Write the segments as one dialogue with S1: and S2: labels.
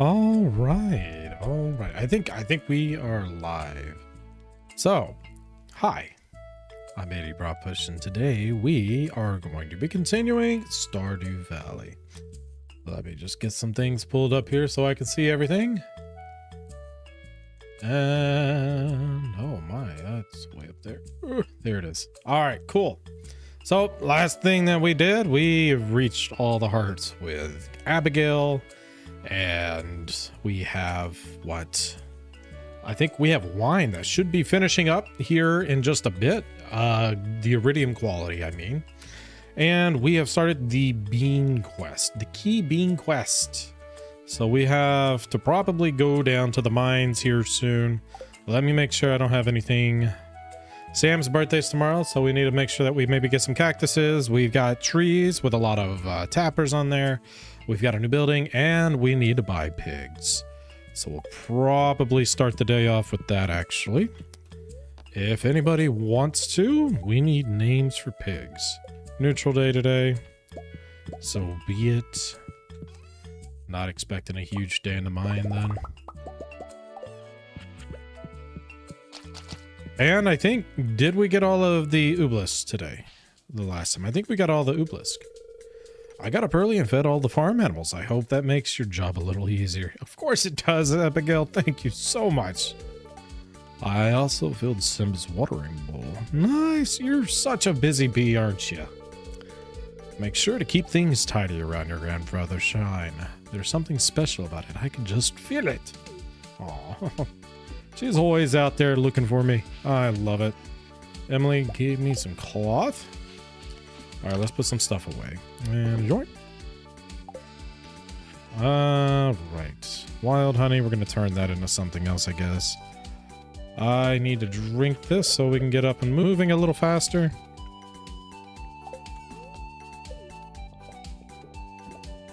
S1: All right, all right. I think we are live. So, hi, I'm Eddie Broadpush, and today we are going to be continuing Stardew Valley. Let me just get some things pulled up here so I can see everything. And oh my, that's way up there. There it is. All right, cool. So last thing that we did, we reached all the hearts with Abigail. And we have what? I think we have wine that should be finishing up here in just a bit. The iridium quality, I mean. And we have started the bean quest, the key bean quest. So we have to probably go down to the mines here soon. Let me make sure I don't have anything. Sam's birthday's tomorrow, so we need to make sure that we maybe get some cactuses. We've got trees with a lot of tappers on there. We've got a new building, and we need to buy pigs. So we'll probably start the day off with that, actually. If anybody wants to, we need names for pigs. Neutral day today. So be it. Not expecting a huge day in the mine, then. And I think, did we get all of the obelisks today? The last time. I think we got all the obelisks. I got up early and fed all the farm animals. I hope that makes your job a little easier. Of course it does, Abigail. Thank you so much. I also filled Sim's watering bowl. Nice. You're such a busy bee, aren't you? Make sure to keep things tidy around your grandfather's shrine. There's something special about it. I can just feel it. Aw. She's always out there looking for me. I love it. Emily gave me some cloth. All right, let's put some stuff away. And enjoy. All right. Wild honey, we're going to turn that into something else, I guess. I need to drink this so we can get up and moving a little faster.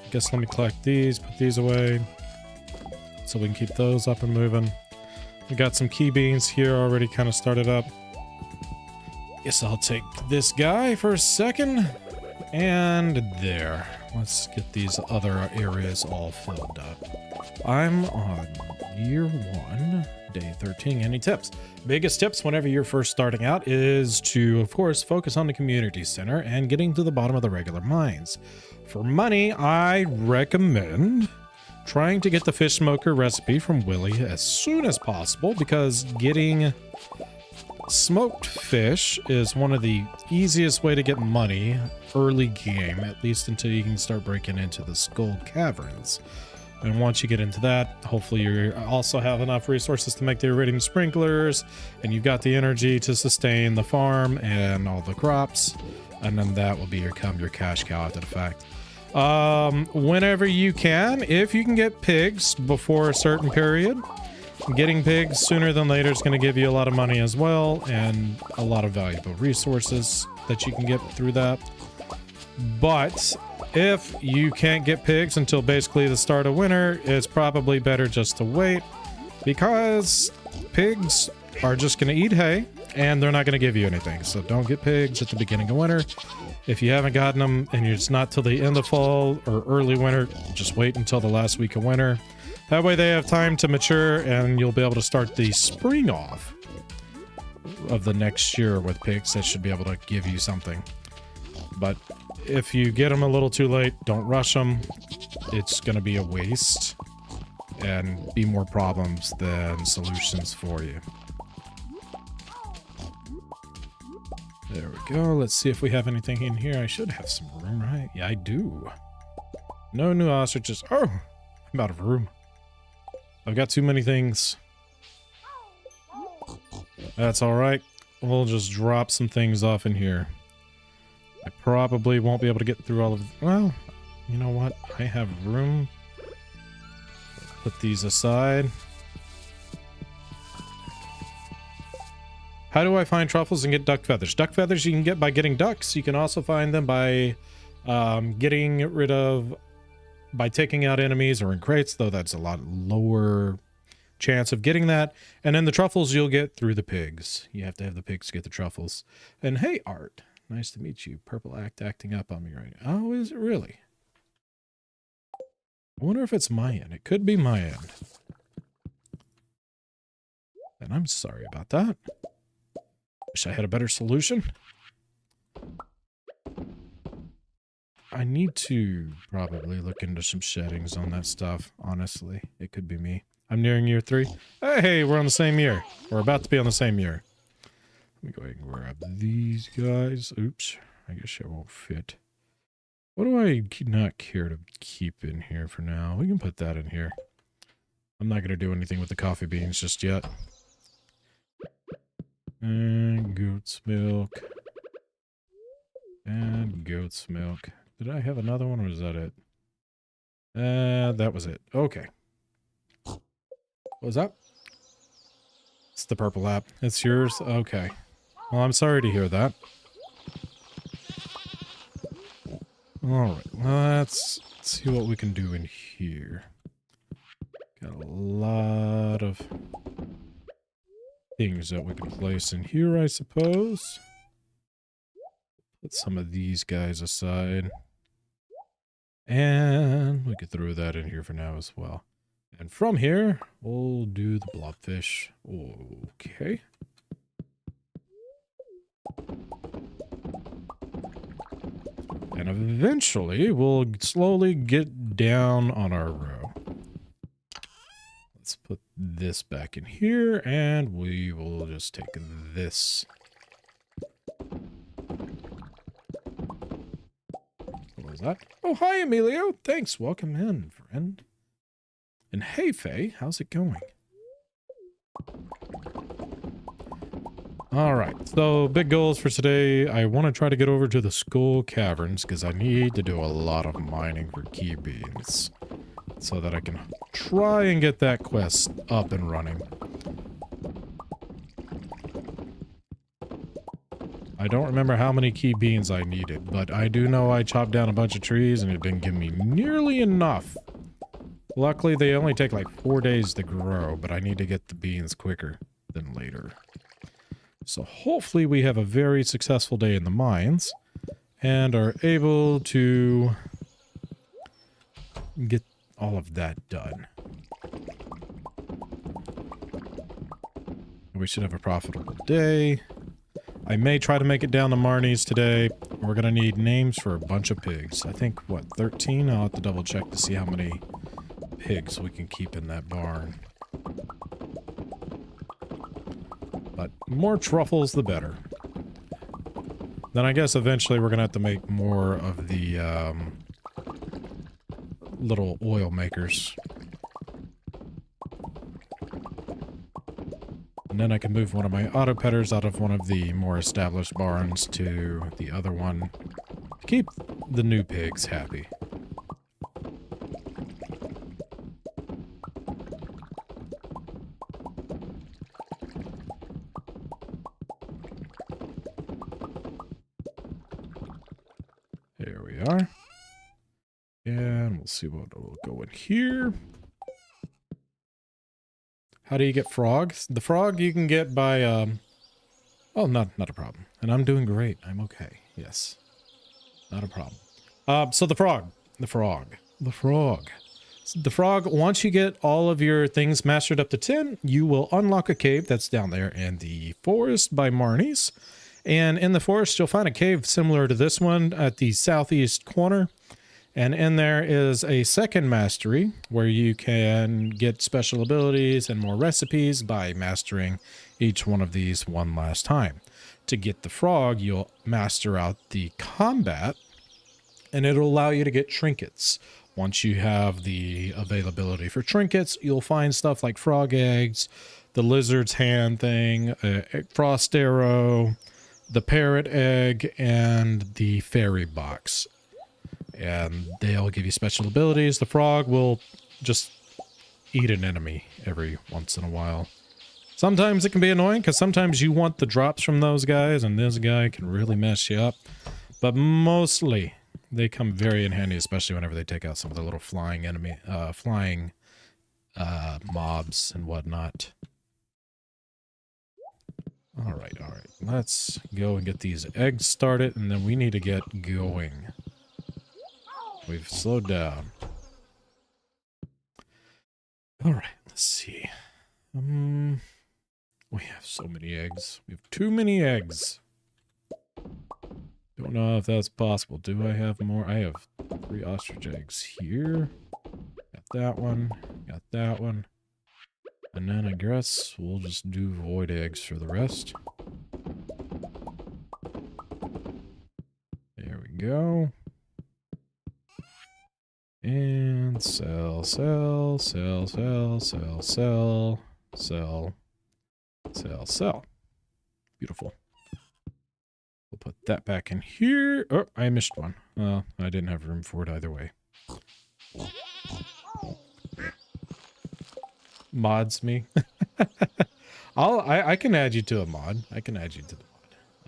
S1: I guess let me collect these, put these away, so we can keep those up and moving. We got some key beans here already kind of started up. Guess I'll take this guy for a second. And there. Let's get these other areas all filled up. I'm on year 1, day 13. Any tips? Biggest tips whenever you're first starting out is to, of course, focus on the community center and getting to the bottom of the regular mines. For money, I recommend trying to get the fish smoker recipe from Willie as soon as possible, because getting smoked fish is one of the easiest way to get money early game, at least until you can start breaking into the Skull Caverns. And once you get into that, hopefully you also have enough resources to make the iridium sprinklers, and you've got the energy to sustain the farm and all the crops, and then that will be your cash cow after the fact. Whenever you can, if you can get pigs before a certain period, getting pigs sooner than later is going to give you a lot of money as well, and a lot of valuable resources that you can get through that. But if you can't get pigs until basically the start of winter, it's probably better just to wait, because pigs are just going to eat hay and they're not going to give you anything. So don't get pigs at the beginning of winter. If you haven't gotten them and it's not till the end of fall or early winter, just wait until the last week of winter. That way they have time to mature, and you'll be able to start the spring off of the next year with pigs that should be able to give you something. But if you get them a little too late, don't rush them. It's going to be a waste and be more problems than solutions for you. There we go. Let's see if we have anything in here. I should have some room, right? Yeah, I do. No new ostriches. Oh, I'm out of room. I've got too many things. That's all right. We'll just drop some things off in here. I probably won't be able to get through all of... Well, you know what? I have room. Put these aside. How do I find truffles and get duck feathers? Duck feathers you can get by getting ducks. You can also find them by getting rid of... by taking out enemies or in crates, though that's a lot lower chance of getting that. And then the truffles you'll get through the pigs. You have to have the pigs to get the truffles. And hey, Art. Nice to meet you. Purple acting up on me right now. Oh, is it really? I wonder if it's my end. It could be my end. And I'm sorry about that. Wish I had a better solution. I need to probably look into some settings on that stuff, honestly. It could be me. I'm nearing year 3. Hey, we're on the same year. We're about to be on the same year. Let me go ahead and grab these guys. Oops. I guess it won't fit. What do I not care to keep in here for now? We can put that in here. I'm not going to do anything with the coffee beans just yet. And goat's milk. And goat's milk. Did I have another one or was that it? That was it. Okay. What was that? It's the purple app. It's yours? Okay. Well, I'm sorry to hear that. Alright, let's see what we can do in here. Got a lot of things that we can place in here, I suppose. Put some of these guys aside. And we could throw that in here for now as well. And from here, we'll do the blobfish. Okay. And eventually, we'll slowly get down on our row. Let's put this back in here, and we will just take this. What was that? Oh, hi, Emilio. Thanks. Welcome in, friend. And hey, Faye, how's it going? Alright, so big goals for today. I want to try to get over to the Skull Caverns because I need to do a lot of mining for key beans so that I can try and get that quest up and running. I don't remember how many key beans I needed, but I do know I chopped down a bunch of trees and it didn't give me nearly enough. Luckily, they only take like 4 days to grow, but I need to get the beans quicker than later. So hopefully we have a very successful day in the mines and are able to get all of that done. We should have a profitable day. I may try to make it down to Marnie's today. We're going to need names for a bunch of pigs. I think, what, 13? I'll have to double check to see how many pigs we can keep in that barn. But more truffles, the better. Then I guess eventually we're going to have to make more of the little oil makers. And then I can move one of my auto petters out of one of the more established barns to the other one. Keep the new pigs happy. There we are. And we'll see what will go in here. How do you get frogs? The frog you can get by, oh, not a problem. And I'm doing great. I'm okay. Yes. Not a problem. So the frog, once you get all of your things mastered up to 10, you will unlock a cave that's down there in the forest by Marnie's. And in the forest, you'll find a cave similar to this one at the southeast corner. And in there is a second mastery where you can get special abilities and more recipes by mastering each one of these one last time. To get the frog, you'll master out the combat, and it'll allow you to get trinkets. Once you have the availability for trinkets, you'll find stuff like frog eggs, the lizard's hand thing, frost arrow, the parrot egg, and the fairy box. And they'll give you special abilities. The frog will just eat an enemy every once in a while. Sometimes it can be annoying because sometimes you want the drops from those guys and this guy can really mess you up. But mostly they come very in handy, especially whenever they take out some of the little flying enemy, mobs and whatnot. All right. Let's go and get these eggs started, and then we need to get going. We've slowed down. All right, let's see. We have so many eggs. We have too many eggs. Don't know if that's possible. Do I have more? I have 3 ostrich eggs here. Got that one. Got that one. And then I guess we'll just do void eggs for the rest. There we go. And sell, sell, sell, sell, sell, sell, sell, sell, sell. Beautiful. We'll put that back in here. Oh, I missed one. Well, I didn't have room for it either way. Mods me. I can add you to a mod. I can add you to the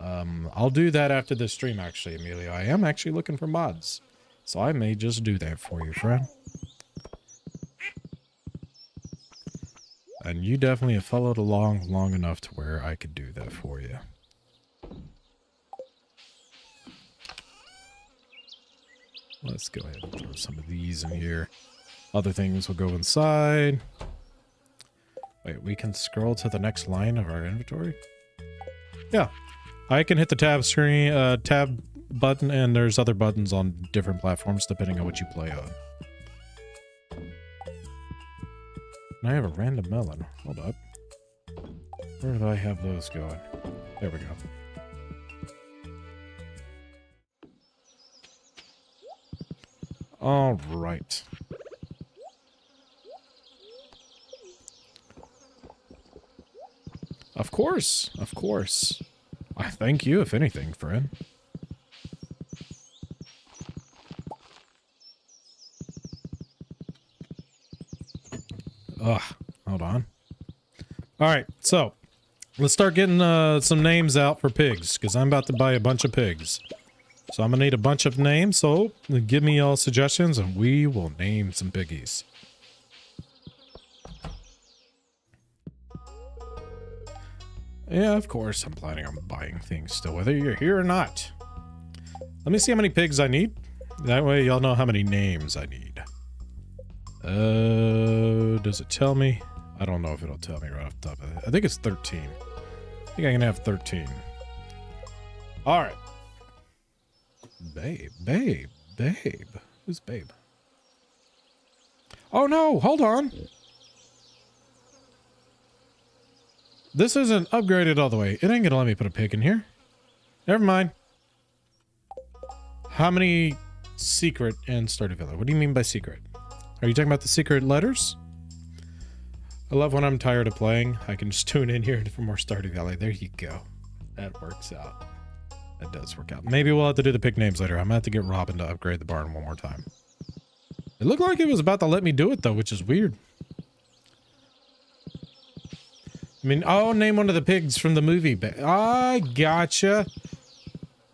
S1: mod. I'll do that after the stream, actually, Emilio. I am actually looking for mods. So I may just do that for you, friend. And you definitely have followed along long enough to where I could do that for you. Let's go ahead and throw some of these in here. Other things will go inside. Wait, we can scroll to the next line of our inventory? Yeah. I can hit the tab screen, tab button, and there's other buttons on different platforms depending on what you play on. And I have a random melon. Hold up. Where did I have those going? There we go. All right. Of course. Of course. I thank you, if anything, friend. Ugh. Hold on. All right. So, let's start getting some names out for pigs, because I'm about to buy a bunch of pigs. So I'm going to need a bunch of names, so give me all suggestions and we will name some piggies. Yeah, of course I'm planning on buying things still, whether you're here or not. Let me see how many pigs I need. That way y'all know how many names I need. Does it tell me? I don't know if it'll tell me right off the top of it. I think it's 13. I think I can have 13. All right. Babe, babe, babe. Who's babe? Oh no, hold on. This isn't upgraded all the way. It ain't gonna let me put a pig in here. Never mind. How many secret in Stardew Valley? What do you mean by secret? Are you talking about the secret letters? I love when I'm tired of playing. I can just tune in here for more Stardew Valley. There you go. That works out. That does work out. Maybe we'll have to do the pig names later. I'm gonna have to get Robin to upgrade the barn one more time. It looked like it was about to let me do it though, which is weird. I mean, oh, name one of the pigs from the movie. I gotcha.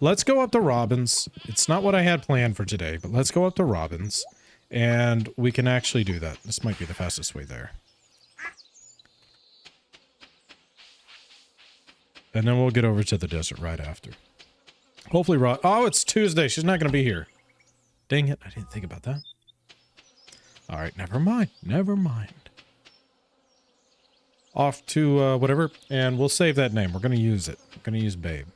S1: Let's go up to Robin's. It's not what I had planned for today, but let's go up to Robin's. And we can actually do that. This might be the fastest way there. And then we'll get over to the desert right after. Hopefully oh, it's Tuesday. She's not going to be here. Dang it. I didn't think about that. All right. Never mind. Never mind. Off to whatever. And we'll save that name. We're going to use it. We're going to use Babe.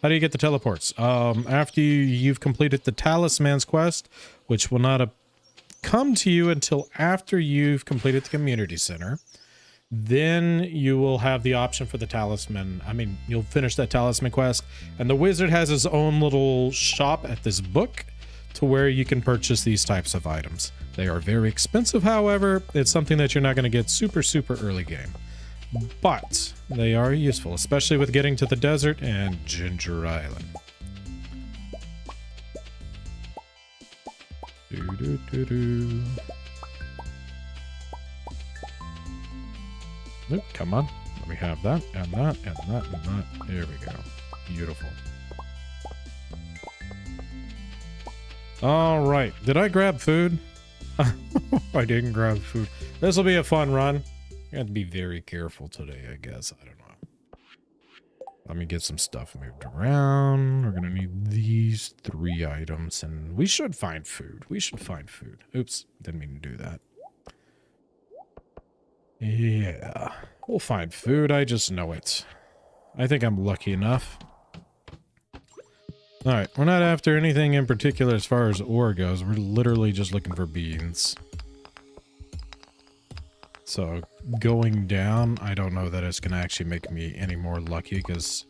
S1: How do you get the teleports? After you've completed the Talisman's quest, which will not come to you until after you've completed the community center. Then you will have the option for the talisman. I mean, you'll finish that talisman quest, and the wizard has his own little shop at this book to where you can purchase these types of items. They are very expensive, however. It's something that you're not going to get super early game. But they are useful, especially with getting to the desert and Ginger Island. Nope, come on. Let me have that, and that, and that, and that. There we go. Beautiful. All right. Did I grab food? I didn't grab food. This will be a fun run. I have to be very careful today, I guess. I don't know. Let me get some stuff moved around. We're going to need these 3 items, and we should find food. We should find food. Oops. Didn't mean to do that. Yeah, we'll find food. I just know it. I think I'm lucky enough. Alright, we're not after anything in particular as far as ore goes. We're literally just looking for beans. So, going down, I don't know that it's going to actually make me any more lucky, because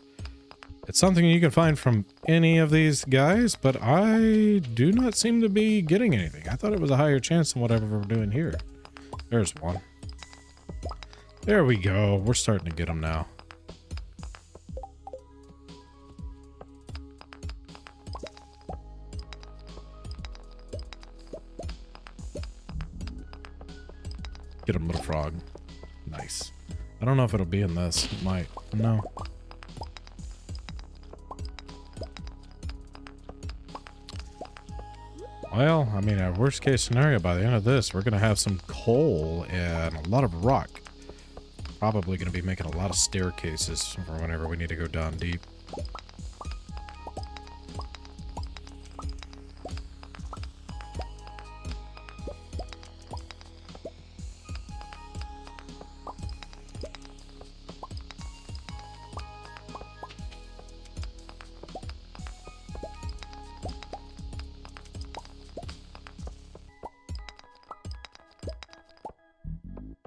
S1: it's something you can find from any of these guys, but I do not seem to be getting anything. I thought it was a higher chance than whatever we're doing here. There's one. There we go. We're starting to get them now. Get him, little frog. Nice. I don't know if it'll be in this. It might. No. Well, I mean, a worst case scenario, by the end of this, we're going to have some coal and a lot of rock. Probably going to be making a lot of staircases for whenever we need to go down deep.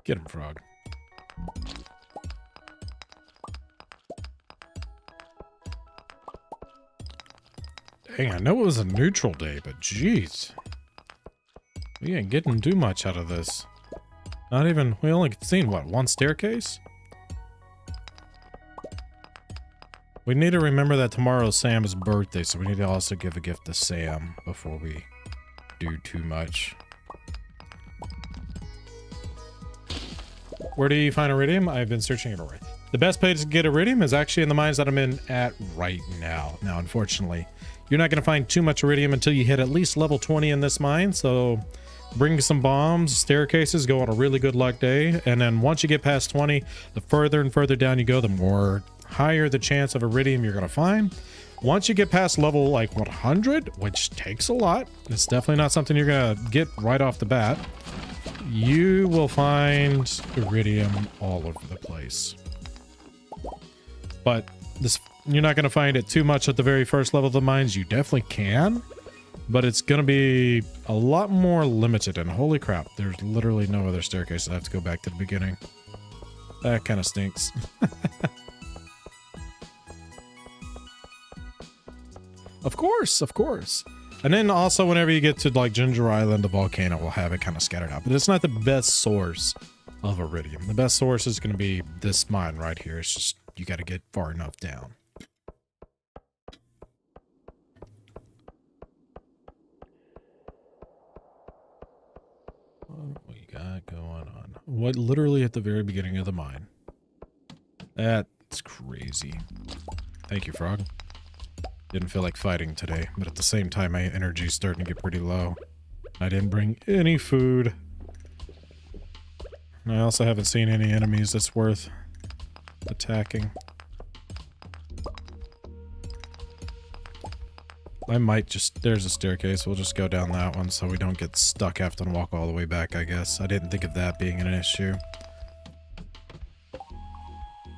S1: Get him, frog. Dang, I know it was a neutral day, but jeez. We ain't getting too much out of this. Not even, we only seen, what, one staircase? We need to remember that tomorrow's Sam's birthday, so we need to also give a gift to Sam before we do too much. Where do you find iridium? I've been searching everywhere. The best place to get iridium is actually in the mines that I'm in at right now. Now, unfortunately, you're not going to find too much iridium until you hit at least level 20 in this mine. So bring some bombs, staircases, go on a really good luck day. And then once you get past 20, the further and further down you go, the more higher the chance of iridium you're going to find. Once you get past level like 100, which takes a lot, it's definitely not something you're going to get right off the bat. You will find iridium all over the place. But this, you're not going to find it too much at the very first level of the mines. You definitely can, but it's going to be a lot more limited. And holy crap, there's literally no other staircase. I have to go back to the beginning. That kind of stinks. Of course, of course. And then also whenever you get to like Ginger Island, the volcano will have it kind of scattered out. But it's not the best source of iridium. The best source is going to be this mine right here. It's just, you got to get far enough down. What we got going on? What, literally at the very beginning of the mine. That's crazy. Thank you, frog. Didn't feel like fighting today, but at the same time, my energy's starting to get pretty low. I didn't bring any food. And I also haven't seen any enemies that's worth attacking. I might just... There's a staircase. We'll just go down that one so we don't get stuck having to walk all the way back, I guess. I didn't think of that being an issue.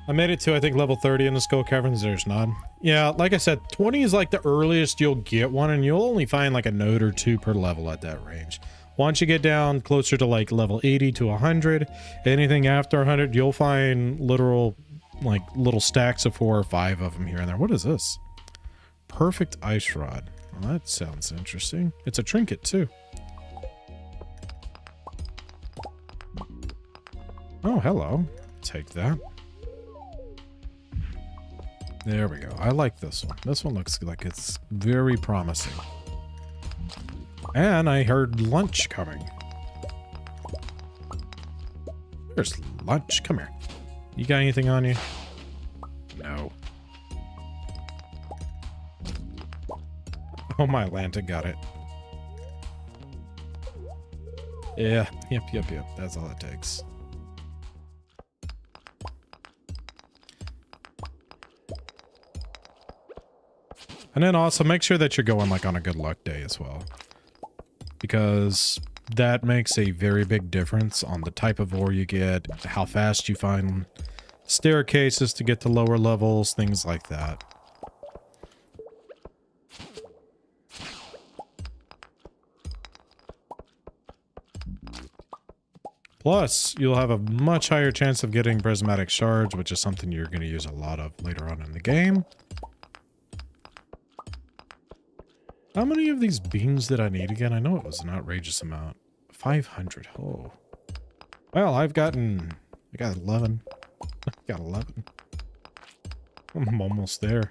S1: I made it to, I think, level 30 in the Skull Caverns. There's none. Yeah, like I said, 20 is like the earliest you'll get one, and you'll only find like a node or two per level at that range. Once you get down closer to like level 80 to 100, anything after 100, you'll find literal, like, little stacks of 4 or 5 of them here and there. What is this? Perfect ice rod. Well, that sounds interesting. It's a trinket, too. Oh, hello. Take that. There we go. I like this one. This one looks like it's very promising. And I heard lunch coming. There's lunch. Come here. You got anything on you? No. Oh, my Atlanta got it. Yeah. Yep. That's all it takes. And then also make sure that you're going like on a good luck day as well. Because that makes a very big difference on the type of ore you get, how fast you find staircases to get to lower levels, things like that. Plus, you'll have a much higher chance of getting prismatic shards, which is something you're going to use a lot of later on in the game. How many of these beans did I need again? I know it was an outrageous amount. 500. Oh. Well, I got 11. I got 11. I'm almost there.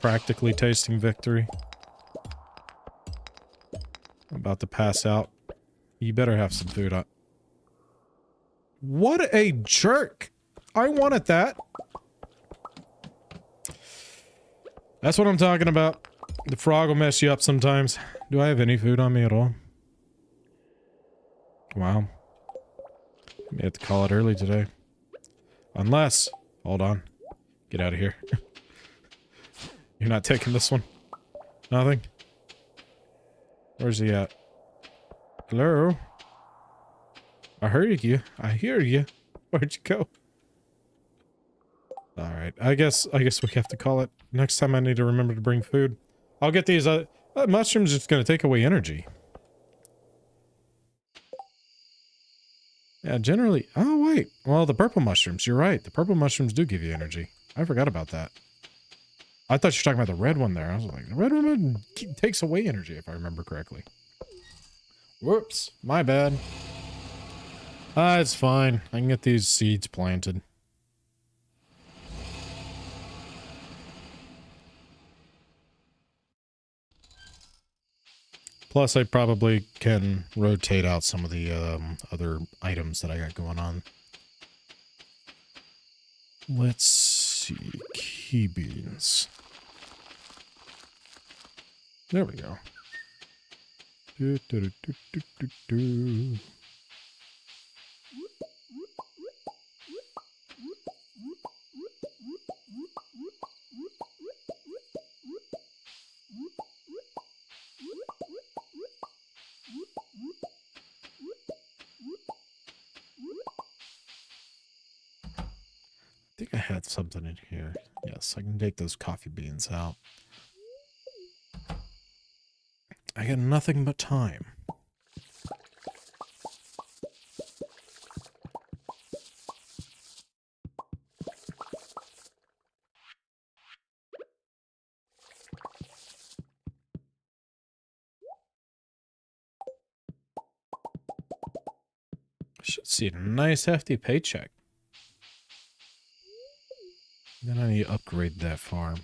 S1: Practically tasting victory. I'm about to pass out. You better have some food on. What a jerk! I wanted that. That's what I'm talking about. The frog will mess you up sometimes. Do I have any food on me at all? Wow. I may have to call it early today. Unless... Hold on. Get out of here. You're not taking this one? Nothing? Where's he at? Hello? I heard you. I hear you. Where'd you go? Alright. I guess we have to call it. Next time I need to remember to bring food. I'll get these, mushrooms just gonna take away energy. Yeah, generally... Oh, wait. Well, the purple mushrooms. You're right. The purple mushrooms do give you energy. I forgot about that. I thought you were talking about the red one there. I was like, the red one takes away energy, if I remember correctly. Whoops. My bad. It's fine. I can get these seeds planted. Plus, I probably can rotate out some of the other items that I got going on. Let's see. Key beans. There we go. Do, do, do, do, do, do, do. I think I had something in here. Yes, I can take those coffee beans out. I got nothing but time. Should see a nice hefty paycheck. Then I need to upgrade that farm.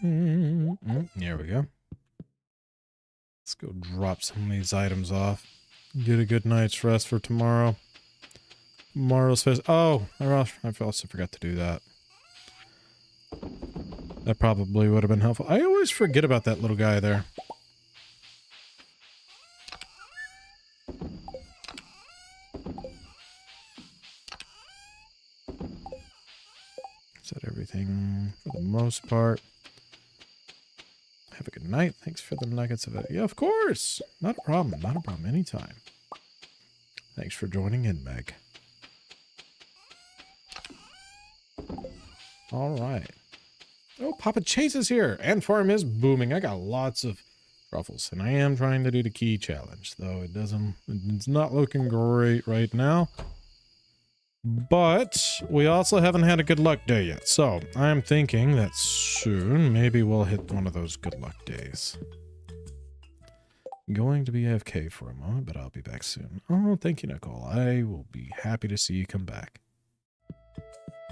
S1: There we go. Let's go drop some of these items off. Get a good night's rest for tomorrow. Tomorrow's fest. Oh, I also forgot to do that. That probably would have been helpful. I always forget about that little guy there. Is that everything for the most part? Have a good night. Thanks for the nuggets of it. Yeah, of course. Not a problem. Not a problem. Anytime. Thanks for joining in, Meg. All right. Oh, Papa Chase is here. And farm is booming. I got lots of truffles. And I am trying to do the key challenge, though it's not looking great right now. But we also haven't had a good luck day yet. So I'm thinking that soon maybe we'll hit one of those good luck days. Going to be AFK for a moment, but I'll be back soon. Oh, thank you, Nicole. I will be happy to see you come back.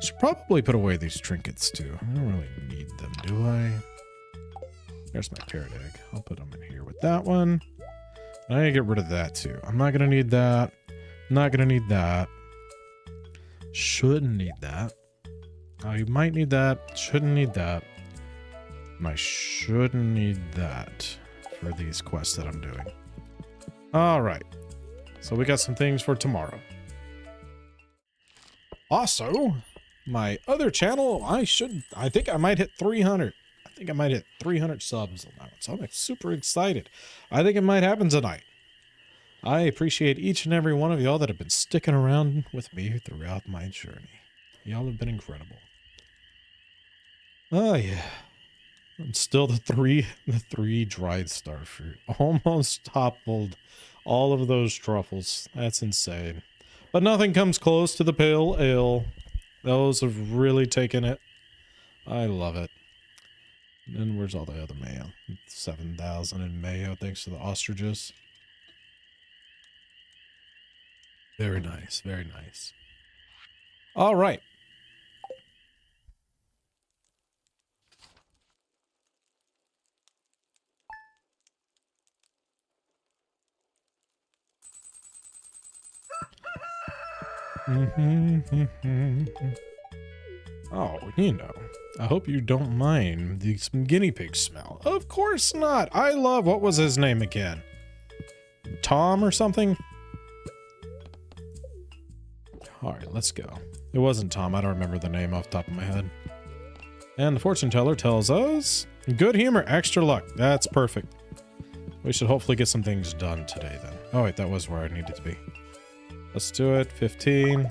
S1: Should probably put away these trinkets too. I don't really need them, do I? There's my parrot egg. I'll put them in here with that one. And I need to get rid of that too. I'm not going to need that. Not going to need that. Shouldn't need that. I might need that. Shouldn't need that. And I shouldn't need that for these quests that I'm doing. Alright. So we got some things for tomorrow. Also, my other channel, I think I might hit 300. I think I might hit 300 subs on that one. So I'm super excited. I think it might happen tonight. I appreciate each and every one of y'all that have been sticking around with me throughout my journey. Y'all have been incredible. Oh yeah. And still the three dried starfruit. Almost toppled all of those truffles. That's insane. But nothing comes close to the pale ale. Those have really taken it. I love it. And then where's all the other mayo? 7,000 in mayo thanks to the ostriches. Very nice, very nice. All right. Oh, you know, I hope you don't mind the guinea pig smell. Of course not. I love, what was his name again? Tom or something? All right, let's go. It wasn't Tom. I don't remember the name off the top of my head. And the fortune teller tells us, good humor, extra luck. That's perfect. We should hopefully get some things done today then. Oh wait, that was where I needed to be. Let's do it. 15.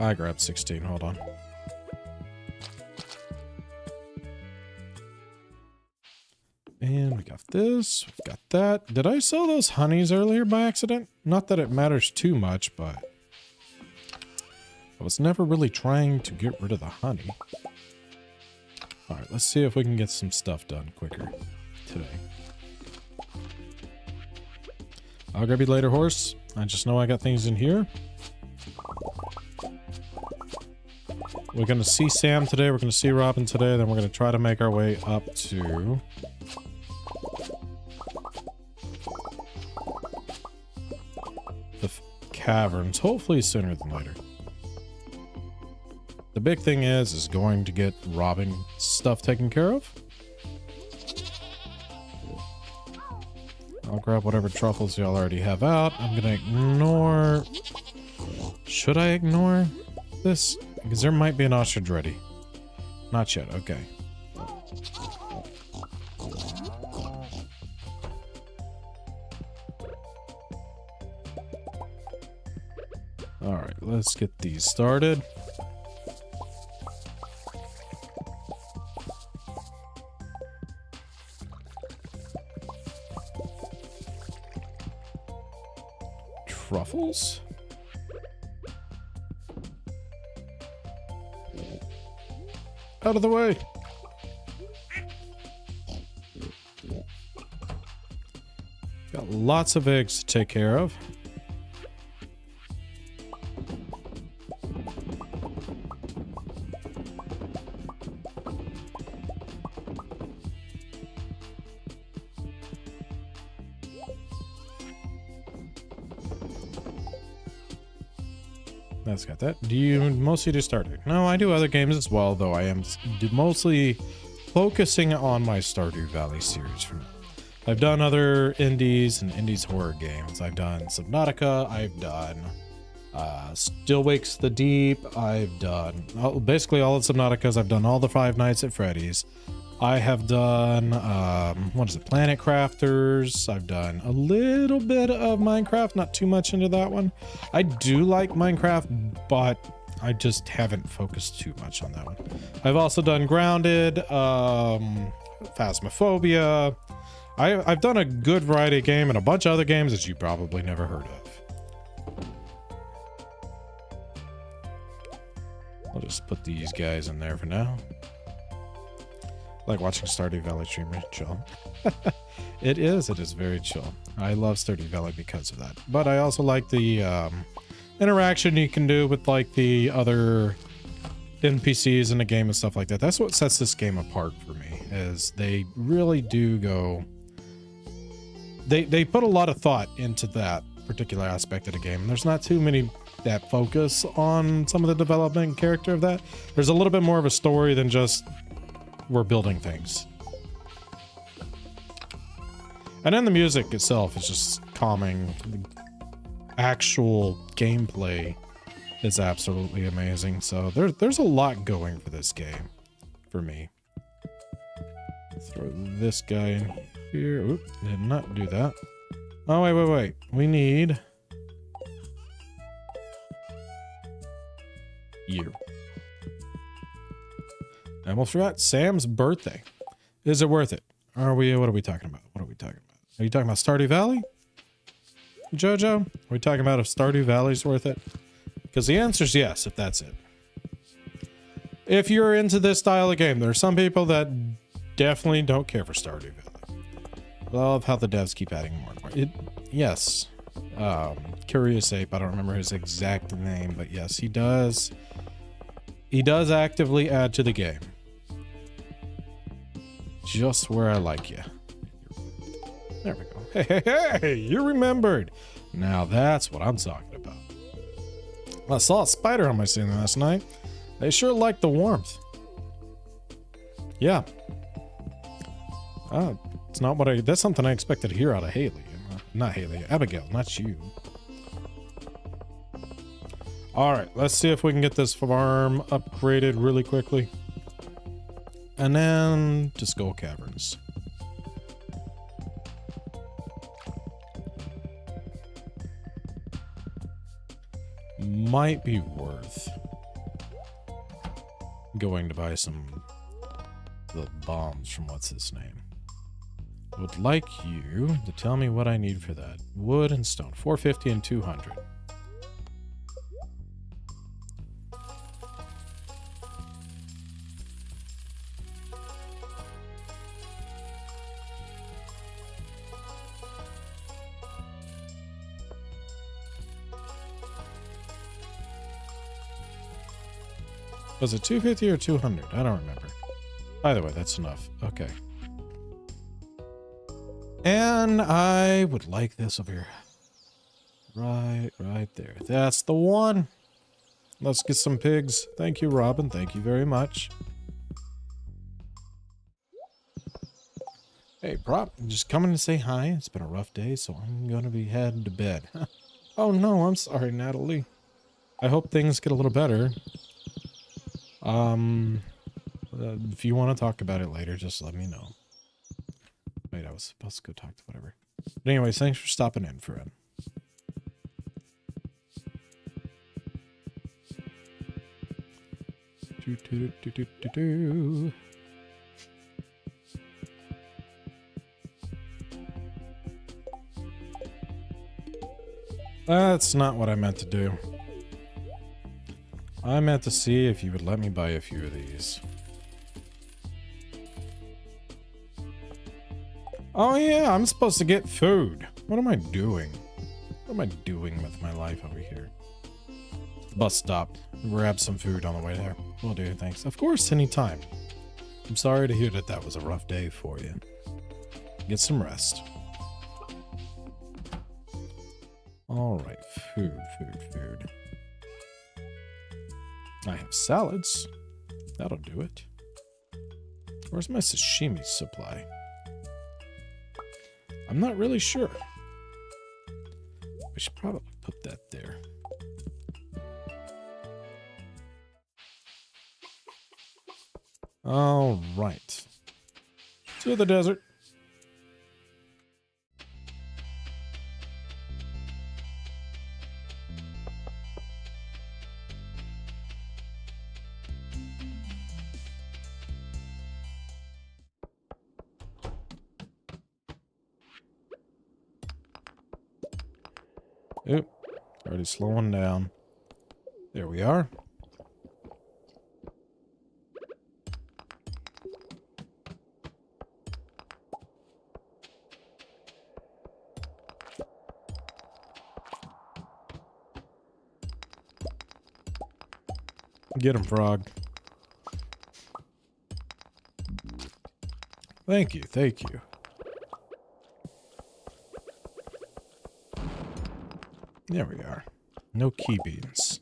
S1: I grabbed 16. Hold on. And we got this. We've got that. Did I sell those honeys earlier by accident? Not that it matters too much, but I was never really trying to get rid of the honey. All right, let's see if we can get some stuff done quicker today. I'll grab you later, horse. I just know I got things in here. We're going to see Sam today. We're going to see Robin today. Then we're going to try to make our way up to the caverns. Hopefully sooner than later. The big thing is going to get Robin stuff taken care of. I'll grab whatever truffles y'all already have out. I'm gonna ignore... Should I ignore this? Because there might be an ostrich ready. Not yet, okay. Alright, let's get these started. Truffles? Out of the way! Got lots of eggs to take care of. That's got that. Do you mostly do Stardew? No, I do other games as well, though I am mostly focusing on my Stardew Valley series for now. I've done other indies and indies horror games. I've done Subnautica. I've done Still Wakes the Deep. I've done basically all of Subnauticas. I've done all the Five Nights at Freddy's. I have done, what is it, Planet Crafters. I've done a little bit of Minecraft, not too much into that one. I do like Minecraft, but I just haven't focused too much on that one. I've also done Grounded, Phasmophobia. I've done a good variety of game and a bunch of other games that you probably never heard of. I'll just put these guys in there for now. Like watching Stardew Valley streamers chill. It is very chill. I love Stardew Valley because of that. But I also like the interaction you can do with like the other NPCs in the game and stuff like that. That's what sets this game apart for me, is they really do go... They put a lot of thought into that particular aspect of the game. There's not too many that focus on some of the development and character of that. There's a little bit more of a story than just we're building things. And then the music itself is just calming. The actual gameplay is absolutely amazing. So there's a lot going for this game for me. Throw this guy in here. Oop, did not do that. Oh, wait. We need you. I almost forgot Sam's birthday. Is it worth it? What are we talking about? Are you talking about Stardew Valley? Jojo? Are we talking about if Stardew Valley's worth it? Because the answer is yes, if that's it. If you're into this style of game, there are some people that definitely don't care for Stardew Valley. I love how the devs keep adding more and more. Yes. Curious Ape, I don't remember his exact name, but yes, he does. He does actively add to the game. Just where I like you. There we go. Hey, you remembered. Now that's what I'm talking about. I saw a spider on my ceiling last night. They sure like the warmth. Yeah. It's not what that's something I expected to hear out of Haley. Not Haley, Abigail, not you. All right, let's see if we can get this farm upgraded really quickly. And then to Skull Caverns. Might be worth going to buy some the bombs from what's his name. Would like you to tell me what I need for that. Wood and stone, 450 and 200. Was it 250 or 200? I don't remember. Either way, that's enough. Okay. And I would like this over here. Right there. That's the one. Let's get some pigs. Thank you, Robin. Thank you very much. Hey, Prop. Just coming to say hi. It's been a rough day, so I'm going to be heading to bed. Oh, no. I'm sorry, Natalie. I hope things get a little better. If you want to talk about it later, just let me know. Wait, I was supposed to go talk to whatever. But anyways, thanks for stopping in, friend. That's not what I meant to do. I meant to see if you would let me buy a few of these. Oh yeah, I'm supposed to get food. What am I doing? What am I doing with my life over here? The bus stop. Grab some food on the way there. Will do, thanks. Of course, anytime. I'm sorry to hear that that was a rough day for you. Get some rest. Alright, food. I have salads. That'll do it. Where's my sashimi supply? I'm not really sure. We should probably put that there. All right. To the desert. Oop, already slowing down. There we are. Get him, frog. Thank you, thank you. There we are. No key beans.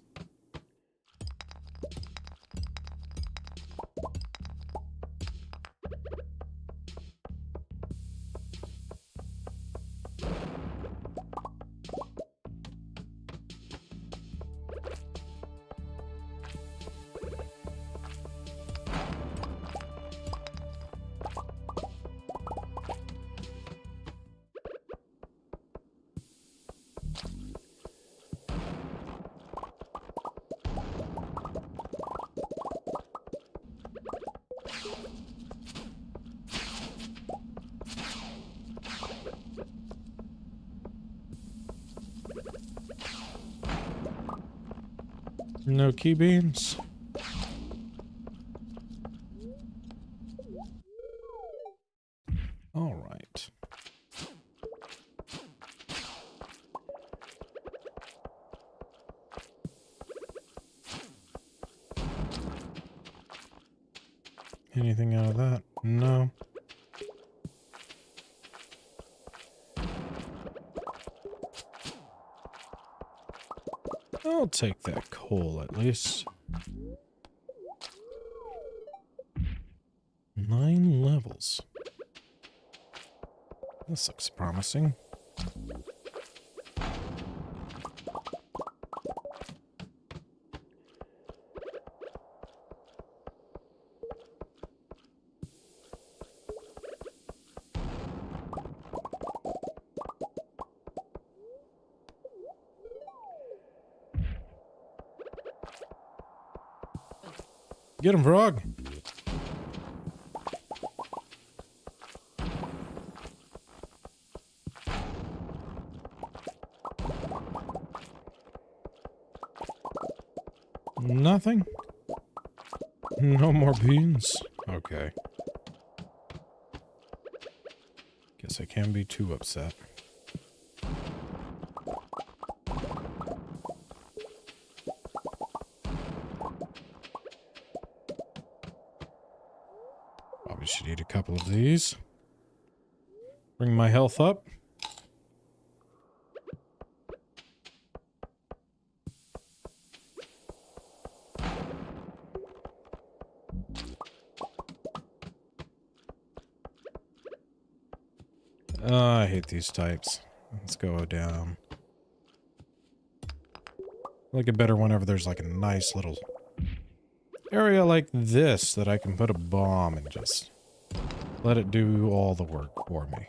S1: No key beans. All right. Anything out of that? No. I'll take that coal at least. 9 levels. This looks promising. Get him, frog! Nothing? No more beans? Okay. Guess I can't be too upset. Probably should eat a couple of these. Bring my health up. I hate these types. Let's go down. Like a better whenever there's like a nice little area like this that I can put a bomb and just let it do all the work for me.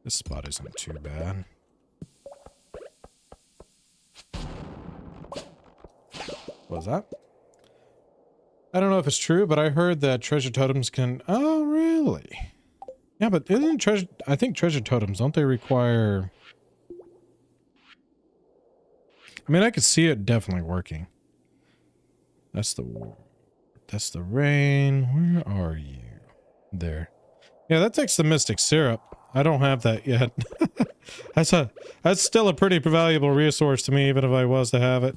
S1: This spot isn't too bad. What was that? I don't know if it's true, but I heard that treasure totems can... Oh, really? Yeah, but isn't treasure... I think treasure totems, don't they require... I mean, I could see it definitely working. That's the rain. Where are you? There. Yeah, that takes the mystic syrup. I don't have that yet. That's still a pretty valuable resource to me, even if I was to have it.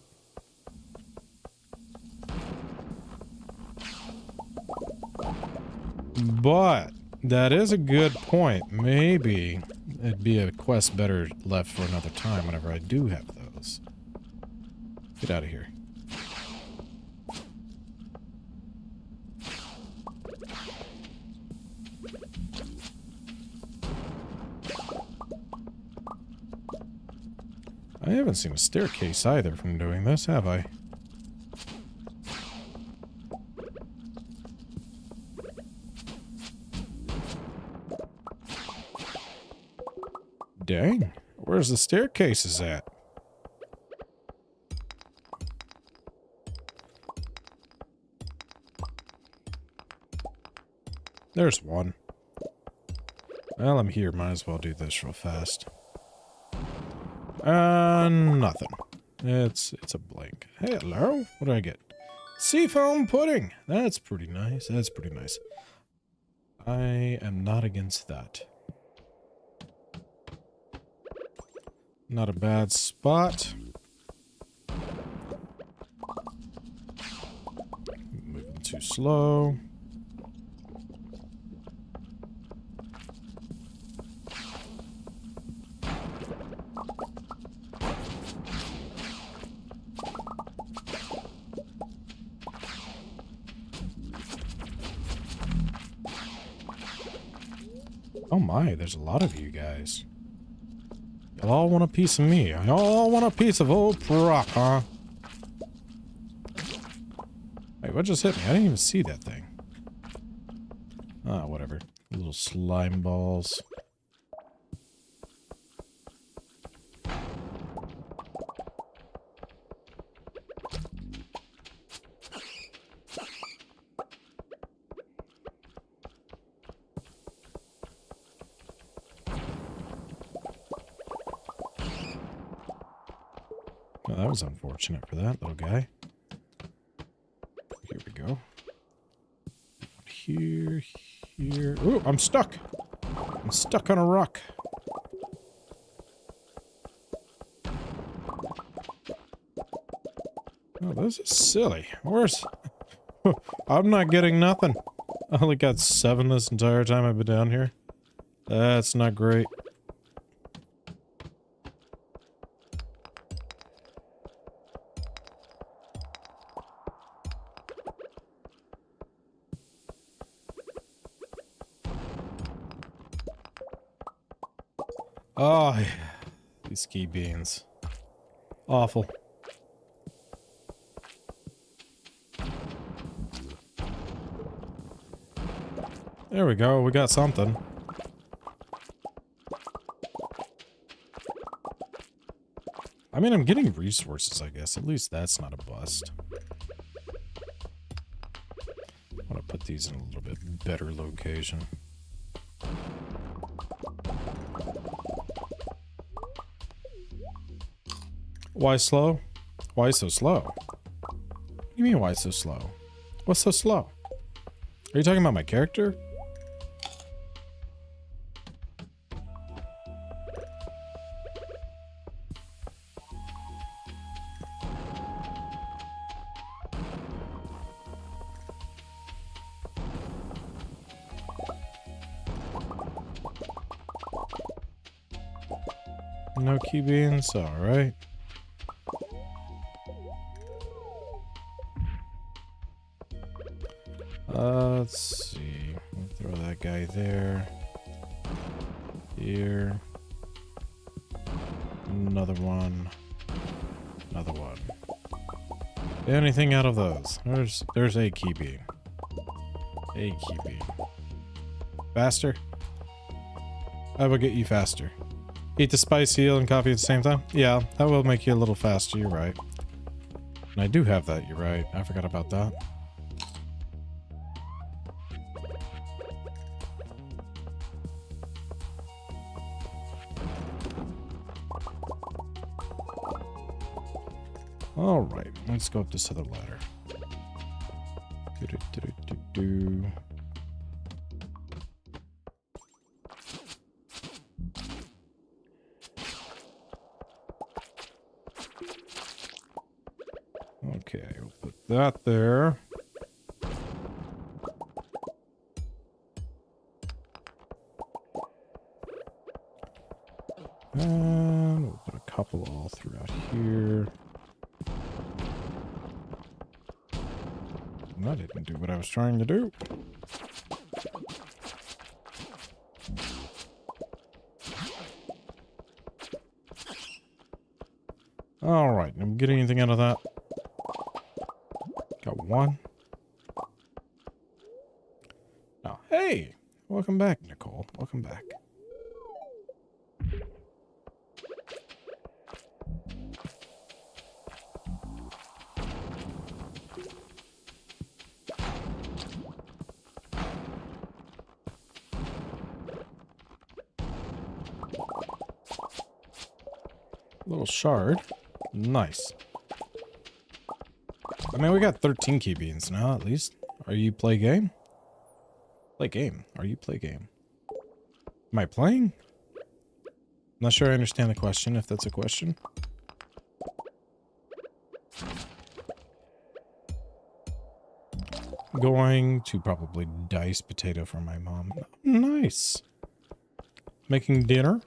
S1: But that is a good point. Maybe it'd be a quest better left for another time whenever I do have those. Get out of here. I haven't seen a staircase either from doing this, have I? Dang, where's the staircases at? There's one. Well, I'm here. Might as well do this real fast. Nothing. It's a blank. Hey, hello? What do I get? Seafoam pudding! That's pretty nice. That's pretty nice. I am not against that. Not a bad spot. Moving too slow. Oh my, there's a lot of you guys. Y'all all want a piece of me. Y'all want a piece of old Proc, huh? Wait, what just hit me? I didn't even see that thing. Ah, whatever. Little slime balls. Oh, that was unfortunate for that little guy. Here we go. Here, here. Ooh, I'm stuck. I'm stuck on a rock. Oh, this is silly. Where's... I'm not getting nothing. I only got 7 this entire time I've been down here. That's not great. Oh, yeah. These key beans. Awful. There we go, we got something. I mean, I'm getting resources, I guess. At least that's not a bust. I want to put these in a little bit better location. Why slow? Why so slow? What do you mean, why so slow? What's so slow? Are you talking about my character? No key beans? Alright. Let's see. We'll throw that guy there. Here. Another one. Another one. Anything out of those? There's a key bean. A key bean. Faster? I will get you faster. Eat the spice heel and coffee at the same time? Yeah, that will make you a little faster, you're right. And I do have that, you're right. I forgot about that. Alright, let's go up this other ladder. Do-do-do-do-do-do. Okay, we'll put that there. And we'll put a couple all throughout here. That didn't do what I was trying to do. Alright, I'm getting anything out of that. Got one. Oh, hey! Welcome back, Nicole. Welcome back. Little shard. Nice. I mean, we got 13 key beans now, at least. Are you play game? Play game. Are you play game? Am I playing? Not sure I understand the question, if that's a question. Going to probably dice potato for my mom. Nice. Making dinner.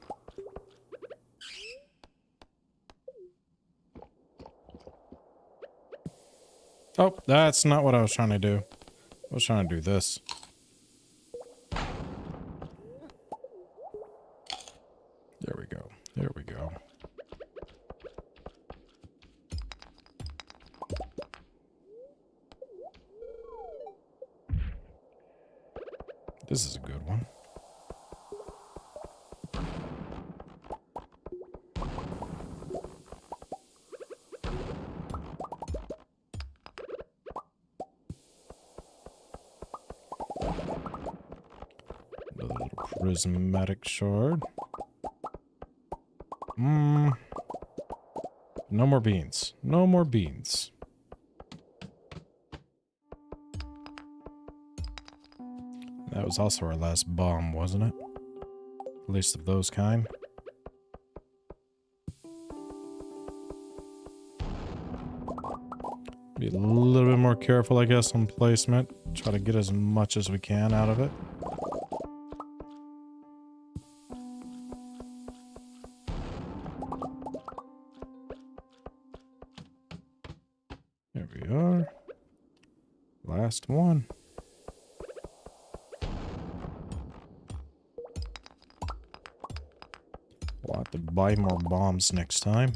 S1: Oh, that's not what I was trying to do. I was trying to do this. There we go. There we go. This is a good one. Another little prismatic shard. No more beans. No more beans. That was also our last bomb, wasn't it? At least of those kind. Be a little bit more careful, I guess, on placement. Try to get as much as we can out of it. There we are. Last one. We'll have to buy more bombs next time.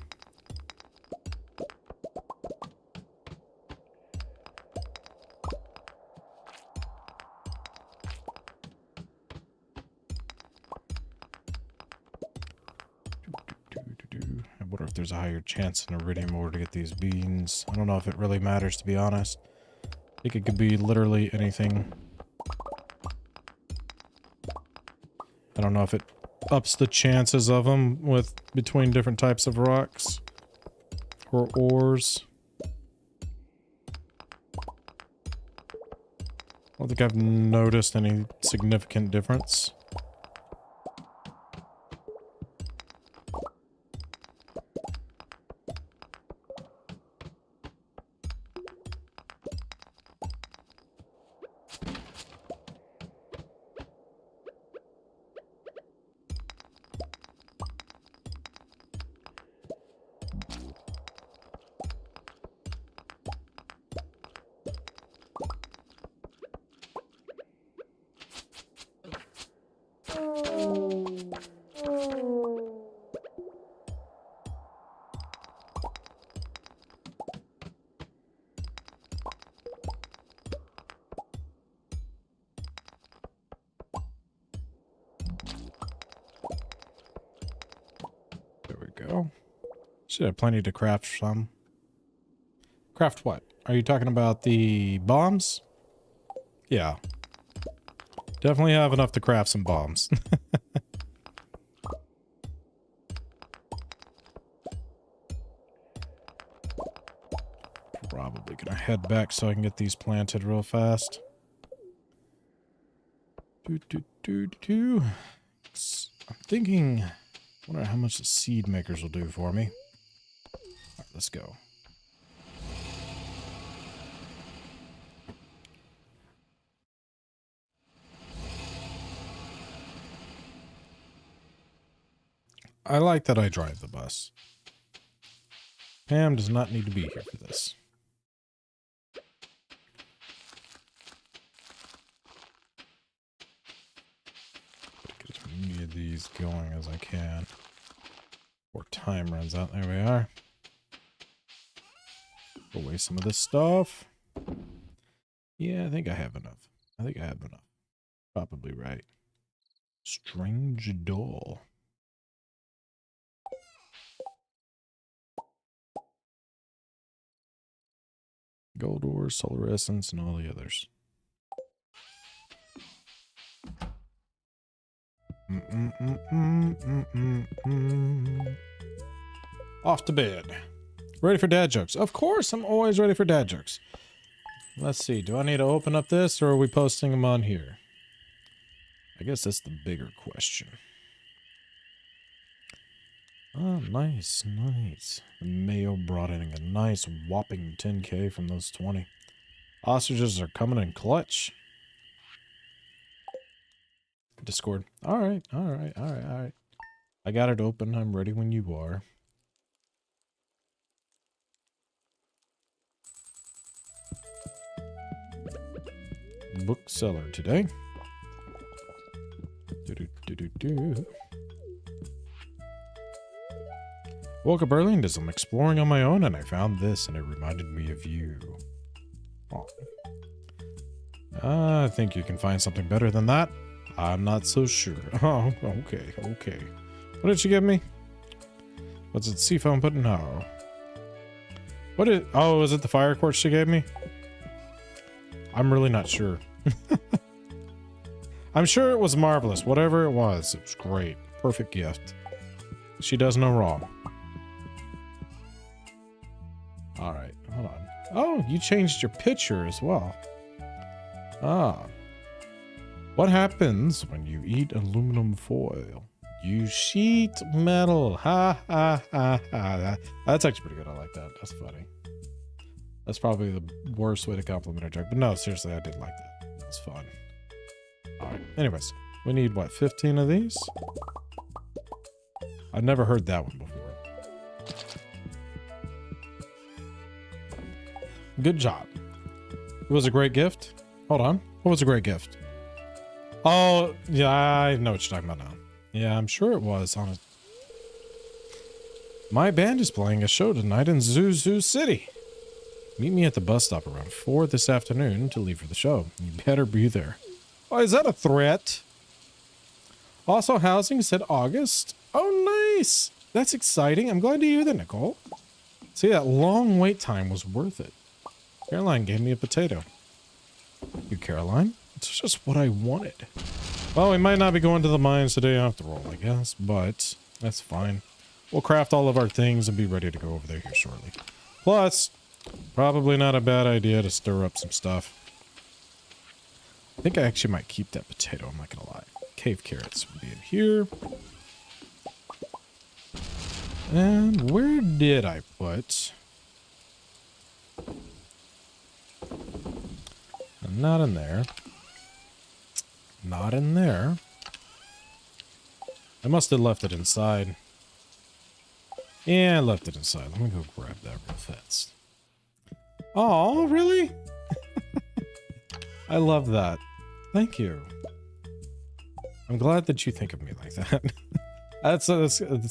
S1: I wonder if there's a higher chance in iridium ore to get these beans. I don't know if it really matters, to be honest. I think it could be literally anything. I don't know if it ups the chances of them with between different types of rocks or ores. I don't think I've noticed any significant difference. Go. Should have plenty to craft some. Craft what? Are you talking about the bombs? Yeah. Definitely have enough to craft some bombs. Probably gonna head back so I can get these planted real fast. I'm thinking... I wonder how much the seed makers will do for me. Alright, let's go. I like that I drive the bus. Pam does not need to be here for this. Get as many of these going as I can. Before time runs out. There we are. Throw away some of this stuff. Yeah, I think I have enough. I think I have enough. Probably right. Strange doll. Gold ore, solar essence, and all the others. Off to bed. Ready for dad jokes. Of course, I'm always ready for dad jokes. Let's see. Do I need to open up this, or are we posting them on here? I guess that's the bigger question. Oh, nice, nice. The mayo brought in a nice whopping 10K from those 20. Ostriches are coming in clutch. Discord. Alright, alright, alright, alright. I got it open. I'm ready when you are. Bookseller today. Woke up early and did some exploring on my own, and I found this, and it reminded me of you. Oh. I think you can find something better than that. I'm not so sure. Oh, okay, okay. What did she give me? What's it? Seafoam pudding? No. What is? Oh, is it the fire quartz she gave me? I'm really not sure. I'm sure it was marvelous. Whatever it was great. Perfect gift. She does no wrong. All right, hold on. Oh, you changed your picture as well. Ah. What happens when you eat aluminum foil? You sheet metal. Ha ha ha ha. That's actually pretty good. I like that. That's funny. That's probably the worst way to compliment a joke. But no, seriously, I did like that. That's fun. All right. Anyways, we need what, 15 of these? I've never heard that one before. Good job. It was a great gift. Hold on. What was a great gift? Oh, yeah, I know what you're talking about now. Yeah, I'm sure it was on a... My band is playing a show tonight in Zoo City. Meet me at the bus stop around 4 this afternoon to leave for the show. You better be there. Oh, is that a threat? Also, housing said August. Oh, nice. That's exciting. I'm glad to hear that, Nicole. See, that long wait time was worth it. Caroline gave me a potato. You, Caroline? It's just what I wanted. Well, we might not be going to the mines today after all, I guess, but that's fine. We'll craft all of our things and be ready to go over there here shortly. Plus, probably not a bad idea to stir up some stuff. I think I actually might keep that potato, I'm not gonna lie. Cave carrots will be in here. And where did I put... Not in there. Not in there. I must have left it inside. Yeah, I left it inside. Let me go grab that real fast. Oh, really? I love that. Thank you. I'm glad that you think of me like that. That's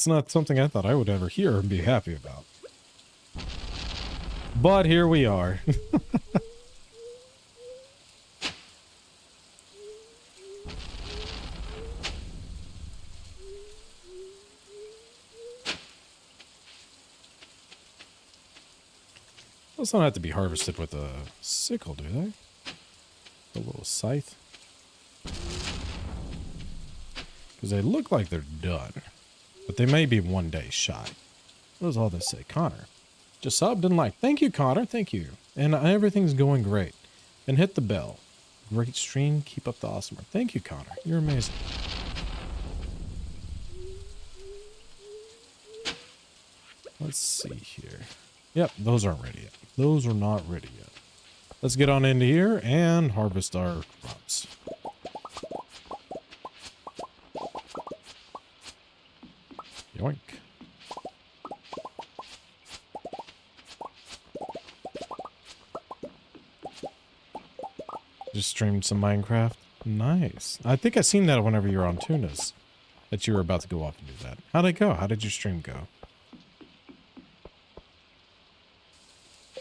S1: not something I thought I would ever hear and be happy about. But here we are. Those don't have to be harvested with a sickle, do they? A little scythe. Because they look like they're done. But they may be one day shy. What does all this say? Connor. Just subbed and liked. Thank you, Connor. Thank you. And everything's going great. And hit the bell. Great stream. Keep up the awesome work. Thank you, Connor. You're amazing. Let's see here. Yep, those aren't ready yet. Those are not ready yet. Let's get on into here and harvest our crops. Yoink. Just streamed some Minecraft. Nice. I think I seen that whenever you were on Tunas. That you were about to go off and do that. How'd it go? How did your stream go?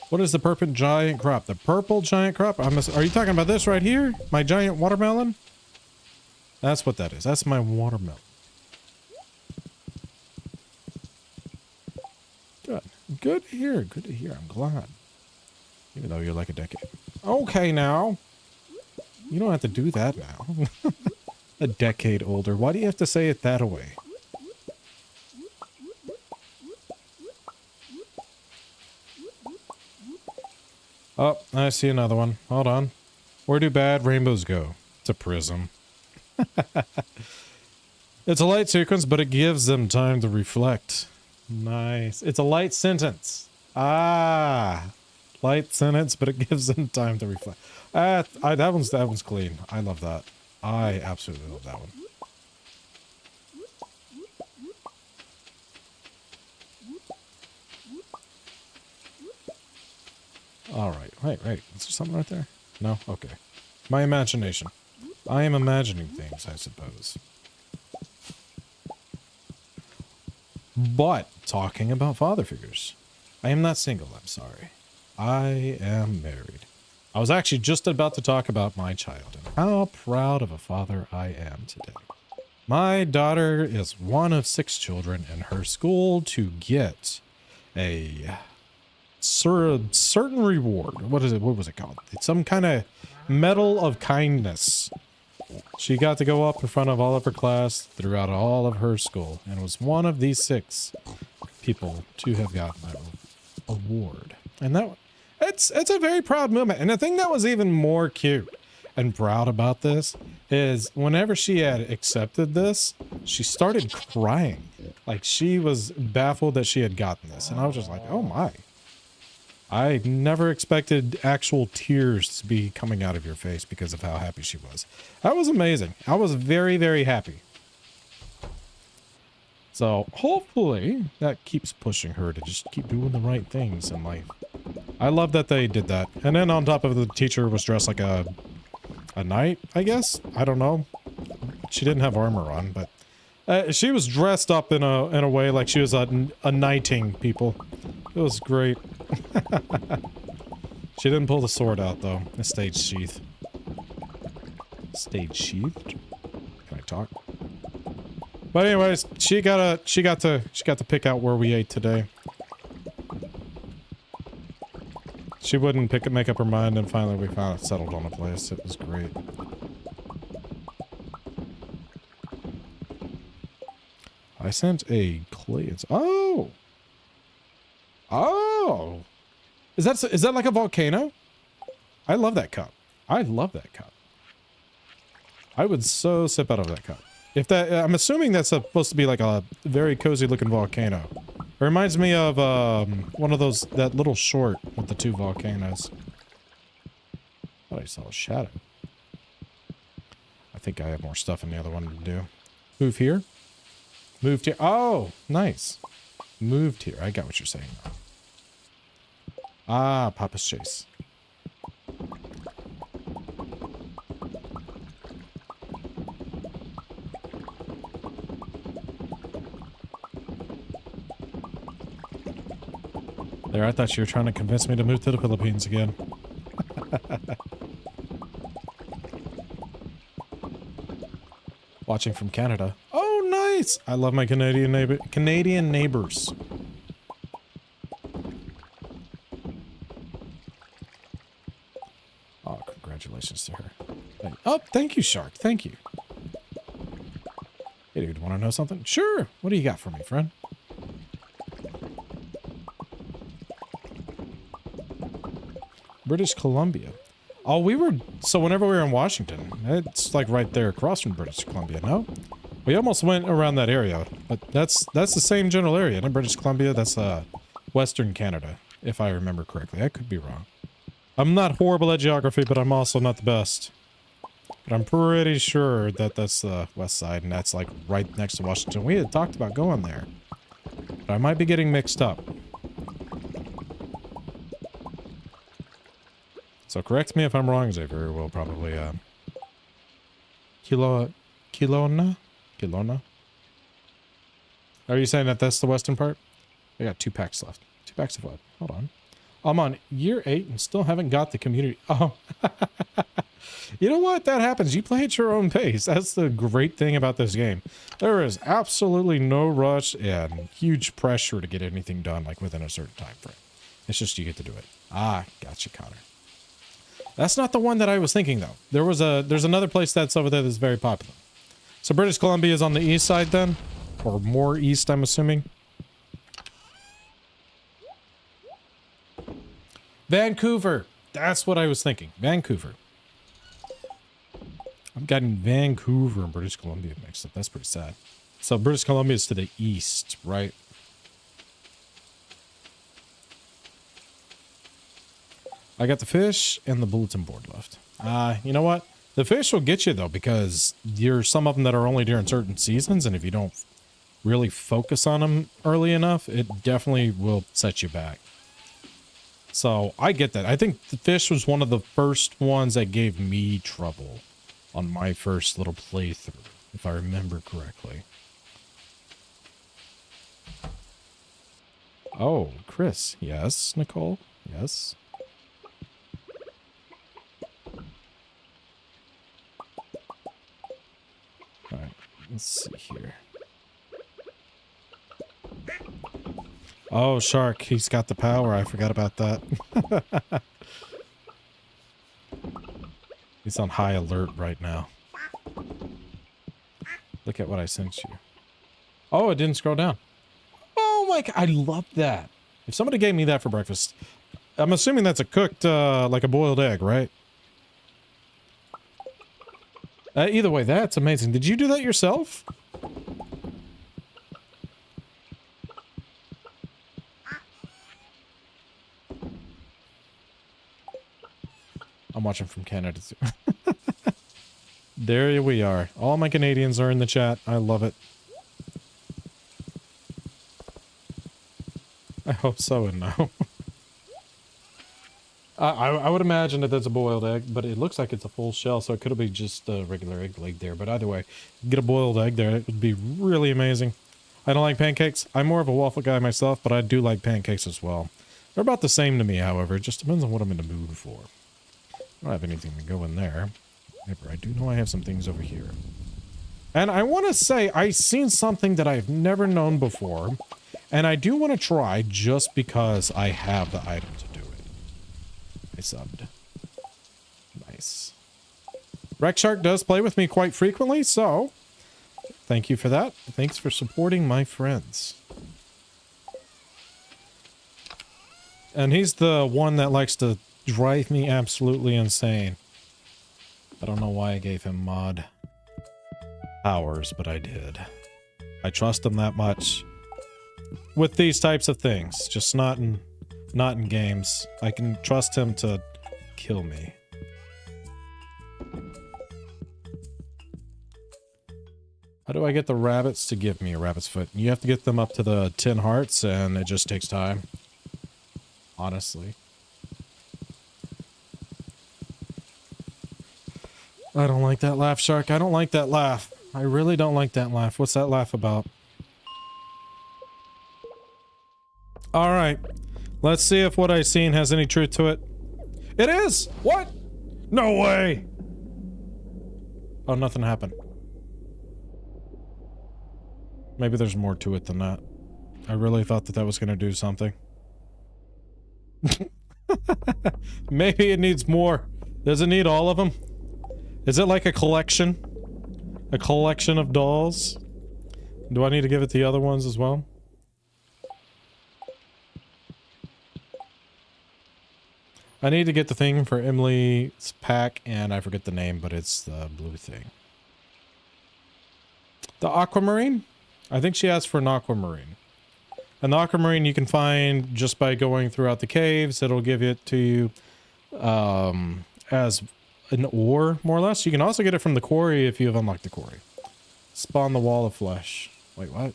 S1: What is the purple giant crop? The purple giant crop? Are you talking about this right here? My giant watermelon? That's what that is. That's my watermelon. Good. Good to hear. Good to hear. I'm glad. Even though you're like a decade. Okay, now. You don't have to do that now. A decade older. Why do you have to say it that way? Oh, I see another one. Hold on. Where do bad rainbows go? It's a prism. It's a light sequence, but it gives them time to reflect. Nice. It's a light sentence. Ah. Light sentence, but it gives them time to reflect. That one's clean. I love that. I absolutely love that one. Alright, wait. Is there something right there? No? Okay. My imagination. I am imagining things, I suppose. But, talking about father figures. I am not single, I'm sorry. I am married. I was actually just about to talk about my child and how proud of a father I am today. My daughter is one of 6 children in her school to get a certain reward. What is it? What was it called? It's some kind of medal of kindness. She got to go up in front of all of her class throughout all of her school and was one of these 6 people to have gotten that award. And it's a very proud moment. And the thing that was even more cute and proud about this is whenever she had accepted this, she started crying. Like she was baffled that she had gotten this. And I was just like, oh my. I never expected actual tears to be coming out of your face because of how happy she was. That was amazing. I was very, very happy. So hopefully that keeps pushing her to just keep doing the right things in life. I love that they did that. And then on top of it, the teacher was dressed like a knight, I guess. I don't know. She didn't have armor on, but she was dressed up in a way like she was a knighting people. It was great. She didn't pull the sword out though. It stayed sheathed. Stayed sheathed? Can I talk? But anyways, she got to pick out where we ate today. She wouldn't make up her mind, and finally we settled on a place. It was great. I sent a clay. Oh! Oh! Is that like a volcano? I love that cup. I love that cup. I would so sip out of that cup. If that, I'm assuming that's supposed to be like a very cozy looking volcano. It reminds me of one of those, that little short with the two volcanoes. Oh, I saw a shadow. I think I have more stuff in the other one to do. Move here? Moved here. Oh, nice. Moved here. I got what you're saying now. Ah, Papa's Chase. There, I thought you were trying to convince me to move to the Philippines again. Watching from Canada. Oh, nice! I love my Canadian neighbors. Oh, congratulations to her. Oh, thank you, Shark. Thank you. Hey, dude, want to know something? Sure. What do you got for me, friend? British Columbia. Oh, so whenever we were in Washington, it's like right there across from British Columbia, no? We almost went around that area, but that's the same general area, in British Columbia. That's Western Canada, if I remember correctly. I could be wrong. I'm not horrible at geography, but I'm also not the best. But I'm pretty sure that that's the west side, and that's like right next to Washington. We had talked about going there, but I might be getting mixed up. So correct me if I'm wrong, Xavier. Will probably, Kelowna? Are you saying that that's the western part? I got 2 packs left. 2 packs of what? Hold on. I'm on year 8 and still haven't got the community. Oh. You know what? That happens. You play at your own pace. That's the great thing about this game. There is absolutely no rush and huge pressure to get anything done like within a certain time frame. It's just you get to do it. Ah, gotcha, Connor. That's not the one that I was thinking, though. There's another place that's over there that's very popular. So British Columbia is on the east side then? Or more east, I'm assuming. Vancouver! That's what I was thinking. Vancouver. I'm getting Vancouver and British Columbia mixed up. That's pretty sad. So British Columbia is to the east, right? I got the fish and the bulletin board left. You know what? The fish will get you, though, because there's some of them that are only during certain seasons, and if you don't really focus on them early enough, it definitely will set you back. So, I get that. I think the fish was one of the first ones that gave me trouble on my first little playthrough, if I remember correctly. Oh, Chris. Yes, Nicole. Yes. Alright, let's see here. Oh, Shark, he's got the power. I forgot about that. He's on high alert right now. Look at what I sent you. Oh, it didn't scroll down. Oh my god, I love that. If somebody gave me that for breakfast, I'm assuming that's a cooked, like a boiled egg, right? Either way, that's amazing. Did you do that yourself? I'm watching from Canada too. There we are. All my Canadians are in the chat. I love it. I hope so and no. I would imagine that that's a boiled egg, but it looks like it's a full shell, so it could be just a regular egg laid there. But either way, get a boiled egg there. It would be really amazing. I don't like pancakes. I'm more of a waffle guy myself, but I do like pancakes as well. They're about the same to me, however. It just depends on what I'm in the mood for. I don't have anything to go in there. However, I do know I have some things over here. And I want to say I've seen something that I've never known before. And I do want to try just because I have the item to do it. I subbed. Nice. Rex Shark does play with me quite frequently, so thank you for that. Thanks for supporting my friends. And he's the one that likes to drive me absolutely insane. I don't know why I gave him mod powers, but I did. I trust him that much. With these types of things, just not in games. I can trust him to kill me. How do I get the rabbits to give me a rabbit's foot? You have to get them up to the 10 hearts, and it just takes time. Honestly. I don't like that laugh, Shark. I don't like that laugh. I really don't like that laugh. What's that laugh about? Alright. Let's see if what I've seen has any truth to it. It is! What? No way! Oh, nothing happened. Maybe there's more to it than that. I really thought that that was going to do something. Maybe it needs more. Does it need all of them? Is it like a collection? A collection of dolls? Do I need to give it the other ones as well? I need to get the thing for Emily's pack, and I forget the name, but it's the blue thing. The aquamarine? I think she asked for an aquamarine. And the aquamarine you can find just by going throughout the caves. It'll give it to you as an ore, more or less. You can also get it from the quarry if you have unlocked the quarry. Spawn the wall of flesh. Wait, what?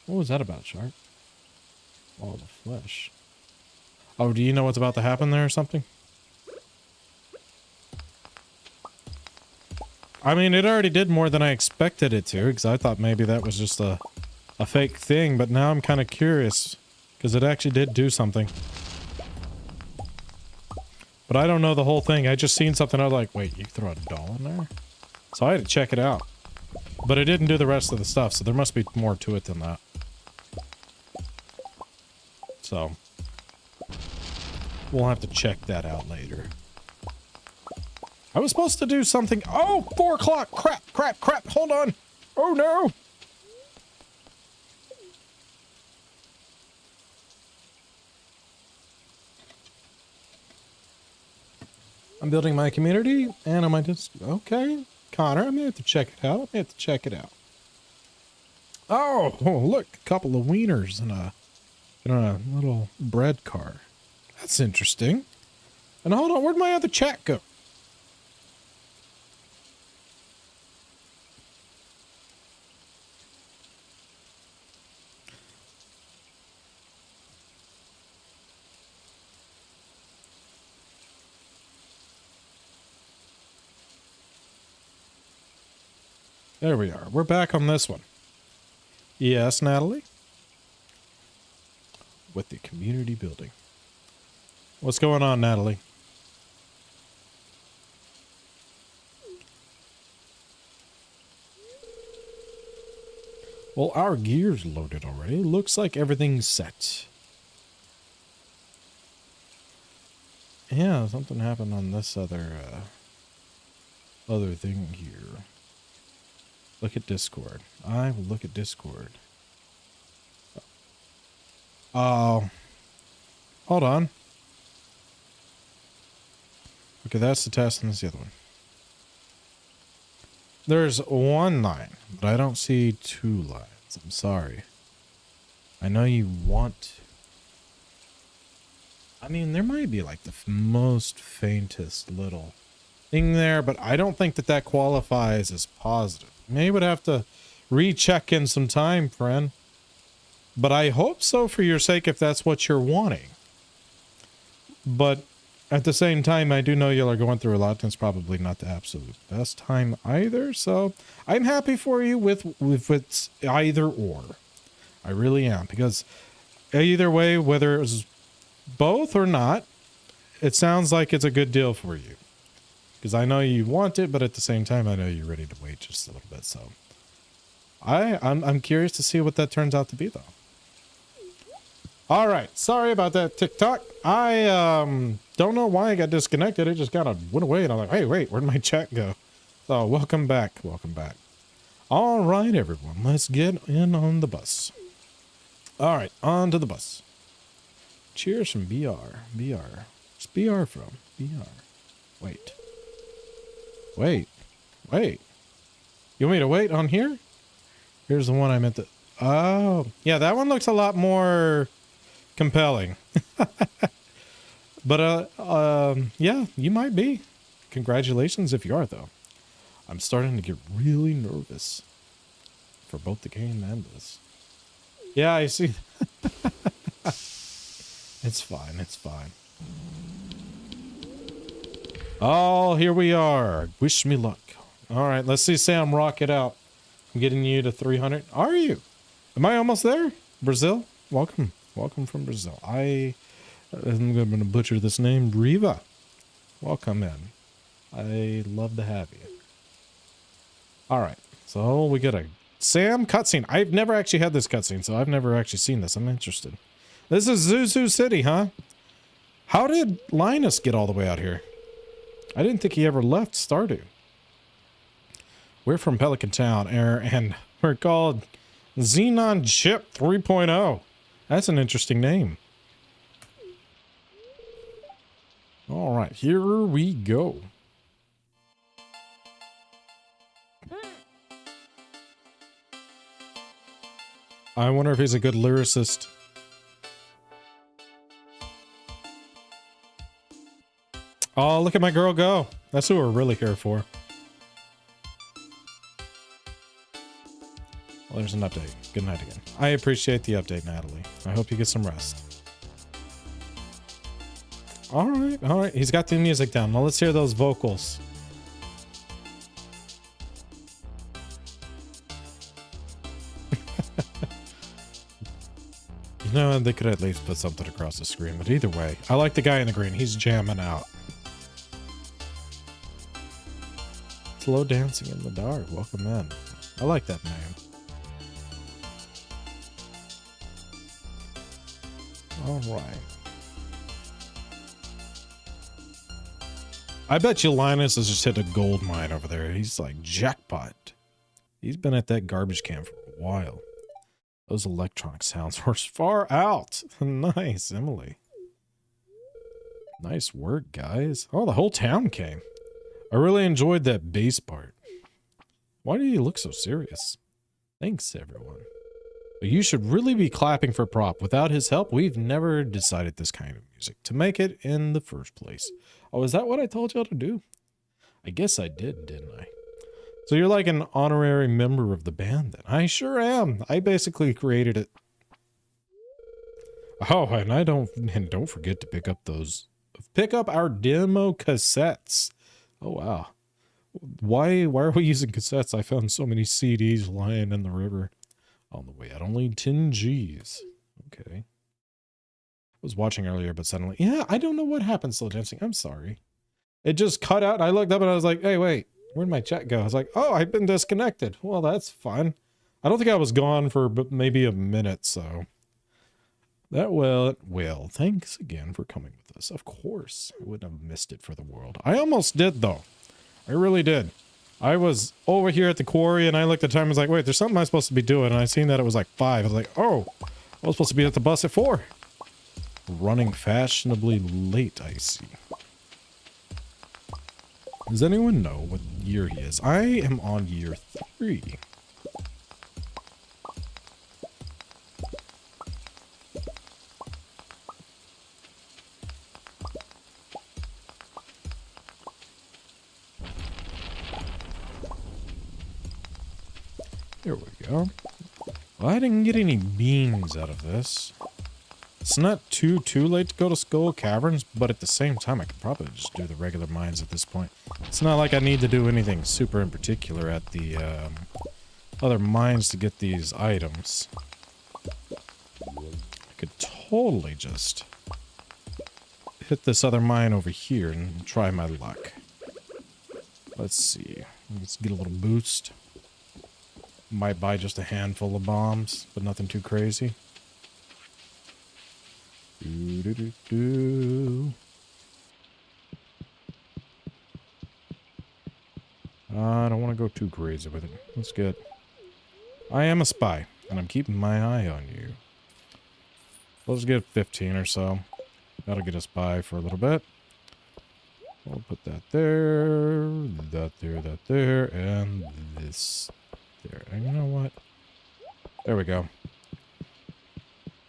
S1: What was that about, Shark? Wall of flesh. Oh, do you know what's about to happen there or something? I mean, it already did more than I expected it to, because I thought maybe that was just a fake thing, but now I'm kind of curious, because it actually did do something. But I don't know the whole thing. I just seen something, I was like, wait, you throw a doll in there? So I had to check it out. But it didn't do the rest of the stuff, so there must be more to it than that. So we'll have to check that out later. I was supposed to do something. Oh, 4 o'clock. Crap, crap, crap. Hold on. Oh, no. I'm building my community, and I might just... Okay. Connor, I'm gonna have to check it out. I'm gonna have to check it out. Oh, look. A couple of wieners in a little bread car. That's interesting. And hold on. Where'd my other chat go? There we are. We're back on this one. Yes, Natalie? With the community building. What's going on, Natalie? Well, our gear's loaded already. Looks like everything's set. Yeah, something happened on this other thing here. Look at Discord. I will look at Discord. Oh. Hold on. Okay, that's the test and that's the other one. There's one line, but I don't see two lines. I'm sorry. I know you want... I mean, there might be like the most faintest little thing there, but I don't think that that qualifies as positive. Maybe would have to recheck in some time, friend. But I hope so for your sake if that's what you're wanting. But at the same time, I do know you are going through a lot, and it's probably not the absolute best time either. So I'm happy for you with it's either or. I really am, because either way, whether it was both or not, it sounds like it's a good deal for you. Because I know you want it, but at the same time, I know you're ready to wait just a little bit. So I'm curious to see what that turns out to be, though. All right, sorry about that TikTok. I don't know why I got disconnected. It just kind of went away, and I'm like, hey, wait, where'd my chat go? So welcome back, welcome back. All right, everyone, let's get in on the bus. All right, on to the bus. Cheers from BR. BR. Where's BR from? BR. Wait. Wait. Wait. You want me to wait on here? Here's the one I meant to... Oh, yeah, that one looks a lot more compelling. But, yeah, you might be. Congratulations if you are, though. I'm starting to get really nervous for both the game and this. Yeah, I see. It's fine, it's fine. Oh, here we are. Wish me luck. All right, let's see Sam rock it out. I'm getting you to 300. Are you? Am I almost there? Brazil? Welcome. Welcome from Brazil. I'm going to butcher this name. Riva. Welcome in. I love to have you. All right. So we got a Sam cutscene. I've never actually had this cutscene, so I've never actually seen this. I'm interested. This is Zuzu City, huh? How did Linus get all the way out here? I didn't think he ever left Stardew. We're from Pelican Town, and we're called Xenon Chip 3.0. That's an interesting name. All right, here we go. I wonder if he's a good lyricist. Oh, look at my girl go. That's who we're really here for. Well, there's an update. Good night again. I appreciate the update, Natalie. I hope you get some rest. All right, all right. He's got the music down. Now let's hear those vocals. You know, they could at least put something across the screen, but either way, I like the guy in the green. He's jamming out. Slow dancing in the dark. Welcome in. I like that name. All right. I bet you Linus has just hit a gold mine over there. He's like jackpot. He's been at that garbage can for a while. Those electronic sounds were far out. Nice, Emily. Nice work, guys. Oh, the whole town came. I really enjoyed that bass part. Why do you look so serious? Thanks, everyone. But you should really be clapping for Prop. Without his help, we've never decided this kind of music to make it in the first place. Oh, is that what I told y'all to do? I guess I did, didn't I? So you're like an honorary member of the band then. I sure am. I basically created it. Oh, and don't forget to pick up our demo cassettes. Oh, wow. Why are we using cassettes? I found so many CDs lying in the river on the way out. Only 10 G's. Okay. I was watching earlier, but suddenly, yeah, I don't know what happened, Slow Dancing. I'm sorry. It just cut out. I looked up and I was like, hey, wait, where'd my chat go? I was like, oh, I've been disconnected. Well, that's fun. I don't think I was gone for maybe a minute, so. That well, thanks again for coming with us. Of course, I wouldn't have missed it for the world. I almost did, though. I really did. I was over here at the quarry, and I looked at the time and was like, wait, there's something I'm supposed to be doing, and I seen that it was like 5. I was like, oh, I was supposed to be at the bus at 4. Running fashionably late, I see. Does anyone know what year he is? I am on year 3. There we go. Well, I didn't get any beans out of this. It's not too late to go to Skull Caverns, but at the same time, I could probably just do the regular mines at this point. It's not like I need to do anything super in particular at the other mines to get these items. I could totally just hit this other mine over here and try my luck. Let's see. Let's get a little boost. Might buy just a handful of bombs, but nothing too crazy. I don't want to go too crazy with it. Let's get... I am a spy, and I'm keeping my eye on you. Let's get 15 or so. That'll get us by for a little bit. We'll put that there, that there, and this there. And you know what? There we go.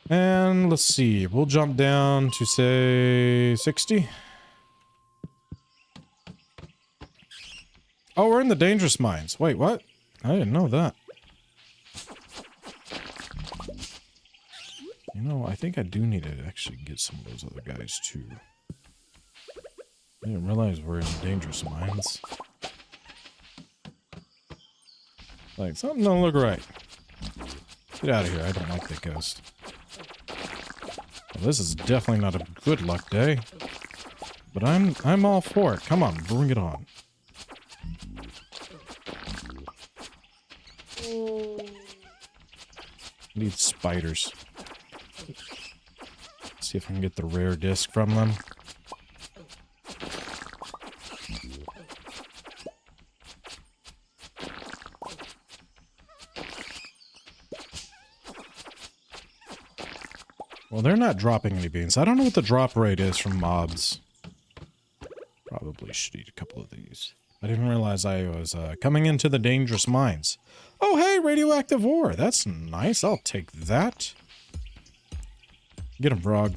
S1: And let's see. We'll jump down to, say, 60. Oh, we're in the dangerous mines. Wait, what? I didn't know that. You know, I think I do need to actually get some of those other guys, too. I didn't realize we're in dangerous mines. Like, something don't look right. Get out of here. I don't like that ghost. Well, this is definitely not a good luck day. But I'm all for it. Come on, bring it on. Need spiders. See if I can get the rare disc from them. Well, they're not dropping any beans. I don't know what the drop rate is from mobs. Probably should eat a couple of these. I didn't realize I was coming into the dangerous mines. Oh, hey, radioactive ore. That's nice. I'll take that. Get him, frog.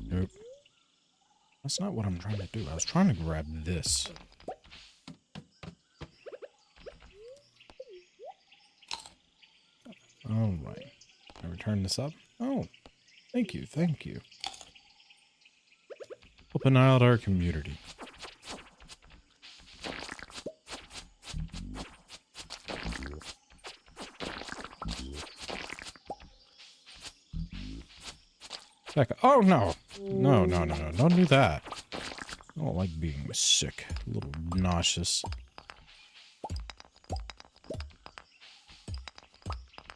S1: Nope. That's not what I'm trying to do. I was trying to grab this. Alright. I return this up. Oh, thank you, thank you. Open out our community. Oh, no. No, no, no, no. Don't do that. I don't like being sick. A little nauseous.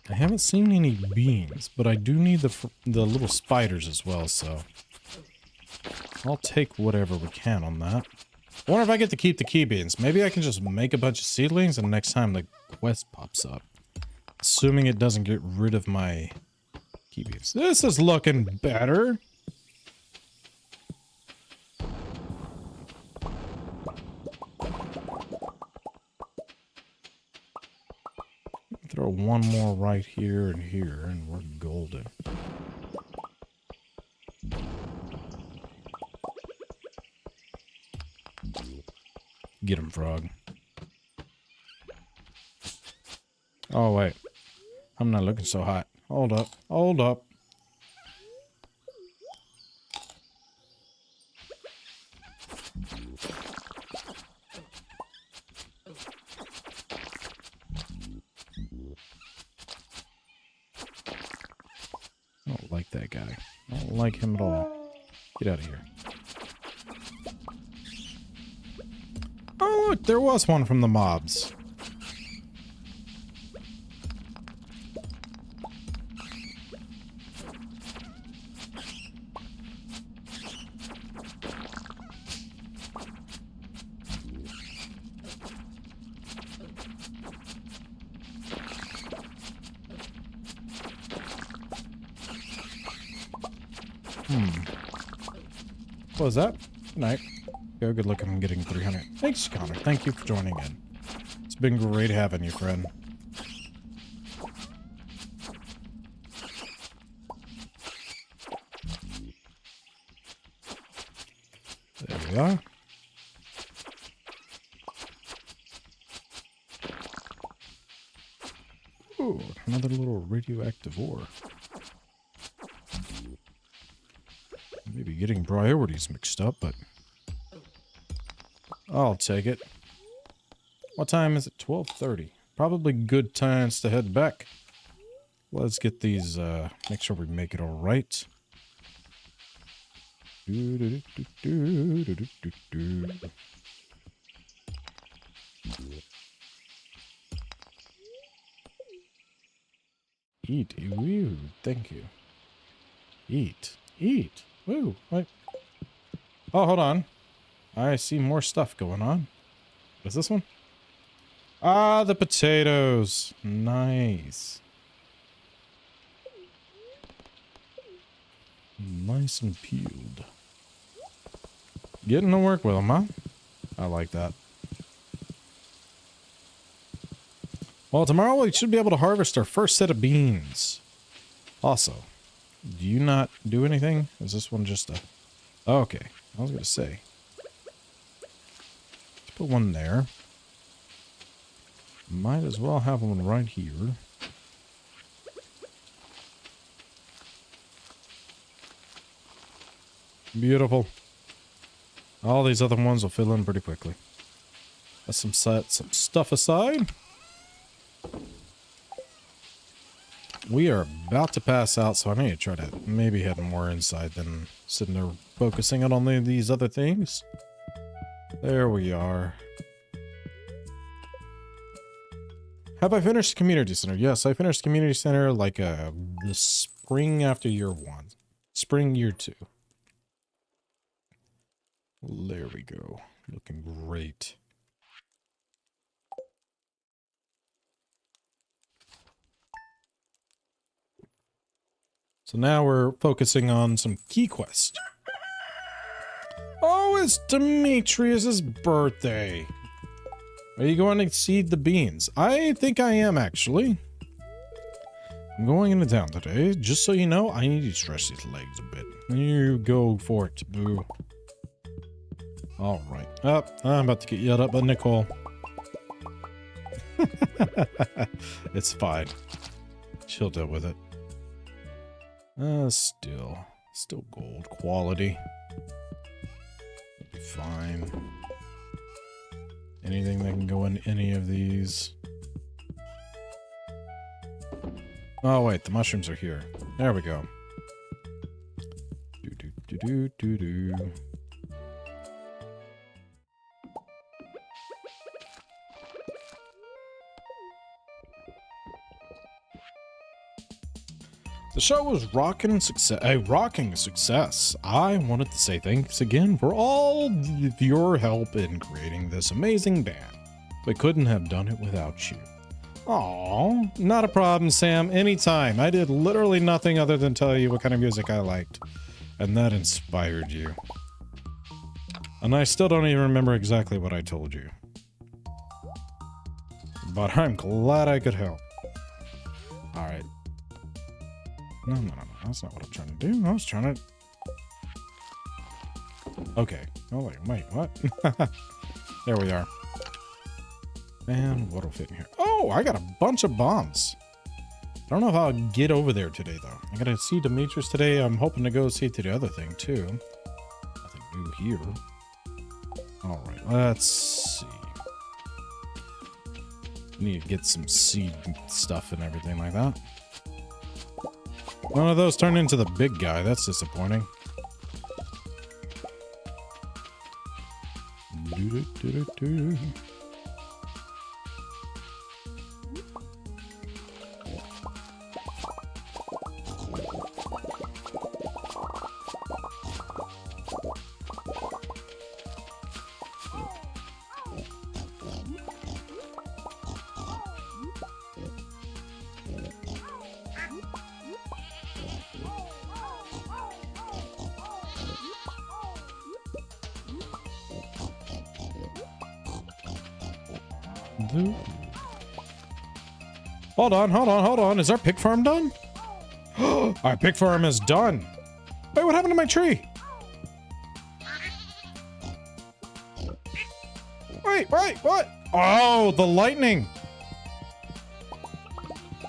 S1: I haven't seen any beans, but I do need the little spiders as well, so... I'll take whatever we can on that. I wonder if I get to keep the key beans. Maybe I can just make a bunch of seedlings and next time the quest pops up. Assuming it doesn't get rid of my key beans. This is looking better. Throw one more right here and here, and we're golden. Get him, frog. Oh, wait. I'm not looking so hot. Hold up. Hold up. I don't like that guy. I don't like him at all. Get out of here. Oh, look, there was one from the mobs. What was that? Good night. Go, good luck. I'm getting 300. Thanks, Connor. Thank you for joining in. It's been great having you, friend. There we are. Oh, another little radioactive ore. Maybe getting priorities mixed up, but I'll take it. What time is it? 12:30. Probably good times to head back. Let's get these, make sure we make it all right. Eat. Woo. Thank you. Eat. Eat. Woo. Wait. Oh, hold on. I see more stuff going on. What is this one? Ah, the potatoes. Nice. Nice and peeled. Getting to work with them, huh? I like that. Well, tomorrow we should be able to harvest our first set of beans. Also, do you not do anything? Is this one just a... Oh, okay. I was going to say. Let's put one there. Might as well have one right here. Beautiful. All these other ones will fill in pretty quickly. Let's set some stuff aside. We are about to pass out, so I need to try to maybe head more inside than sitting there focusing on these other things. There we are. Have I finished Community Center? Yes, I finished Community Center like the spring after year 1. Spring year 2. There we go. Looking great. So now we're focusing on some key quest. Oh, it's Demetrius's birthday. Are you going to seed the beans? I think I am, actually. I'm going into town today. Just so you know, I need to stretch these legs a bit. You go for it, boo. All right. Oh, I'm about to get yelled at by Nicole. It's fine. She'll deal with it. Still gold quality. It'll be fine. Anything that can go in any of these. Oh wait, the mushrooms are here. There we go. Do. The show was a rocking success. I wanted to say thanks again for all of your help in creating this amazing band. We couldn't have done it without you. Aww, not a problem, Sam. Anytime. I did literally nothing other than tell you what kind of music I liked. And that inspired you. And I still don't even remember exactly what I told you. But I'm glad I could help. Alright. No. That's not what I'm trying to do. I was trying to... Okay. Oh, wait, what? There we are. And what'll fit in here? Oh, I got a bunch of bombs. I don't know if I'll get over there today, though. I gotta see Demetrius today. I'm hoping to go see to the other thing, too. Nothing new here. Alright, let's see. Need to get some seed stuff and everything like that. One of those turned into the big guy. That's disappointing. Do. Hello? Hold on, hold on, hold on. Is our pig farm done? Our pig farm is done. Wait, what happened to my tree? Wait, what? Oh, the lightning.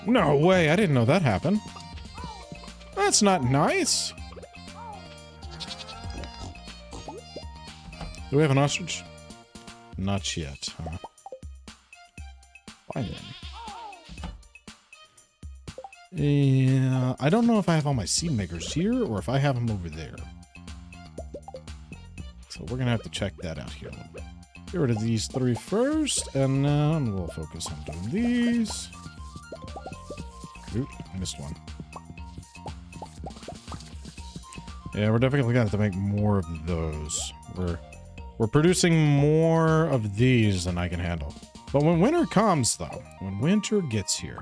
S1: No way, I didn't know that happened. That's not nice. Do we have an ostrich? Not yet, huh? Fine then. Yeah, I don't know if I have all my seed makers here or if I have them over there. So we're gonna have to check that out here a little bit. Get rid of these 3 first, and then we'll focus on doing these. Oop, missed one. Yeah, we're definitely gonna have to make more of those. We're producing more of these than I can handle. But when winter comes, though, when winter gets here,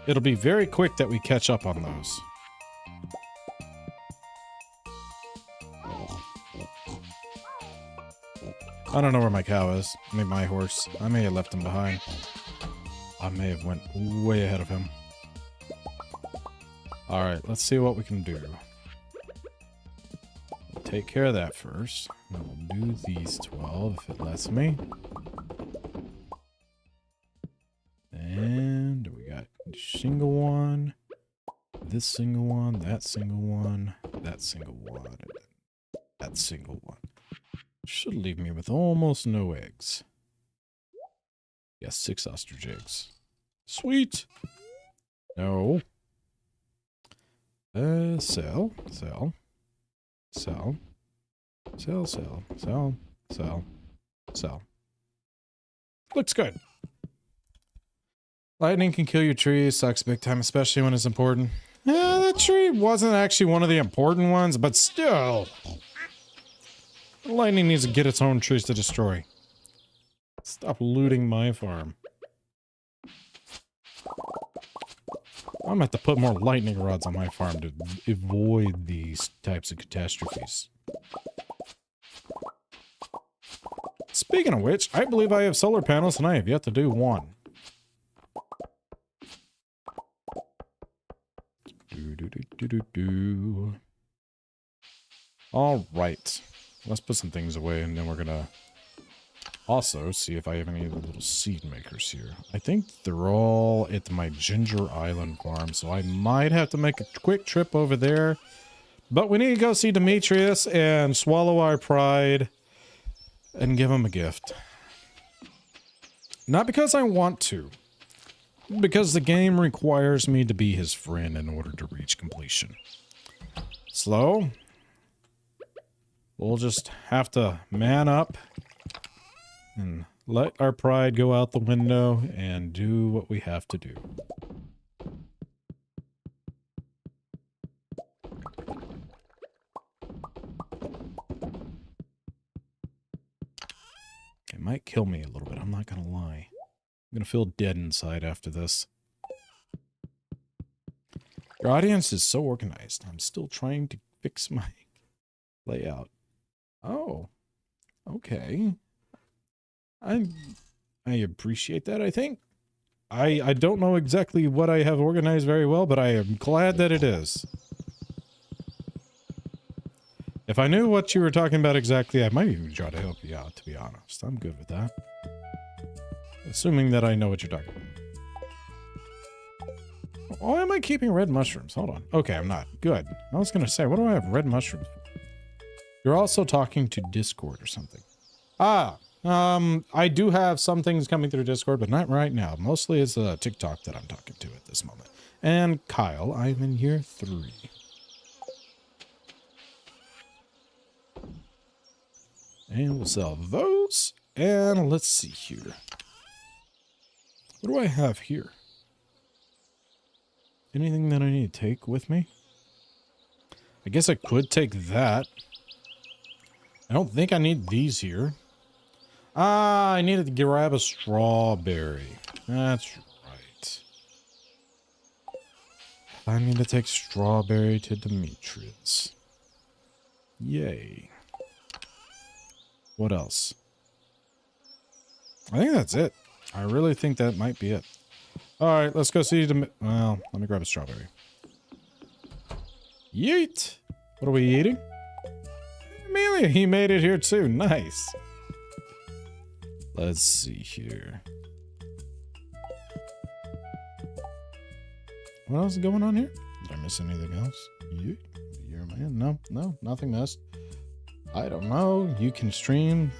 S1: it'll be very quick that we catch up on those. I don't know where my cow is. I mean, my horse. I may have left him behind. I may have went way ahead of him. Alright, let's see what we can do. We'll take care of that first. And we'll do these 12 if it lets me. And we got single one, this single one, that single one, that single one, and that single one. Should leave me with almost no eggs. Yes, 6 ostrich eggs. Sweet! No. Sell. Looks good. Lightning can kill your trees. Sucks big time, especially when it's important. Yeah, that tree wasn't actually one of the important ones, but still. Lightning needs to get its own trees to destroy. Stop looting my farm. I'm gonna have to put more lightning rods on my farm to avoid these types of catastrophes. Speaking of which, I believe I have solar panels and I have yet to do one. All right. Let's put some things away and then we're gonna also see if I have any of the little seed makers here. I think they're all at my Ginger Island farm, so I might have to make a quick trip over there. But we need to go see Demetrius and swallow our pride and give him a gift. Not because I want to, because the game requires me to be his friend in order to reach completion. Slow. We'll just have to man up and let our pride go out the window and do what we have to do. It might kill me a little bit, I'm not gonna lie. I'm gonna feel dead inside after this. Your audience is so organized. I'm still trying to fix my layout. Oh, okay. I appreciate that, I think. I don't know exactly what I have organized very well, but I am glad that it is. If I knew what you were talking about exactly, I might even try to help you out, to be honest. I'm good with that. Assuming that I know what you're talking about. Why am I keeping red mushrooms? Hold on. Okay, I'm not. Good. I was going to say, what do I have red mushrooms for? You're also talking to Discord or something. Ah, I do have some things coming through Discord, but not right now. Mostly it's TikTok that I'm talking to at this moment. And Kyle, I'm in year 3. And we'll sell those. And let's see here. What do I have here? Anything that I need to take with me? I guess I could take that. I don't think I need these here. Ah, I needed to grab a strawberry. That's right. I need to take strawberry to Demetrius. Yay. What else? I think that's it. I really think that might be it. All right, let's go see the... Well, let me grab a strawberry. Yeet! What are we eating? Amelia, he made it here too. Nice. Let's see here. What else is going on here? Did I miss anything else? Yeet. You're a man. No, nothing missed. I don't know. You can stream.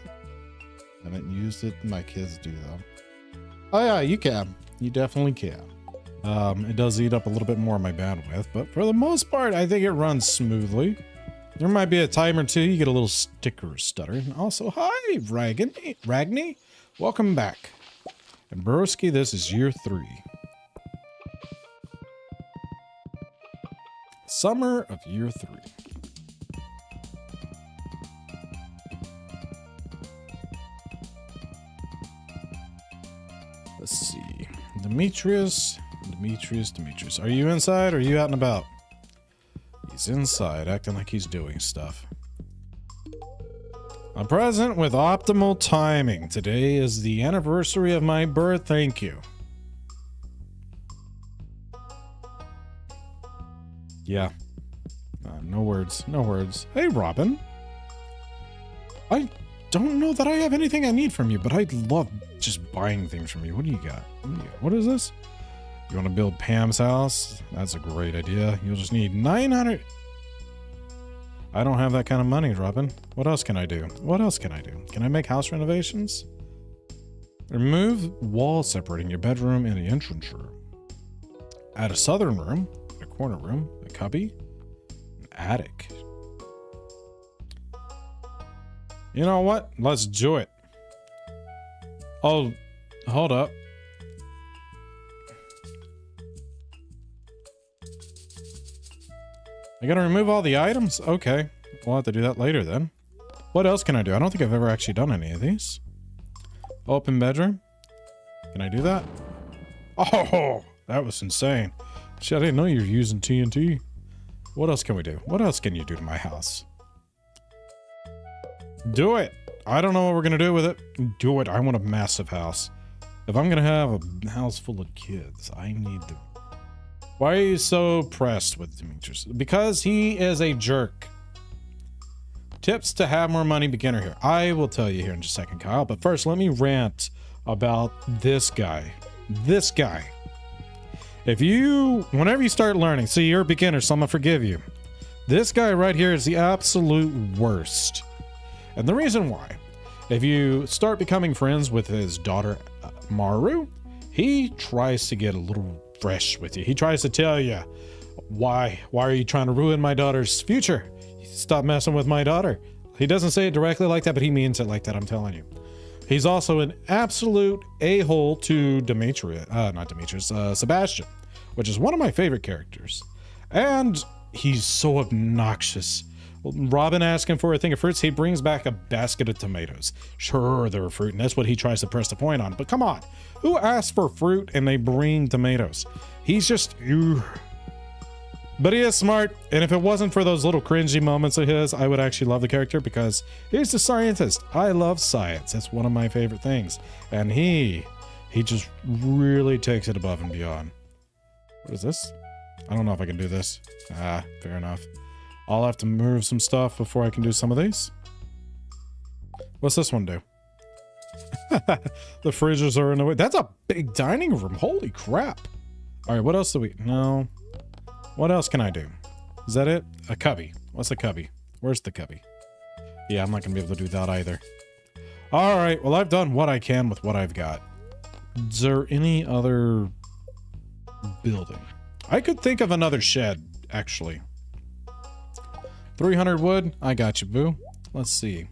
S1: I haven't used it. My kids do though. Oh yeah, you can. You definitely can. It does eat up a little bit more of my bandwidth, but for the most part, I think it runs smoothly. There might be a time or two you get a little sticker stutter. And also, hi, Ragni. Welcome back. And Broski, this is year 3. Summer of year 3. Let's see. Demetrius. Are you inside or are you out and about? He's inside, acting like he's doing stuff. A present with optimal timing. Today is the anniversary of my birth. Thank you. Yeah. No words. No words. Hey, Robin. I don't know that I have anything I need from you, but I love just buying things from you. What do you got? What is this? You want to build Pam's house? That's a great idea. You'll just need 900. I don't have that kind of money, Robin. What else can I do? Can I make house renovations? Remove wall separating your bedroom and the entrance room. Add a southern room, a corner room, a cubby, an attic. You know what? Let's do it. Oh, hold up. I gotta remove all the items? Okay. We'll have to do that later then. What else can I do? I don't think I've ever actually done any of these. Open bedroom. Can I do that? Oh, that was insane. Shit, I didn't know you were using TNT. What else can we do? What else can you do to my house? Do it. I don't know what we're gonna do with it. Do it. I want a massive house. If I'm gonna have a house full of kids, I need to... Why are you so pressed with Demetrius? Because he is a jerk. Tips to have more money, beginner here. I will tell you here in just a second, Kyle. But first, let me rant about this guy. This guy. Whenever you start learning, see, you're a beginner, so I'm gonna forgive you. This guy right here is the absolute worst. And the reason why, if you start becoming friends with his daughter, Maru, he tries to get a little fresh with you. He tries to tell you, why are you trying to ruin my daughter's future? Stop messing with my daughter. He doesn't say it directly like that, but he means it like that, I'm telling you. He's also an absolute a-hole to Sebastian, which is one of my favorite characters. And he's so obnoxious. Robin asks him for a thing of fruits, he brings back a basket of tomatoes. Sure, they're a fruit, and that's what he tries to press the point on. But come on, who asks for fruit and they bring tomatoes? He's just... But he is smart, and if it wasn't for those little cringy moments of his, I would actually love the character because he's a scientist. I love science. That's one of my favorite things. And he just really takes it above and beyond. What is this? I don't know if I can do this. Ah, fair enough. I'll have to move some stuff before I can do some of these. What's this one do? The fridges are in the way. That's a big dining room. Holy crap. All right, what else do we... No. What else can I do? Is that it? A cubby. What's a cubby? Where's the cubby? Yeah, I'm not going to be able to do that either. All right, well, I've done what I can with what I've got. Is there any other building? I could think of another shed, actually. 300 wood. I got you, boo. Let's see.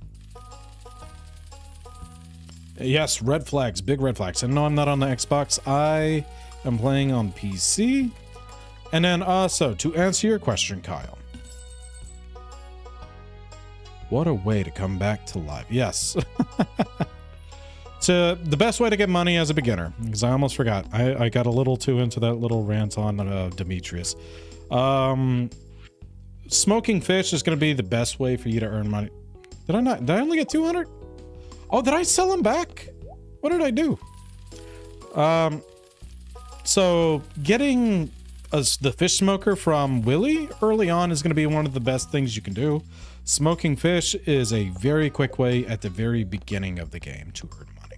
S1: Yes, red flags. Big red flags. And no, I'm not on the Xbox. I am playing on PC. And then also, to answer your question, Kyle. What a way to come back to life. Yes. The best way to get money as a beginner. Because I almost forgot. I got a little too into that little rant on Demetrius. Smoking fish is going to be the best way for you to earn money. Did I only get 200? Oh, did I sell them back? What did I do? So getting the fish smoker from Willy early on is going to be one of the best things you can do. Smoking fish is a very quick way at the very beginning of the game to earn money.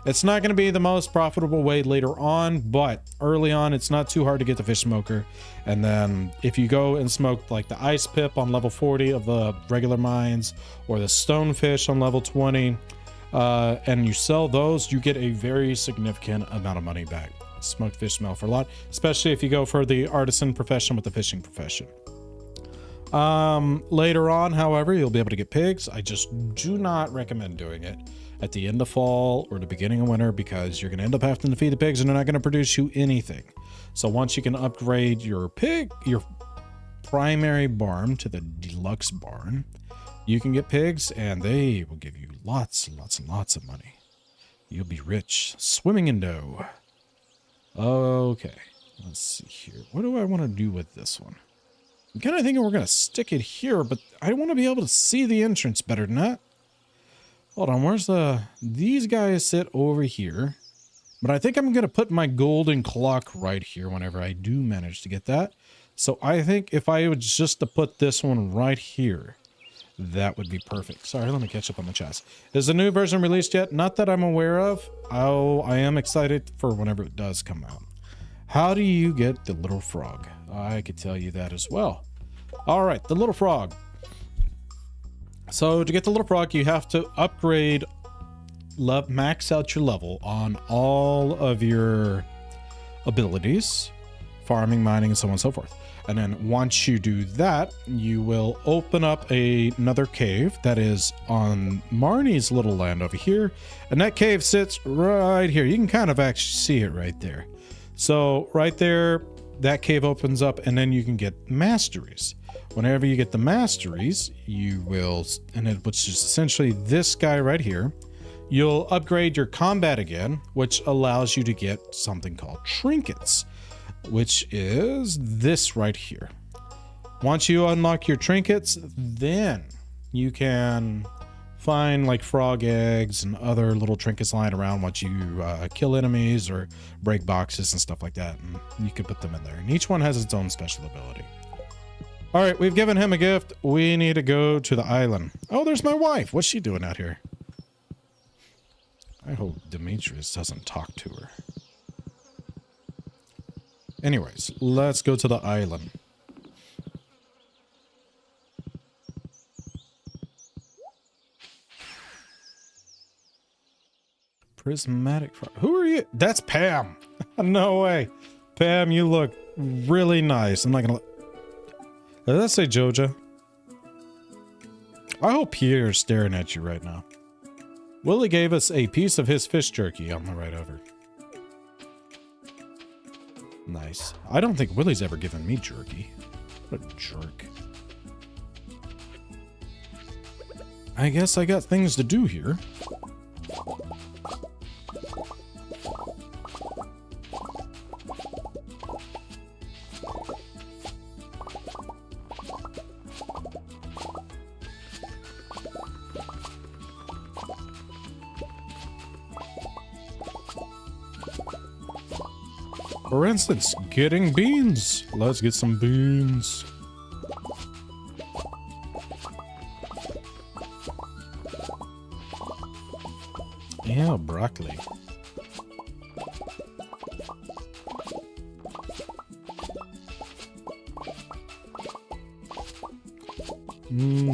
S1: It's not going to be the most profitable way later on, but early on it's not too hard to get the fish smoker. And then if you go and smoke like the ice pip on level 40 of the regular mines, or the stonefish on level 20, and you sell those, you get a very significant amount of money back. Smoked fish smell for a lot, especially if you go for the artisan profession with the fishing profession. Later on, however, you'll be able to get pigs. I just do not recommend doing it at the end of fall or the beginning of winter, because you're going to end up having to feed the pigs and they're not going to produce you anything. So once you can upgrade your primary barn to the deluxe barn, you can get pigs and they will give you lots and lots and lots of money. You'll be rich, swimming in dough. Okay, let's see here. What do I want to do with this one? I'm kind of thinking we're going to stick it here, but I want to be able to see the entrance better than that. Hold on, where's these guys sit over here. But I think I'm going to put my golden clock right here whenever I do manage to get that. So I think if I was just to put this one right here, that would be perfect. Sorry, let me catch up on the chest. Is the new version released yet? Not that I'm aware of. Oh, I am excited for whenever it does come out. How do you get the little frog? I could tell you that as well. All right, the little frog. So to get the little frog, you have to upgrade, max out your level on all of your abilities, farming, mining, and so on and so forth. And then once you do that, you will open up another cave that is on Marnie's little land over here. And that cave sits right here. You can kind of actually see it right there. So right there, that cave opens up, and then you can get masteries. Whenever you get the masteries, you will, which is essentially this guy right here, you'll upgrade your combat again, which allows you to get something called trinkets, which is this right here. Once you unlock your trinkets, then you can find like frog eggs and other little trinkets lying around once you kill enemies or break boxes and stuff like that, and you can put them in there. And each one has its own special ability. All right, we've given him a gift. We need to go to the island. Oh, there's my wife. What's she doing out here? I hope Demetrius doesn't talk to her. Anyways, let's go to the island. Prismatic. Who are you? That's Pam. No way. Pam, you look really nice. I'm not gonna. Did that say Joja? I hope Pierre's staring at you right now. Willie gave us a piece of his fish jerky on the right over. Nice. I don't think Willie's ever given me jerky. What a jerk. I guess I got things to do here. For instance, getting beans. Let's get some beans. Yeah, broccoli.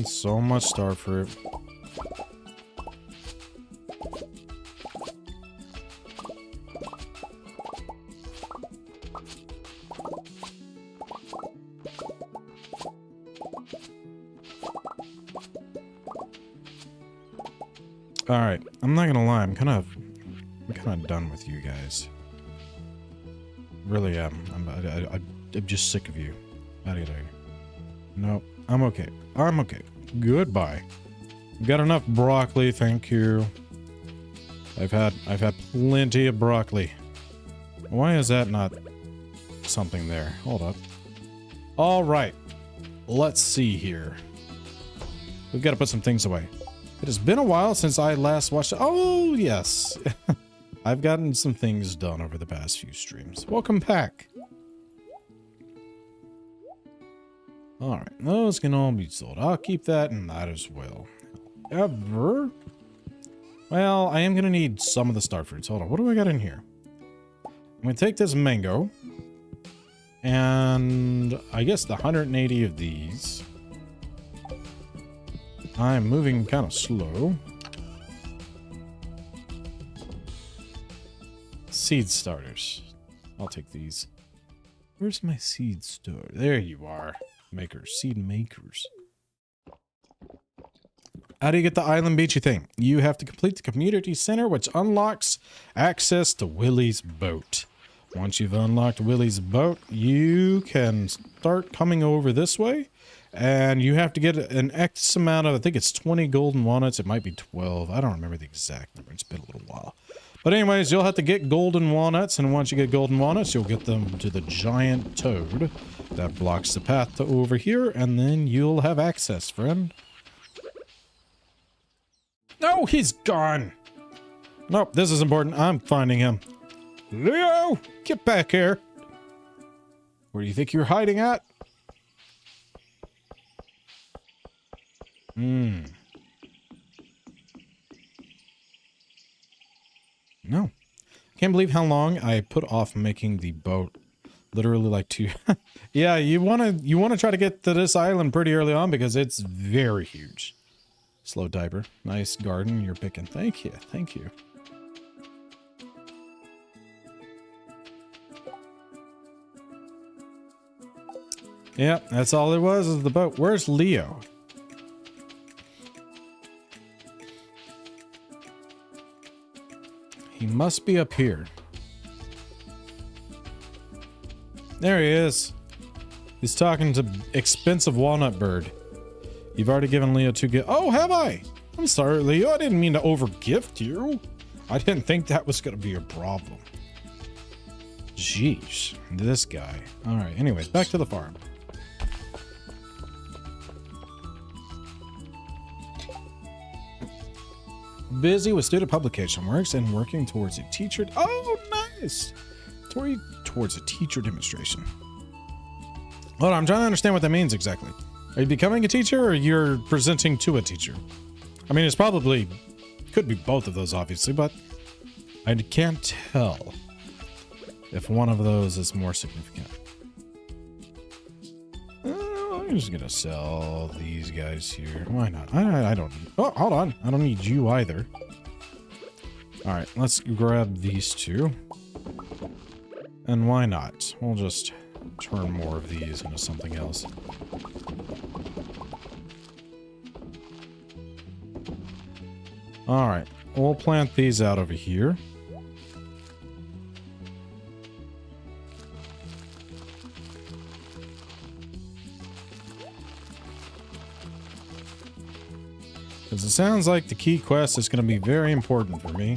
S1: So much star fruit. All right, I'm not gonna lie. I'm kind of done with you guys. Really am. I'm just sick of you. Out of here. No, I'm okay. I'm okay. Goodbye. Got enough broccoli, thank you. I've had plenty of broccoli. Why is that not something there? Hold up. All right. Let's see here. We've got to put some things away. It has been a while since I last watched. Oh, yes. I've gotten some things done over the past few streams. Welcome back. Alright, those can all be sold. I'll keep that and that as well. However, well, I am going to need some of the star fruits. Hold on, what do I got in here? I'm going to take this mango. And I guess the 180 of these. I'm moving kind of slow. Seed starters. I'll take these. Where's my seed store? There you are. Makers. Seed makers. How do you get the Island Beachy thing? You have to complete the community center, which unlocks access to Willie's boat. Once you've unlocked Willie's boat, you can start coming over this way. And you have to get an X amount of, I think it's 20 golden walnuts. It might be 12. I don't remember the exact number. It's been a little while. But anyways, you'll have to get golden walnuts. And once you get golden walnuts, you'll get them to the giant toad that blocks the path to over here. And then you'll have access, friend. No, he's gone. Nope, this is important. I'm finding him. Leo, get back here. Where do you think you're hiding at? No. Can't believe how long I put off making the boat. Literally like 2. Yeah, you wanna try to get to this island pretty early on because it's very huge. Slow diaper. Nice garden you're picking. Thank you. Thank you. Yeah, that's all it was, is the boat. Where's Leo? He must be up here. There he is. He's talking to expensive walnut bird. You've already given Leo 2 gifts. Oh, have I? I'm sorry, Leo. I didn't mean to overgift you. I didn't think that was going to be a problem. Jeez, this guy. All right, anyways, back to the farm. Busy with student publication works and working towards a teacher. Oh, nice. Towards a teacher demonstration. Hold on, I'm trying to understand what that means exactly. Are you becoming a teacher or you're presenting to a teacher? I mean, it's probably could be both of those, obviously, but I can't tell if one of those is more significant. I'm just gonna sell these guys here. Why not? I don't need... Oh, hold on. I don't need you either. All right, let's grab these two. And why not? We'll just turn more of these into something else. All right, we'll plant these out over here. Because it sounds like the key quest is going to be very important for me.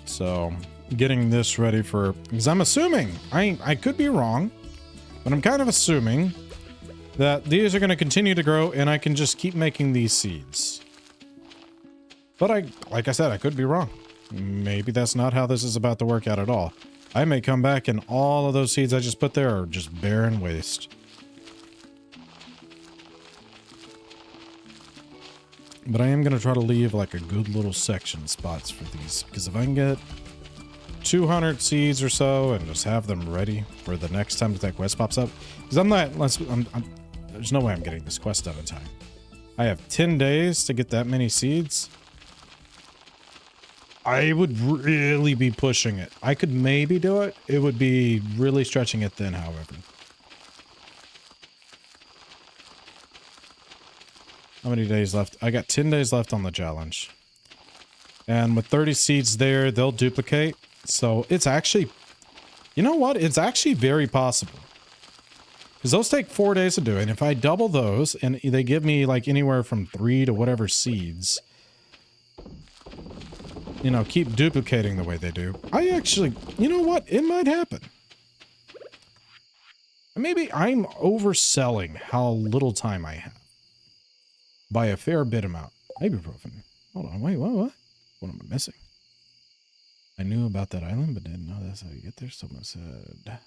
S1: So, getting this ready for... Because I'm assuming, I could be wrong, but I'm kind of assuming that these are going to continue to grow and I can just keep making these seeds. But like I said, I could be wrong. Maybe that's not how this is about to work out at all. I may come back and all of those seeds I just put there are just barren waste. But I am going to try to leave like a good little section spots for these. Because if I can get 200 seeds or so and just have them ready for the next time that quest pops up. Because there's no way I'm getting this quest done in time. I have 10 days to get that many seeds. I would really be pushing it. I could maybe do it. It would be really stretching it thin, however. How many days left? I got 10 days left on the challenge. And with 30 seeds there, they'll duplicate. So it's actually... You know what? It's actually very possible. Because those take 4 days to do. And if I double those, and they give me like anywhere from 3 to whatever seeds... You know, keep duplicating the way they do. I actually... You know what? It might happen. Maybe I'm overselling how little time I have. By a fair bit amount. Ibuprofen. Hold on, wait, what? What am I missing? I knew about that island, but didn't know that's how you get there. Someone said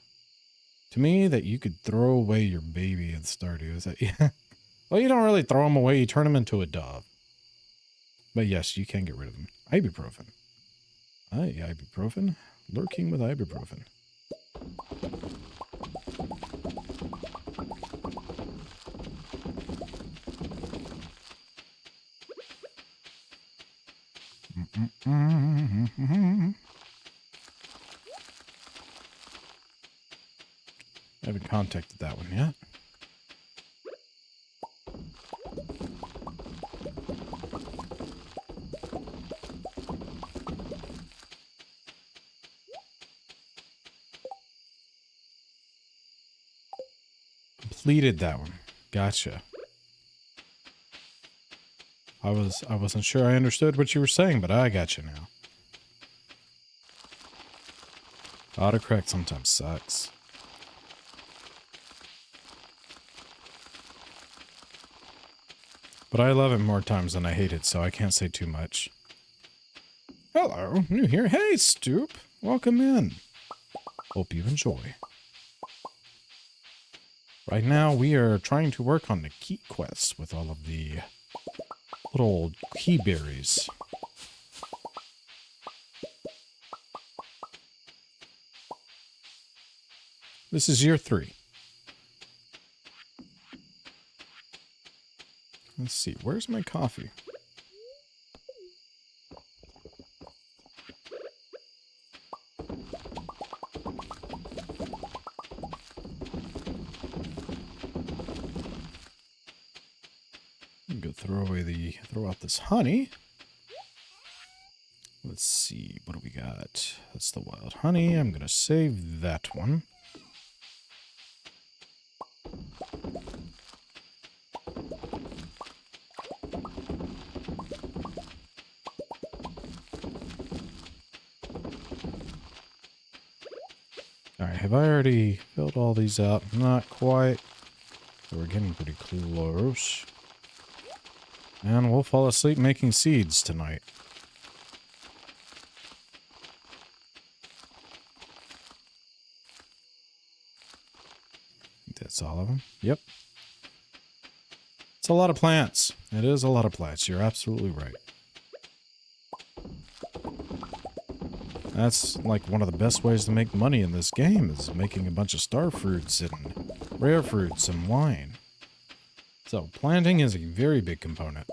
S1: to me that you could throw away your baby in Stardew. Is that, yeah? Well, you don't really throw them away. You turn them into a dove. But yes, you can get rid of them. Ibuprofen. Aye, ibuprofen. Lurking with ibuprofen. I haven't contacted that one yet. Completed that one. Gotcha. I wasn't sure I understood what you were saying, but I got you now. Autocorrect sometimes sucks. But I love it more times than I hate it, so I can't say too much. Hello, new here. Hey, Stoop. Welcome in. Hope you enjoy. Right now, we are trying to work on the key quests with all of the little key berries. This is year 3. Let's see, where's my coffee? Go throw out this honey. Let's see, what do we got? That's the wild honey. I'm gonna save that one. Alright, have I already filled all these out? Not quite. So we're getting pretty close. And we'll fall asleep making seeds tonight. That's all of them. Yep. It's a lot of plants. It is a lot of plants. You're absolutely right. That's like one of the best ways to make money in this game is making a bunch of star fruits and rare fruits and wine. So planting is a very big component.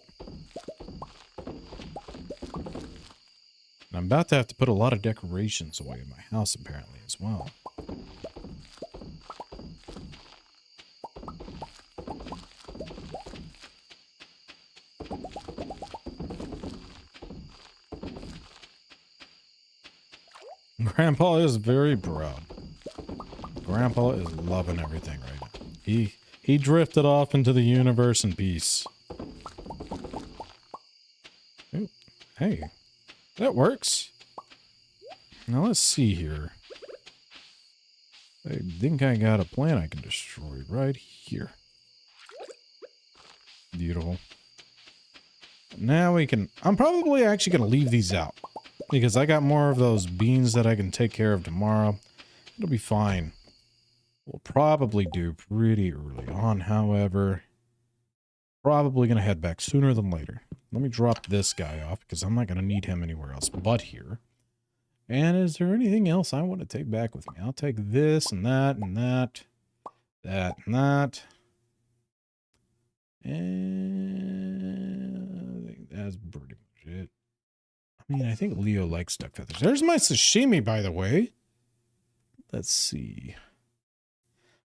S1: And I'm about to have to put a lot of decorations away in my house apparently as well. Grandpa is very proud. Grandpa is loving everything right now. He drifted off into the universe in peace. Ooh, hey, that works. Now let's see here. I think I got a plant I can destroy right here. Beautiful. Now we can... I'm probably actually going to leave these out. Because I got more of those beans that I can take care of tomorrow. It'll be fine. We'll probably do pretty early on, however. Probably going to head back sooner than later. Let me drop this guy off because I'm not going to need him anywhere else but here. And is there anything else I want to take back with me? I'll take this and that and that. That and that. And I think that's pretty much it. I mean, I think Leo likes duck feathers. There's my sashimi, by the way. Let's see.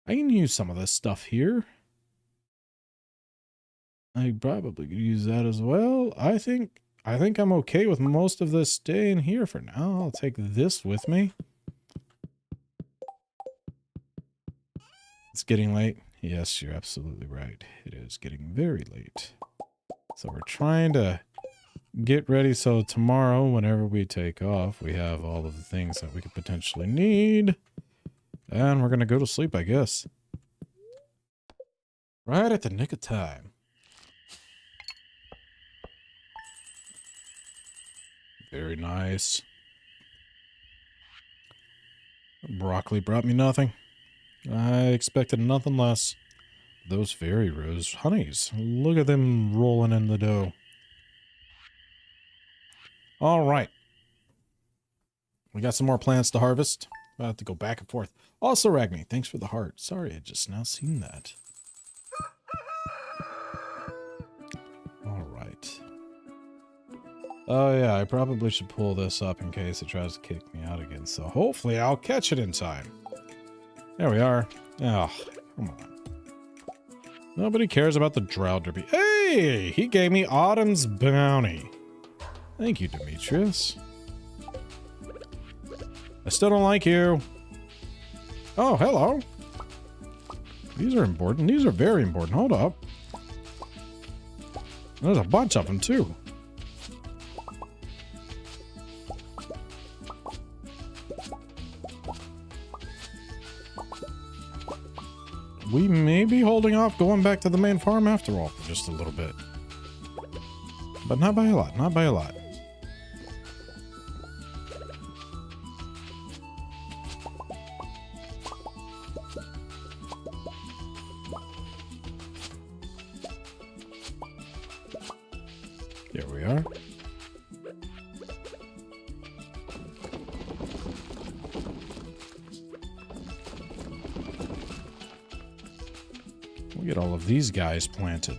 S1: I can use some of this stuff here. I probably could use that as well. I think I'm okay with most of this staying here for now. I'll take this with me. It's getting late. Yes, you're absolutely right. It is getting very late. So we're trying to get ready so tomorrow, whenever we take off, we have all of the things that we could potentially need. And we're going to go to sleep, I guess. Right at the nick of time. Very nice. Broccoli brought me nothing. I expected nothing less. Those fairy rose honeys. Look at them rolling in the dough. All right. We got some more plants to harvest. I'll have to go back and forth. Also, Ragni, thanks for the heart. Sorry, I just now seen that. All right. Oh, yeah, I probably should pull this up in case it tries to kick me out again. So hopefully I'll catch it in time. There we are. Oh, come on. Nobody cares about the Drow Derby. Hey, he gave me Autumn's Bounty. Thank you, Demetrius. I still don't like you. Oh, hello. These are important. These are very important. Hold up. There's a bunch of them, too. We may be holding off going back to the main farm after all for just a little bit. But not by a lot, not by a lot. There we are. We'll get all of these guys planted.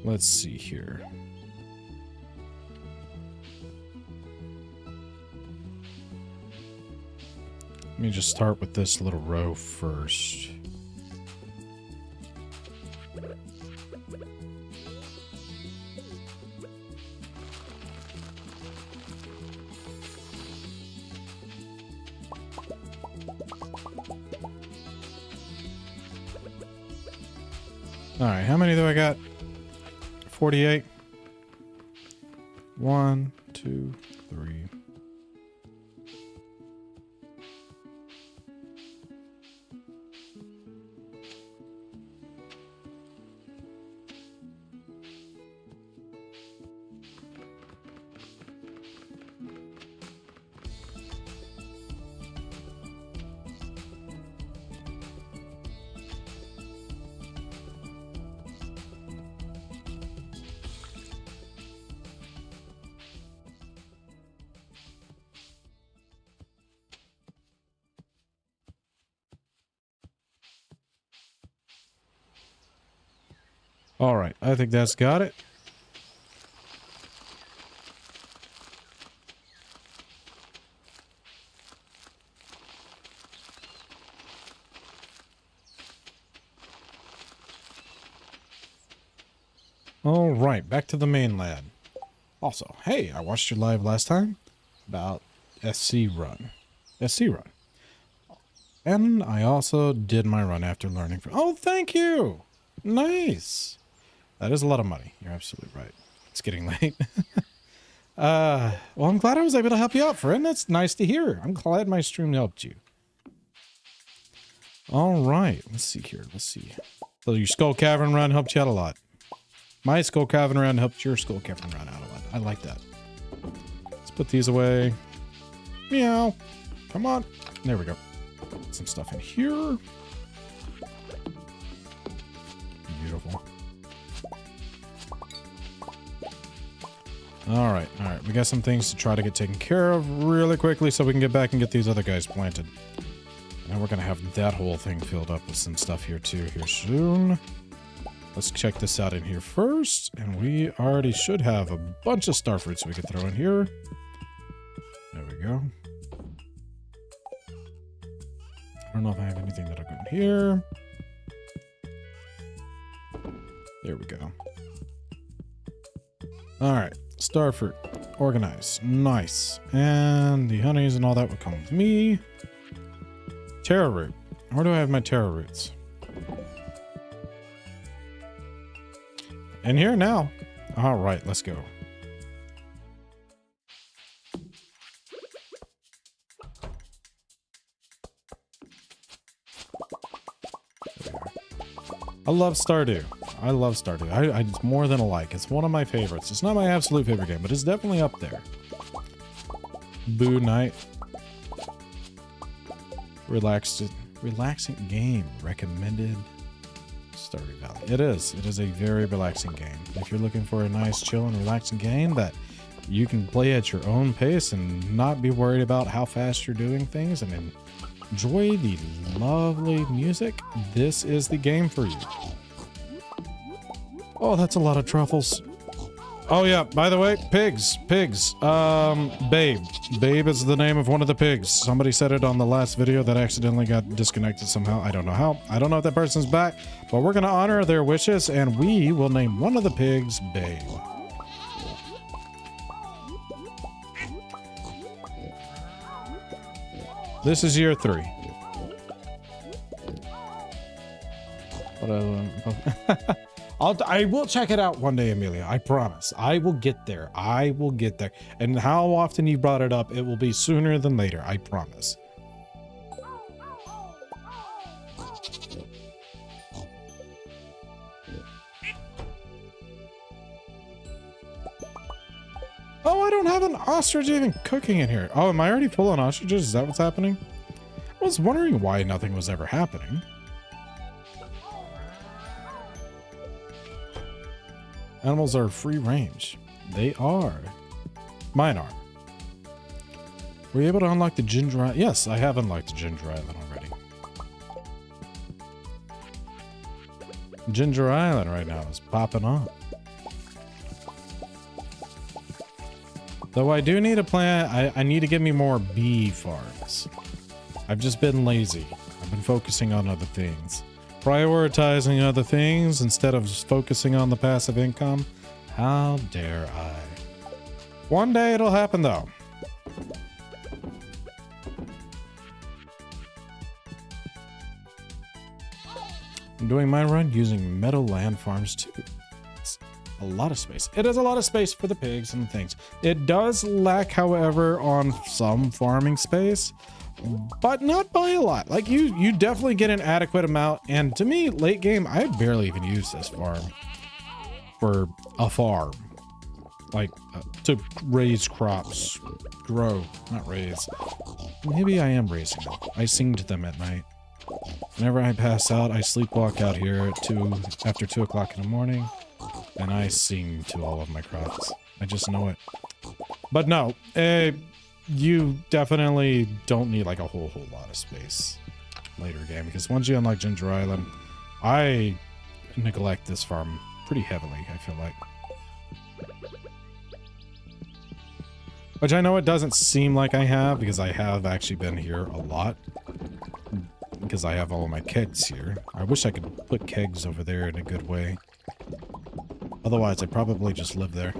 S1: Let's see here. Let me just start with this little row first. Alright, how many do I got? 48. 1, 2, 3. All right, I think that's got it. All right, back to the mainland. Also, hey, I watched your live last time about SC Run. SC Run. And I also did my run after learning from... Oh, thank you! Nice! That is a lot of money. You're absolutely right. It's getting late. Well, I'm glad I was able to help you out, friend. That's nice to hear. I'm glad my stream helped you. All right. Let's see here. Let's see. So your Skull Cavern run helped you out a lot. My Skull Cavern run helped your Skull Cavern run out a lot. I like that. Let's put these away. Meow. Come on. There we go. Put some stuff in here. Beautiful. All right. We got some things to try to get taken care of really quickly so we can get back and get these other guys planted. And we're going to have that whole thing filled up with some stuff here too here soon. Let's check this out in here first. And we already should have a bunch of star fruits we could throw in here. There we go. I don't know if I have anything that'll go in here. There we go. All right. Starfruit. Organize. Nice. And the honeys and all that would come with me. Taro root. Where do I have my taro roots? In here now. All right. Let's go. I love Stardew. I love Stardew. It's more than a like. It's one of my favorites. It's not my absolute favorite game, but it's definitely up there. Boo night. Relaxing game. Recommended. Stardew Valley. It is. It is a very relaxing game. If you're looking for a nice, chill, and relaxing game that you can play at your own pace and not be worried about how fast you're doing things and enjoy the lovely music, this is the game for you. Oh, that's a lot of truffles. Oh yeah, by the way, pigs. Babe. Babe is the name of one of the pigs. Somebody said it on the last video that accidentally got disconnected somehow. I don't know how. I don't know if that person's back, but we're gonna honor their wishes and we will name one of the pigs Babe. This is year 3. I will check it out one day, Amelia. I promise. I will get there. I will get there. And how often you brought it up, it will be sooner than later. I promise. Oh, I don't have an ostrich even cooking in here. Oh, am I already full on ostriches? Is that what's happening? I was wondering why nothing was ever happening. Animals are free range. They are. Mine are. Were you able to unlock the Ginger Island? Yes, I have unlocked the Ginger Island already. Ginger Island right now is popping off. Though I do need a plan. I need to get me more bee farms. I've just been lazy. I've been focusing on other things. Prioritizing other things instead of just focusing on the passive income. How dare I? One day it'll happen though. I'm doing my run using Meadowland farms too. It's a lot of space. It is a lot of space for the pigs and things. It does lack, however, on some farming space. But not by a lot. Like you definitely get an adequate amount. And to me, late game, I barely even use this farm for a farm. Like to raise crops, grow, not raise. Maybe I am raising them. I sing to them at night. Whenever I pass out, I sleepwalk out here at after 2 o'clock in the morning, and I sing to all of my crops. I just know it. But no, you definitely don't need like a whole lot of space later game, because once you unlock Ginger Island, I neglect this farm pretty heavily, I feel like. Which I know it doesn't seem like I have, because I have actually been here a lot. Because I have all of my kegs here. I wish I could put kegs over there in a good way. Otherwise, I'd probably just live there.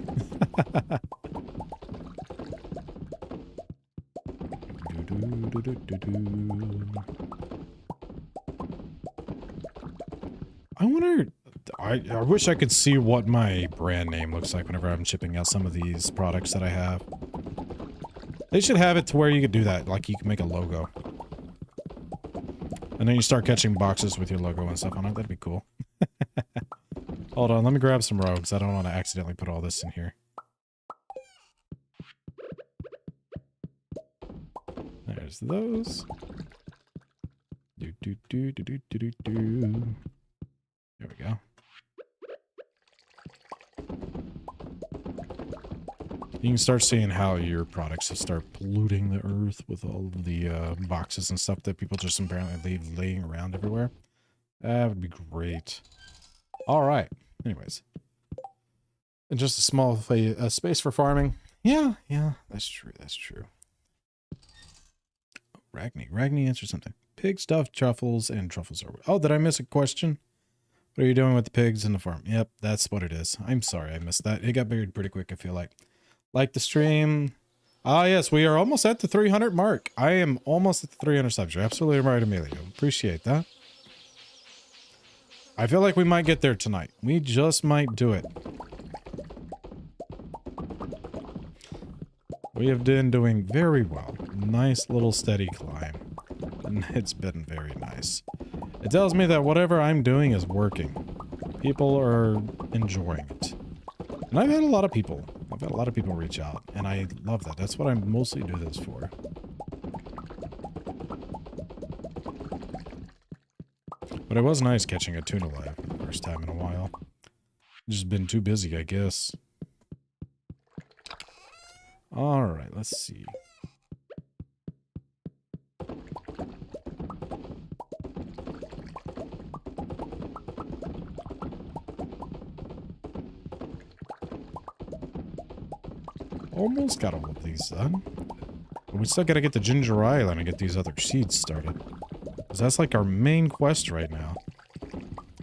S1: I wonder... I wish I could see what my brand name looks like whenever I'm shipping out some of these products that I have. They should have it to where you could do that. Like, you can make a logo. And then you start catching boxes with your logo and stuff on it. That'd be cool. Hold on, let me grab some rogues. I don't want to accidentally put all this in here. There's those. There we go. You can start seeing how your products start polluting the earth with all of the boxes and stuff that people just apparently leave laying around everywhere. That would be great. All right. Anyways. And just a small space for farming. Yeah, that's true. That's true. Oh, Ragni answered something. Pig stuffed truffles and truffles are... Oh, did I miss a question? What are you doing with the pigs in the farm? Yep, that's what it is. I'm sorry I missed that. It got buried pretty quick, I feel like. Like the stream. Ah, yes, we are almost at the 300 mark. I am almost at the 300 subs. You're absolutely right, Emilio. Appreciate that. I feel like we might get there tonight. We just might do it. We have been doing very well. Nice little steady climb. And it's been very nice. It tells me that whatever I'm doing is working. People are enjoying it. And I've had a lot of people reach out, and I love that. That's what I mostly do this for. But it was nice catching a tuna live for the first time in a while. Just been too busy, I guess. Alright, let's see. Almost got all of these done. But we still gotta get the Ginger Island and get these other seeds started. Because that's like our main quest right now.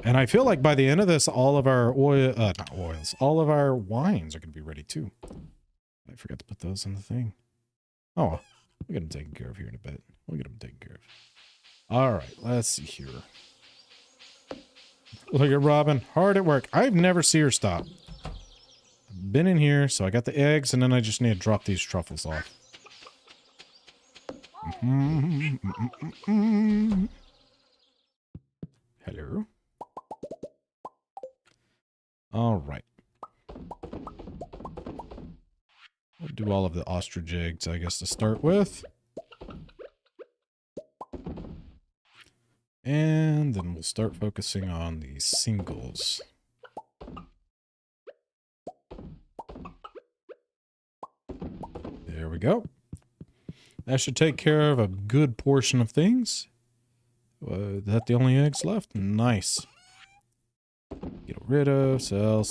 S1: And I feel like by the end of this, all of our all of our wines are gonna be ready too. I forgot to put those in the thing. Oh, we'll get them taken care of here in a bit. We'll get them taken care of. Alright, let's see here. Look at Robin, hard at work. I've never seen her stop. Been in here, so I got the eggs, and then I just need to drop these truffles off. Hello. All right. We'll do all of the ostrich eggs, I guess, to start with. And then we'll start focusing on the singles. There we go. That should take care of a good portion of things. Is that the only eggs left? Nice. Get rid of, sell.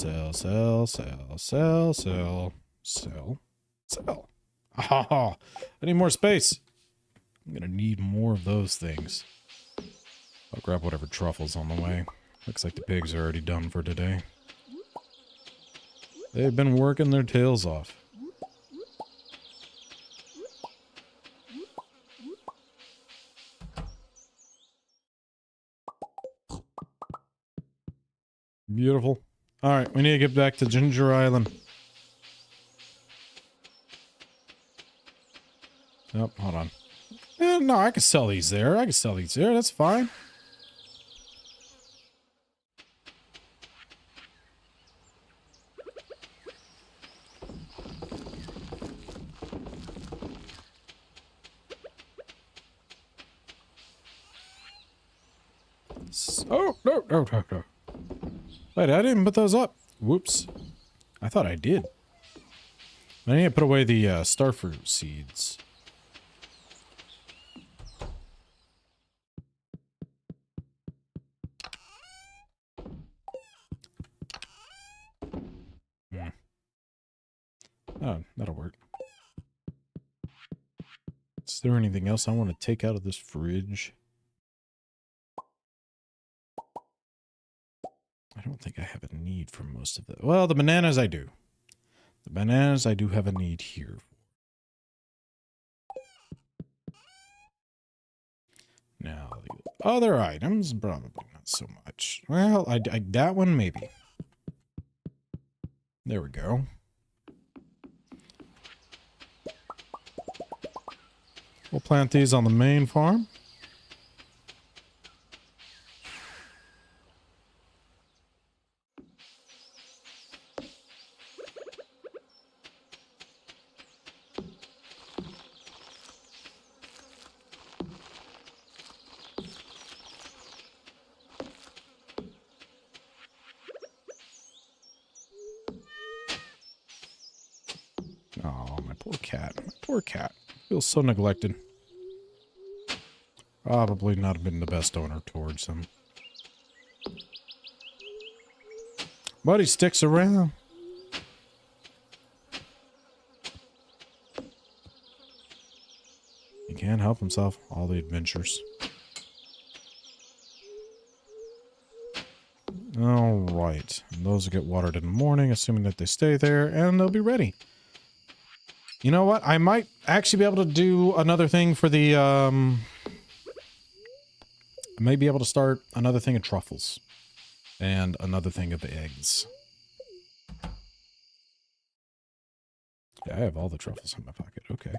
S1: Ah, I need more space. I'm gonna need more of those things. I'll grab whatever truffles on the way. Looks like the pigs are already done for today. They've been working their tails off. Beautiful. Alright, we need to get back to Ginger Island. Oh, hold on. No, I can sell these there. That's fine. Oh, no. Wait, I didn't put those up. Whoops. I thought I did. I need to put away the starfruit seeds. Yeah. Oh, that'll work. Is there anything else I want to take out of this fridge? I don't think I have a need for most of that. Well, the bananas I do. The bananas I do have a need here. Now, the other items, probably not so much. Well, that one maybe. There we go. We'll plant these on the main farm. Oh, my poor cat. My poor cat. Feels so neglected. Probably not been the best owner towards him. But he sticks around. He can't help himself. All the adventures. Alright. Those will get watered in the morning, assuming that they stay there, and they'll be ready. You know what? I might actually be able to do another thing for the, I may be able to start another thing of truffles. And another thing of eggs. Yeah, I have all the truffles in my pocket. Okay.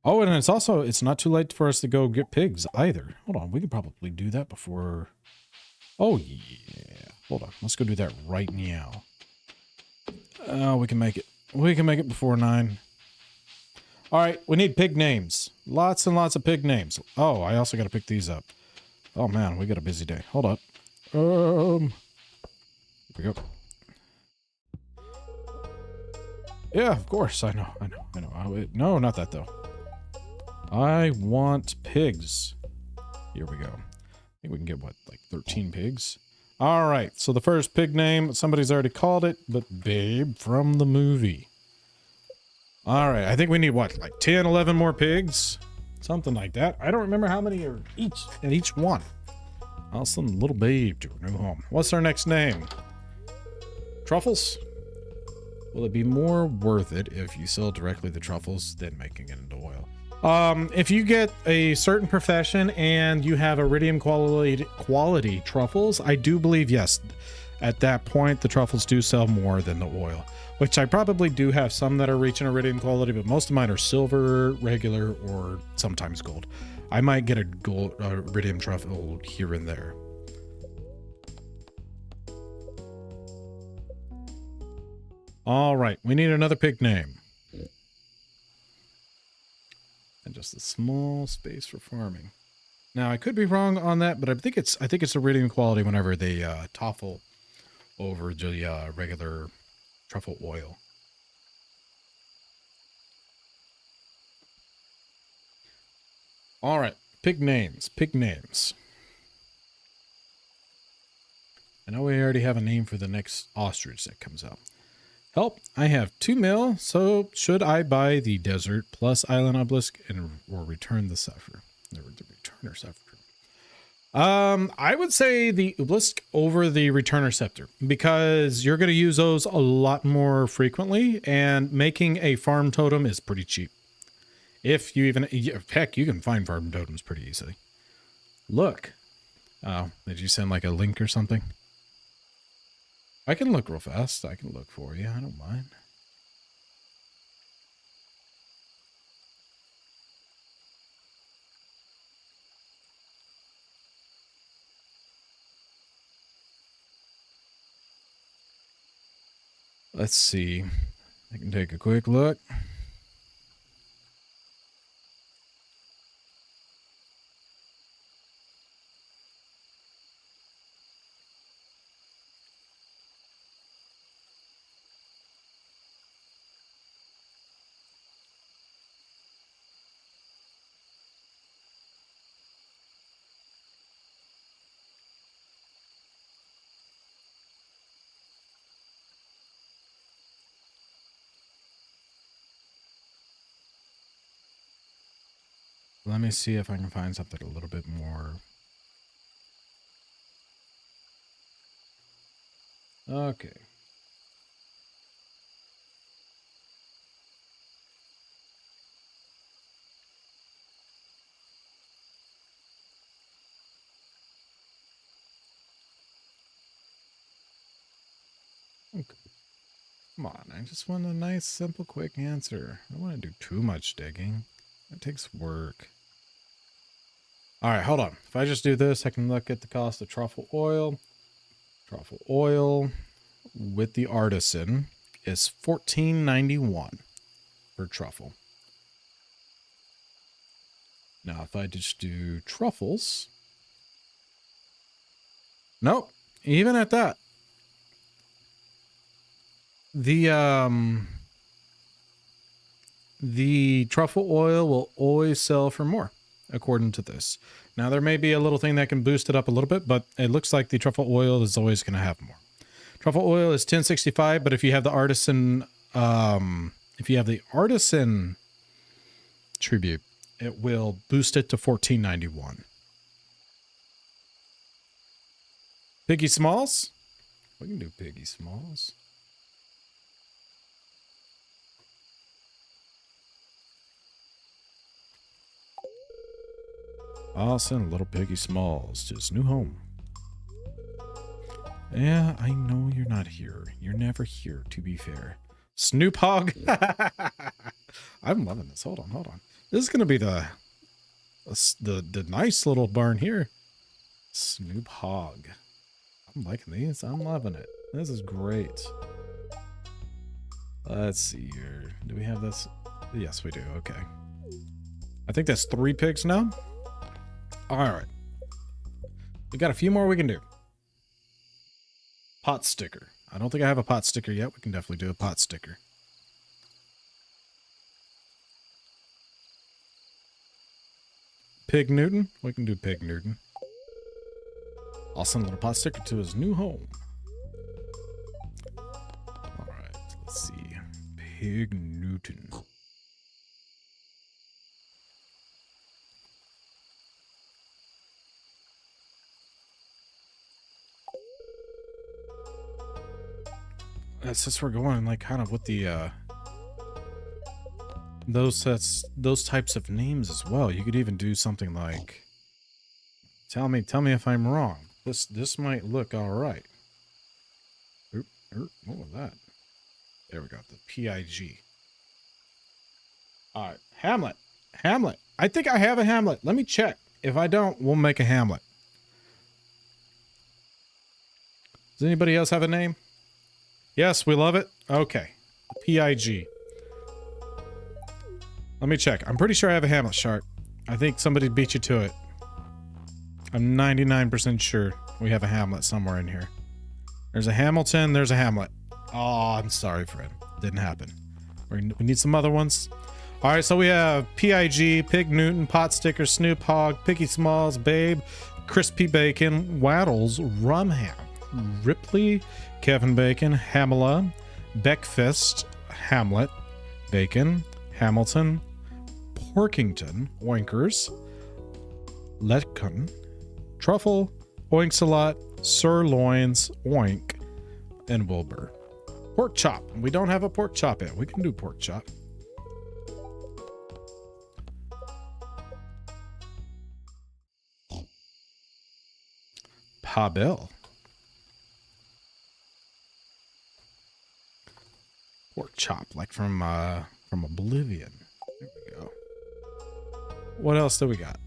S1: Oh, and it's not too late for us to go get pigs either. Hold on, we could probably do that before. Oh yeah, hold on. Let's go do that right now. Oh, we can make it. We can make it before 9. All right, we need pig names. Lots and lots of pig names. Oh, I also got to pick these up. Oh man, we got a busy day. Hold up. Here we go. Yeah, of course. I know. No, not that though. I want pigs. Here we go. I think we can get what, like 13 pigs? All right. So the first pig name, somebody's already called it, but Babe from the movie. All right. I think we need what, like 10, 11 more pigs? Something like that. I don't remember how many are each one. I'll send little Babe to her new home. What's our next name? Truffles? Will it be more worth it if you sell directly the truffles than making it into oil? If you get a certain profession and you have iridium quality truffles, I do believe, yes, at that point, the truffles do sell more than the oil, which I probably do have some that are reaching iridium quality, but most of mine are silver, regular, or sometimes gold. I might get a gold iridium truffle here and there. All right, we need another pig name. And just a small space for farming. Now, I could be wrong on that, but I think it's iridium quality whenever they toffle over the regular truffle oil. All right, pig names. I know we already have a name for the next ostrich that comes out. Help, I have 2 mil, so should I buy the desert plus island obelisk or return the scepter? The returner scepter. I would say the obelisk over the returner scepter because you're going to use those a lot more frequently, and making a farm totem is pretty cheap. If you even, heck, you can find farm totems pretty easily. Look. Oh, did you send like a link or something? I can look real fast. I can look for you. I don't mind. Let's see. I can take a quick look. Let me see if I can find something a little bit more. Okay. Okay. Come on, I just want a nice, simple, quick answer. I don't want to do too much digging. That takes work. All right, hold on. If I just do this, I can look at the cost of truffle oil. Truffle oil with the artisan is $14.91 per truffle. Now, if I just do truffles, nope, even at that, the truffle oil will always sell for more, according to this. Now, there may be a little thing that can boost it up a little bit, but it looks like the truffle oil is always going to have more. Truffle oil is $10.65, but if you have the artisan, tribute, it will boost it to $14.91. Piggy Smalls? We can do Piggy Smalls. I'll send little Piggy Smalls to his new home. Yeah, I know you're not here. You're never here, to be fair. Snoop Hogg. I'm loving this. Hold on. This is gonna be the nice little barn here. Snoop Hog. I'm liking these. I'm loving it. This is great. Let's see here. Do we have this? Yes, we do. Okay. I think that's 3 pigs now. All right. We got a few more we can do. Pot sticker. I don't think I have a pot sticker yet. We can definitely do a pot sticker. Pig Newton? We can do Pig Newton. I'll send a little pot sticker to his new home. Alright, let's see. Pig Newton. Since we're going like kind of with the those types of names as well, you could even do something like tell me if I'm wrong. This might look all right. What was that? There we go. The PIG. All right, Hamlet. I think I have a Hamlet. Let me check. If I don't, we'll make a Hamlet. Does anybody else have a name? Yes, we love it. Okay. PIG. Let me check. I'm pretty sure I have a Hamlet chart. I think somebody beat you to it. I'm 99% sure we have a Hamlet somewhere in here. There's a Hamilton. There's a Hamlet. Oh, I'm sorry, Fred. Didn't happen. We need some other ones. All right, so we have PIG, Pig Newton, Pot Sticker, Snoop Hog, Picky Smalls, Babe, Crispy Bacon, Waddles, Rumham, Ripley, Kevin Bacon, Hamela, Beckfist, Hamlet, Bacon, Hamilton, Porkington, Oinkers, Letcon, Truffle, Oinksalot, Sirloins, Oink, and Wilbur. Pork chop. We don't have a pork chop yet. We can do pork chop. Pavel. Pork chop, like from Oblivion. There we go. What else do we got?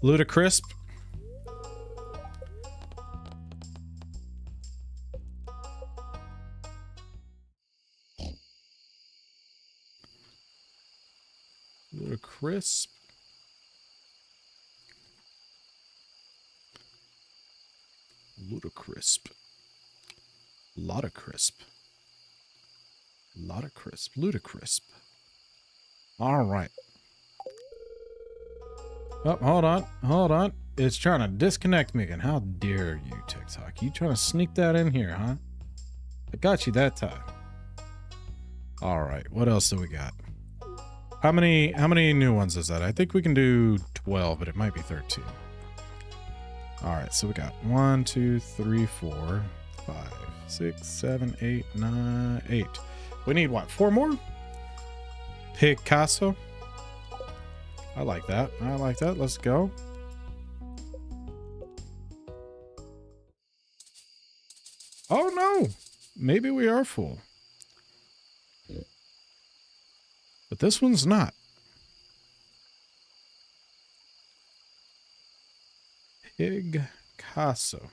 S1: Ludacrisp. Ludacrisp. Ludacrisp. Lotta crisp. Lotta crisp. Ludacrisp. All right. Oh, hold on. Hold on. It's trying to disconnect me again. How dare you, TikTok? You trying to sneak that in here, huh? I got you that time. All right. What else do we got? How many new ones is that? I think we can do 12, but it might be 13. All right. So we got 1, 2, 3, 4, 5, 6, 7, 8, 9, 8. We need what? 4 more? Picasso. I like that. I like that. Let's go. Oh no. Maybe we are full. But this one's not. Picasso.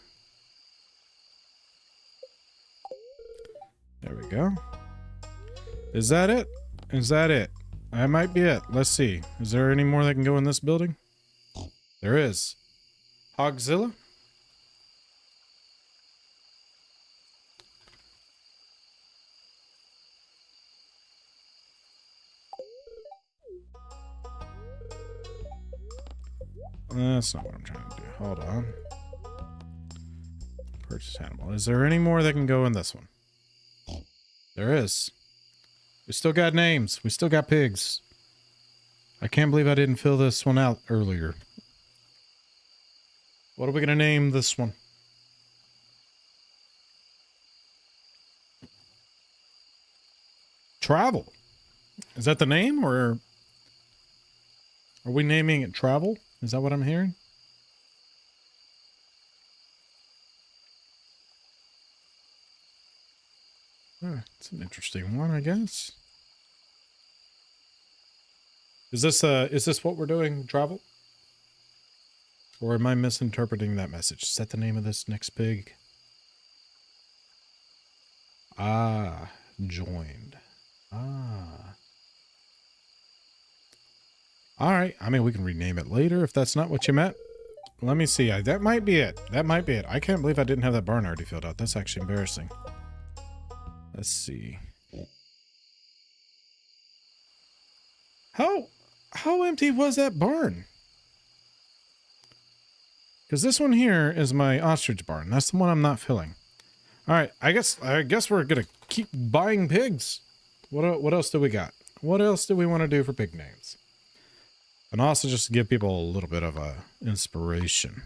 S1: There we go. Is that it? Is that it? That might be it. Let's see. Is there any more that can go in this building? There is. Hogzilla? That's not what I'm trying to do. Hold on. Purchase animal. Is there any more that can go in this one? There is. We still got names. We still got pigs. I can't believe I didn't fill this one out earlier. What are we going to name this one? Travel. Is that the name, or are we naming it Travel? Is that what I'm hearing? It's an interesting one, I guess. Is this what we're doing? Travel? Or am I misinterpreting that message? Is that the name of this next pig? Ah, joined. Ah. All right. I mean, we can rename it later if that's not what you meant. Let me see. That might be it. That might be it. I can't believe I didn't have that barn already filled out. That's actually embarrassing. Let's see. How empty was that barn? Because this one here is my ostrich barn. That's the one I'm not filling. All right. I guess we're gonna keep buying pigs. What else do we got? What else do we want to do for pig names? And also just to give people a little bit of a inspiration.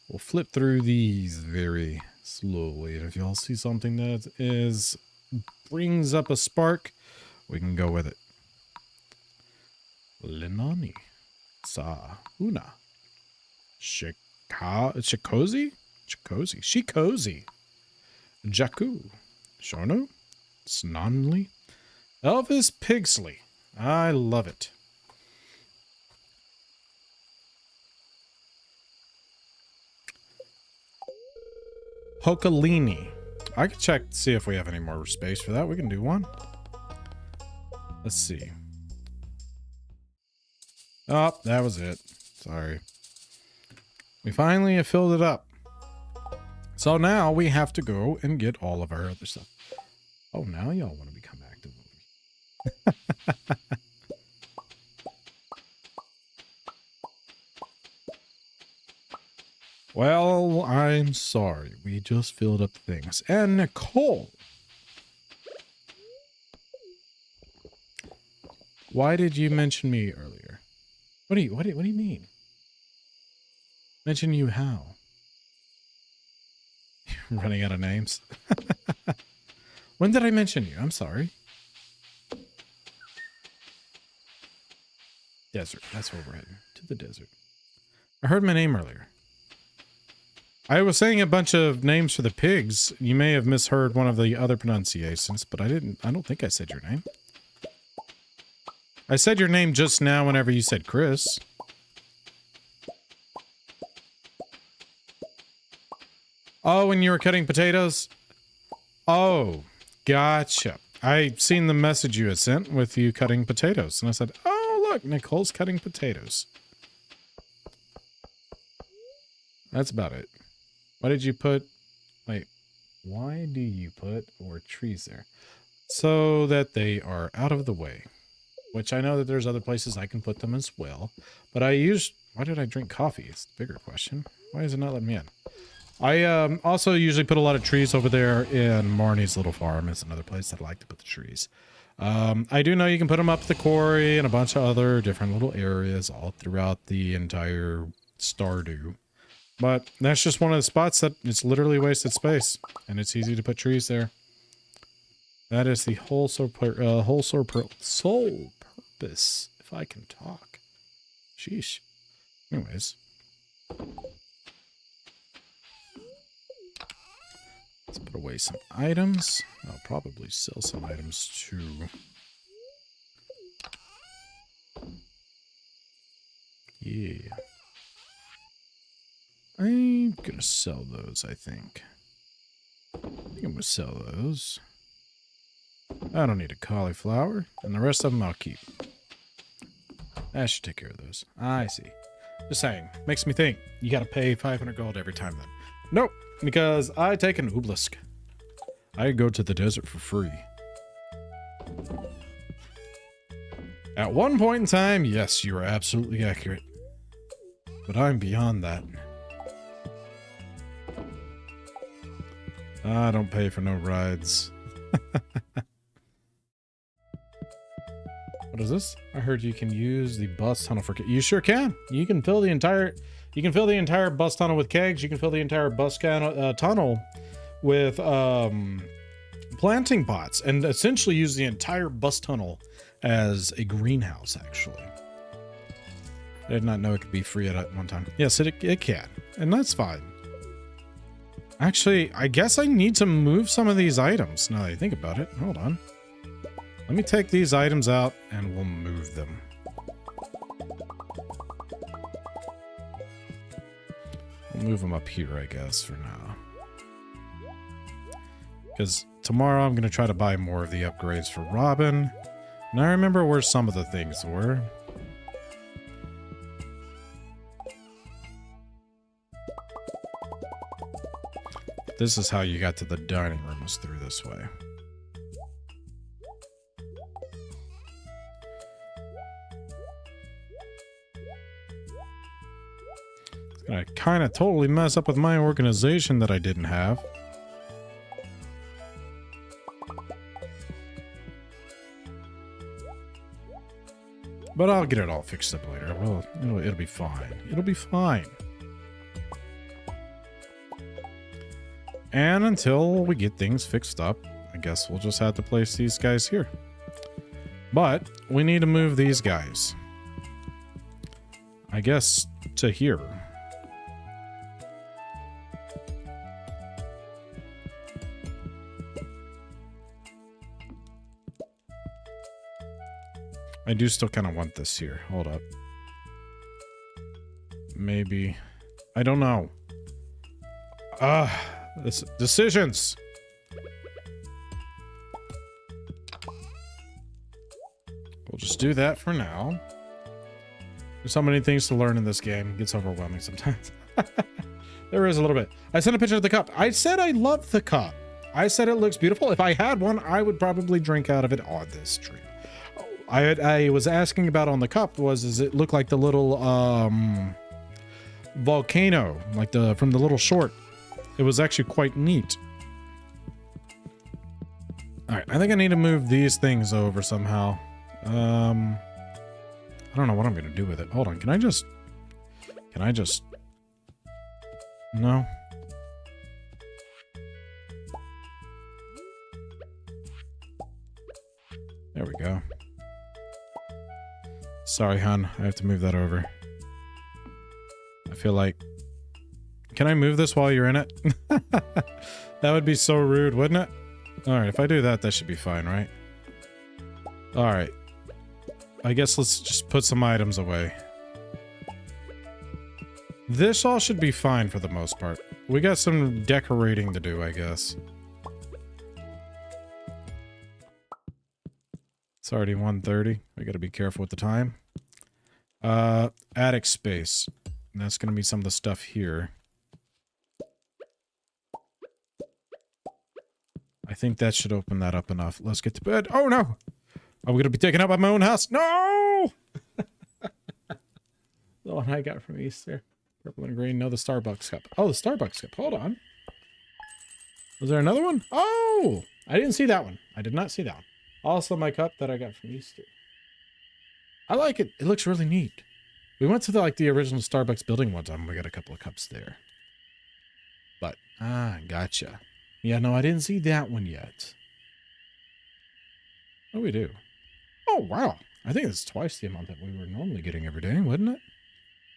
S1: We'll flip through these very slowly. And if y'all see something that brings up a spark, we can go with it. Linani. Sa. Una. Shikozi? Shikozi. Jakku. Shorno. Snonly. Elvis Pigsley. I love it. Hokalini. I can check to see if we have any more space for that. We can do one. Let's see. Oh, that was it. Sorry. We finally have filled it up. So now we have to go and get all of our other stuff. Oh, now y'all want to become active. Well, I'm sorry. We just filled up the things. And Nicole. Why did you mention me earlier? What do you mean? Mention you how? Running out of names. When did I mention you? I'm sorry. Desert. That's where we're heading. To the desert. I heard my name earlier. I was saying a bunch of names for the pigs. You may have misheard one of the other pronunciations, but I don't think I said your name. I said your name just now whenever you said Chris. Oh, when you were cutting potatoes? Oh, gotcha. I seen the message you had sent with you cutting potatoes. And I said, oh, look, Nicole's cutting potatoes. That's about it. Why did you put... Wait. Why do you put more trees there? So that they are out of the way. Which I know that there's other places I can put them as well. But I used... Why did I drink coffee? It's the bigger question. Why is it not letting me in? I also usually put a lot of trees over there in Marnie's little farm. It's another place that I like to put the trees. I do know you can put them up at the quarry and a bunch of other different little areas all throughout the entire Stardew. But that's just one of the spots that it's literally wasted space. And it's easy to put trees there. That is the whole sole purpose, if I can talk. Sheesh. Anyways. Let's put away some items. I'll probably sell some items too. Yeah. I'm gonna sell those, I think. I'm gonna sell those. I don't need a cauliflower, and the rest of them I'll keep. I should take care of those. I see. Just saying. Makes me think. You gotta pay 500 gold every time then. Nope. Because I take an obelisk. I go to the desert for free. At one point in time, yes, you are absolutely accurate. But I'm beyond that. I don't pay for no rides. What is this? I heard you can use the bus tunnel for... You sure can. You can fill the entire... You can fill the entire bus tunnel with kegs. You can fill the entire bus tunnel with planting pots. And essentially use the entire bus tunnel as a greenhouse, actually. I did not know it could be free at one time. Yes, it can. And that's fine. Actually, I guess I need to move some of these items now that I think about it. Hold on. Let me take these items out and we'll move them. move them up here, I guess, for now. Because tomorrow I'm going to try to buy more of the upgrades for Robin. And I remember where some of the things were. This is how you got to the dining room, was through this way. It's gonna kind of totally mess up with my organization that I didn't have. But I'll get it all fixed up later. Well, it'll be fine. It'll be fine. And until we get things fixed up, I guess we'll just have to place these guys here. But we need to move these guys, I guess, to here. I do still kind of want this here. Hold up. Maybe. I don't know. Decisions. We'll just do that for now. There's so many things to learn in this game. It gets overwhelming sometimes. There is a little bit. I sent a picture of the cup. I said I love the cup. I said it looks beautiful. If I had one, I would probably drink out of it on this stream. I was asking about on the cup does it look like the little volcano, like from the little short. It was actually quite neat. All right, I think I need to move these things over somehow. I don't know what I'm gonna do with it. Hold on, can I just no. There we go. Sorry, hon. I have to move that over. I feel like... Can I move this while you're in it? That would be so rude, wouldn't it? Alright, if I do that, that should be fine, right? Alright. I guess let's just put some items away. This all should be fine for the most part. We got some decorating to do, I guess. It's already 1:30. We gotta be careful with the time. Attic space. And that's gonna be some of the stuff here. I think that should open that up enough. Let's get to bed. Oh no! Are we gonna be taken out by my own house? No! The one I got from Easter. Purple and green. No, the Starbucks cup. Oh, the Starbucks cup. Hold on. Was there another one? Oh! I didn't see that one. I did not see that one. Also my cup that I got from Easter. I like it. It looks really neat. We went to the original Starbucks building one time. We got a couple of cups there. But, gotcha. Yeah, no, I didn't see that one yet. Oh, we do. Oh, wow. I think it's twice the amount that we were normally getting every day, wouldn't it?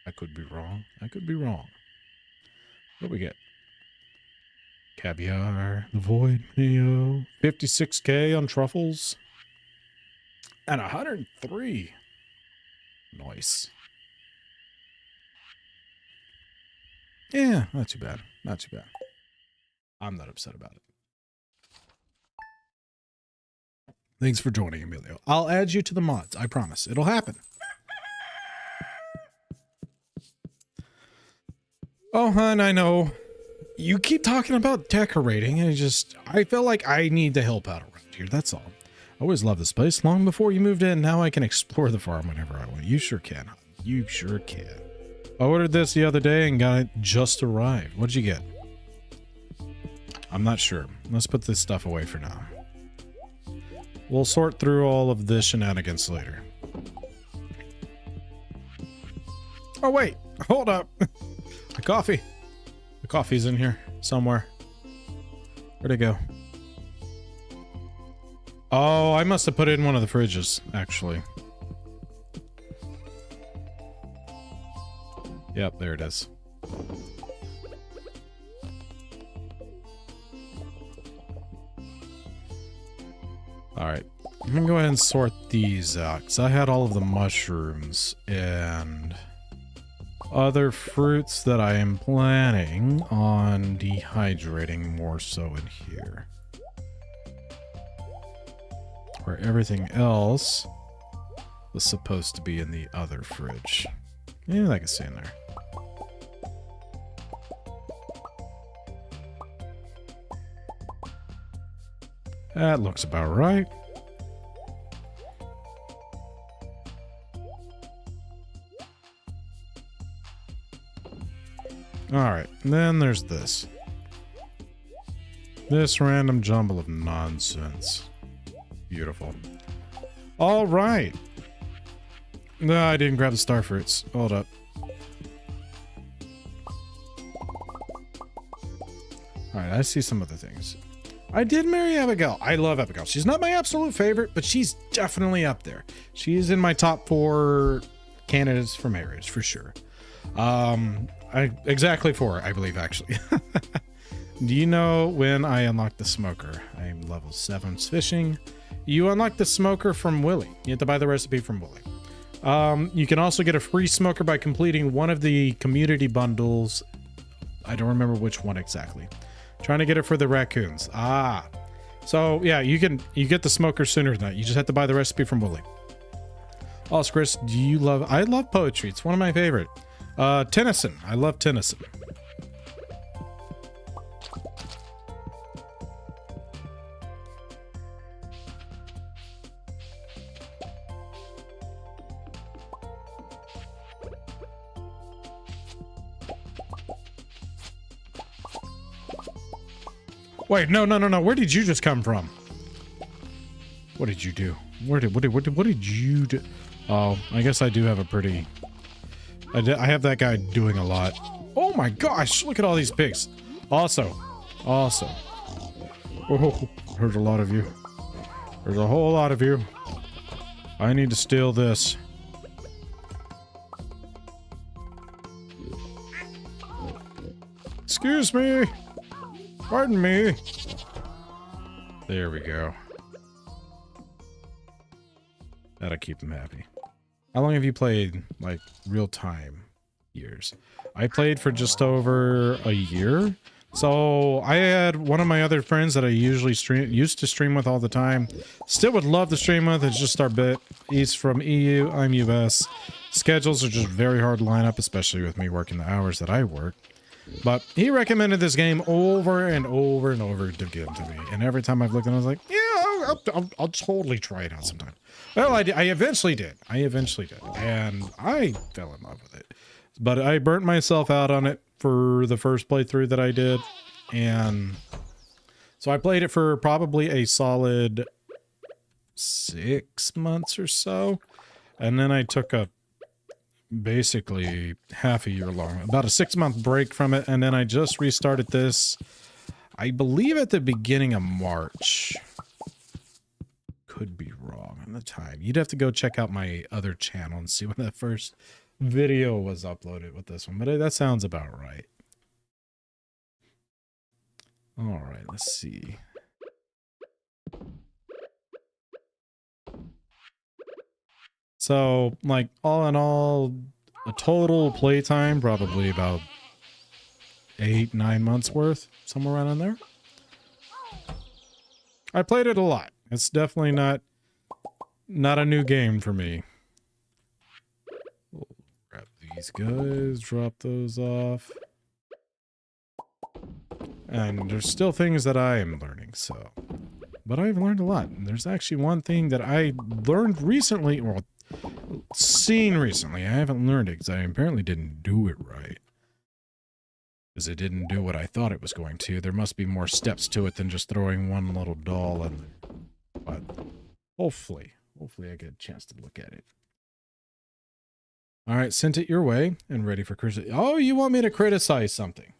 S1: I could be wrong. I could be wrong. What do we get? Caviar, the Void Mayo, 56k on truffles, and 103. Nice. Yeah, not too bad. Not too bad. I'm not upset about it. Thanks for joining, Emilio. I'll add you to the mods. I promise. It'll happen. Oh, hon, I know. You keep talking about decorating, and I feel like I need to help out around here. That's all. I always loved this place. Long before you moved in, now I can explore the farm whenever I want. You sure can. You sure can. I ordered this the other day and got it just arrived. What'd you get? I'm not sure. Let's put this stuff away for now. We'll sort through all of this shenanigans later. Oh, wait. Hold up. The coffee. The coffee's in here somewhere. Where'd it go? Oh, I must have put it in one of the fridges, actually. Yep, there it is. Alright. I'm gonna go ahead and sort these out, because I had all of the mushrooms, and... other fruits that I am planning on dehydrating more so in here. Where everything else was supposed to be in the other fridge. Yeah, that can stay in there. That looks about right. Alright, then there's this. This random jumble of nonsense. Beautiful. Alright. No, I didn't grab the star fruits. Hold up. Alright, I see some other things. I did marry Abigail. I love Abigail. She's not my absolute favorite, but she's definitely up there. She's in my top 4 candidates for marriage, for sure. Exactly 4, I believe, actually. Do you know when I unlocked the smoker? I'm level 7 fishing. You unlock the smoker from Willy. You have to buy the recipe from Willy. You can also get a free smoker by completing one of the community bundles. I don't remember which one exactly. Trying to get it for the raccoons. Ah. So, yeah, you get the smoker sooner than that. You just have to buy the recipe from Willy. Also, Chris, I love poetry. It's one of my favorite. Tennyson. I love Tennyson. Wait, no. Where did you just come from? What did you do? What did you do? Oh, I guess I do have a pretty... I have that guy doing a lot. Oh my gosh, look at all these pigs. Also. Oh, there's a lot of you. There's a whole lot of you. I need to steal this. Excuse me. Pardon me. There we go. That'll keep him happy. How long have you played, like, real time? Years. I played for just over a year. So I had one of my other friends that I used to stream with all the time. Still would love to stream with. It's just our bit. He's from EU. I'm US. Schedules are just very hard to line up, especially with me working the hours that I work. But he recommended this game over and over and over to give to me. And every time I've looked at it, I was like, yeah, I'll totally try it out sometime. Well, I eventually did. And I fell in love with it. But I burnt myself out on it for the first playthrough that I did. And so I played it for probably a solid 6 months or so. And then I took basically half a year long, about a 6-month break from it. And then I just restarted this, I believe at the beginning of March. Could be wrong on the time. You'd have to go check out my other channel and see when that first video was uploaded with this one, but that sounds about right. All right, let's see. So, like, all in all, a total playtime, probably about 8-9 months worth, somewhere around in there. I played it a lot. It's definitely not a new game for me. We'll grab these guys, drop those off. And there's still things that I am learning, so. But I've learned a lot. And there's actually one thing that I learned recently, or seen recently. I haven't learned it because I apparently didn't do it right. Because it didn't do what I thought it was going to. There must be more steps to it than just throwing one little doll in there. But hopefully I get a chance to look at it. All right, sent it your way and ready for criticism. Oh, you want me to criticize something?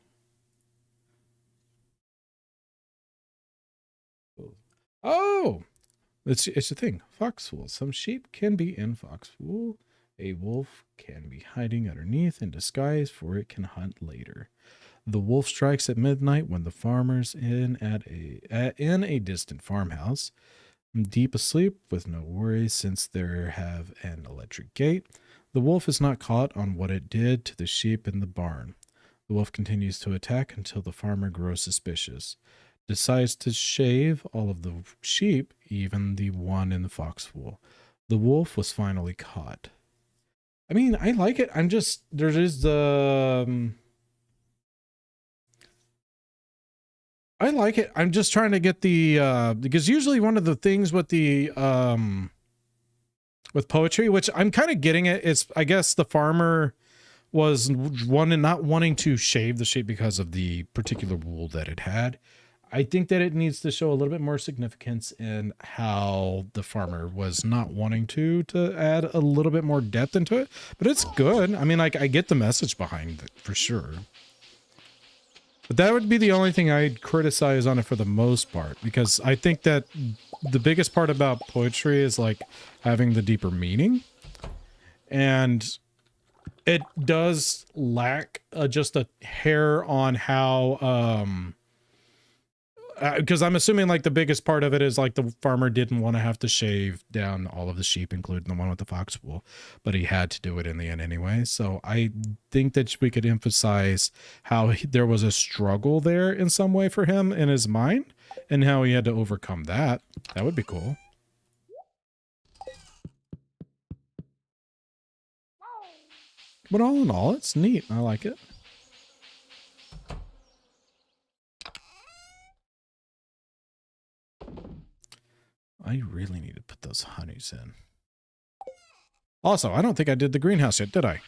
S1: Oh, it's a thing. Foxhole. Some sheep can be in foxhole. A wolf can be hiding underneath in disguise, for it can hunt later. The wolf strikes at midnight when the farmer's in a distant farmhouse. Deep asleep with no worries since they have an electric gate. The wolf is not caught on what it did to the sheep in the barn. The wolf continues to attack until the farmer grows suspicious. Decides to shave all of the sheep, even the one in the fox wool. The wolf was finally caught. I mean, I like it. I'm just, there is the... I like it. I'm just trying to get the, because usually one of the things with the, with poetry, which I'm kind of getting it, is I guess the farmer was not wanting to shave the sheep because of the particular wool that it had. I think that it needs to show a little bit more significance in how the farmer was not wanting to add a little bit more depth into it, but it's good. I mean, like, I get the message behind it for sure. But that would be the only thing I'd criticize on it for the most part, because I think that the biggest part about poetry is like having the deeper meaning, and it does lack just a hair on how, because I'm assuming like the biggest part of it is like the farmer didn't want to have to shave down all of the sheep, including the one with the fox wool, but he had to do it in the end anyway. So I think that we could emphasize how there was a struggle there in some way for him in his mind and how he had to overcome that. That would be cool. But all in all, it's neat. I like it. I really need to put those honeys in. Also, I don't think I did the greenhouse yet, did I?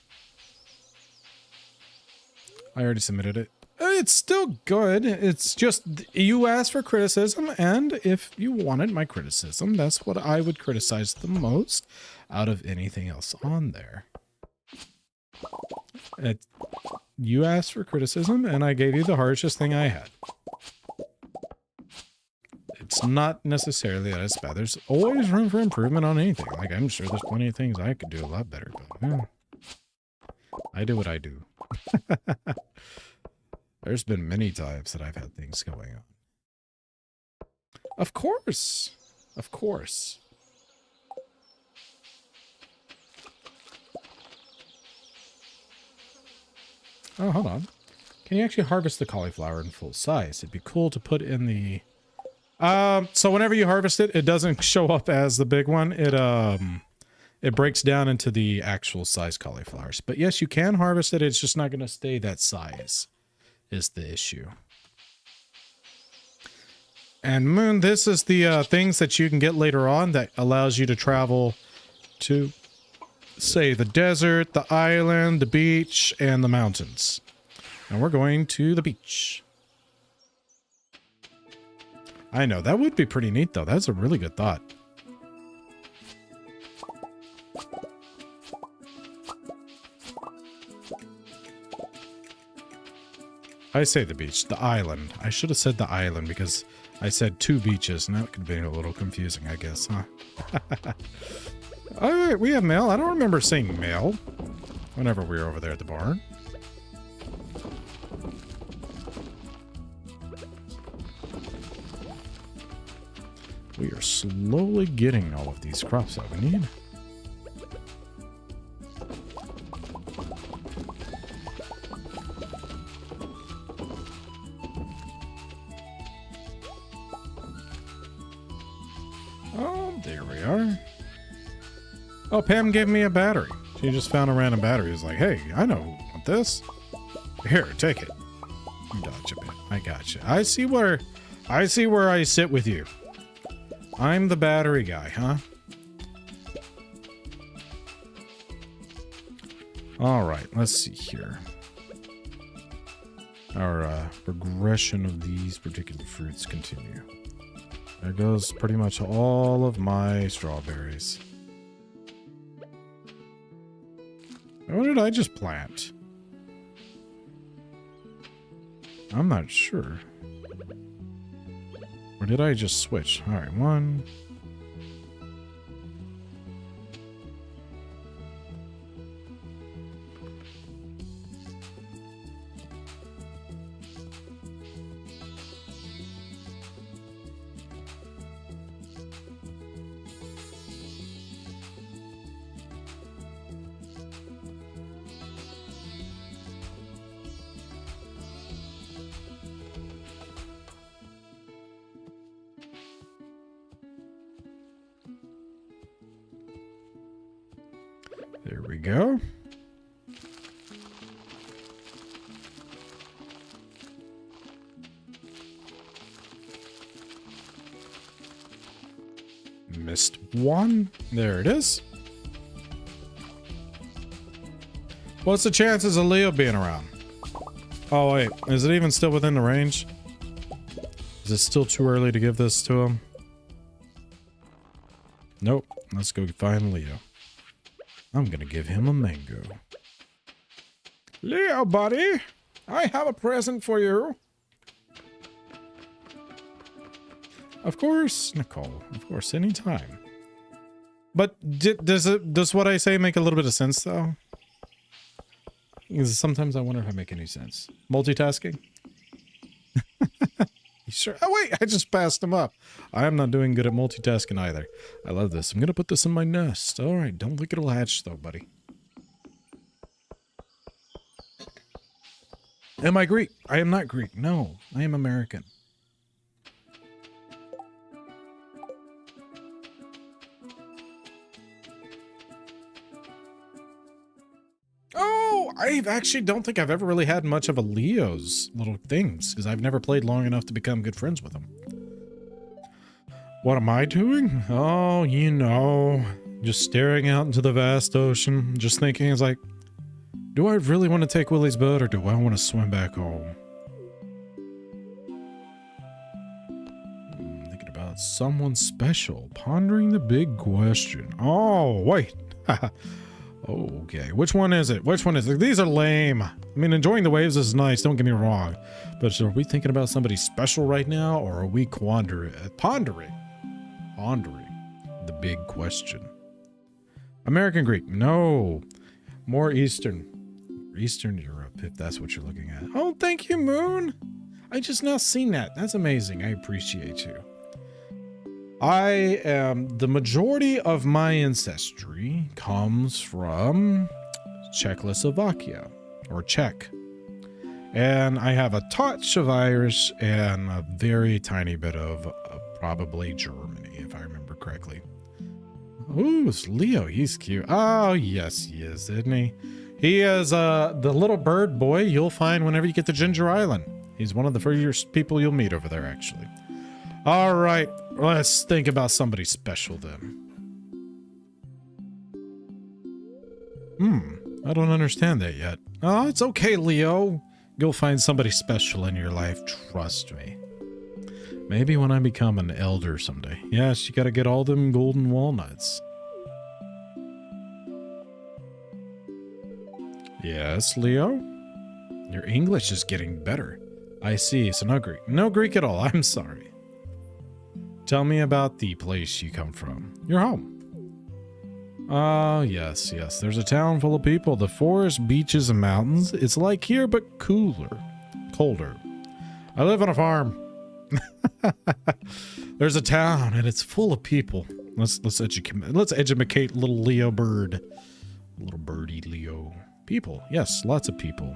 S1: I already submitted it. It's still good. It's just, you asked for criticism, and if you wanted my criticism, that's what I would criticize the most out of anything else on there. You asked for criticism, and I gave you the harshest thing I had. It's not necessarily that it's bad. There's always room for improvement on anything. Like, I'm sure there's plenty of things I could do a lot better, but yeah. I do what I do. There's been many times that I've had things going on. Of course. Of course. Oh, hold on. Can you actually harvest the cauliflower in full size? It'd be cool to put in the... so whenever you harvest it, it doesn't show up as the big one. It breaks down into the actual size cauliflowers. But yes, you can harvest it. It's just not going to stay that size is the issue. And Moon, this is the things that you can get later on that allows you to travel to, say, the desert, the island, the beach, and the mountains. And we're going to the beach. I know, that would be pretty neat, though. That's a really good thought. I say the beach, the island. I should have said the island because I said two beaches, and that could be a little confusing, I guess, huh? All right, we have mail. I don't remember seeing mail whenever we were over there at the barn. We are slowly getting all of these crops that we need. Oh, there we are. Oh, Pam gave me a battery. She just found a random battery. It's like, hey, I know who want this. Here, take it. Gotcha, man. I gotcha. I see where I sit with you. I'm the battery guy, huh? All right, let's see here. Our progression of these particular fruits continue. There goes pretty much all of my strawberries. What did I just plant? I'm not sure. Or did I just switch? All right, one. There we go. Missed one. There it is. What's the chances of Leo being around? Oh, wait. Is it even still within the range? Is it still too early to give this to him? Nope. Let's go find Leo. I'm gonna give him a mango. Leo, buddy! I have a present for you. Of course, Nicole. Of course, anytime. But does what I say make a little bit of sense, though? Because sometimes I wonder if I make any sense. Multitasking? Sure. Oh, wait, I just passed him up. I am not doing good at multitasking either. I love this. I'm going to put this in my nest. All right, don't think it'll hatch, though, buddy. Am I Greek? I am not Greek. No, I am American. I actually don't think I've ever really had much of a Leo's little things, because I've never played long enough to become good friends with him. What am I doing? Oh, you know, just staring out into the vast ocean, just thinking, it's like, do I really want to take Willie's boat, or do I want to swim back home? Thinking about someone special, pondering the big question. Oh, wait. Okay, which one is it? Which one is it? These are lame. I mean, enjoying the waves is nice, don't get me wrong. But are we thinking about somebody special right now, or are we pondering the big question? American Greek, no. More Eastern Europe, if that's what you're looking at. Oh, thank you, Moon. I just now seen that. That's amazing. I appreciate you. The majority of my ancestry comes from Czechoslovakia, or Czech. And I have a touch of Irish and a very tiny bit of probably Germany, if I remember correctly. Ooh, it's Leo. He's cute. Oh, yes, he is, isn't he? He is the little bird boy you'll find whenever you get to Ginger Island. He's one of the first people you'll meet over there, actually. All right, let's think about somebody special then. I don't understand that yet. Oh, it's okay, Leo. You'll find somebody special in your life, trust me. Maybe when I become an elder someday. Yes, you gotta get all them golden walnuts. Yes, Leo? Your English is getting better. I see, so no Greek. No Greek at all, I'm sorry. Tell me about the place you come from. Your home. Ah, yes. There's a town full of people. The forest, beaches, and mountains. It's like here, but colder. I live on a farm. There's a town, and it's full of people. Let's educate little Leo bird. Little birdie Leo. People. Yes, lots of people.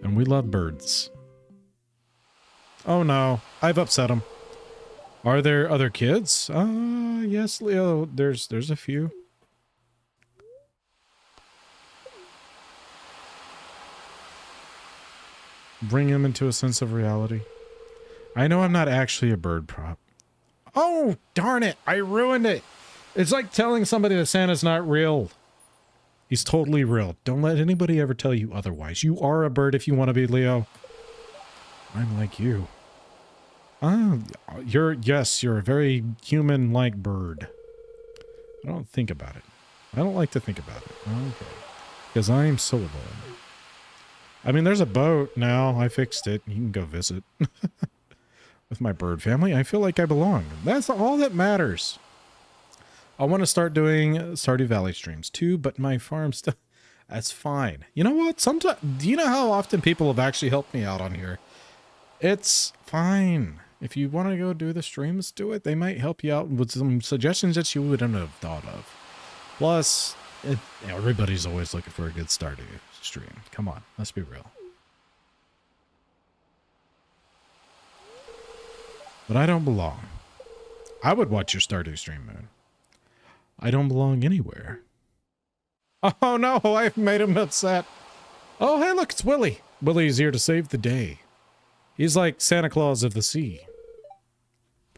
S1: And we love birds. Oh no, I've upset them. Are there other kids? Yes, Leo. There's a few. Bring him into a sense of reality. I know I'm not actually a bird prop. Oh, darn it. I ruined it. It's like telling somebody that Santa's not real. He's totally real. Don't let anybody ever tell you otherwise. You are a bird if you want to be, Leo. I'm like you. You're a very human-like bird. I don't think about it. I don't like to think about it. Okay. Because I am so alone. I mean, there's a boat now. I fixed it. You can go visit. With my bird family, I feel like I belong. That's all that matters. I want to start doing Stardew Valley streams too, but my farm stuff, that's fine. You know what? Sometimes, do you know how often people have actually helped me out on here? It's fine. If you want to go do the streams, do it. They might help you out with some suggestions that you wouldn't have thought of. Plus, everybody's always looking for a good Stardew stream. Come on, let's be real. But I don't belong. I would watch your Stardew stream, Moon. I don't belong anywhere. Oh no, I've made him upset. Oh, hey, look, it's Willy. Willy's here to save the day. He's like Santa Claus of the sea.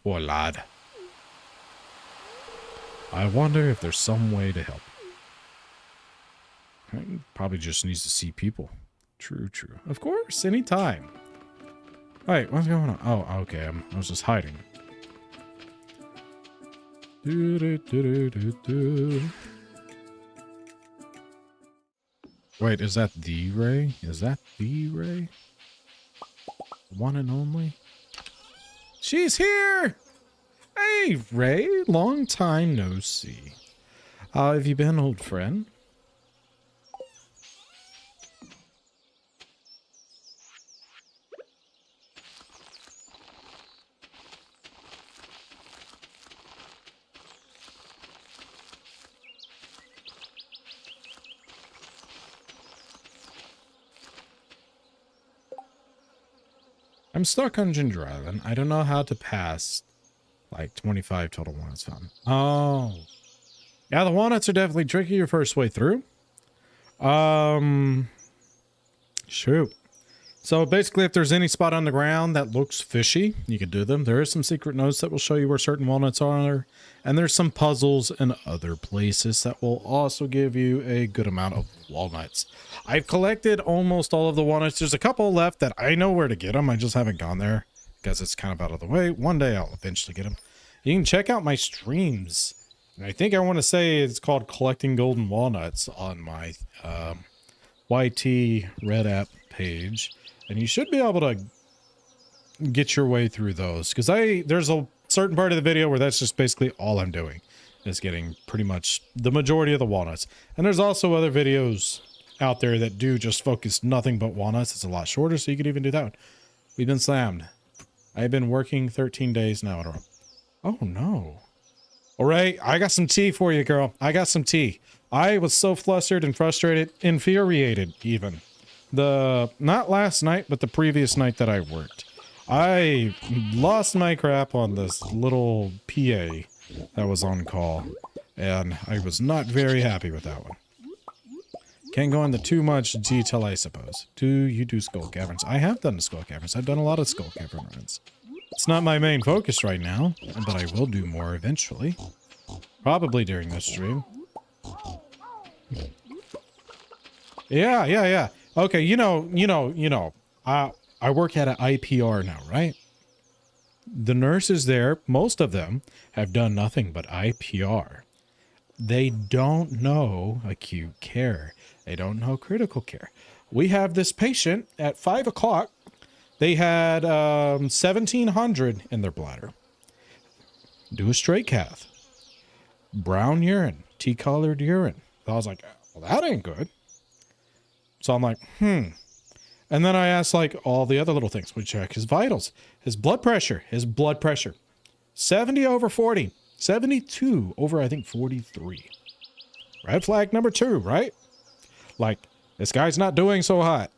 S1: Poor lad. I wonder if there's some way to help. He probably just needs to see people. True, true. Of course, anytime. Wait, what's going on? Oh, okay, I was just hiding. Wait, is that the Ray? Is that the Ray? One and only? She's here! Hey, Ray, long time no see. Have you been, old friend? I'm stuck on Ginger Island. I don't know how to pass like 25 total walnuts found. Oh. Yeah, the walnuts are definitely tricky your first way through. Shoot. So basically, if there's any spot on the ground that looks fishy, you can do them. There are some secret notes that will show you where certain walnuts are. And there's some puzzles in other places that will also give you a good amount of walnuts. I've collected almost all of the walnuts. There's a couple left that I know where to get them. I just haven't gone there because it's kind of out of the way. One day I'll eventually get them. You can check out my streams. And I think I want to say it's called Collecting Golden Walnuts on my YT Red app page. And you should be able to get your way through those. Because there's a certain part of the video where that's just basically all I'm doing. Is getting pretty much the majority of the walnuts. And there's also other videos out there that do just focus nothing but walnuts. It's a lot shorter, so you could even do that one. We've been slammed. I've been working 13 days now in a row. Oh, no. All right, I got some tea for you, girl. I got some tea. I was so flustered and frustrated, infuriated even. Not last night, but the previous night that I worked. I lost my crap on this little PA that was on call, and I was not very happy with that one. Can't go into too much detail, I suppose. Do you do skull caverns? I have done the skull caverns. I've done a lot of skull cavern runs. It's not my main focus right now, but I will do more eventually. Probably during this stream. Yeah. Okay, you know. I work at an IPR now, right? The nurses there, most of them, have done nothing but IPR. They don't know acute care. They don't know critical care. We have this patient at 5 o'clock. They had 1,700 in their bladder. Do a straight cath. Brown urine. Tea-colored urine. I was like, well, that ain't good. So I'm like, And then I asked like all the other little things. We check his vitals, his blood pressure. 70 over 40. 72 over, I think, 43. Red flag number 2, right? Like, this guy's not doing so hot.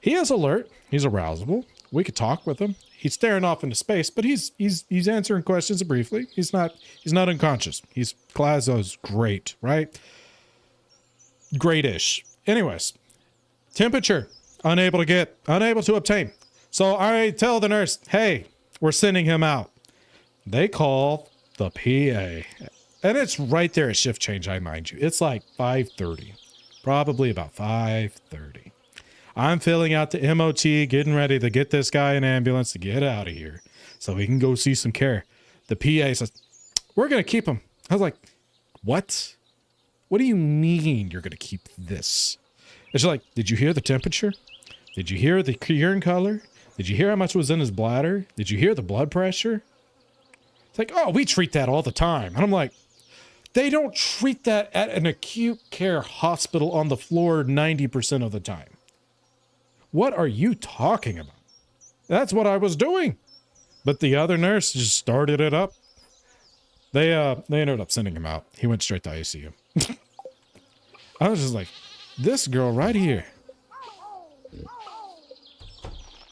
S1: He is alert. He's arousable. We could talk with him. He's staring off into space, but he's answering questions briefly. He's not unconscious. He's Clazo's great, right? Great-ish. Anyways, temperature, unable to obtain. So I tell the nurse, hey, we're sending him out. They call the PA. And it's right there at shift change, I mind you. It's like 5:30. Probably about 5:30. I'm filling out the MOT, getting ready to get this guy an ambulance to get out of here so he can go see some care. The PA says, we're going to keep him. I was like, what? What do you mean you're going to keep this? And she's like, did you hear the temperature? Did you hear the urine color? Did you hear how much was in his bladder? Did you hear the blood pressure? It's like, oh, we treat that all the time. And I'm like, they don't treat that at an acute care hospital on the floor 90% of the time. What are you talking about? That's what I was doing. But the other nurse just started it up. They ended up sending him out. He went straight to ICU. I was just like, this girl right here.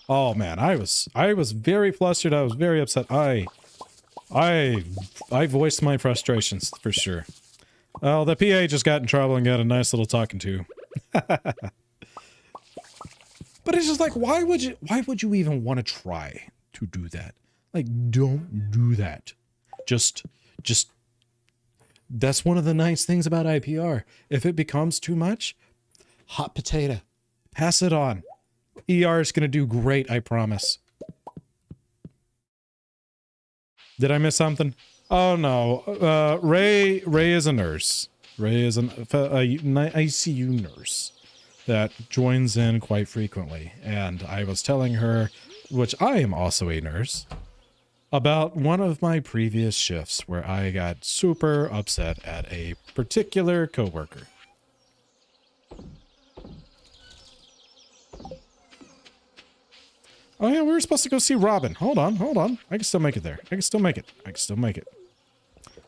S1: Oh man, I was very flustered. I was very upset. I voiced my frustrations for sure. Oh, the PA just got in trouble and got a nice little talking to. But it's just like, why would you even want to try to do that? Like, don't do that. Just, that's one of the nice things about IPR. If it becomes too much, hot potato. Pass it on. ER is going to do great, I promise. Did I miss something? Oh no, Ray is a nurse. Ray is an ICU nurse that joins in quite frequently. And I was telling her, which I am also a nurse, about one of my previous shifts where I got super upset at a particular coworker. Oh yeah, we were supposed to go see Robin. Hold on. I can still make it there. I can still make it.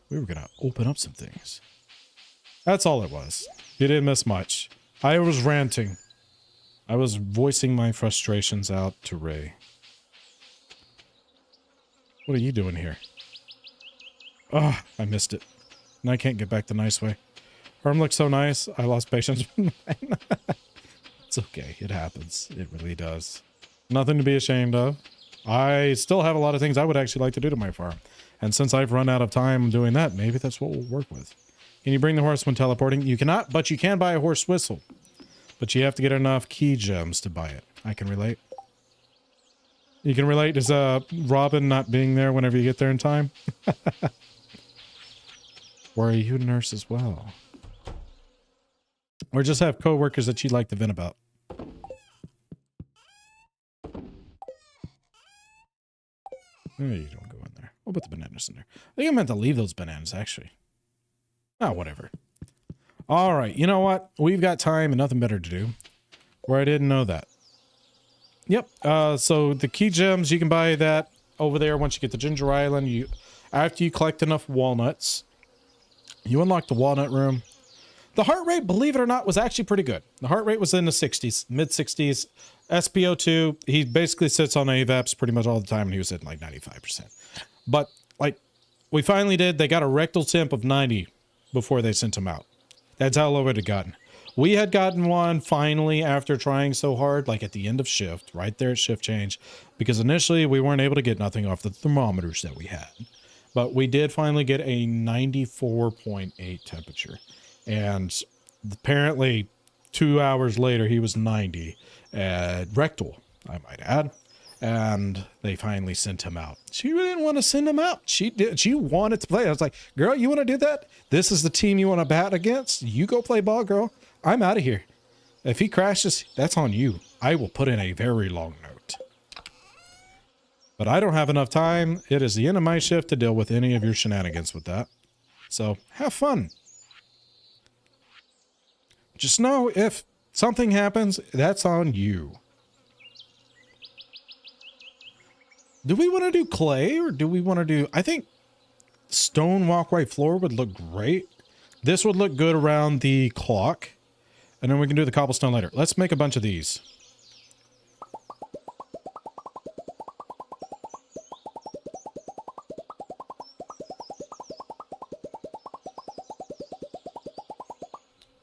S1: We were gonna open up some things. That's all it was. You didn't miss much. I was ranting. I was voicing my frustrations out to Ray. What are you doing here? Oh, I missed it. And I can't get back the nice way. Herm looks so nice, I lost patience. It's okay, it happens. It really does. Nothing to be ashamed of. I still have a lot of things I would actually like to do to my farm. And since I've run out of time doing that, maybe that's what we'll work with. Can you bring the horse when teleporting? You cannot, but you can buy a horse whistle. But you have to get enough key gems to buy it. I can relate. You can relate? Is Robin not being there whenever you get there in time? Or are you a nurse as well? Or just have co-workers that you'd like to vent about? Maybe you don't go in there. We'll put the bananas in there. I think I meant to leave those bananas, actually. Oh, whatever. All right, you know what? We've got time and nothing better to do. Where I didn't know that. Yep, so the key gems, you can buy that over there once you get to Ginger Island. After you collect enough walnuts, you unlock the walnut room. The heart rate, believe it or not, was actually pretty good. The heart rate was in the 60s, mid-60s. SPO2, he basically sits on AVAPs pretty much all the time, and he was hitting like 95%. But, like, we finally did. They got a rectal temp of 90 before they sent him out. That's how low it had gotten. We had gotten one finally after trying so hard, like at the end of shift, right there at shift change, because initially we weren't able to get nothing off the thermometers that we had. But we did finally get a 94.8 temperature. And apparently 2 hours later, he was 90 at rectal, I might add. And they finally sent him out. She didn't want to send him out. She did. She wanted to play. I was like, girl, you want to do that? This is the team you want to bat against? You go play ball, girl. I'm out of here. If he crashes, that's on you. I will put in a very long note. But I don't have enough time. It is the end of my shift to deal with any of your shenanigans with that. So have fun. Just know if something happens, that's on you. Do we want to do clay or do we want to do... I think stone walkway floor would look great. This would look good around the clock. And then we can do the cobblestone later. Let's make a bunch of these.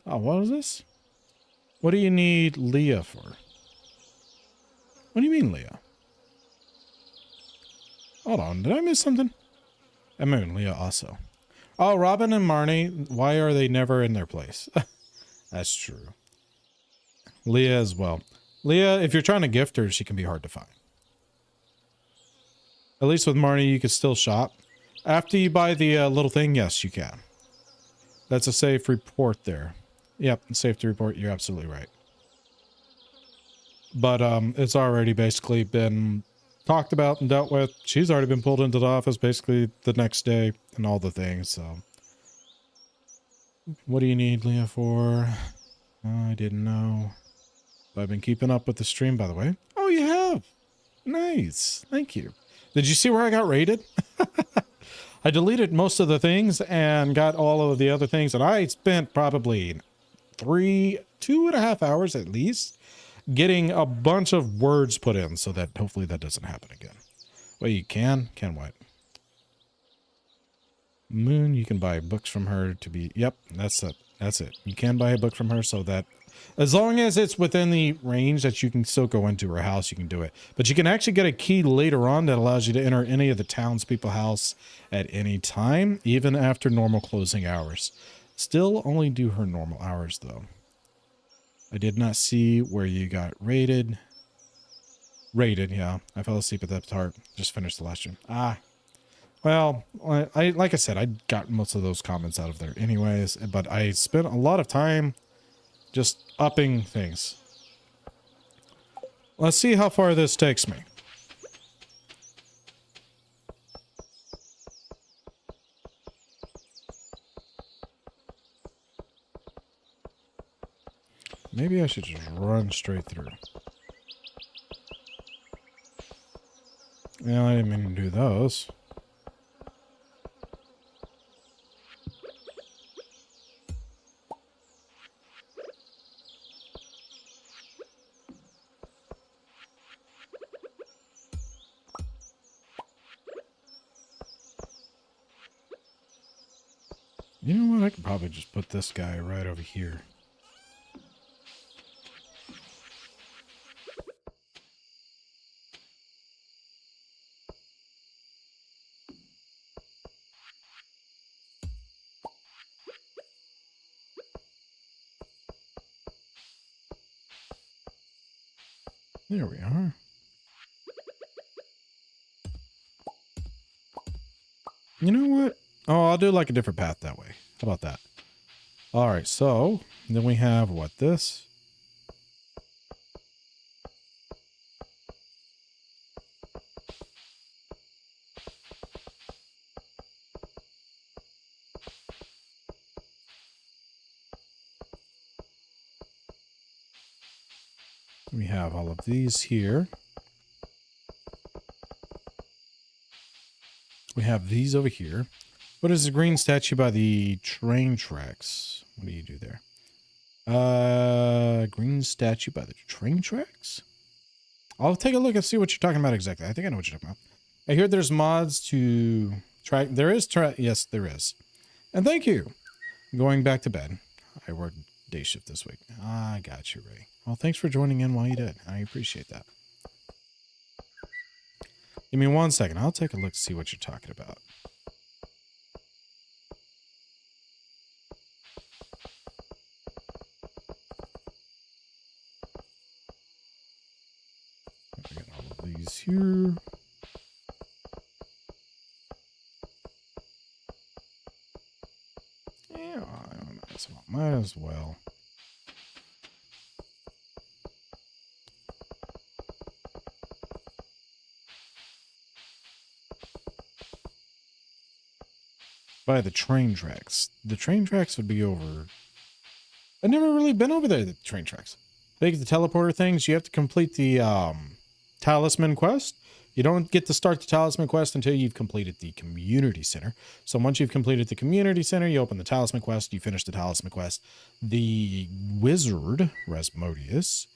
S1: Oh, what is this? What do you need Leah for? What do you mean, Leah? Hold on, did I miss something? I mean, Leah also. Oh, Robin and Marnie, why are they never in their place? That's true. Leah as well. Leah, if you're trying to gift her, she can be hard to find. At least with Marnie, you can still shop. After you buy the little thing, yes, you can. That's a safe report there. Yep, safety report, you're absolutely right. But it's already basically been talked about and dealt with. She's already been pulled into the office basically the next day and all the things, so. What do you need Leah for? I didn't know. I've been keeping up with the stream, by the way. Oh, you have? Nice. Thank you. Did you see where I got raided? I deleted most of the things and got all of the other things, and I spent probably 2.5 hours at least getting a bunch of words put in so that hopefully that doesn't happen again. Well, you can what? Moon, you can buy books from her to be... Yep, that's it. That's it. You can buy a book from her so that... As long as it's within the range that you can still go into her house, you can do it. But you can actually get a key later on that allows you to enter any of the townspeople house at any time, even after normal closing hours. Still only do her normal hours, though. I did not see where you got raided. Raided, yeah. I fell asleep at that part. Just finished the last stream. Well, I like I said, I got most of those comments out of there anyways, but I spent a lot of time just upping things. Let's see how far this takes me. Maybe I should just run straight through. Well, I didn't mean to do those. You know what? I could probably just put this guy right over here. There we are. You know what? Oh, I'll do like a different path that way. How about that? All right, so then we have what, this? We have all of these here. We have these over here. What is the green statue by the train tracks? What do you do there? Green statue by the train tracks? I'll take a look and see what you're talking about exactly. I think I know what you're talking about. I hear there's mods to track. There is yes, there is. And thank you. Going back to bed. I worked day shift this week. I got you, Ray. Well, thanks for joining in while you did. I appreciate that. Give me 1 second. I'll take a look to see what you're talking about. I got all of these here. Yeah, might as well. By the train tracks. The train tracks would be over. I've never really been over there, the train tracks. I think the teleporter things, you have to complete the talisman quest. You don't get to start the talisman quest until you've completed the community center. So once you've completed the community center, you open the talisman quest, you finish the talisman quest. The wizard, Rasmodius,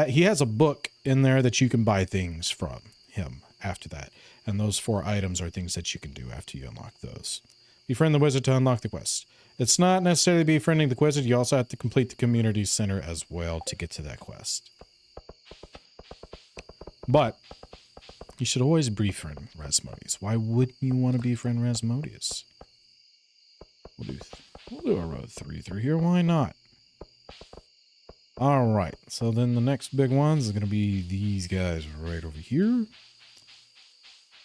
S1: he has a book in there that you can buy things from him after that. And those 4 items are things that you can do after you unlock those. Befriend the wizard to unlock the quest. It's not necessarily befriending the wizard. You also have to complete the community center as well to get to that quest. But you should always befriend Rasmodius. Why wouldn't you want to befriend Rasmodius? We'll do a road 3 through here. Why not? All right. So then the next big ones is going to be these guys right over here.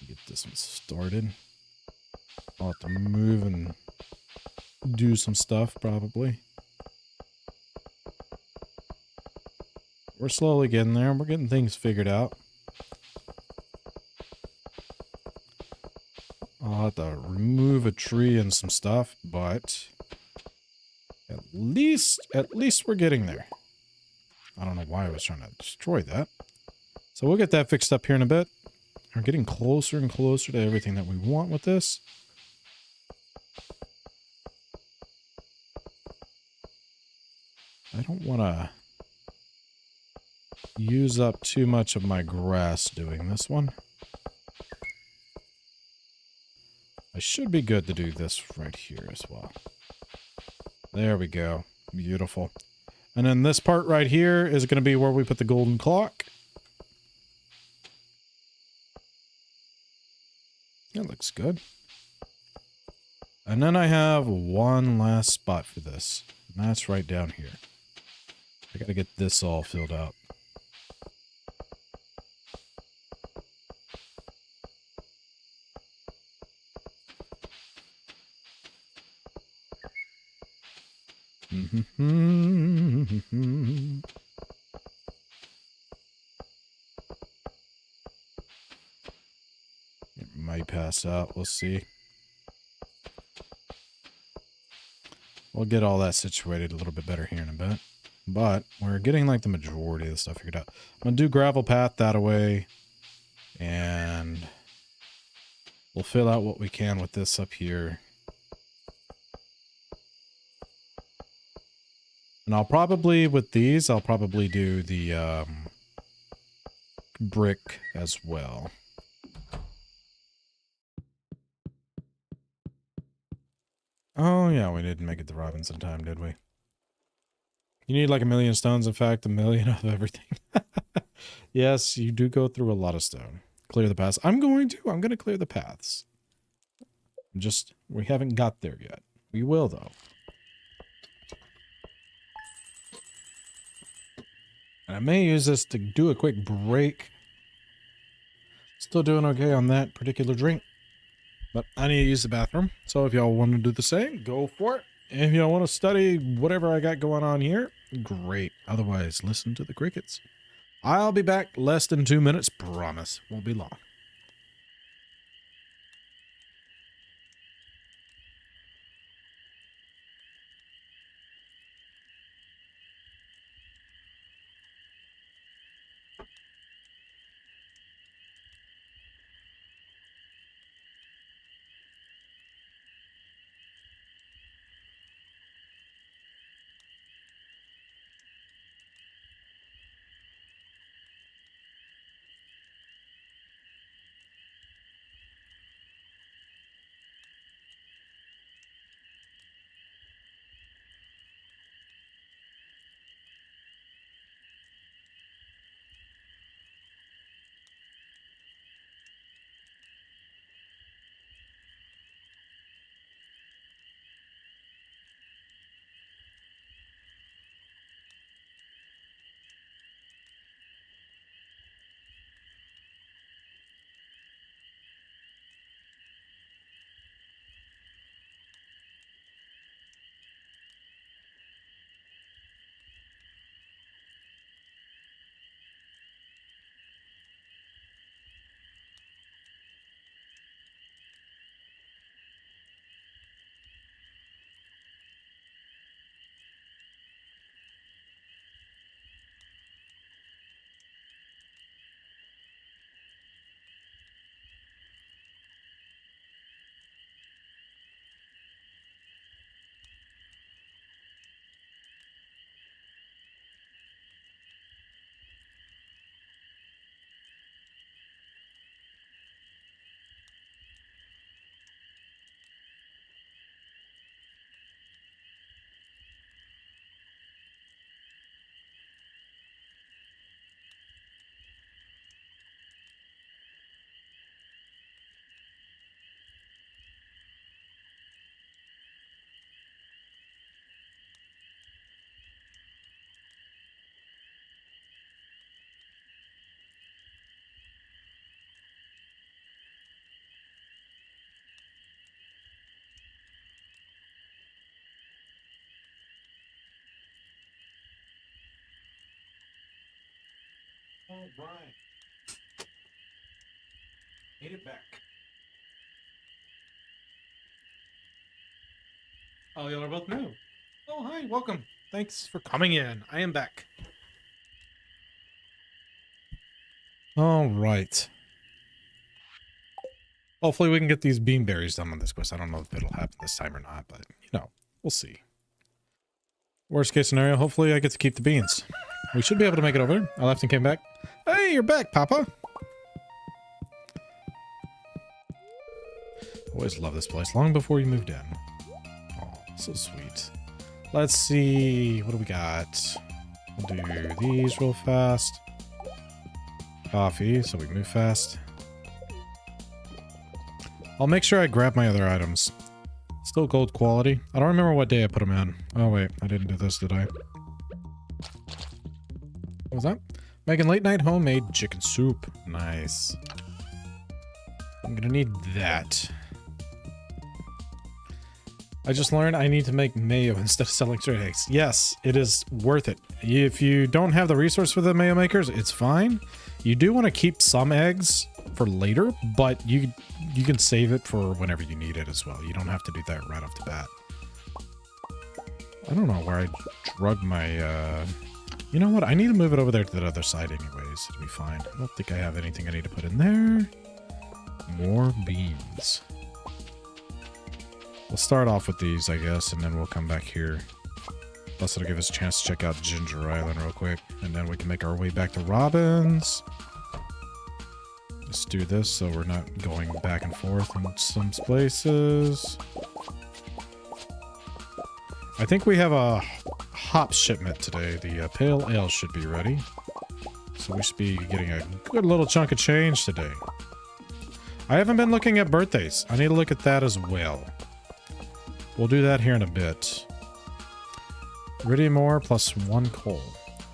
S1: Get this one started. I'll have to move and do some stuff, probably. We're slowly getting there. We're getting things figured out. I'll have to remove a tree and some stuff, but at least we're getting there. I don't know why I was trying to destroy that. So we'll get that fixed up here in a bit. We're getting closer and closer to everything that we want with this. I don't want to use up too much of my grass doing this one. I I should be good to do this right here as well. There we go. Beautiful. And then this part right here is going to be where we put the golden clock. That looks good. And then I have one last spot for this. And that's right down here. I got to get this all filled out. It might pass out. We'll see. We'll get all that situated a little bit better here in a bit. But we're getting like the majority of the stuff figured out. I'm going to do gravel path that away. And we'll fill out what we can with this up here. And I'll probably, with these, I'll probably do the brick as well. Oh, yeah, we didn't make it to Robinson time, did we? You need like 1,000,000 stones, in fact, 1,000,000 of everything. Yes, you do go through a lot of stone. Clear the paths. I'm going to clear the paths. Just, we haven't got there yet. We will, though. And I may use this to do a quick break. Still doing okay on that particular drink. But I need to use the bathroom. So if y'all want to do the same, go for it. If y'all want to study whatever I got going on here, great. Otherwise, listen to the crickets. I'll be back less than 2 minutes. Promise. Won't be long. All right. Made it back. Oh, y'all are both new. Oh, hi, welcome. Thanks for coming in. I am back. All right. Hopefully we can get these beanberries done on this quest. I don't know if it'll happen this time or not, but, you know, we'll see. Worst case scenario, hopefully I get to keep the beans. We should be able to make it over. I left and came back. Hey, you're back, Papa. Always love this place. Long before you moved in. Oh, so sweet. Let's see. What do we got? We'll do these real fast. Coffee, so we move fast. I'll make sure I grab my other items. Still gold quality. I don't remember what day I put them in. Oh, wait. I didn't do this, did I? What was that? Making late night homemade chicken soup. Nice. I'm gonna need that. I just learned I need to make mayo instead of selling straight eggs. Yes, it is worth it. If you don't have the resource for the mayo makers, it's fine. You do want to keep some eggs for later, but you can save it for whenever you need it as well. You don't have to do that right off the bat. I don't know where I drug my... You know what? I need to move it over there to the other side anyways. It'll be fine. I don't think I have anything I need to put in there. More beans. We'll start off with these, I guess, and then we'll come back here. Plus, it'll give us a chance to check out Ginger Island real quick. And then we can make our way back to Robin's. Let's do this so we're not going back and forth in some places. I think we have a hop shipment today. The pale ale should be ready. So we should be getting a good little chunk of change today. I haven't been looking at birthdays. I need to look at that as well. We'll do that here in a bit. Iridium ore plus 1 coal.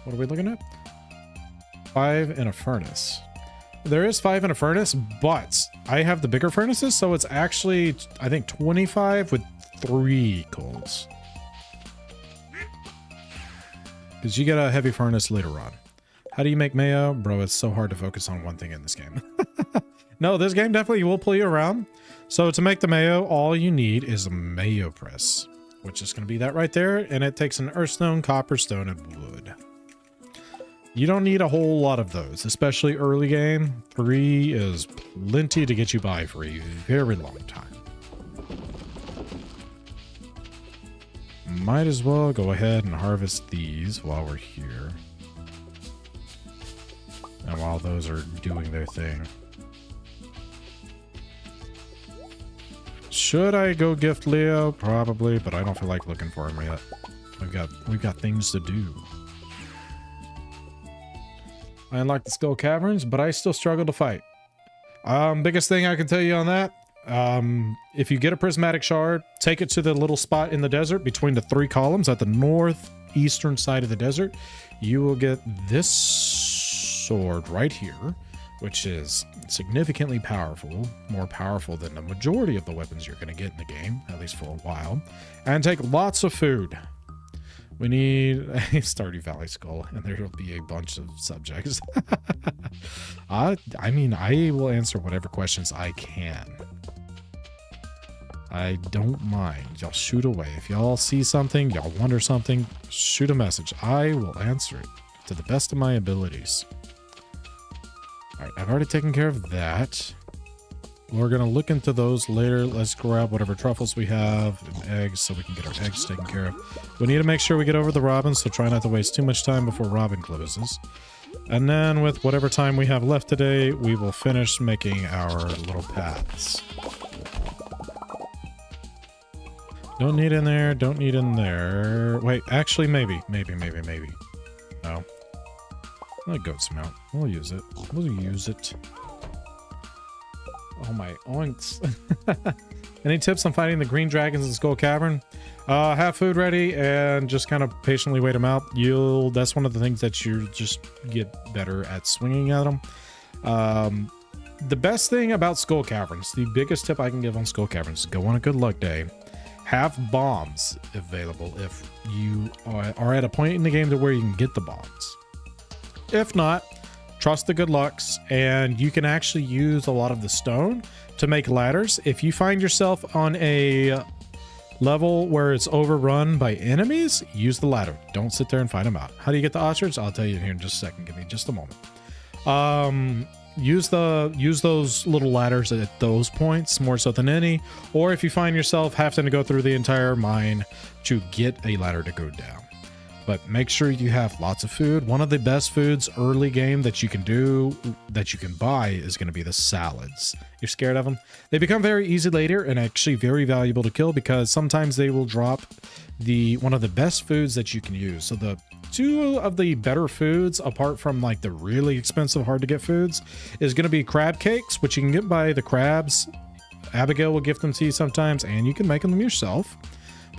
S1: What are we looking at? 5 in a furnace. There is 5 in a furnace, but I have the bigger furnaces, so it's actually, I think, 25 with 3 coals. Because you get a heavy furnace later on. How do you make mayo? Bro, it's so hard to focus on one thing in this game. No, this game definitely will pull you around. So to make the mayo, all you need is a mayo press, which is going to be that right there. And it takes an earthstone, copper stone, and wood. You don't need a whole lot of those, especially early game. 3 is plenty to get you by for a very long time. Might as well go ahead and harvest these while we're here. And while those are doing their thing. Should I go gift Leo? Probably, but I don't feel like looking for him yet. We've got things to do. I unlocked the Skull Caverns, but I still struggle to fight. Biggest thing I can tell you on that, if you get a prismatic shard, take it to the little spot in the desert between the 3 columns at the northeastern side of the desert. You will get this sword right here, which is significantly powerful, more powerful than the majority of the weapons you're going to get in the game, at least for a while, and take lots of food. We need a Stardew Valley skull, and there will be a bunch of subjects. I mean, I will answer whatever questions I can. I don't mind. Y'all shoot away. If y'all see something, y'all wonder something, shoot a message. I will answer it to the best of my abilities. All right, I've already taken care of that. We're going to look into those later. Let's grab whatever truffles we have and eggs so we can get our eggs taken care of. We need to make sure we get over the robins, so try not to waste too much time before robin closes. And then with whatever time we have left today, we will finish making our little paths. Don't need in there, don't need in there. Wait, actually, maybe. No. That goat's mount. We'll use it. We'll use it. Oh my oinks. Any tips on fighting the green dragons in Skull Cavern? Have food ready and just kind of patiently wait them out. That's one of the things that you just get better at swinging at them. The best thing about Skull Caverns, the biggest tip I can give on Skull Caverns, go on a good luck day. Have bombs available if you are at a point in the game to where you can get the bombs. If not, trust the good lucks, and you can actually use a lot of the stone to make ladders. If you find yourself on a level where it's overrun by enemies, use the ladder. Don't sit there and fight them out. How do you get the ostrich? I'll tell you here in just a second. Give me just a moment. Use those little ladders at those points more so than any, or if you find yourself having to go through the entire mine to get a ladder to go down. but make sure you have lots of food. One of the best foods early game that you can do, that you can buy, is going to be the salads. You're scared of them? They become very easy later and actually very valuable to kill because sometimes they will drop one of the best foods that you can use. So the two of the better foods, apart from like the really expensive, hard to get foods, is going to be crab cakes, which you can get by the crabs. Abigail will gift them to you sometimes, and you can make them yourself.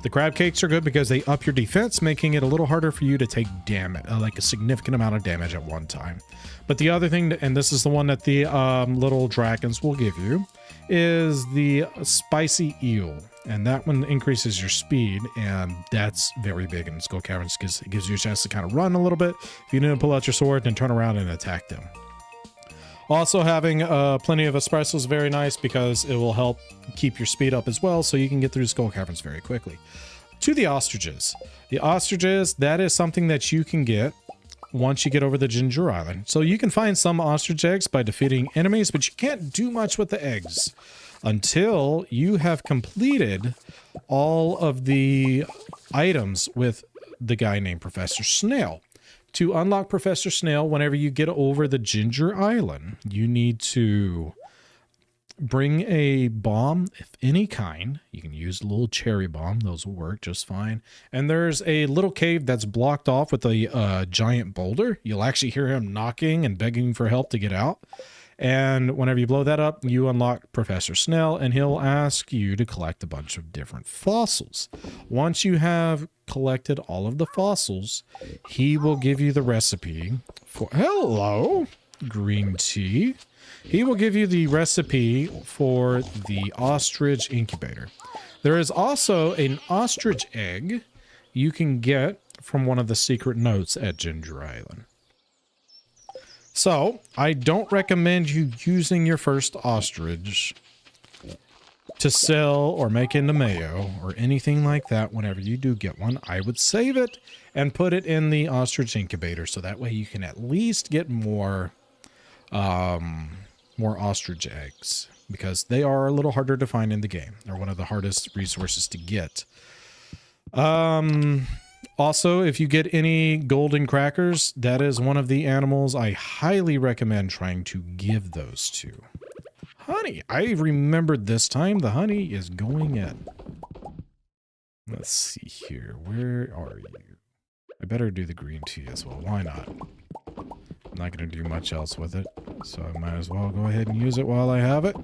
S1: The crab cakes are good because they up your defense, making it a little harder for you to take damage, like a significant amount of damage at one time. But the other thing, and this is the one that the little dragons will give you, is the spicy eel. And that one increases your speed, and that's very big in Skull Caverns because it gives you a chance to kind of run a little bit. If you need to pull out your sword and turn around and attack them. Also, having plenty of espresso is very nice because it will help keep your speed up as well, so you can get through Skull Caverns very quickly. To the ostriches. The ostriches, that is something that you can get once you get over the Ginger Island. So you can find some ostrich eggs by defeating enemies, but you can't do much with the eggs until you have completed all of the items with the guy named Professor Snail. To unlock Professor Snail, whenever you get over the Ginger Island, you need to bring a bomb of any kind. You can use a little cherry bomb. Those will work just fine. And there's a little cave that's blocked off with a giant boulder. You'll actually hear him knocking and begging for help to get out. And whenever you blow that up, you unlock Professor Snail, and he'll ask you to collect a bunch of different fossils. Once you have collected all of the fossils, he will give you the recipe for... Hello, green tea. He will give you the recipe for the ostrich incubator. There is also an ostrich egg you can get from one of the secret notes at Ginger Island. So, I don't recommend you using your first ostrich to sell or make into mayo or anything like that whenever you do get one. I would save it and put it in the ostrich incubator so that way you can at least get more ostrich eggs because they are a little harder to find in the game. They're one of the hardest resources to get. Also, if you get any golden crackers, that is one of the animals I highly recommend trying to give those to. Honey, I remembered this time the honey is going in. Let's see here. Where are you? I better do the green tea as well. Why not? I'm not going to do much else with it, so I might as well go ahead and use it while I have it.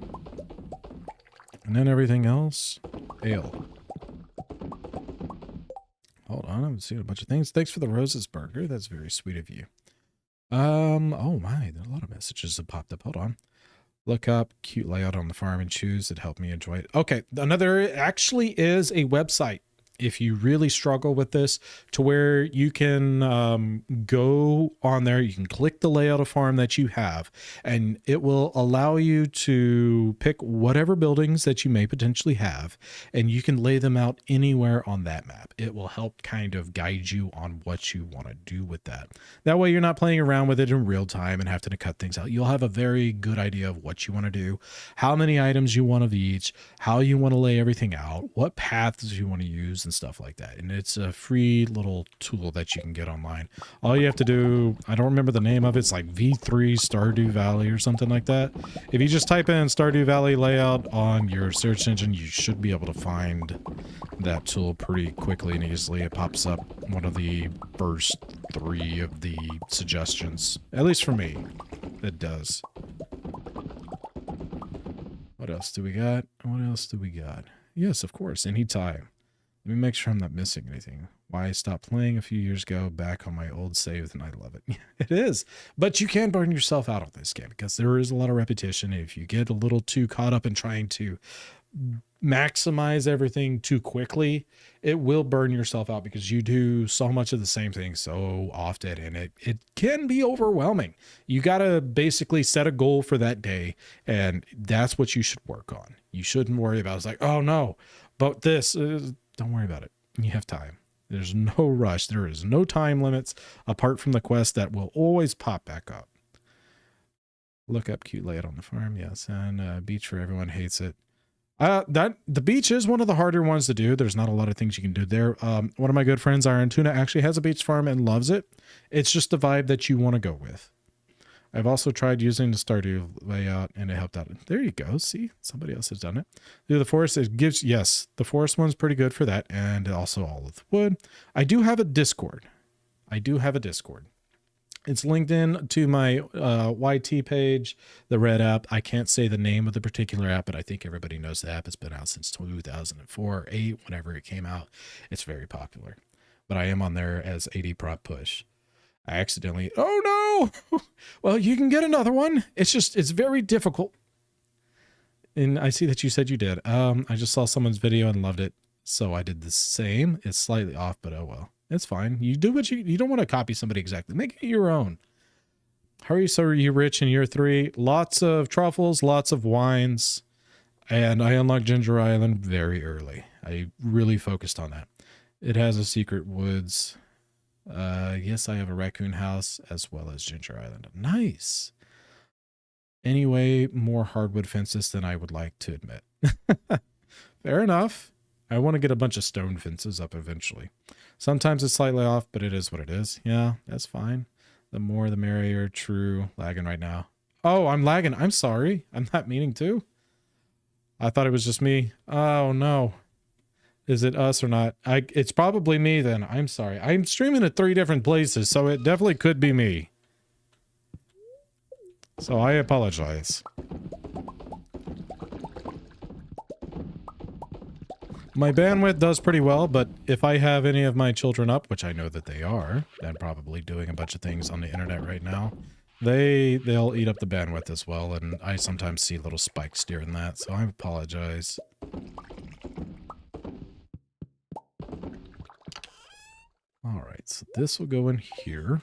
S1: And then everything else, ale. Hold on, I'm seeing a bunch of things. Thanks for the roses burger. That's very sweet of you. Oh my, there are a lot of messages that popped up. Hold on. Look up cute layout on the farm and choose. It helped me enjoy it. Okay, another actually is a website. If you really struggle with this, to where you can go on there, you can click the layout of farm that you have, and it will allow you to pick whatever buildings that you may potentially have, and you can lay them out anywhere on that map. It will help kind of guide you on what you want to do with that. That way you're not playing around with it in real time and having to cut things out. You'll have a very good idea of what you want to do, how many items you want of each, how you want to lay everything out, what paths you want to use, and stuff like that. And it's a free little tool that you can get online. All you have to do, I don't remember the name of it, it's like V3 Stardew Valley or something like that. If you just type in Stardew Valley layout on your search engine, you should be able to find that tool pretty quickly and easily. It pops up one of the first 3 of the suggestions, at least for me, it does. What else do we got? What else do we got? Yes, of course, anytime. Let me make sure I'm not missing anything. Why I stopped playing a few years ago, back on my old save, and I love it. It is. But you can burn yourself out on this game because there is a lot of repetition. If you get a little too caught up in trying to maximize everything too quickly, it will burn yourself out because you do so much of the same thing so often, and it can be overwhelming. You got to basically set a goal for that day, and that's what you should work on. You shouldn't worry about it's like, oh no, but this is... Don't worry about it. You have time. There's no rush. There is no time limits apart from the quest that will always pop back up. Look up cute layout on the farm. Yes. And beach for everyone hates it. That the beach is one of the harder ones to do. There's not a lot of things you can do there. One of my good friends, Iron Tuna, actually has a beach farm and loves it. It's just the vibe that you want to go with. I've also tried using the Stardew layout and it helped out. There you go. See, somebody else has done it. Do the forest, it gives, yes, the forest one's pretty good for that. And also all of the wood. I do have a Discord. It's linked in to my YT page, the Red app. I can't say the name of the particular app, but I think everybody knows the app. It's been out since 2004 or 8, whenever it came out. It's very popular. But I am on there as AD Prop Push. I accidentally, oh no! Well, you can get another one. It's very difficult. And I see that you said you did. I just saw someone's video and loved it. So I did the same. It's slightly off, but oh well. It's fine. You do what you don't want to copy somebody exactly. Make it your own. Hurry, so are you rich in year 3? Lots of truffles, lots of wines. And I unlocked Ginger Island very early. I really focused on that. It has a secret woods. Yes, I have a raccoon house as well as Ginger Island. Nice. Anyway, more hardwood fences than I would like to admit. Fair enough. I want to get a bunch of stone fences up eventually. Sometimes it's slightly off, but it is what it is. Yeah, that's fine. The more the merrier. True. Lagging right now. Oh, I'm lagging. I'm sorry. I'm not meaning to. I thought it was just me. Oh, no. Is it us or not? It's probably me then. I'm sorry. I'm streaming at 3 different places, so it definitely could be me. So I apologize. My bandwidth does pretty well, but if I have any of my children up, which I know that they are, and probably doing a bunch of things on the internet right now, they'll eat up the bandwidth as well, and I sometimes see little spikes during that, so I apologize. Alright, so this will go in here.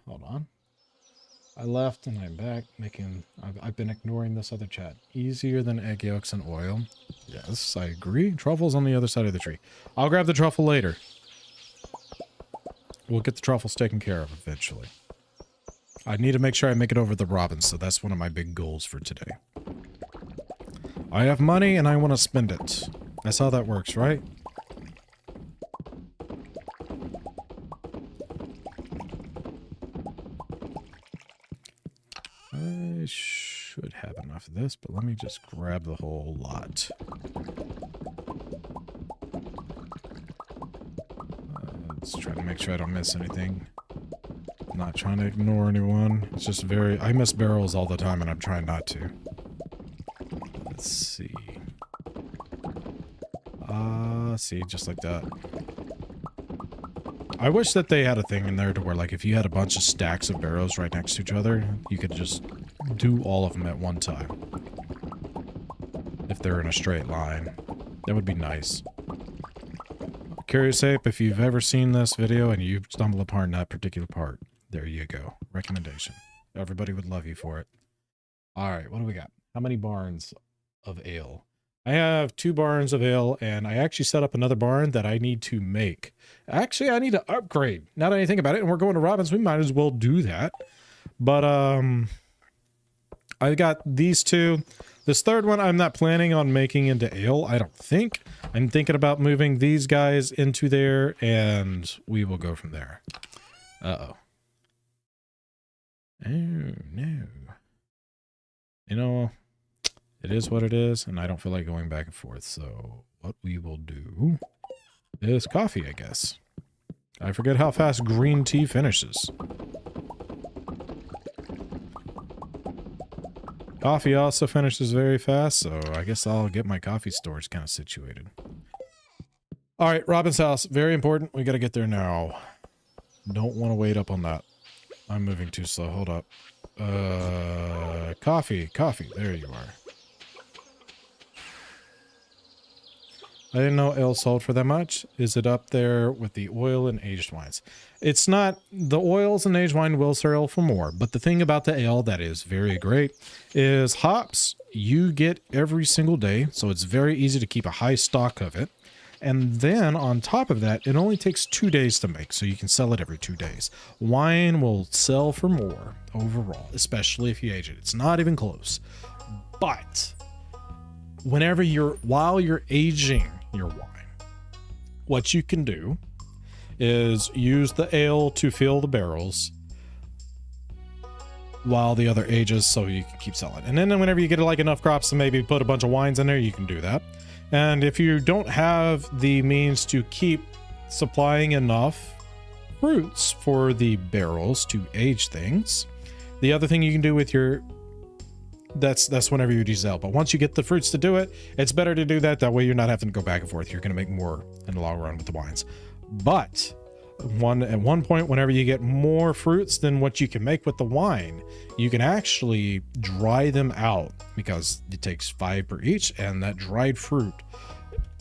S1: Hold on. I left and I'm back making... I've been ignoring this other chat. Easier than egg yolks and oil. Yes, I agree. Truffle's on the other side of the tree. I'll grab the truffle later. We'll get the truffles taken care of eventually. I need to make sure I make it over the robins, so that's one of my big goals for today. I have money and I want to spend it. That's how that works, right? I should have enough of this, but let me just grab the whole lot. Let's try to make sure I don't miss anything. I'm not trying to ignore anyone. It's just I miss barrels all the time and I'm trying not to. Let's see. See, just like that. I wish that they had a thing in there to where, like, if you had a bunch of stacks of barrels right next to each other, you could just do all of them at one time. If they're in a straight line. That would be nice. Curious Ape, if you've ever seen this video and you've stumbled upon that particular part, there you go. Recommendation. Everybody would love you for it. Alright, what do we got? How many barns of ale? I have 2 barns of ale, and I actually set up another barn that I need to make. Actually, I need to upgrade. Now that I think about it, and we're going to Robin's, we might as well do that. But, I got these 2. This third one, I'm not planning on making into ale, I don't think. I'm thinking about moving these guys into there, and we will go from there. Uh-oh. Oh, no. You know... It is what it is, and I don't feel like going back and forth, so what we will do is coffee, I guess. I forget how fast green tea finishes. Coffee also finishes very fast, so I guess I'll get my coffee storage kind of situated. Alright, Robin's house. Very important. We gotta get there now. Don't want to wait up on that. I'm moving too slow. Hold up. Coffee. There you are. I didn't know ale sold for that much. Is it up there with the oil and aged wines? It's not. The oils and aged wine will sell for more. But the thing about the ale that is very great is hops you get every single day. So it's very easy to keep a high stock of it. And then on top of that, it only takes 2 days to make. So you can sell it every 2 days. Wine will sell for more overall, especially if you age it. It's not even close. But while you're aging your wine, what you can do is use the ale to fill the barrels while the other ages, so you can keep selling. And then whenever you get like enough crops to maybe put a bunch of wines in there, you can do that. And if you don't have the means to keep supplying enough fruits for the barrels to age things, the other thing you can do with your that's whenever you diesel. But once you get the fruits to do it, it's better to do that. That way you're not having to go back and forth. You're going to make more in the long run with the wines. But at one point, whenever you get more fruits than what you can make with the wine, you can actually dry them out, because it takes 5 per each, and that dried fruit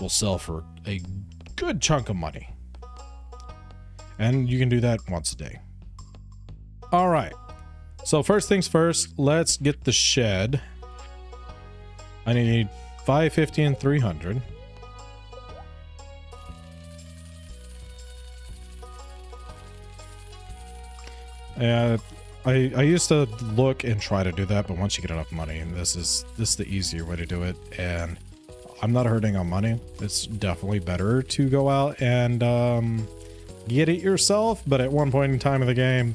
S1: will sell for a good chunk of money. And you can do that once a day. All right. So first things first, let's get the shed. I need 550 and 300. I used to look and try to do that, but once you get enough money, and this is the easier way to do it, and I'm not hurting on money. It's definitely better to go out and get it yourself, but at one point in time of the game,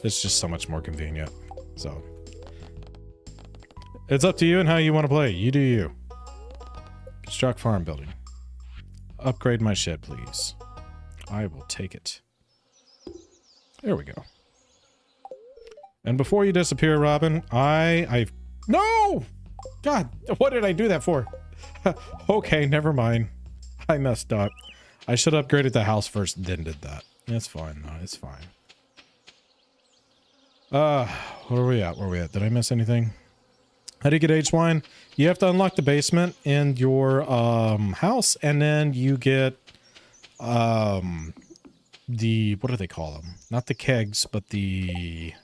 S1: it's just so much more convenient. So it's up to you and how you want to play. You do you. Construct farm building. Upgrade my shed, please. I will take it. There we go. And before you disappear, Robin, no! God, what did I do that for? Okay, never mind. I messed up. I should have upgraded the house first, then did that. It's fine, though. It's fine. Where are we at? Did I miss anything? How do you get aged wine? You have to unlock the basement in your house, and then you get what do they call them? Not the kegs, but the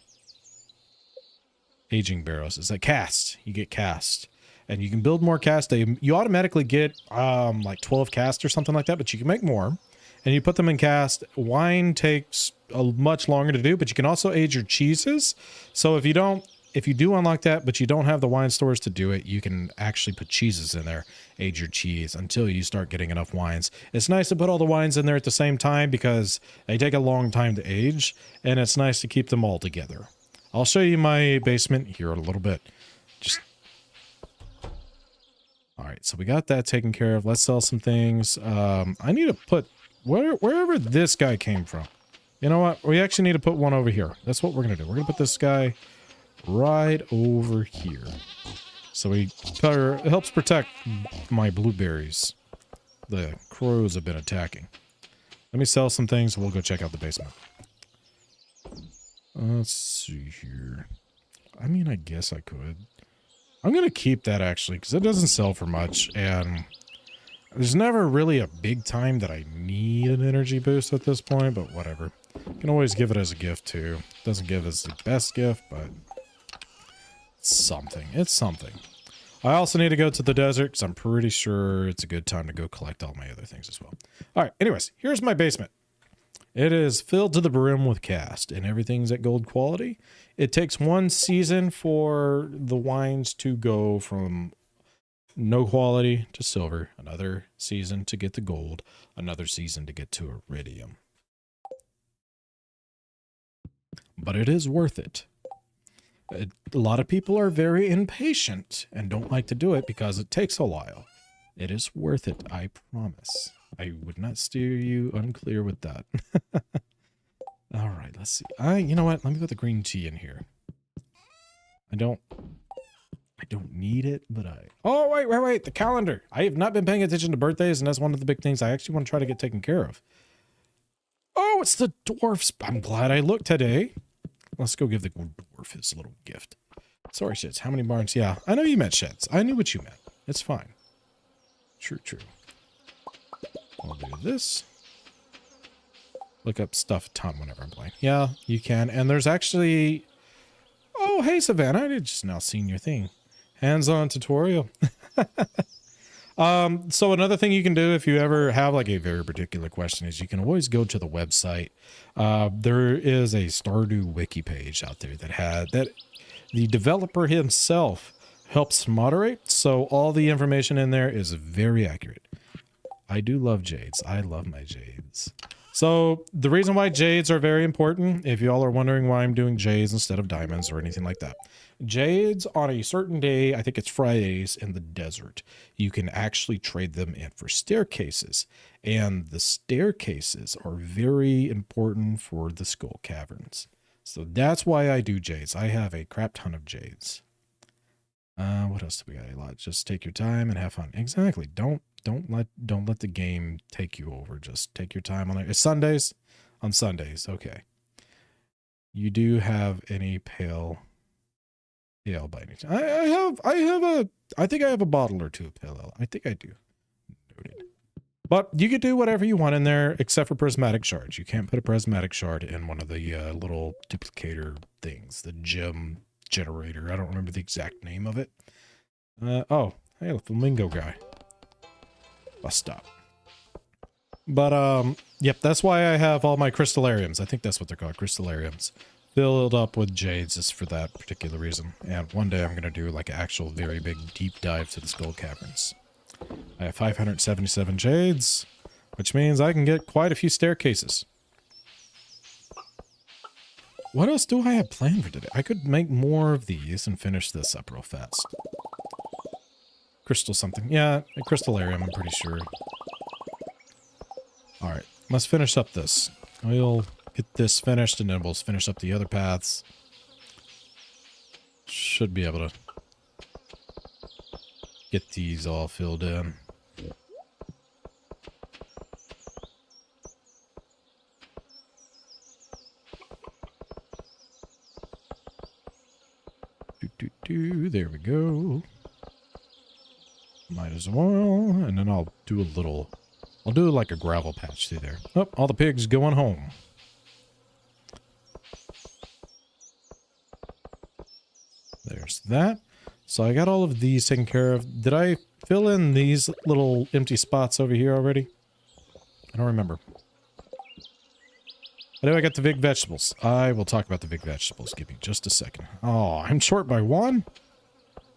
S1: aging barrels. It's like cast. You get cast, and you can build more cast. You automatically get like 12 cast or something like that, but you can make more. And you put them in cast. Wine takes much longer to do, but you can also age your cheeses. So if you do unlock that, but you don't have the wine stores to do it, you can actually put cheeses in there, age your cheese until you start getting enough wines. It's nice to put all the wines in there at the same time because they take a long time to age, and it's nice to keep them all together. I'll show you my basement here in a little bit. All right, so we got that taken care of. Let's sell some things. I need to put wherever this guy came from. You know what? We actually need to put one over here. That's what we're going to do. We're going to put this guy right over here. So it helps protect my blueberries. The crows have been attacking. Let me sell some things. We'll go check out the basement. Let's see here. I mean, I guess I could. I'm going to keep that actually because it doesn't sell for much, and there's never really a big time that I need an energy boost at this point, but whatever. You can always give it as a gift too. Doesn't give us the best gift, but it's something. It's something. I also need to go to the desert because I'm pretty sure it's a good time to go collect all my other things as well. All right, anyways, here's my basement. It is filled to the brim with cast, and everything's at gold quality. It takes 1 season for the wines to go from no quality to silver, another season to get to gold, another season to get to iridium. But it is worth it. A lot of people are very impatient and don't like to do it because it takes a while. It is worth it, I promise. I would not steer you unclear with that. All right, let's see. You know what? Let me put the green tea in here. I don't need it, but oh, wait. The calendar. I have not been paying attention to birthdays, and that's one of the big things I actually want to try to get taken care of. Oh, it's the dwarfs. I'm glad I looked today. Let's go give the dwarf his little gift. Sorry, Sheds. How many barns? Yeah, I know you meant Sheds. I knew what you meant. It's fine. True. I'll do this. Look up stuff a ton whenever I'm playing. Yeah, you can. And there's actually... Oh, hey, Savannah. I just now seen your thing. Hands-on tutorial. So another thing you can do if you ever have like a very particular question is you can always go to the website. There is a Stardew wiki page out there that the developer himself helps moderate. So all the information in there is very accurate. I do love jades. I love my jades. So the reason why jades are very important, if y'all are wondering why I'm doing jades instead of diamonds or anything like that. Jades on a certain day, I think it's Fridays in the desert, you can actually trade them in for staircases. And the staircases are very important for the skull caverns. So that's why I do jades. I have a crap ton of jades. What else do we got? A lot. Just take your time and have fun. Exactly. Don't let the game take you over. Just take your time on it. It's Sundays. On Sundays. Okay. You do have any pale ale by any chance? I think I have a bottle or two of pale ale. I think I do. Noted. But you could do whatever you want in there except for prismatic shards. You can't put a prismatic shard in one of the little duplicator things. The gem generator. I don't remember the exact name of it. Oh, hey, the flamingo guy. Bus stop. But, yep, that's why I have all my crystallariums. I think that's what they're called, crystallariums. Filled up with jades is for that particular reason. And one day I'm going to do like an actual very big deep dive to the skull caverns. I have 577 jades, which means I can get quite a few staircases. What else do I have planned for today? I could make more of these and finish this up real fast. Crystal something. Yeah, a crystallarium, I'm pretty sure. Alright, let's finish up this. We'll get this finished and then we'll finish up the other paths. Should be able to get these all filled in. There we go. Might as well. And then I'll do a little... I'll do like a gravel patch through there. Oh, all the pigs going home. There's that. So I got all of these taken care of. Did I fill in these little empty spots over here already? I don't remember. I know I got the big vegetables. I will talk about the big vegetables. Give me just a second. Oh, I'm short by one?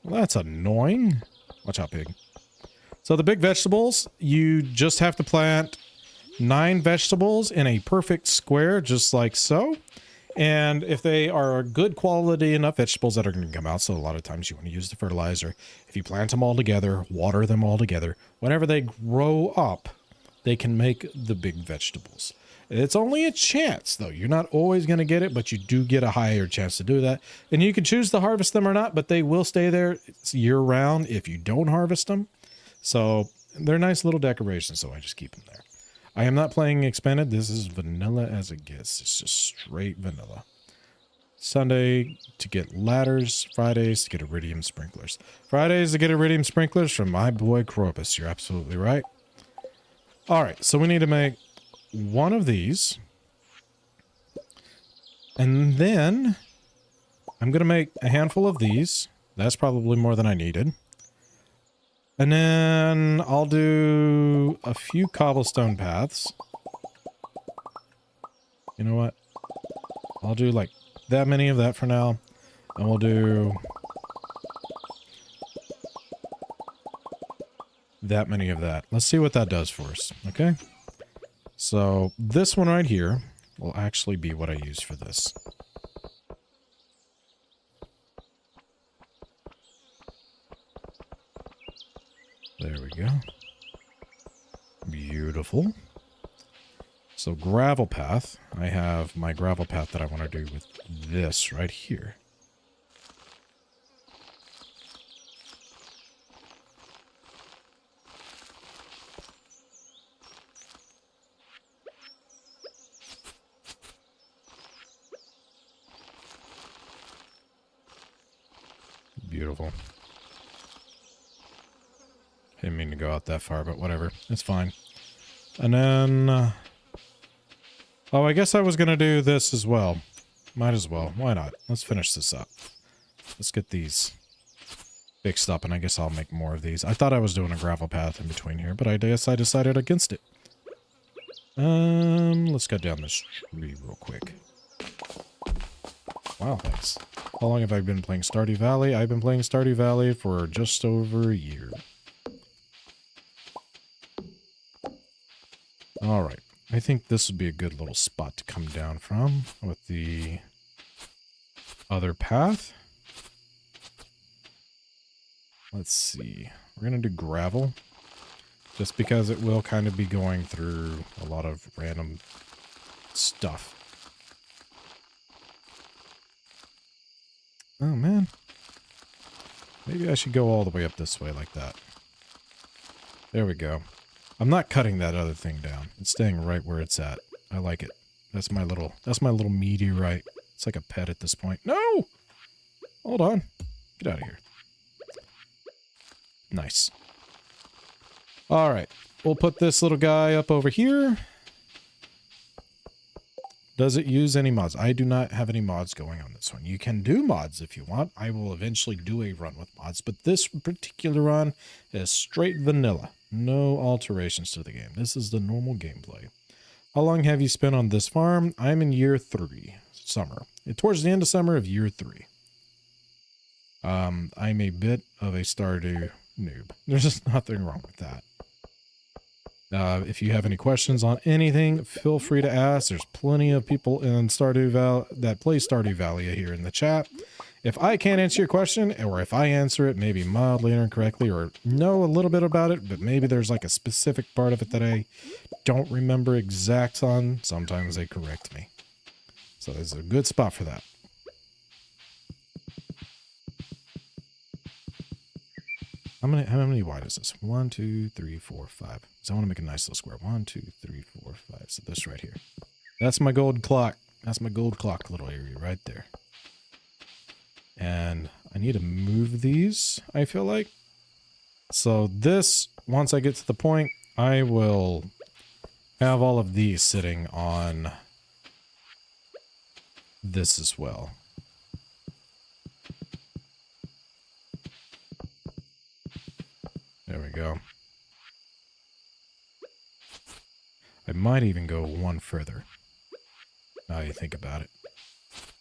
S1: Well, that's annoying. Watch out, pig. So the big vegetables, you just have to plant 9 vegetables in a perfect square, just like so. And if they are good quality enough vegetables that are going to come out, so a lot of times you want to use the fertilizer. If you plant them all together, water them all together, whenever they grow up, they can make the big vegetables. It's only a chance, though. You're not always going to get it, but you do get a higher chance to do that. And you can choose to harvest them or not, but they will stay there year-round if you don't harvest them. So they're nice little decorations, so I just keep them there. I am not playing expanded. This is vanilla as it gets. It's just straight vanilla. Sunday to get ladders. Fridays to get iridium sprinklers. Fridays to get iridium sprinklers from my boy Cropus. You're absolutely right. All right, so we need to make one of these. And then I'm going to make a handful of these. That's probably more than I needed. And then I'll do a few cobblestone paths. You know what? I'll do like that many of that for now. And we'll do that many of that. Let's see what that does for us. Okay. So this one right here will actually be what I use for this. There we go. Beautiful. So gravel path. I have my gravel path that I want to do with this right here. Beautiful. Didn't mean to go out that far, but whatever. It's fine. And then... oh, I guess I was going to do this as well. Might as well. Why not? Let's finish this up. Let's get these fixed up, and I guess I'll make more of these. I thought I was doing a gravel path in between here, but I guess I decided against it. Let's cut down this tree real quick. Wow, thanks. How long have I been playing Stardew Valley? I've been playing Stardew Valley for just over a year. Alright. I think this would be a good little spot to come down from with the other path. Let's see. We're going to do gravel. Just because it will kind of be going through a lot of random stuff. Oh, man. Maybe I should go all the way up this way like that. There we go. I'm not cutting that other thing down. It's staying right where it's at. I like it. That's my little meteorite. It's like a pet at this point. No! Hold on. Get out of here. Nice. Alright. We'll put this little guy up over here. Does it use any mods? I do not have any mods going on this one. You can do mods if you want. I will eventually do a run with mods, but this particular run is straight vanilla. No alterations to the game. This is the normal gameplay. How long have you spent on this farm? I'm in year 3, summer. Towards the end of summer of year 3. I'm a bit of a Stardew noob. There's just nothing wrong with that. If you have any questions on anything, feel free to ask. There's plenty of people in Stardew Valley that play Stardew Valley here in the chat. If I can't answer your question, or if I answer it maybe mildly incorrectly, or know a little bit about it, but maybe there's like a specific part of it that I don't remember exact on, sometimes they correct me. So there's a good spot for that. How many wide is this? 1, 2, 3, 4, 5. So I want to make a nice little square. 1, 2, 3, 4, 5. So this right here. That's my gold clock. That's my gold clock little area right there. And I need to move these, I feel like. So this, once I get to the point, I will have all of these sitting on this as well. There we go. I might even go one further. Now you think about it.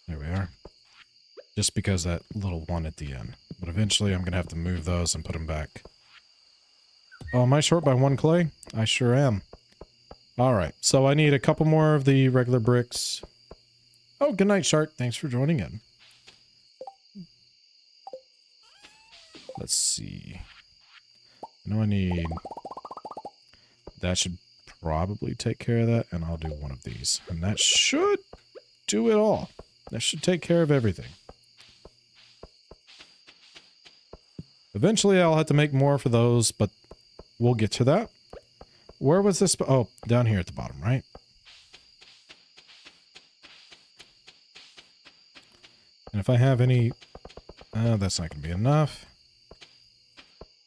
S1: There we are. Just because that little one at the end. But eventually I'm going to have to move those and put them back. Oh, am I short by 1 clay? I sure am. Alright, so I need a couple more of the regular bricks. Oh, good night, Shark. Thanks for joining in. Let's see. I know I need... That should probably take care of that, and I'll do one of these. And that should do it all. That should take care of everything. Eventually I'll have to make more for those, but we'll get to that. Where was this? Oh, down here at the bottom, right? And if I have any... that's not going to be enough.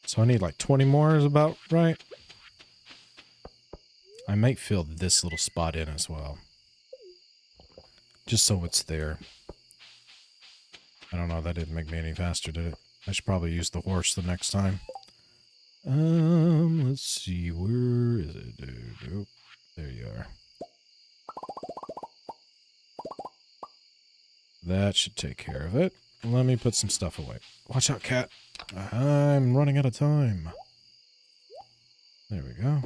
S1: So I need like 20 more is about right. I might fill this little spot in as well. Just so it's there. I don't know, that didn't make me any faster, did it? I should probably use the horse the next time. Let's see, where is it? Oh, there you are. That should take care of it. Let me put some stuff away. Watch out, cat. I'm running out of time. There we go.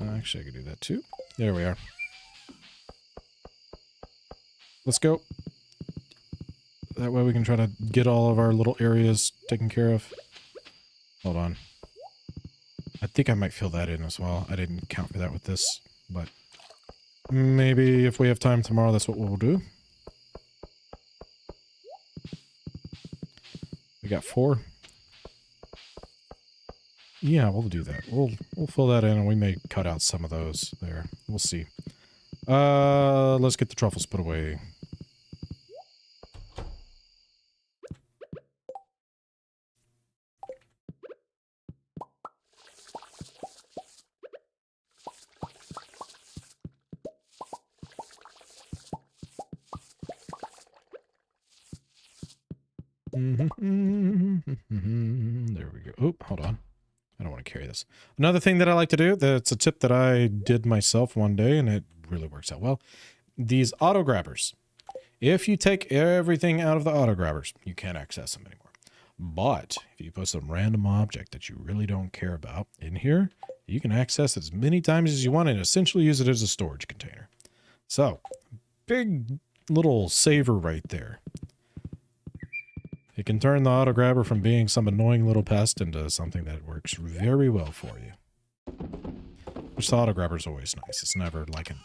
S1: Actually, I could do that too. There we are. Let's go. That way we can try to get all of our little areas taken care of. Hold on. I think I might fill that in as well. I didn't count for that with this, but maybe if we have time tomorrow, that's what we'll do. We got 4. Yeah, we'll do that. We'll fill that in, and we may cut out some of those there. We'll see. Let's get the truffles put away. There we go. Oh, hold on. I don't want to carry this. Another thing that I like to do, that's a tip that I did myself one day, and it really works out well. These auto grabbers. If you take everything out of the auto grabbers, you can't access them anymore. But if you put some random object that you really don't care about in here, you can access it as many times as you want and essentially use it as a storage container. So, big little saver right there. It can turn the auto grabber from being some annoying little pest into something that works very well for you. Which the auto grabber is always nice. It's never like a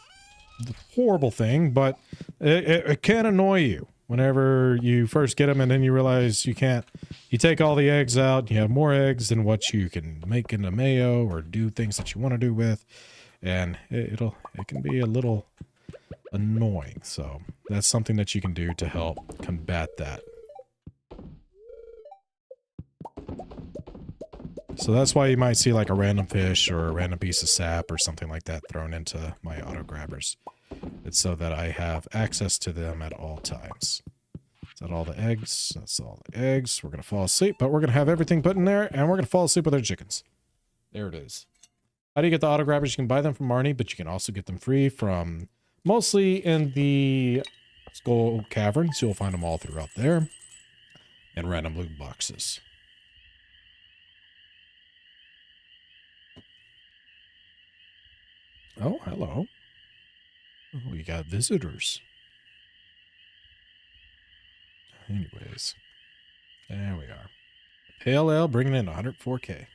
S1: horrible thing, but it can annoy you whenever you first get them and then you realize you can't. You take all the eggs out, you have more eggs than what you can make into mayo or do things that you want to do with, and it can be a little annoying. So that's something that you can do to help combat that. So that's why you might see like a random fish or a random piece of sap or something like that thrown into my auto grabbers. It's so that I have access to them at all times. Is that all the eggs? That's all the eggs. We're going to fall asleep, but we're going to have everything put in there and we're going to fall asleep with our chickens. There it is. How do you get the auto grabbers? You can buy them from Marnie, but you can also get them free from mostly in the Skull Cavern. So you'll find them all throughout there and random loot boxes. Oh, hello. Oh, we got visitors. Anyways, there we are. Pale Ale bringing in 104K.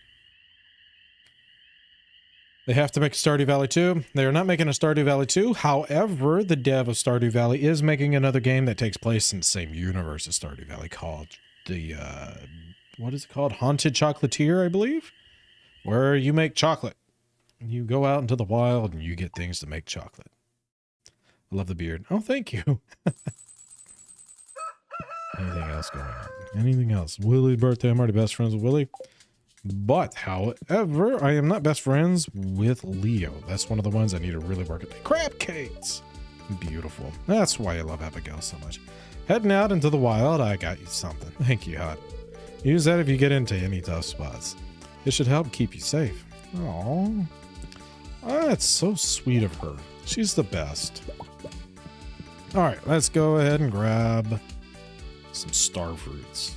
S1: They have to make a Stardew Valley 2. They are not making a Stardew Valley 2. However, the dev of Stardew Valley is making another game that takes place in the same universe as Stardew Valley called the, what is it called? Haunted Chocolatier, I believe? Where you make chocolate. You go out into the wild and you get things to make chocolate. I love the beard. Oh, thank you. Anything else going on? Anything else? Willie's birthday. I'm already best friends with Willie. But, however, I am not best friends with Leo. That's one of the ones I need to really work at. Crab cakes! Beautiful. That's why I love Abigail so much. Heading out into the wild, I got you something. Thank you, Hot. Use that if you get into any tough spots. It should help keep you safe. Aww. That's so sweet of her. She's the best. Alright, let's go ahead and grab some star fruits.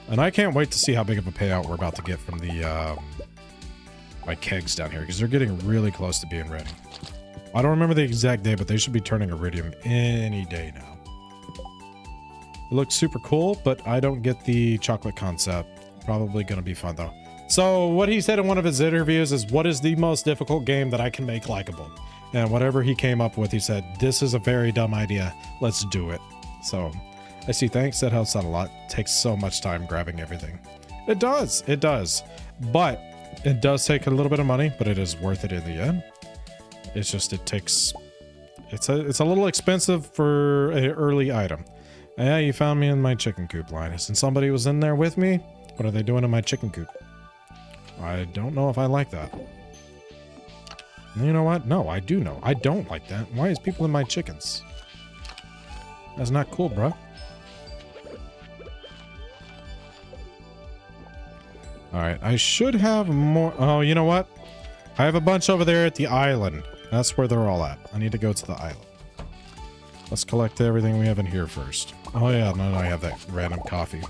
S1: And I can't wait to see how big of a payout we're about to get from the my kegs down here, because they're getting really close to being ready. I don't remember the exact day, but they should be turning iridium any day now. It looks super cool, but I don't get the chocolate concept. Probably going to be fun though. So what he said in one of his interviews is, what is the most difficult game that I can make likable? And whatever he came up with, he said, this is a very dumb idea. Let's do it. So I see. Thanks. That helps out a lot. Takes so much time grabbing everything. It does. It does. But it does take a little bit of money, but it is worth it in the end. It's just, it takes, it's a little expensive for an early item. Yeah, you found me in my chicken coop, Linus, and somebody was in there with me. What are they doing in my chicken coop? I don't know if I like that. You know what? No, I do know. I don't like that. Why is people in my chickens? That's not cool, bro. Alright, I should have more. Oh, you know what? I have a bunch over there at the island. That's where they're all at. I need to go to the island. Let's collect everything we have in here first. Oh yeah, no, I have that random coffee.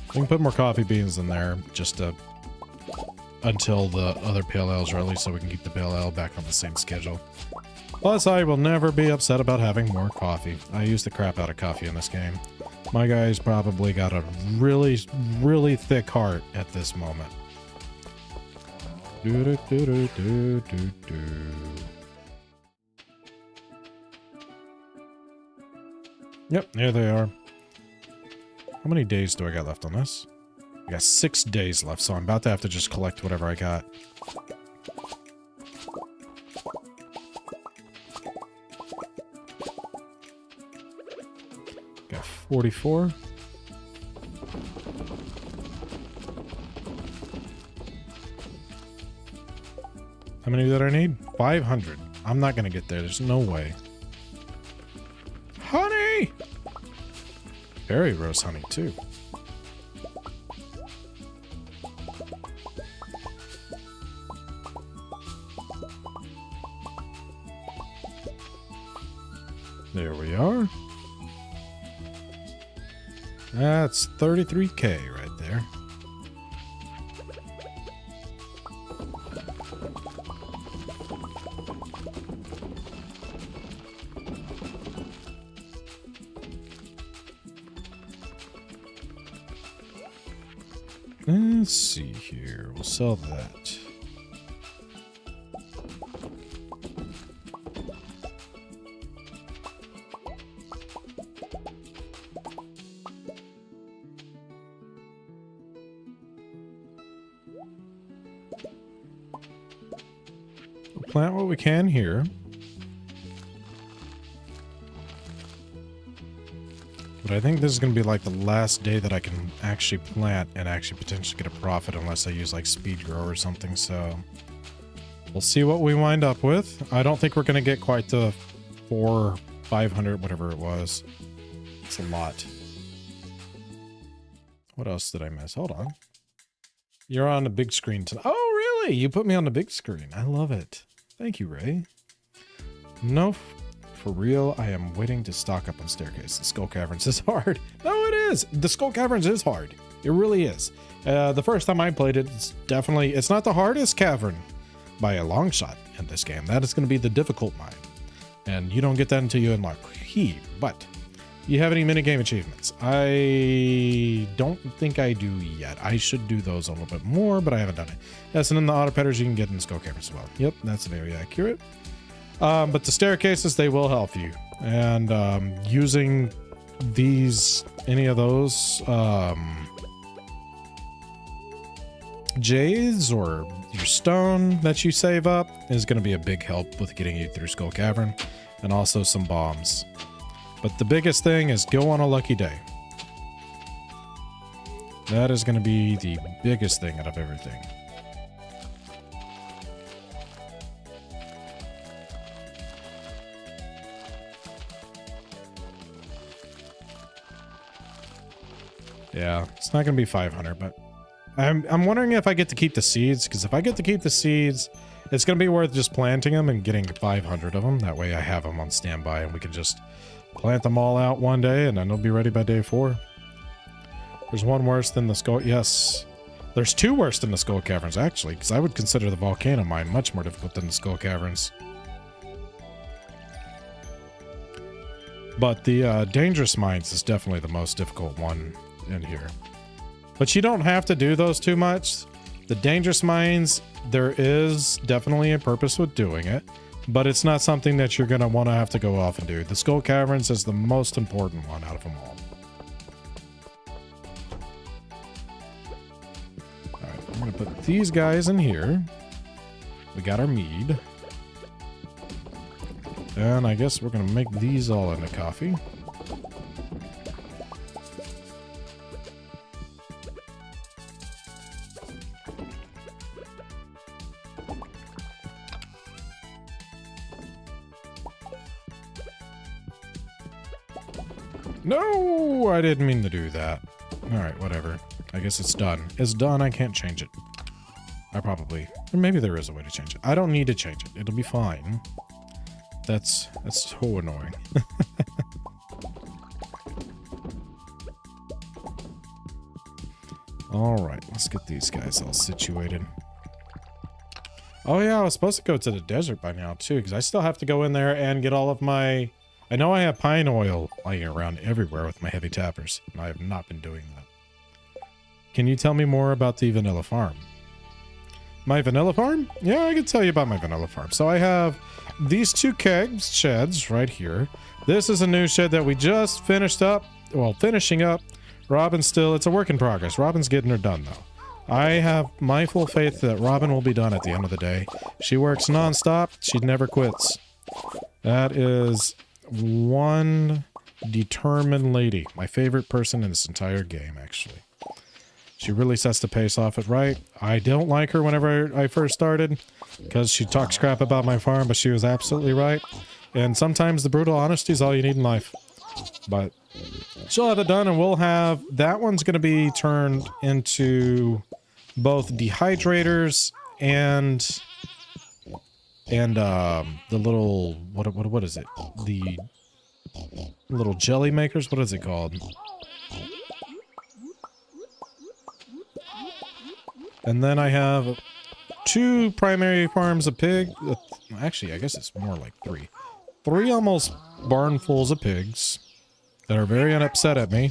S1: We can put more coffee beans in there just to, until the other pale ales are released, so we can keep the pale ale back on the same schedule. Plus, I will never be upset about having more coffee. I use the crap out of coffee in this game. My guy's probably got a really, really thick heart at this moment. Yep, there they are. How many days do I got left on this? I got 6 days left, so I'm about to have to just collect whatever I got. Got 44. How many did I need? 500. I'm not gonna get there. There's no way. Honey! Berry rose honey, too. There we are. That's 33K right there. Let's see here. We'll sell that. We'll plant what we can here. But I think this is going to be like the last day that I can actually plant and actually potentially get a profit unless I use like speed grow or something. So we'll see what we wind up with. I don't think we're going to get quite the 500, whatever it was. It's a lot. What else did I miss? Hold on. You're on the big screen tonight. Oh, really? You put me on the big screen. I love it. Thank you, Ray. No. For real, I am waiting to stock up on Staircase. The Skull Caverns is hard. No, it is. The Skull Caverns is hard. It really is. The first time I played it, it's not the hardest cavern by a long shot in this game. That is going to be the difficult mine. And you don't get that until you unlock He. But you have any minigame achievements? I don't think I do yet. I should do those a little bit more, but I haven't done it. Yes, and then the auto petters you can get in the Skull Caverns as well. Yep, that's very accurate. But the staircases, they will help you. And using any of those jades or your stone that you save up is going to be a big help with getting you through Skull Cavern, and also some bombs. But the biggest thing is go on a lucky day. That is going to be the biggest thing out of everything. Yeah, it's not going to be 500, but I'm wondering if I get to keep the seeds, because if I get to keep the seeds, it's going to be worth just planting them and getting 500 of them. That way I have them on standby and we can just plant them all out one day and then they'll be ready by day 4. There's one worse than the Skull... Yes. There's 2 worse than the Skull Caverns, actually, because I would consider the Volcano Mine much more difficult than the Skull Caverns. But the Dangerous Mines is definitely the most difficult one in here. But you don't have to do those too much. The Dangerous Mines, there is definitely a purpose with doing it, but it's not something that you're going to want to have to go off and do. The Skull Caverns is the most important one out of them all. Alright, I'm going to put these guys in here. We got our mead. And I guess we're going to make these all into coffee. No, I didn't mean to do that. Alright, whatever. I guess it's done. It's done, I can't change it. I probably... Or maybe there is a way to change it. I don't need to change it. It'll be fine. That's so annoying. Alright, let's get these guys all situated. Oh yeah, I was supposed to go to the desert by now too, because I still have to go in there and get all of my... I know I have pine oil lying around everywhere with my heavy tappers, and I have not been doing that. Can you tell me more about the vanilla farm? My vanilla farm? Yeah, I can tell you about my vanilla farm. So I have these 2 kegs sheds right here. This is a new shed that we just finished up. Well, finishing up. Robin's still, it's a work in progress. Robin's getting her done though. I have my full faith that Robin will be done at the end of the day. She works non-stop. She never quits. That is one determined lady. My favorite person in this entire game, actually. She really sets the pace off it right. I don't like her whenever I first started because she talks crap about my farm, but she was absolutely right. And sometimes the brutal honesty is all you need in life. But she'll have it done, and we'll have... That one's going to be turned into both dehydrators and the little... What is it? The Little jelly makers. What is it called? And then I have 2 primary farms of pig. Actually, I guess it's more like 3. 3 almost barnfuls of pigs that are very upset at me.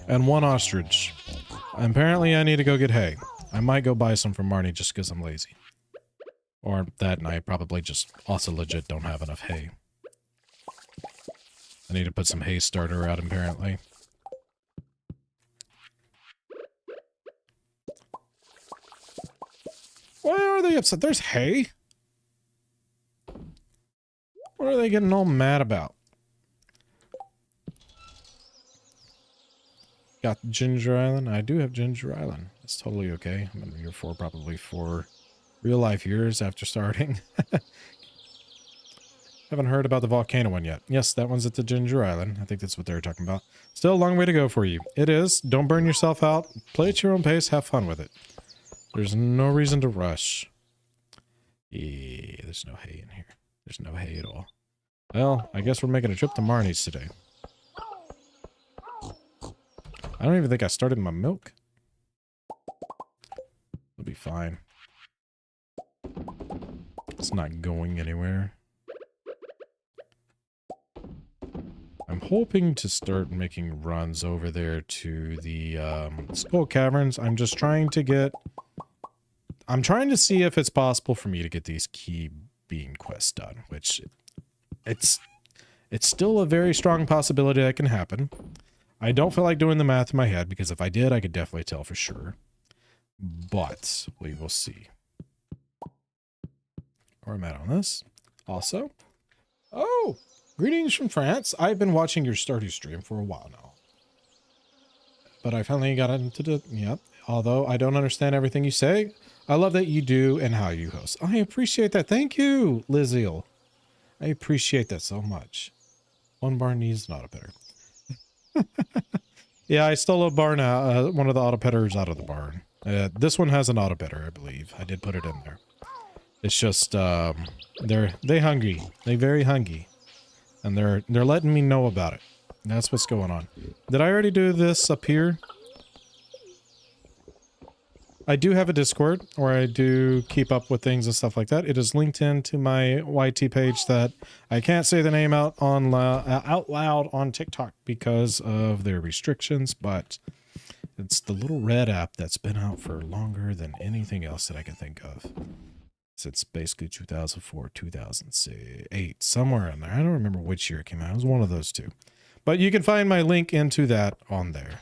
S1: And 1 ostrich. Apparently, I need to go get hay. I might go buy some from Marnie just because I'm lazy. Or that, and I probably just also legit don't have enough hay. I need to put some hay starter out, apparently. Why are they upset? There's hay? What are they getting all mad about? Got Ginger Island? I do have Ginger Island. That's totally okay. I'm in year 4, probably 4 real life years after starting. Haven't heard about the volcano one yet. Yes, that one's at the Ginger Island. I think that's what they were talking about. Still a long way to go for you. It is. Don't burn yourself out. Play at your own pace. Have fun with it. There's no reason to rush. Yeah, there's no hay in here. There's no hay at all. Well, I guess we're making a trip to Marnie's today. I don't even think I started my milk. It'll be fine. It's not going anywhere. I'm hoping to start making runs over there to the Skull Caverns. I'm just trying to get... I'm trying to see if it's possible for me to get these key bean quests done, which it's still a very strong possibility that can happen. I don't feel like doing the math in my head, because if I did, I could definitely tell for sure. But we will see. Where am I at on this? Also. Oh! Greetings from France. I've been watching your Stardew stream for a while now. But I finally got into the... Yep. Although I don't understand everything you say, I love that you do and how you host. I appreciate that. Thank you, Liziel. I appreciate that so much. One barn needs an auto-petter. Yeah, I stole a barn out, one of the auto-petters out of the barn. This one has an auto-petter, I believe. I did put it in there. It's just, they hungry. They very hungry. And they're letting me know about it. That's what's going on. Did I already do this up here? I do have a Discord where I do keep up with things and stuff like that. It is linked into my YT page that I can't say the name out loud on TikTok because of their restrictions, but it's the little red app that's been out for longer than anything else that I can think of. It's basically 2004, 2008, somewhere in there. I don't remember which year it came out. It was one of those two. But you can find my link into that on there.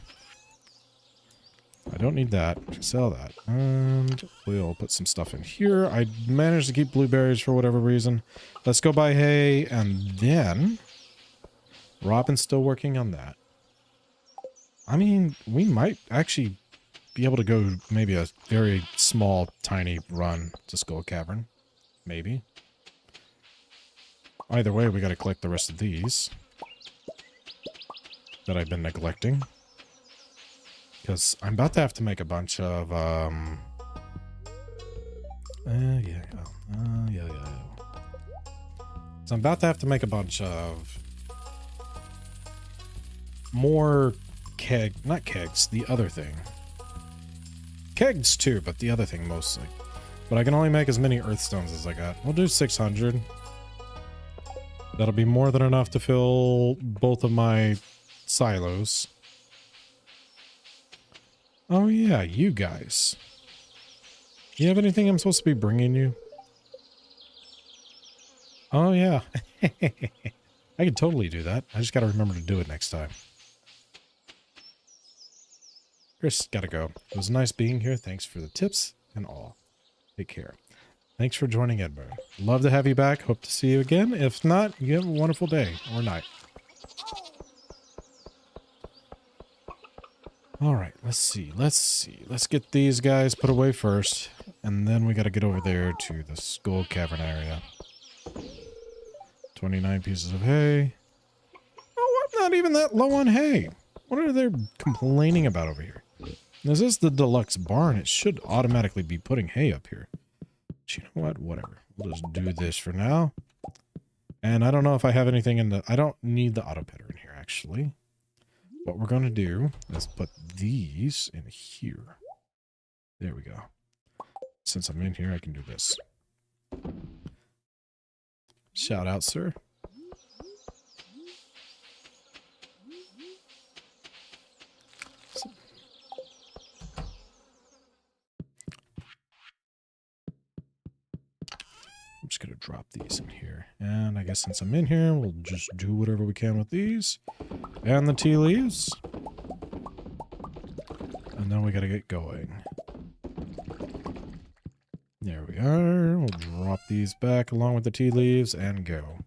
S1: I don't need that. Sell that. And we'll put some stuff in here. I managed to keep blueberries for whatever reason. Let's go buy hay, and then Robin's still working on that. I mean, we might actually be able to go maybe a very small, tiny run to Skull Cavern. Maybe. Either way, we got to collect the rest of these that I've been neglecting. Because I'm about to have to make a bunch of, yeah. So I'm about to have to make a bunch of more not kegs, the other thing. Kegs too, but the other thing mostly. But I can only make as many earthstones as I got. We'll do 600. That'll be more than enough to fill both of my silos. Oh yeah, you guys. You have anything I'm supposed to be bringing you? Oh yeah. I can totally do that. I just gotta remember to do it next time. Chris, gotta go. It was nice being here. Thanks for the tips and all. Take care. Thanks for joining Edinburgh. Love to have you back. Hope to see you again. If not, you have a wonderful day or night. All right, let's see. Let's get these guys put away first, and then we got to get over there to the Skull Cavern area. 29 pieces of hay. Oh, I'm not even that low on hay. What are they complaining about over here? This is the deluxe barn. It should automatically be putting hay up here. But you know what? Whatever. We'll just do this for now. And I don't know if I have anything in the... I don't need the auto pitter in here, actually. What we're going to do is put these in here. There we go. Since I'm in here, I can do this. Shout out, sir. I'm just going to drop these in here. And I guess since I'm in here, we'll just do whatever we can with these. And the tea leaves. And then we got to get going. There we are. We'll drop these back along with the tea leaves and go.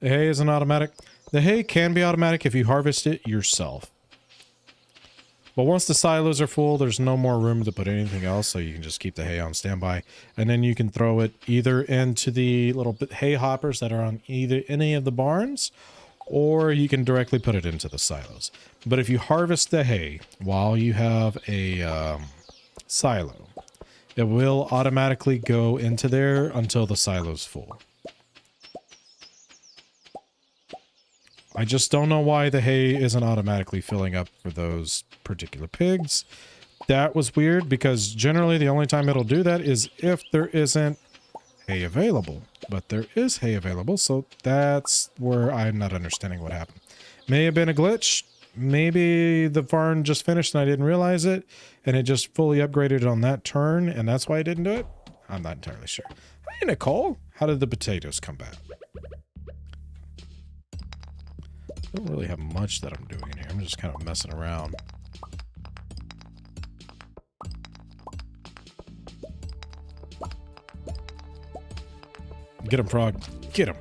S1: The hay isn't automatic. The hay can be automatic if you harvest it yourself. But once the silos are full, there's no more room to put anything else, so you can just keep the hay on standby. And then you can throw it either into the little hay hoppers that are on either any of the barns, or you can directly put it into the silos. But if you harvest the hay while you have a silo, it will automatically go into there until the silo's full. I just don't know why the hay isn't automatically filling up for those particular pigs. That was weird because generally the only time it'll do that is if there isn't hay available. But there is hay available, so that's where I'm not understanding what happened. May have been a glitch. Maybe the farm just finished and I didn't realize it, and it just fully upgraded on that turn, and that's why I didn't do it? I'm not entirely sure. Hey, Nicole. How did the potatoes come back? I don't really have much that I'm doing in here. I'm just kind of messing around. Get him, frog. Get him.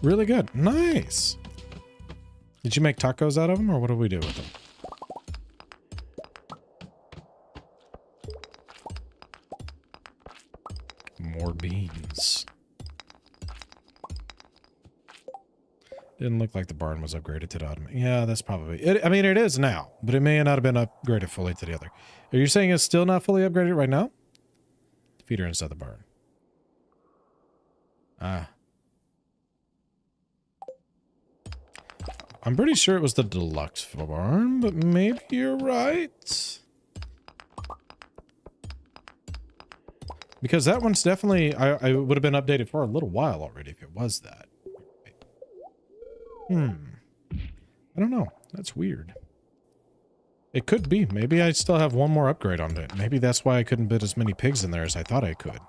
S1: Really good. Nice. Did you make tacos out of them, or what do we do with them? More beans. Didn't look like the barn was upgraded to the automatic. Yeah, that's probably it. I mean, it is now, but it may not have been upgraded fully to the other. Are you saying it's still not fully upgraded right now? Feeder inside the barn. Ah. I'm pretty sure it was the deluxe barn, but maybe you're right. Because that one's definitely... I would have been updated for a little while already if it was that. I don't know. That's weird. It could be. Maybe I still have one more upgrade on it. Maybe that's why I couldn't put as many pigs in there as I thought I could.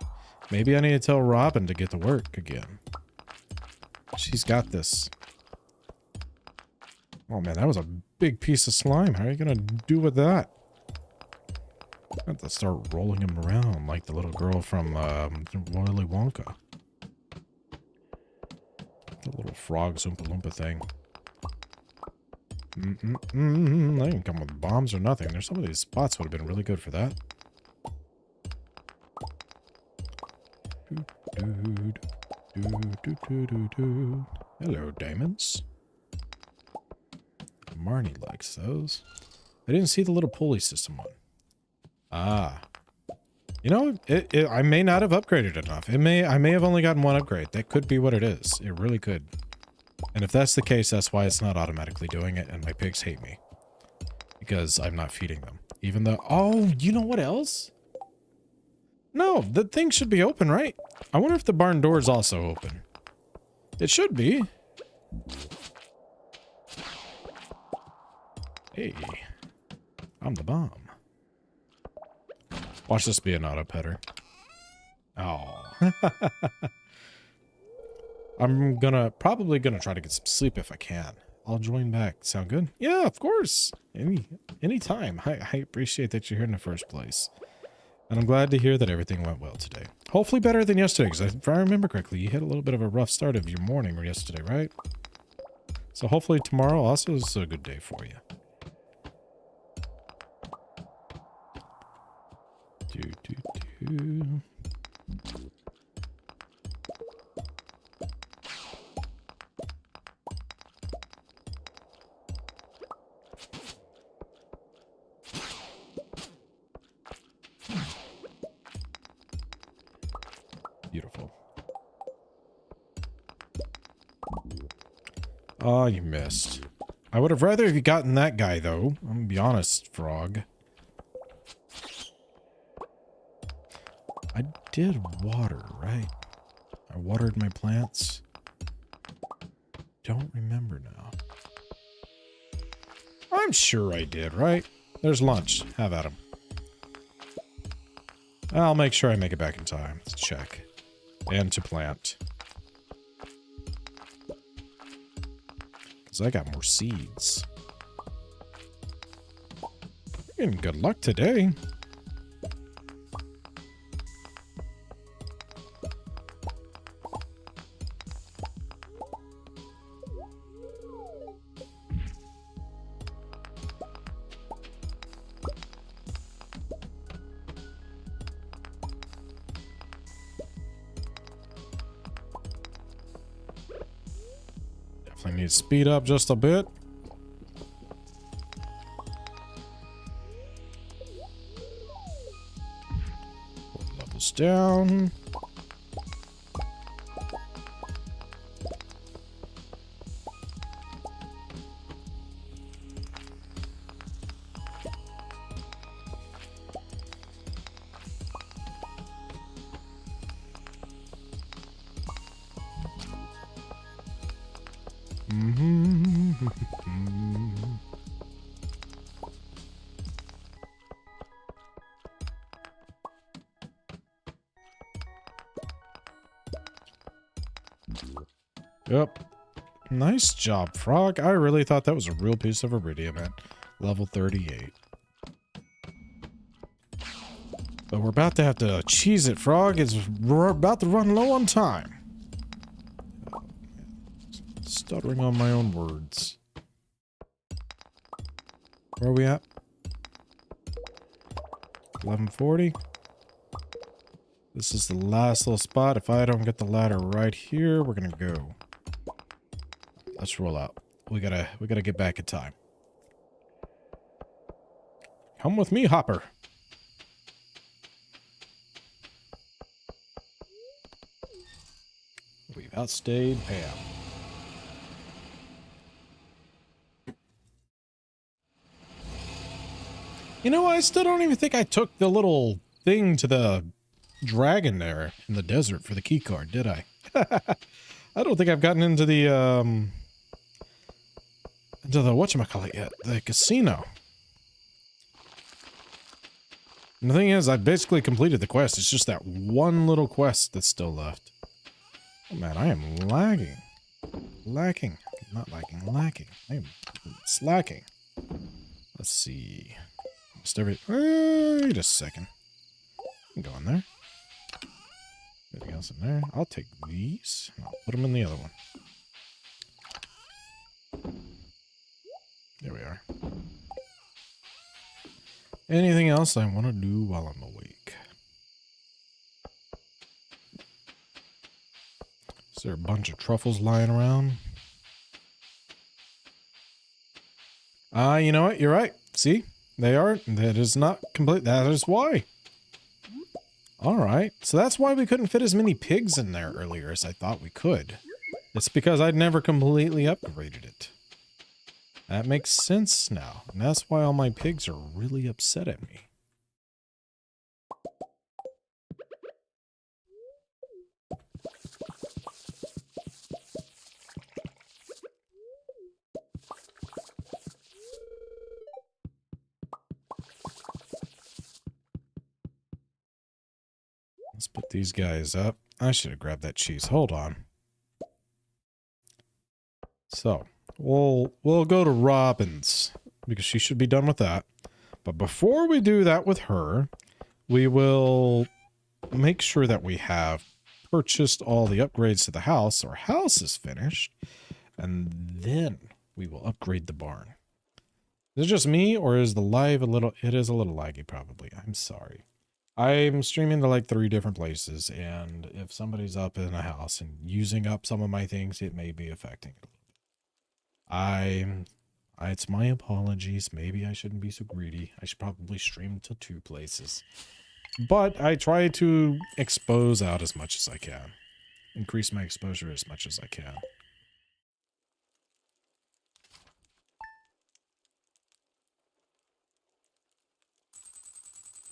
S1: Maybe I need to tell Robin to get to work again. She's got this. Oh man, that was a big piece of slime. How are you gonna do with that? I have to start rolling him around like the little girl from Willy Wonka. The little frog Zoompa Loompa thing. They didn't come with bombs or nothing. There's some of these spots would have been really good for that. Hello, diamonds. Marnie likes those. I didn't see the little pulley system one. Ah. You know, I may not have upgraded enough. I may have only gotten one upgrade. That could be what it is. It really could. And if that's the case, that's why it's not automatically doing it, and my pigs hate me. Because I'm not feeding them. Even though... Oh, you know what else? No, the thing should be open, right? I wonder if the barn door is also open. It should be. Hey. I'm the bomb. Watch this be an auto petter. Oh. I'm probably gonna try to get some sleep if I can. I'll join back. Sound good? Yeah, of course. Anytime. I appreciate that you're here in the first place. And I'm glad to hear that everything went well today. Hopefully better than yesterday, because if I remember correctly, you had a little bit of a rough start of your morning or yesterday, right? So hopefully tomorrow also is a good day for you. Beautiful. Oh, you missed. I would have rather have you gotten that guy, though. I'm gonna be honest, Frog. I did water, right? I watered my plants. Don't remember now. I'm sure I did, right? There's lunch. Have at him. I'll make sure I make it back in time. Let's check. And to plant. Because I got more seeds. You're getting good luck today. Definitely need to speed up just a bit. Levels down. Yep. Nice job, Frog. I really thought that was a real piece of iridium at level 38. But we're about to have to cheese it, Frog. We're about to run low on time. Stuttering on my own words. Where are we at? 1140. This is the last little spot. If I don't get the ladder right here, we're gonna go. Let's roll out. We gotta get back in time. Come with me, Hopper. We've outstayed Pam. You know, I still don't even think I took the little thing to the dragon there in the desert for the key card, did I? I don't think I've gotten into the whatchamacallit yet, the casino. And the thing is, I basically completed the quest. It's just that one little quest that's still left. Oh man, I am lagging. Lacking. Not lagging, lacking. I am slacking. Let's see. Wait a second. Go in there. Anything else in there? I'll take these. I'll put them in the other one. There we are. Anything else I want to do while I'm awake? Is there a bunch of truffles lying around? You know what? You're right. See? They are. That is not complete. That is why. Alright. So that's why we couldn't fit as many pigs in there earlier as I thought we could. It's because I'd never completely upgraded it. That makes sense now. And that's why all my pigs are really upset at me. Let's put these guys up. I should have grabbed that cheese. Hold on. So, we'll go to Robin's because she should be done with that. But before we do that with her, we will make sure that we have purchased all the upgrades to the house. Our house is finished. And then we will upgrade the barn. Is it just me or is the live a little... It is a little laggy probably. I'm sorry. I'm streaming to like 3 different places, and if somebody's up in a house and using up some of my things, it may be affecting it a little bit. It's my apologies. Maybe I shouldn't be so greedy. I should probably stream to 2 places. But I try to expose out as much as I can. Increase my exposure as much as I can.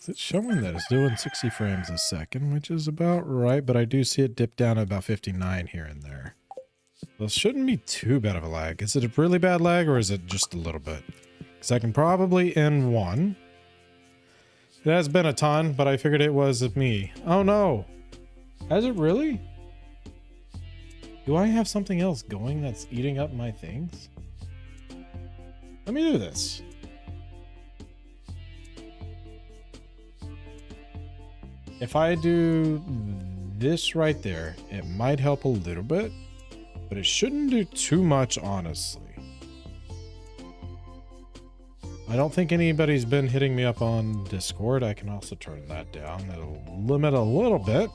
S1: It's showing that it's doing 60 frames a second, which is about right, but I do see it dip down to about 59 here and there. Well, it shouldn't be too bad of a lag. Is it a really bad lag, or is it just a little bit? Because I can probably end one. It has been a ton, but I figured it was me. Oh no! Has it really? Do I have something else going that's eating up my things? Let me do this. If I do this right there, it might help a little bit, but it shouldn't do too much, honestly. I don't think anybody's been hitting me up on Discord. I can also turn that down. That'll limit a little bit.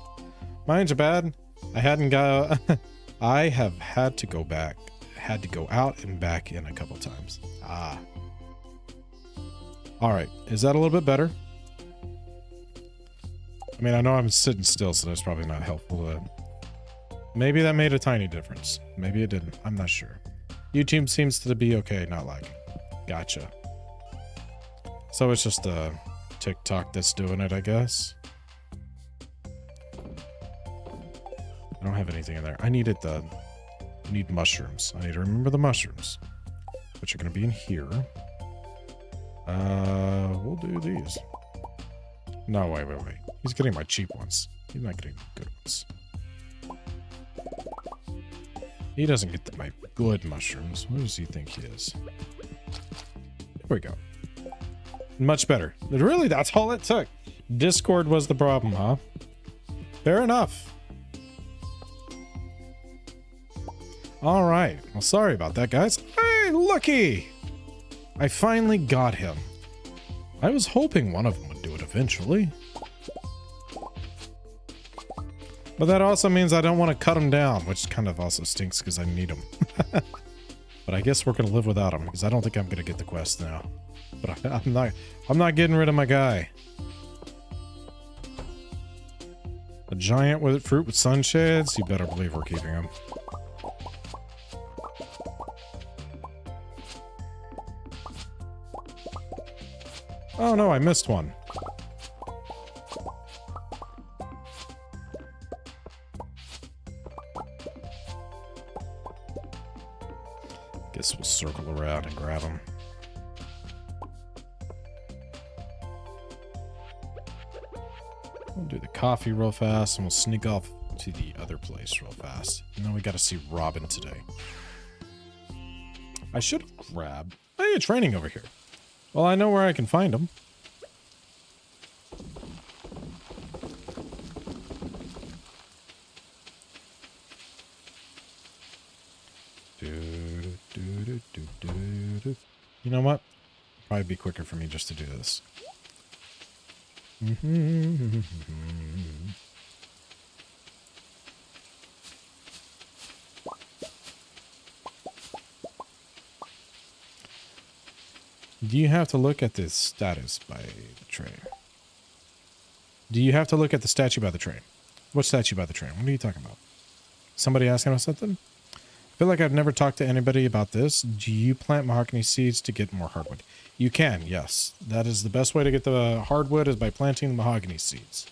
S1: Mine's bad. I have had to go back. Had to go out and back in a couple times. Ah. All right. Is that a little bit better? I mean, I know I'm sitting still, so that's probably not helpful. Maybe that made a tiny difference. Maybe it didn't. I'm not sure. YouTube seems to be okay, not lagging. Gotcha. So it's just TikTok that's doing it, I guess. I don't have anything in there. I need mushrooms. I need to remember the mushrooms, which are going to be in here. We'll do these. No, wait. He's getting my cheap ones. He's not getting the good ones. He doesn't get my good mushrooms. What does he think he is? There we go. Much better. Really, that's all it took. Discord was the problem, huh? Fair enough. All right. Well, sorry about that, guys. Hey, looky! I finally got him. I was hoping one of them would do it eventually. But that also means I don't want to cut him down, which kind of also stinks because I need him. But I guess we're going to live without him because I don't think I'm going to get the quest now. But I'm not getting rid of my guy. A giant with fruit with sunshades? You better believe we're keeping him. Oh no, I missed one. Guess we'll circle around and grab him. We'll do the coffee real fast and we'll sneak off to the other place real fast. And then we gotta see Robin today. I should have grabbed... Oh, yeah, training over here. Well, I know where I can find him. You know what? Probably be quicker for me just to do this. Do you have to look at the status by the train? Do you have to look at the statue by the train? What statue by the train? What are you talking about? Somebody asking us something? I feel like I've never talked to anybody about this. Do you plant mahogany seeds to get more hardwood? You can, yes. That is the best way to get the hardwood is by planting the mahogany seeds.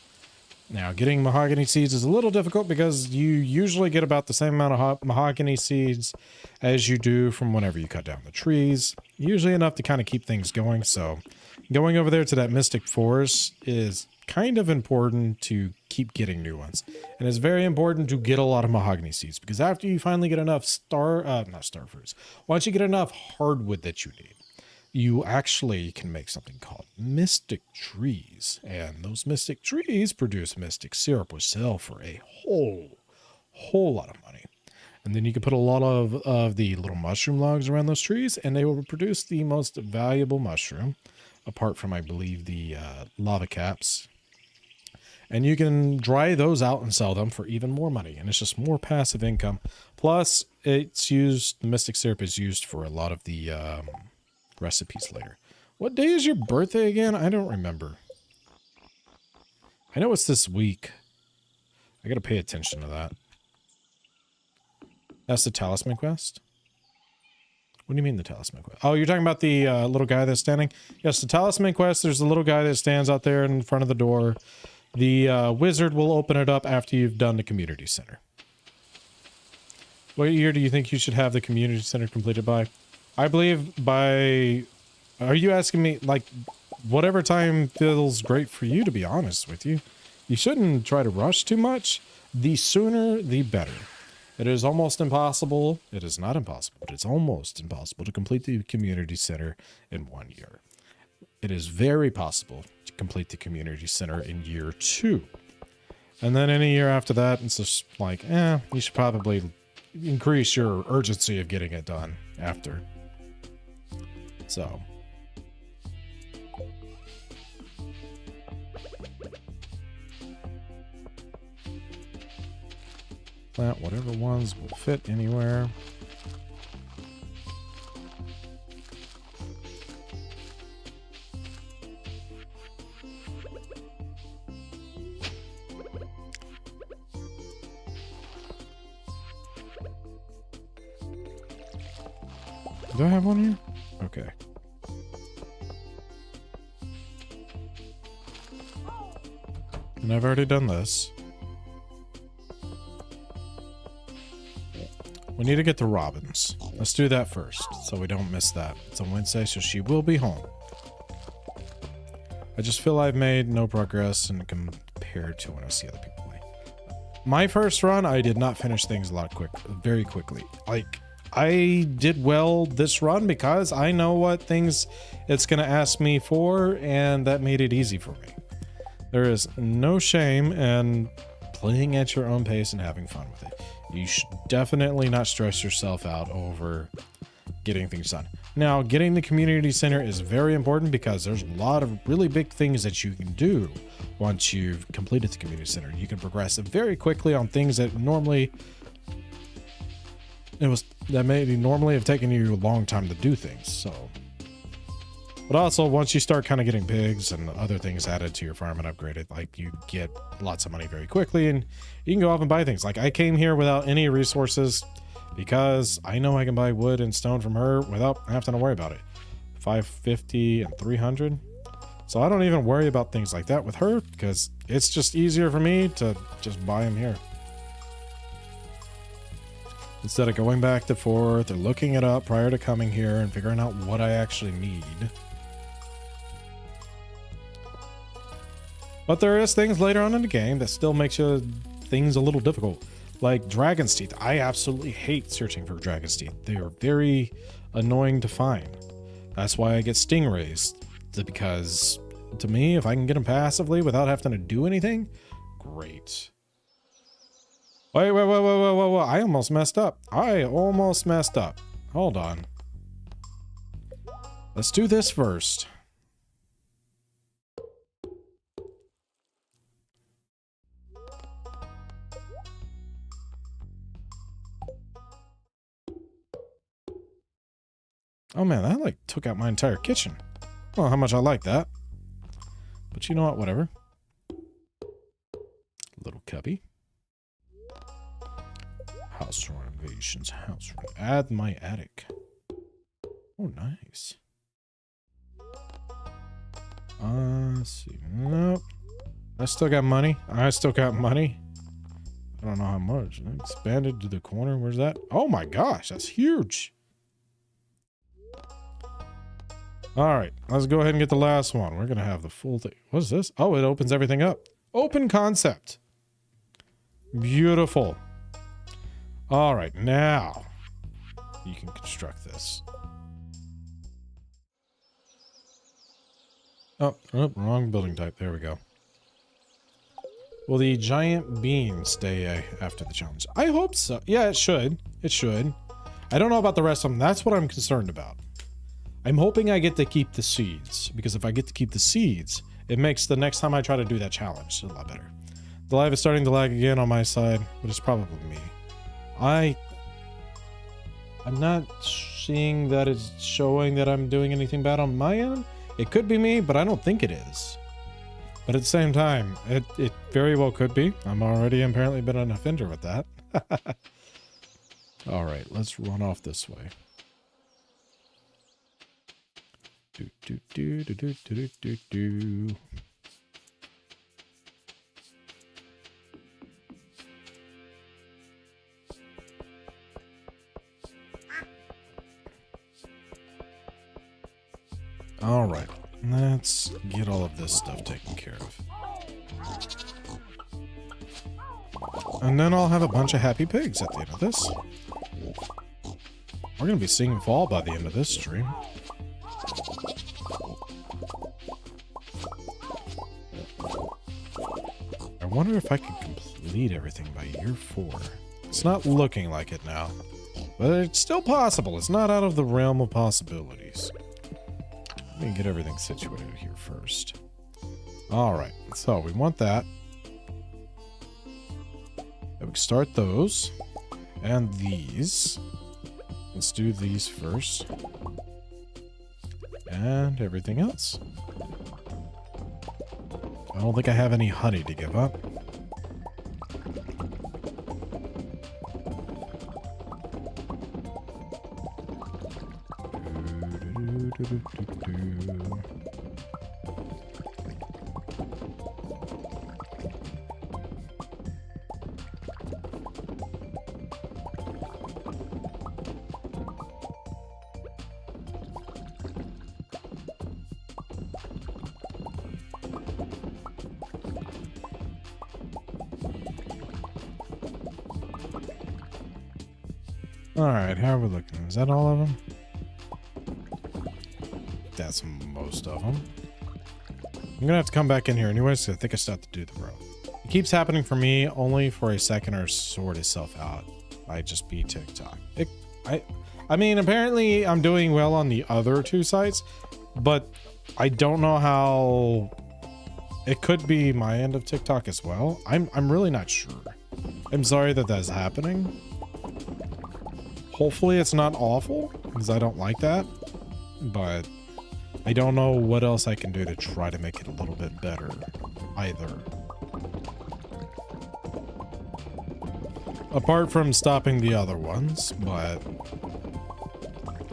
S1: Now, getting mahogany seeds is a little difficult because you usually get about the same amount of mahogany seeds as you do from whenever you cut down the trees. Usually enough to kind of keep things going. So going over there to that mystic forest is kind of important to keep getting new ones. And it's very important to get a lot of mahogany seeds because after you finally get enough not star fruits, once you get enough hardwood that you need, you actually can make something called mystic trees. And those mystic trees produce mystic syrup, which sell for a whole lot of money. And then you can put a lot of the little mushroom logs around those trees and they will produce the most valuable mushroom, apart from, I believe, the lava caps. And you can dry those out and sell them for even more money. And it's just more passive income. Plus, it's used, the mystic syrup is used for a lot of the recipes later. What day is your birthday again? I don't remember. I know it's this week. I gotta pay attention to that. That's the talisman quest? What do you mean the talisman quest? Oh, you're talking about the little guy that's standing? Yes, the talisman quest, there's a little guy that stands out there in front of the door. The wizard will open it up after you've done the community center. What year do you think you should have the community center completed by? I believe by... Are you asking me, like, whatever time feels great for you, to be honest with you? You shouldn't try to rush too much. The sooner, the better. It is almost impossible. It is not impossible, but it's almost impossible to complete the community center in 1 year. It is very possible to complete the community center in year 2. And then any year after that, it's just like, you should probably increase your urgency of getting it done after. So. Plant whatever ones will fit anywhere. Do I have one here? Okay. And I've already done this. We need to get to Robin's. Let's do that first, so we don't miss that. It's on Wednesday, so she will be home. I just feel I've made no progress and compared to when I see other people play. My first run, I did not finish things very quickly. Like, I did well this run because I know what things it's going to ask me for, and that made it easy for me. There is no shame in playing at your own pace and having fun with it. You should definitely not stress yourself out over getting things done. Now, getting the community center is very important because there's a lot of really big things that you can do once you've completed the community center. You can progress very quickly on things that normally normally have taken you a long time to do things. So, but also once you start kind of getting pigs and other things added to your farm and upgraded, like you get lots of money very quickly and you can go off and buy things. Like I came here without any resources because I know I can buy wood and stone from her without having to worry about it. 550 and 300. So I don't even worry about things like that with her because it's just easier for me to just buy them here. Instead of going back and forth or looking it up prior to coming here and figuring out what I actually need. But there is things later on in the game that still makes things a little difficult. Like dragon's teeth. I absolutely hate searching for dragon's teeth. They are very annoying to find. That's why I get stingrays. Because to me, if I can get them passively without having to do anything, great. Wait. I almost messed up. Hold on. Let's do this first. Oh man, that like took out my entire kitchen. Well, how much I like that. But you know what, whatever. Little cubby. House renovations, add my attic. Oh, nice. Let's see. Nope. I still got money. I don't know how much. Expanded to the corner. Where's that? Oh my gosh, that's huge. All right, let's go ahead and get the last one. We're gonna have the full thing. What is this? Oh, it opens everything up. Open concept. Beautiful. All right, now you can construct this. Oh, wrong building type. There we go. Will the giant beam stay after the challenge? I hope so. Yeah, it should. It should. I don't know about the rest of them. That's what I'm concerned about. I'm hoping I get to keep the seeds, because if I get to keep the seeds, it makes the next time I try to do that challenge a lot better. The live is starting to lag again on my side, but it's probably me. I'm not seeing that it's showing that I'm doing anything bad on my end. It could be me, but I don't think it is. But at the same time, it very well could be. I'm already apparently been an offender with that. All right, let's run off this way. Do, do, do, do, do, do, do, do. All right, let's get all of this stuff taken care of. And then I'll have a bunch of happy pigs at the end of this. We're going to be seeing fall by the end of this stream. I wonder if I can complete everything by year 4. It's not looking like it now, but it's still possible. It's not out of the realm of possibilities. Let me get everything situated here first. All right, so we want that. We can start those and these. Let's do these first. And everything else. I don't think I have any honey to give up. Alright, how are we looking? Is that all of them? That's most of them. I'm gonna have to come back in here anyways, because I think I still have to do the row. It keeps happening for me only for a second or sort itself out. I just beat TikTok. I mean, apparently I'm doing well on the other 2 sites, but I don't know how... It could be my end of TikTok as well. I'm really not sure. I'm sorry that that's happening. Hopefully it's not awful, because I don't like that, but I don't know what else I can do to try to make it a little bit better either. Apart from stopping the other ones, but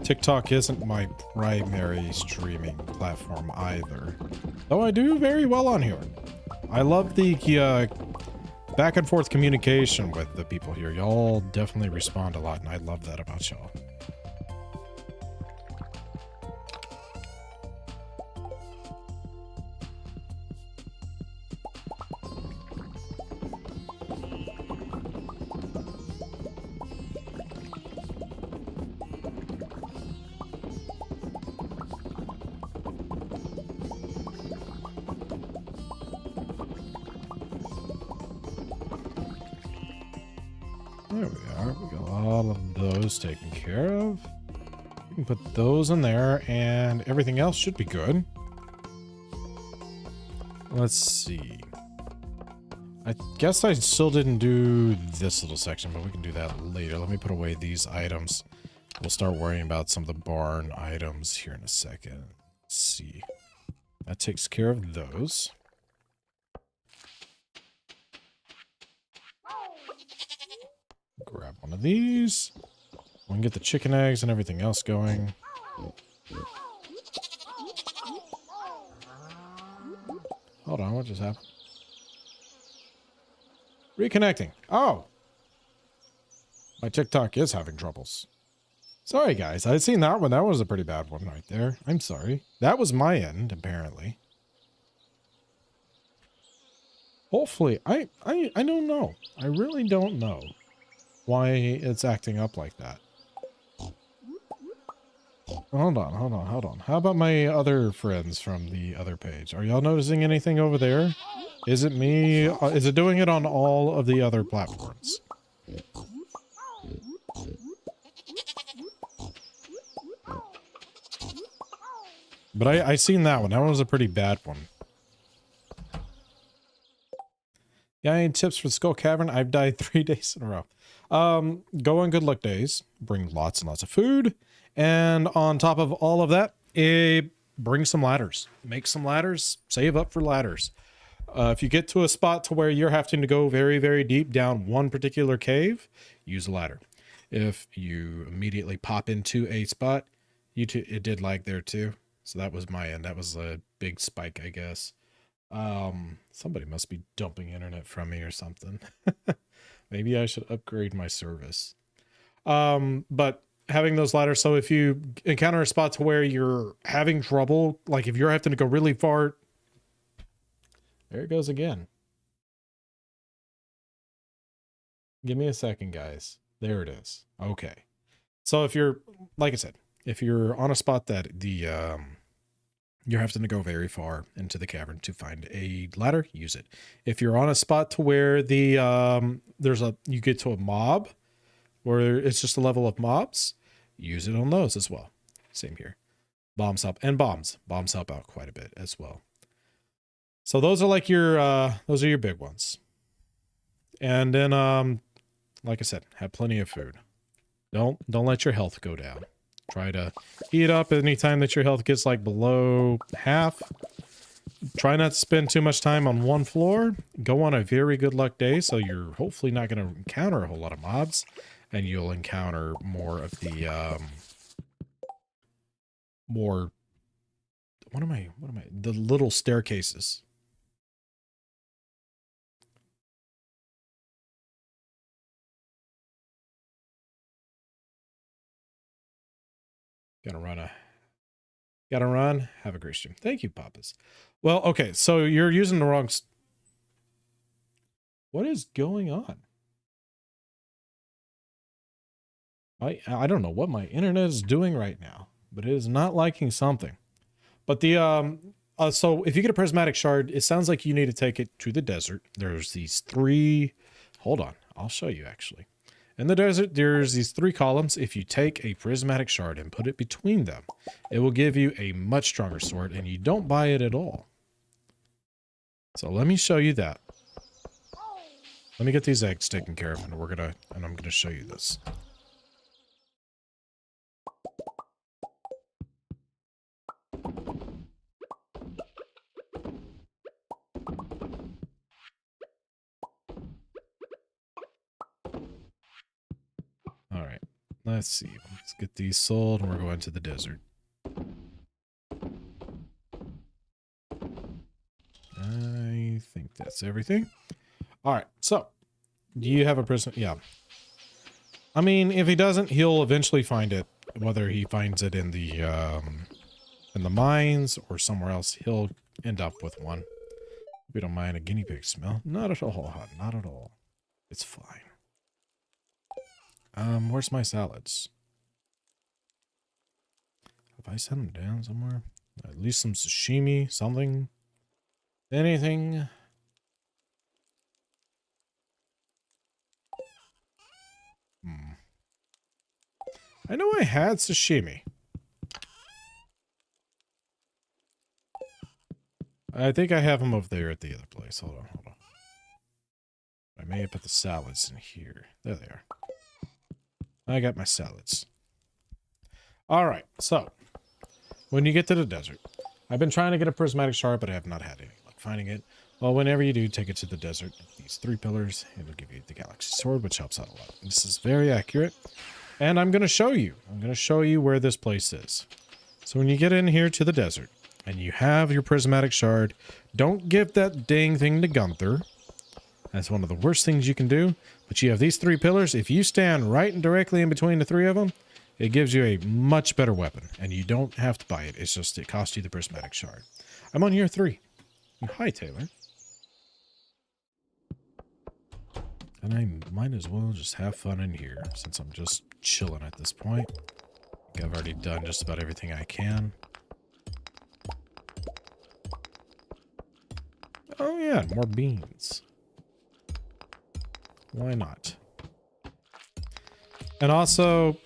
S1: TikTok isn't my primary streaming platform either. Though I do very well on here. I love the back and forth communication with the people here. Y'all definitely respond a lot, and I love that about y'all. There we are. We got all of those taken care of. We can put those in there, and everything else should be good. Let's see. I guess I still didn't do this little section, but we can do that later. Let me put away these items. We'll start worrying about some of the barn items here in a second. Let's see. That takes care of those. Grab one of these. We can get the chicken eggs and everything else going. Hold on, what just happened? Reconnecting. Oh! My TikTok is having troubles. Sorry, guys. I'd seen that one. That was a pretty bad one right there. I'm sorry. That was my end, apparently. Hopefully. I don't know. I really don't know why it's acting up like that. Hold on. How about my other friends from the other page? Are y'all noticing anything over there? Is it me? Is it doing it on all of the other platforms? But I seen that one. That one was a pretty bad one. Yeah, any tips for Skull Cavern? I've died 3 days in a row. Go on good luck days. Bring lots and lots of food. And on top of all of that, bring some ladders. Make some ladders. Save up for ladders. If you get to a spot to where you're having to go very, very deep down one particular cave, use a ladder. If you immediately pop into a spot, it did lag there too. So that was my end. That was a big spike, I guess. Somebody must be dumping internet from me or something. Maybe I should upgrade my service. But having those ladders, so if you encounter a spot to where you're having trouble, like if you're having to go really far, there it goes again. Give me a second, guys. There it is. Okay. So if you're, like I said, if you're on a spot that you're having to go very far into the cavern to find a ladder, use it. If you're on a spot to where you get to a mob, where it's just a level of mobs, use it on those as well. Same here. Bombs help, and bombs help out quite a bit as well. So those are like those are your big ones. And then, like I said, have plenty of food. Don't let your health go down. Try to eat up anytime that your health gets like below half. Try not to spend too much time on one floor. Go on a very good luck day, so you're hopefully not going to encounter a whole lot of mobs, and you'll encounter more of the the little staircases. Gotta run. Have a great stream. Thank you, Papas. Well, okay, so you're using the wrong... What is going on? I don't know what my internet is doing right now, but it is not liking something. But the so if you get a prismatic shard, it sounds like you need to take it to the desert. There's these 3... Hold on, I'll show you actually. In the desert, there's these 3 columns. If you take a prismatic shard and put it between them, it will give you a much stronger sword, and you don't buy it at all. So let me show you that. Let me get these eggs taken care of, and I'm gonna show you this. All right, let's see. Let's get these sold, and we're going to the desert. I think that's everything. All right, so do you have a prison? Yeah. I mean, if he doesn't, he'll eventually find it. Whether he finds it in the mines or somewhere else, he'll end up with one. We don't mind a guinea pig smell. Not at all, hon. Not at all. It's fine. Where's my salads? Have I set them down somewhere? At least some sashimi, something. Anything. I know I had sashimi. I think I have them over there at the other place. Hold on. I may have put the salads in here. There they are. I got my salads. All right, so when you get to the desert, I've been trying to get a prismatic shard, but I have not had any luck finding it. Well, whenever you do, take it to the desert. These 3 pillars, it'll give you the galaxy sword, which helps out a lot. This is very accurate, and I'm going to show you. I'm going to show you where this place is. So when you get in here to the desert, and you have your prismatic shard, don't give that dang thing to Gunther. That's one of the worst things you can do. But you have these 3 pillars. If you stand right and directly in between the 3 of them, it gives you a much better weapon. And you don't have to buy it. It's just it costs you the prismatic shard. I'm on year 3. Hi, Taylor. And I might as well just have fun in here, since I'm just chilling at this point. I think I've already done just about everything I can. Oh yeah, more beans. Why not? And also,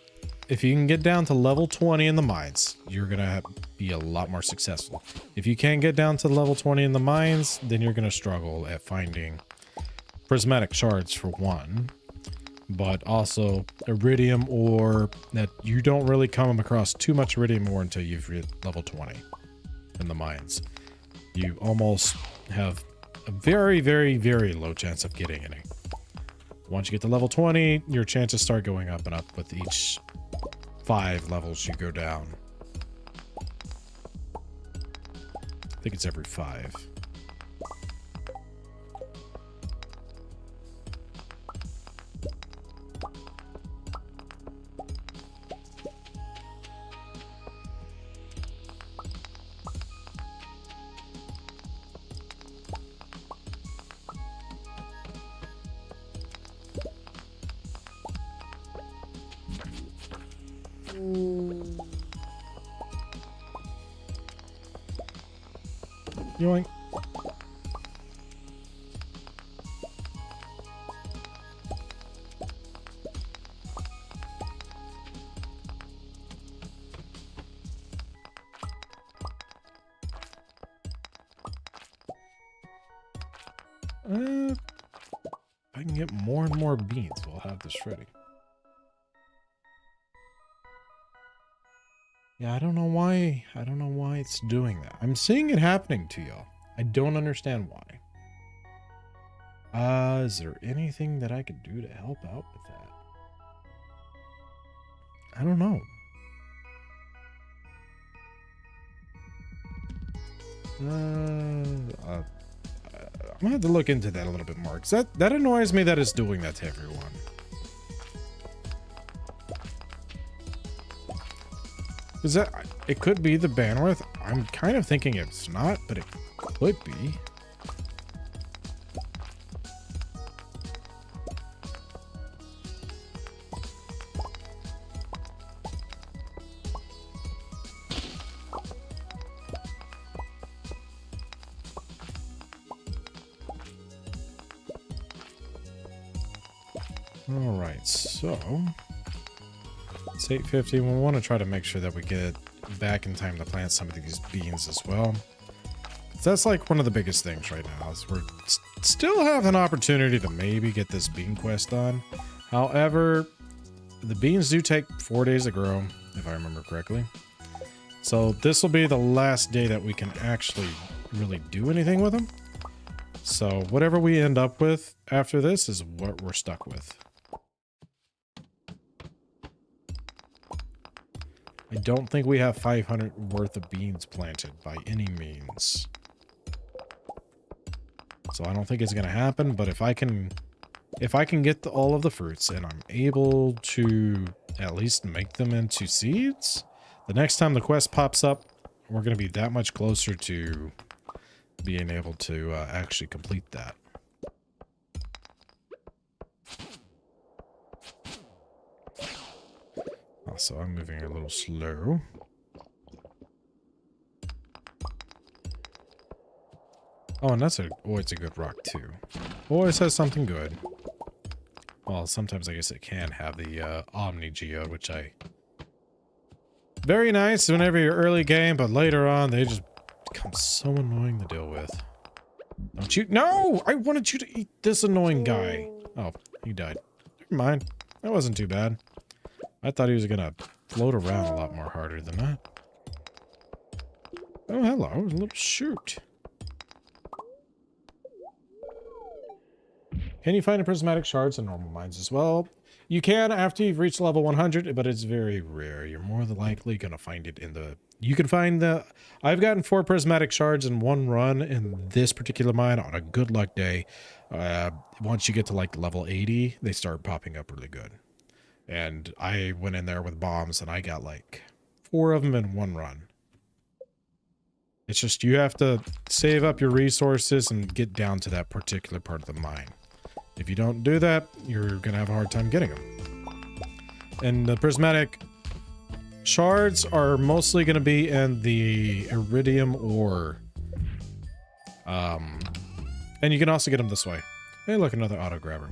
S1: if you can get down to level 20 in the mines, you're going to be a lot more successful. If you can't get down to level 20 in the mines, then you're going to struggle at finding prismatic shards for one, but also iridium ore. That you don't really come across too much iridium ore until you've hit level 20 in the mines. You almost have a very, very, very low chance of getting any. Once you get to level 20, your chances start going up and up with each 5 levels you go down. I think it's every 5. Yoink. If I can get more and more beans, we'll have this ready. Yeah, I don't know why. I don't know why it's doing that. I'm seeing it happening to y'all. I don't understand why. Is there anything that I could do to help out with that? I don't know. I'm gonna have to look into that a little bit more, because that annoys me that it's doing that to everyone. Is that, it could be the bandwidth. I'm kind of thinking it's not, but it could be. All right, so it's 8:50. We want to try to make sure that we get back in time to plant some of these beans as well. That's like one of the biggest things right now, is we're still have an opportunity to maybe get this bean quest done. However, the beans do take 4 days to grow, if I remember correctly. So this will be the last day that we can actually really do anything with them. So whatever we end up with after this is what we're stuck with. I don't think we have 500 worth of beans planted by any means. So I don't think it's going to happen, but if I can get all of the fruits and I'm able to at least make them into seeds, the next time the quest pops up, we're going to be that much closer to being able to actually complete that. Also, I'm moving a little slow. Oh, and that's always a good rock too. Always has something good. Well, sometimes I guess it can have the Omni Geode, which very nice whenever you're early game, but later on they just become so annoying to deal with. Don't you? No! I wanted you to eat this annoying guy. Oh, he died. Never mind. That wasn't too bad. I thought he was gonna float around a lot more harder than that. Oh, hello, a little shoot. Can you find the prismatic shards in normal mines as well? You can after you've reached level 100, but it's very rare. You're more than likely gonna find it in the... You can find the... I've gotten 4 prismatic shards in one run in this particular mine on a good luck day. Once you get to like level 80, they start popping up really good. And I went in there with bombs and I got like 4 of them in one run. It's just you have to save up your resources and get down to that particular part of the mine. If you don't do that, you're going to have a hard time getting them. And the prismatic shards are mostly going to be in the iridium ore. And you can also get them this way. Hey, look, another auto grabber.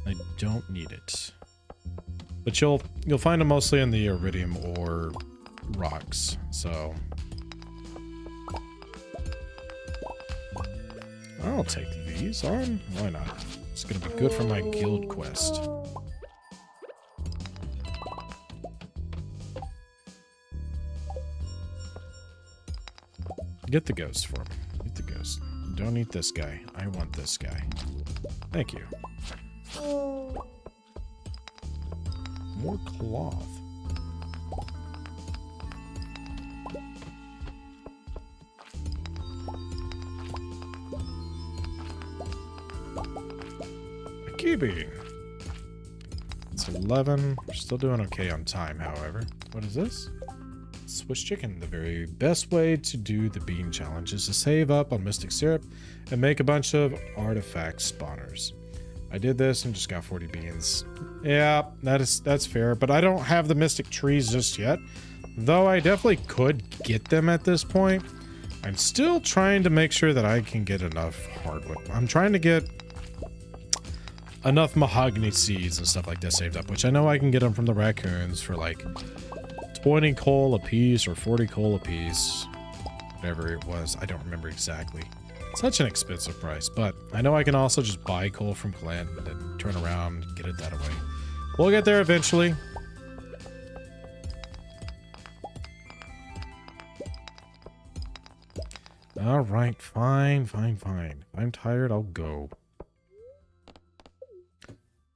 S1: I don't need it. But you'll find them mostly in the iridium ore rocks, so... I'll take these on. Why not? It's gonna be good for my guild quest. Get the ghost for me. Get the ghost. don't eat this guy. I want this guy. Thank you. More cloth. A key bean. It's 11. We're still doing okay on time, however. What is this? Swiss chicken. The very best way to do the bean challenge is to save up on mystic syrup and make a bunch of artifact spawners. I did this and just got 40 beans. Yeah, that's fair, but I don't have the mystic trees just yet, though I definitely could get them at this point. I'm still trying to make sure that I can get enough hardwood. I'm trying to get enough mahogany seeds and stuff like that saved up, which I know I can get them from the raccoons for like 20 coal a piece or 40 coal a piece, whatever it was. I don't remember exactly. Such an expensive price, but I know I can also just buy coal from Clint and then turn around and get it that way. We'll get there eventually. All right, fine. I'm tired, I'll go.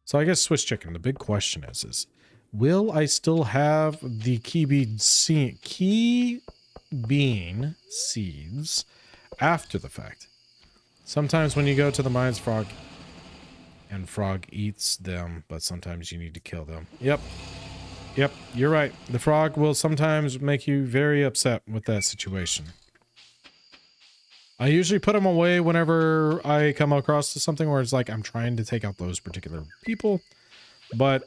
S1: So I guess Swiss chicken. The big question is will I still have the key bean seeds after the fact? Sometimes when you go to the mines, frog eats them, but sometimes you need to kill them. Yep, you're right. The frog will sometimes make you very upset with that situation. I usually put them away whenever I come across to something where it's like I'm trying to take out those particular people, but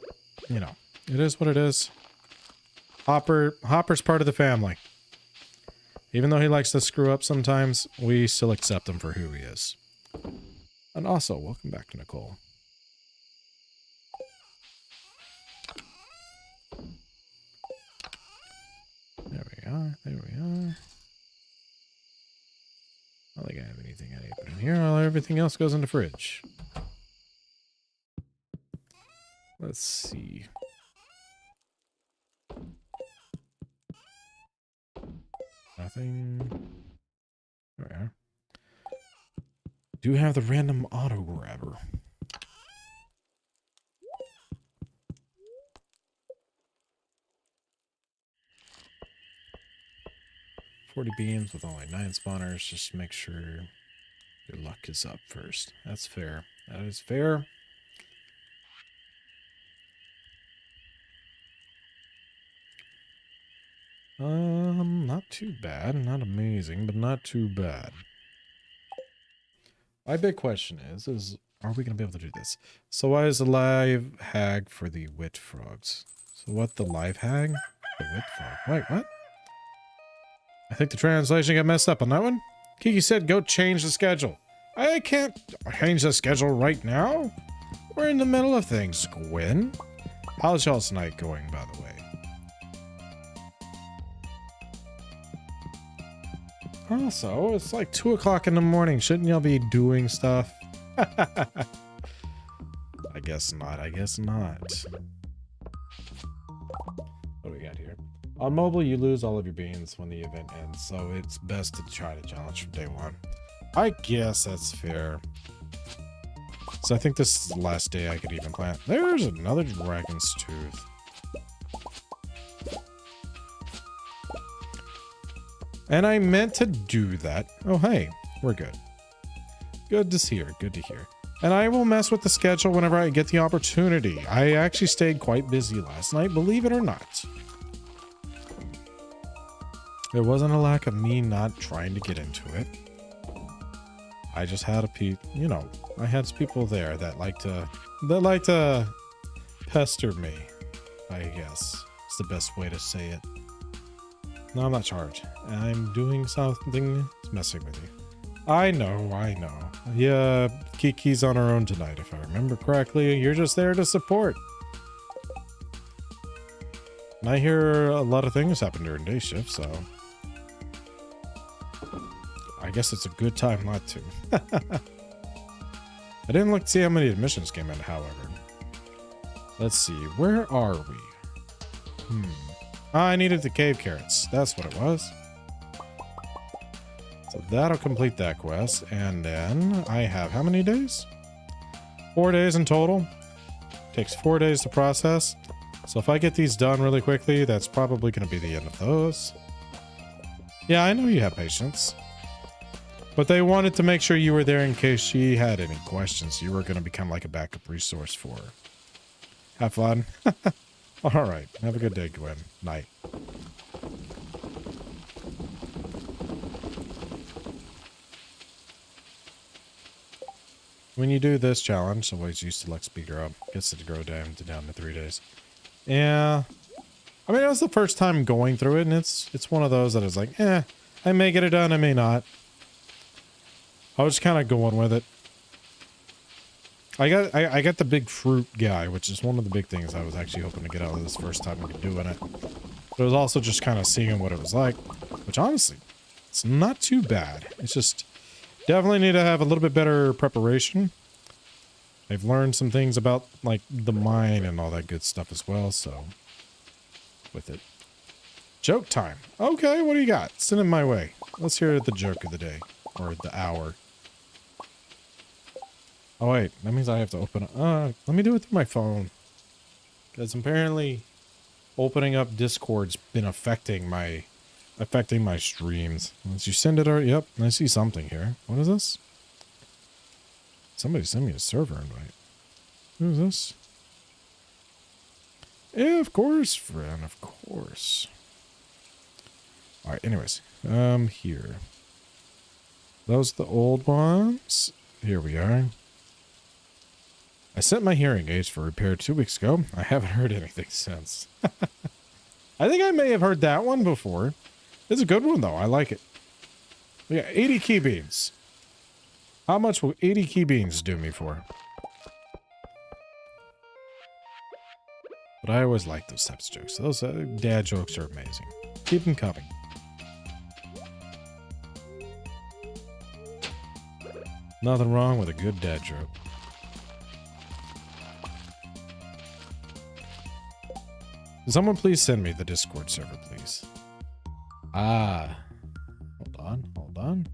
S1: you know, it is what it is. Hopper's part of the family. Even though he likes to screw up sometimes, we still accept him for who he is. And also, welcome back to Nicole. There we are. I don't think I have anything I need to put in here. Everything else goes in the fridge. Let's see. Nothing. There we are. Do have the random auto grabber. $40 beans with only 9 spawners. Just make sure your luck is up first. That's fair. That is fair. Not too bad. Not amazing, but not too bad. My big question is are we going to be able to do this? So why is the live hag for the wit frogs? So what, the live hag? The wit frog. Wait, what? I think the translation got messed up on that one. Kiki said go change the schedule. I can't change the schedule right now. We're in the middle of things, Gwen. How's y'all's night going, by the way? Also, it's like 2 o'clock in the morning. Shouldn't y'all be doing stuff? I guess not. I guess not. What do we got here? On mobile, you lose all of your beans when the event ends, so it's best to try to challenge from day one. I guess that's fair. So I think this is the last day I could even plant. There's another dragon's tooth. And I meant to do that. Oh, hey, we're good. Good to hear. Good to hear. And I will mess with the schedule whenever I get the opportunity. I actually stayed quite busy last night, believe it or not. There wasn't a lack of me not trying to get into it. I just had I had people there that like to pester me, I guess. It's the best way to say it. No, I'm not charged. I'm doing something that's messing with you. I know. Yeah, Kiki's on her own tonight, if I remember correctly. You're just there to support. And I hear a lot of things happen during day shift, so I guess it's a good time not to. I didn't look to see how many admissions came in, however. Let's see, where are we? I needed the cave carrots. That's what it was. So that'll complete that quest. And then I have how many days? 4 days in total. Takes 4 days to process. So if I get these done really quickly, that's probably going to be the end of those. Yeah, I know you have patience. But they wanted to make sure you were there in case she had any questions. You were going to become like a backup resource for her. Have fun. All right. Have a good day, Gwen. Night. When you do this challenge, always use select speed grow up. Gets it to grow down to 3 days. Yeah. I mean, it was the first time going through it, and it's one of those that is like, I may get it done, I may not. I was kind of going with it. I got the big fruit guy, which is one of the big things I was actually hoping to get out of this first time doing it. But it was also just kind of seeing what it was like, which honestly, it's not too bad. It's just definitely need to have a little bit better preparation. I've learned some things about like the mine and all that good stuff as well, so with it. Joke time. Okay, what do you got? Send it my way. Let's hear the joke of the day or the hour. Oh wait, that means I have to open up. Let me do it through my phone. Because apparently opening up Discord's been affecting my streams. Once you send it, or yep, I see something here. What is this? Somebody sent me a server invite. Who is this? Yeah, of course, friend, of course. All right, anyways, here. Those are the old ones. Here we are. I sent my hearing aids for repair 2 weeks ago. I haven't heard anything since. I think I may have heard that one before. It's a good one, though. I like it. We got 80 key beans. How much will 80 key beans do me for? But I always like those types of jokes. Those dad jokes are amazing. Keep them coming. Nothing wrong with a good dad joke. Someone please send me the Discord server, please. Ah. Hold on.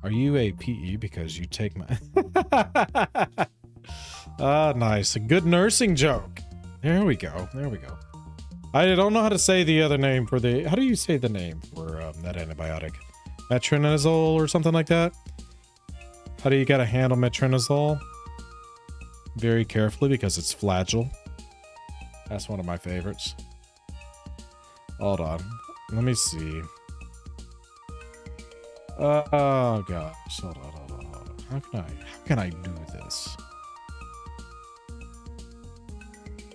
S1: Are you a PE because you take my... Ah, nice. A good nursing joke. There we go. I don't know how to say the other name for the... How do you say the name for that antibiotic? Metronidazole or something like that? How do you gotta handle metronidazole? Very carefully because it's fragile. That's one of my favorites. Hold on. Let me see. Oh gosh. Hold on. How can I do this?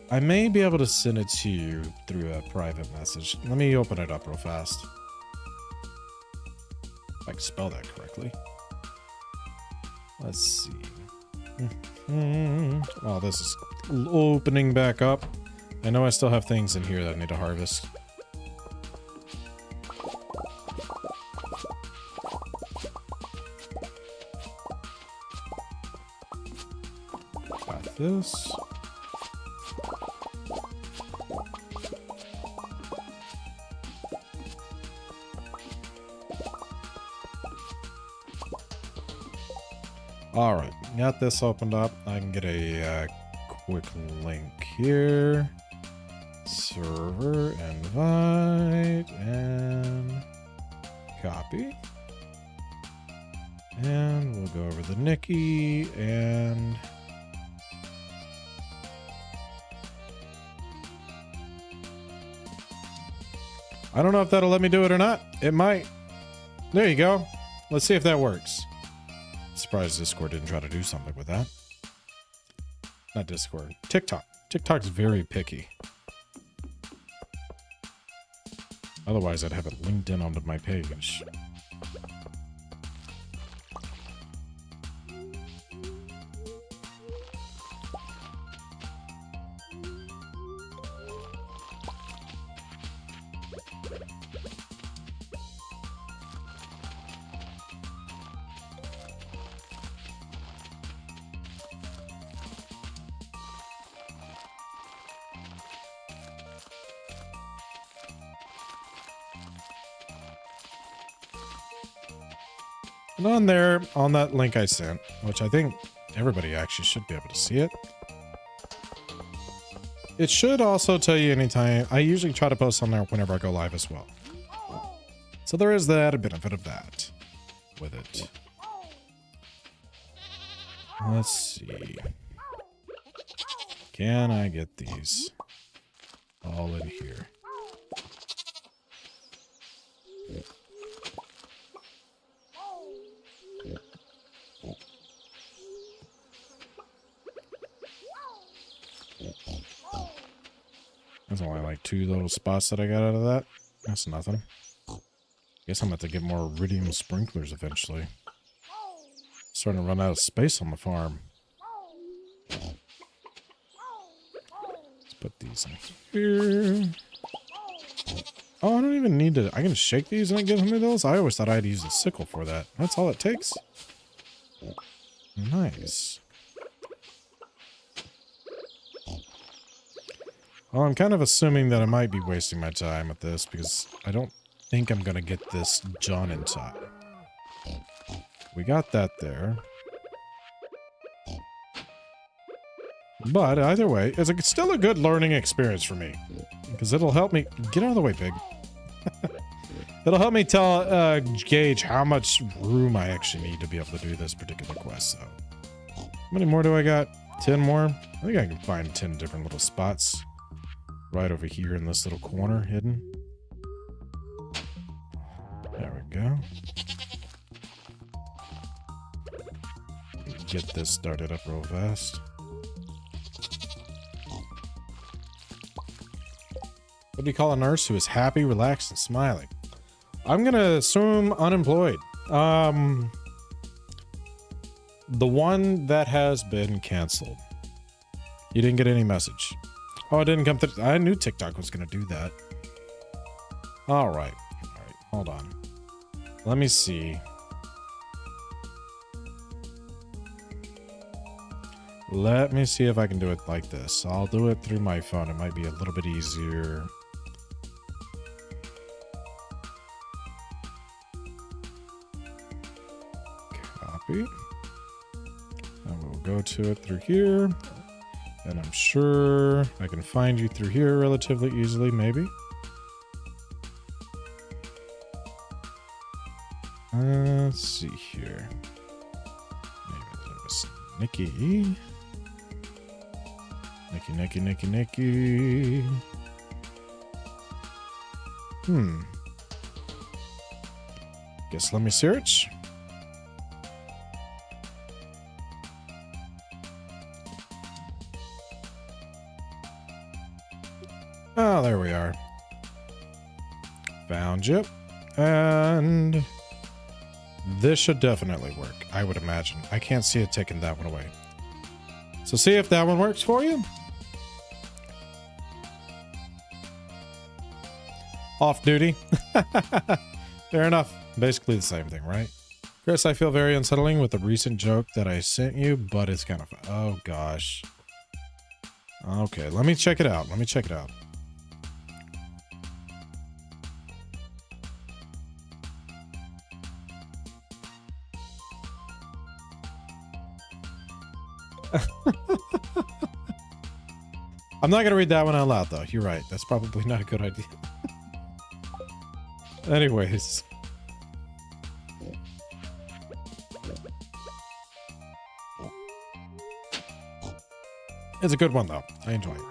S1: I may be able to send it to you through a private message. Let me open it up real fast. If I can spell that correctly. Let's see. Oh, this is opening back up. I know I still have things in here that I need to harvest. Got this. All right, got this opened up. I can get a quick link here. Server, invite, and copy. And we'll go over the Nikki and... I don't know if that'll let me do it or not. It might. There you go. Let's see if that works. Surprised Discord didn't try to do something with that. Not Discord. TikTok. TikTok's very picky. Otherwise, I'd have it linked in onto my page. And on there, on that link I sent, which I think everybody actually should be able to see it. It should also tell you anytime. I usually try to post on there whenever I go live as well. So there is that, a benefit of that with it. Let's see. Can I get these all in here? There's only like 2 little spots that I got out of that. That's nothing. Guess I'm going to have to get more iridium sprinklers eventually. Starting to run out of space on the farm. Let's put these in here. Oh, I don't even need to... I can shake these and it gives me those? I always thought I had to use a sickle for that. That's all it takes. Nice. Well, I'm kind of assuming that I might be wasting my time with this because I don't think I'm going to get this done in time. We got that there. But either way, it's still a good learning experience for me. Because it'll help me... Get out of the way, pig. It'll help me gauge how much room I actually need to be able to do this particular quest. So, how many more do I got? 10 more? I think I can find 10 different little spots. Right over here in this little corner, hidden. There we go. Get this started up real fast. What do you call a nurse who is happy, relaxed, and smiling? I'm gonna assume unemployed. The one that has been canceled. You didn't get any message. Oh, it didn't come through. I knew TikTok was gonna do that. All right. All right. Hold on. Let me see. Let me see if I can do it like this. I'll do it through my phone. It might be a little bit easier. Copy. And we'll go to it through here. And I'm sure I can find you through here relatively easily, maybe. Let's see here. Maybe a little bit Nikki. Nikki. Guess let me search. Oh, there we are. Found you. And this should definitely work, I would imagine. I can't see it taking that one away. So see if that one works for you. Off duty. Fair enough. Basically the same thing, right? Chris, I feel very unsettling with the recent joke that I sent you, but it's kind of fun. Oh, gosh. Okay, let me check it out. I'm not gonna read that one out loud though. You're right. That's probably not a good idea. Anyways. It's a good one though. I enjoy it.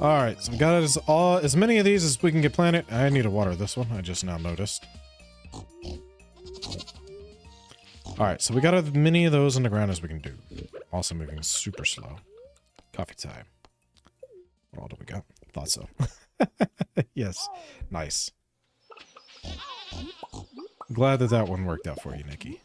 S1: All right, so we got as many of these as we can get planted. I need to water this one. I just now noticed. All right, so we got as many of those on the ground as we can do. Also moving super slow. Coffee time. What all do we got? Thought so. Yes, nice. Glad that that one worked out for you, Nikki.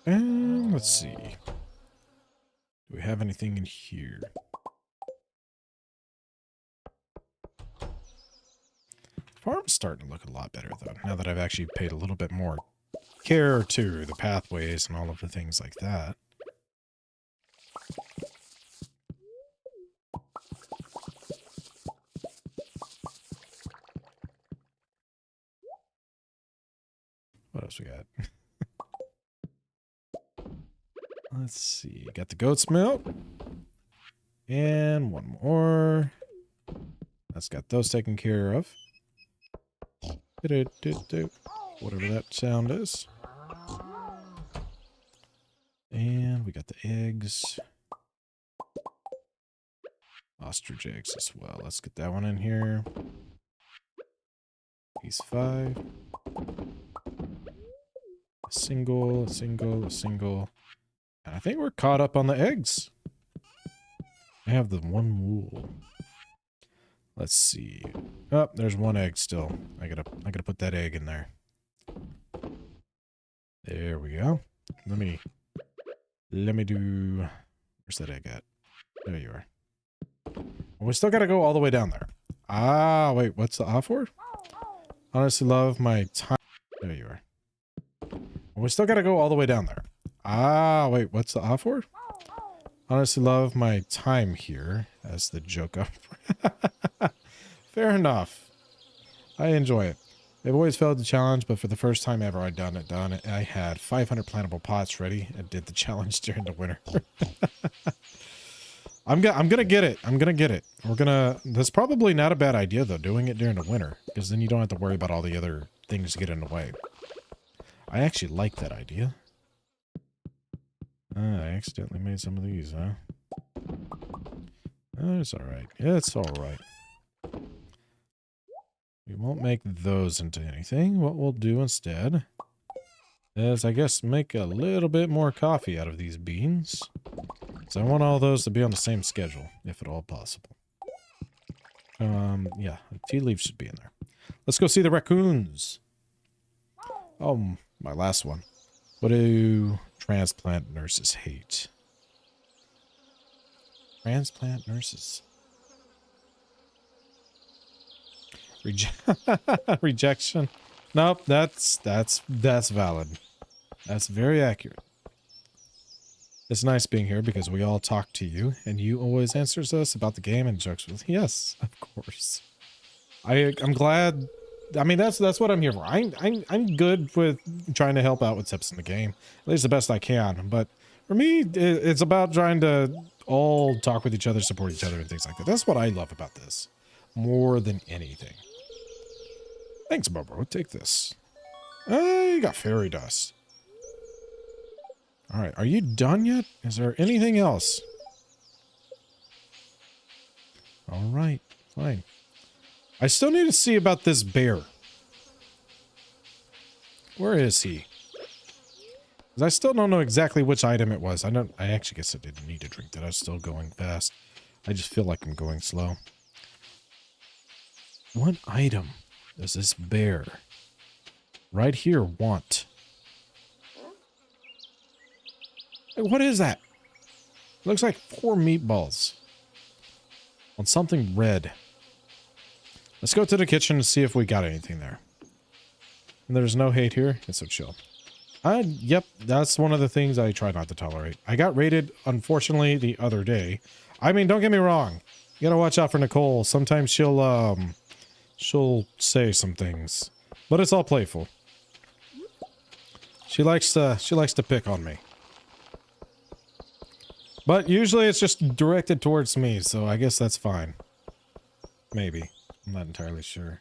S1: And let's see. Do we have anything in here? Farm's starting to look a lot better, though, now that I've actually paid a little bit more care to the pathways and all of the things like that. What else we got? Let's see. Got the goat's milk. And one more. That's got those taken care of. Whatever that sound is. And we got the eggs. Ostrich eggs as well. Let's get that one in here. Piece 5. A single, a single, a single. And I think we're caught up on the eggs. I have the one wool. Let's see. Oh, there's one egg still. I gotta put that egg in there. There we go. Let me do. Where's that egg at? There you are. Well, we still gotta go all the way down there. Ah, wait. What's the off for? Honestly, love my time. There you are. Well, we still gotta go all the way down there. Ah, wait. What's the off for? Honestly, love my time here as the joke up. Fair enough. I enjoy it. I've always failed the challenge, but for the first time ever I'd done it. I had 500 plantable pots ready and did the challenge during the winter. I'm gonna get it. I'm gonna get it. That's probably not a bad idea though, doing it during the winter, because then you don't have to worry about all the other things get in the way. I actually like that idea. I accidentally made some of these, huh? It's alright. It's alright. We won't make those into anything. What we'll do instead is, I guess, make a little bit more coffee out of these beans. So I want all those to be on the same schedule, if at all possible. Yeah, tea leaves should be in there. Let's go see the raccoons. Oh, my last one. What do transplant nurses hate? Transplant nurses. Rejection. Nope, that's valid. That's very accurate. It's nice being here because we all talk to you, and you always answers us about the game and jokes with. Yes, of course. I'm glad. I mean, that's what I'm here for. I'm good with trying to help out with tips in the game, at least the best I can. But for me, it's about trying to all talk with each other, support each other, and things like that. That's what I love about this, more than anything. Thanks, Bobo. Take this. You got fairy dust. All right, are you done yet? Is there anything else? All right, fine. I still need to see about this bear. Where is he? Because I still don't know exactly which item it was. I actually guess I didn't need to drink that. I was still going fast. I just feel like I'm going slow. What item does this bear right here want? Hey, what is that? It looks like 4 meatballs on something red. Let's go to the kitchen and see if we got anything there. And there's no hate here. It's so chill. Yep, that's one of the things I try not to tolerate. I got raided, unfortunately, the other day. I mean, don't get me wrong. You gotta watch out for Nicole. Sometimes she'll say some things, but it's all playful. She likes to pick on me. But usually it's just directed towards me, so I guess that's fine. Maybe. I'm not entirely sure.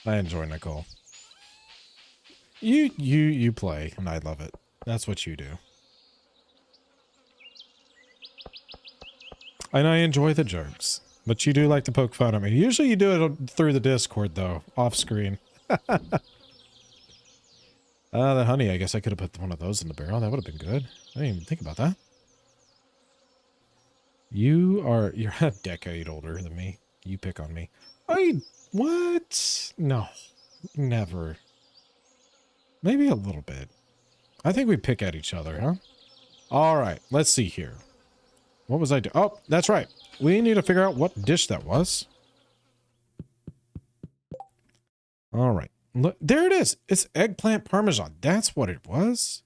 S1: I enjoy Nicole. You play, and I love it. That's what you do. And I enjoy the jokes. But you do like to poke fun at me. Usually you do it through the Discord, though. Off screen. The honey, I guess I could have put one of those in the barrel. That would have been good. I didn't even think about that. You're a decade older than me. You pick on me. What? No. Never. Maybe a little bit. I think we pick at each other, huh? All right, let's see here. What was I doing? Oh, that's right. We need to figure out what dish that was. All right. Look, there it is. It's eggplant parmesan. That's what it was.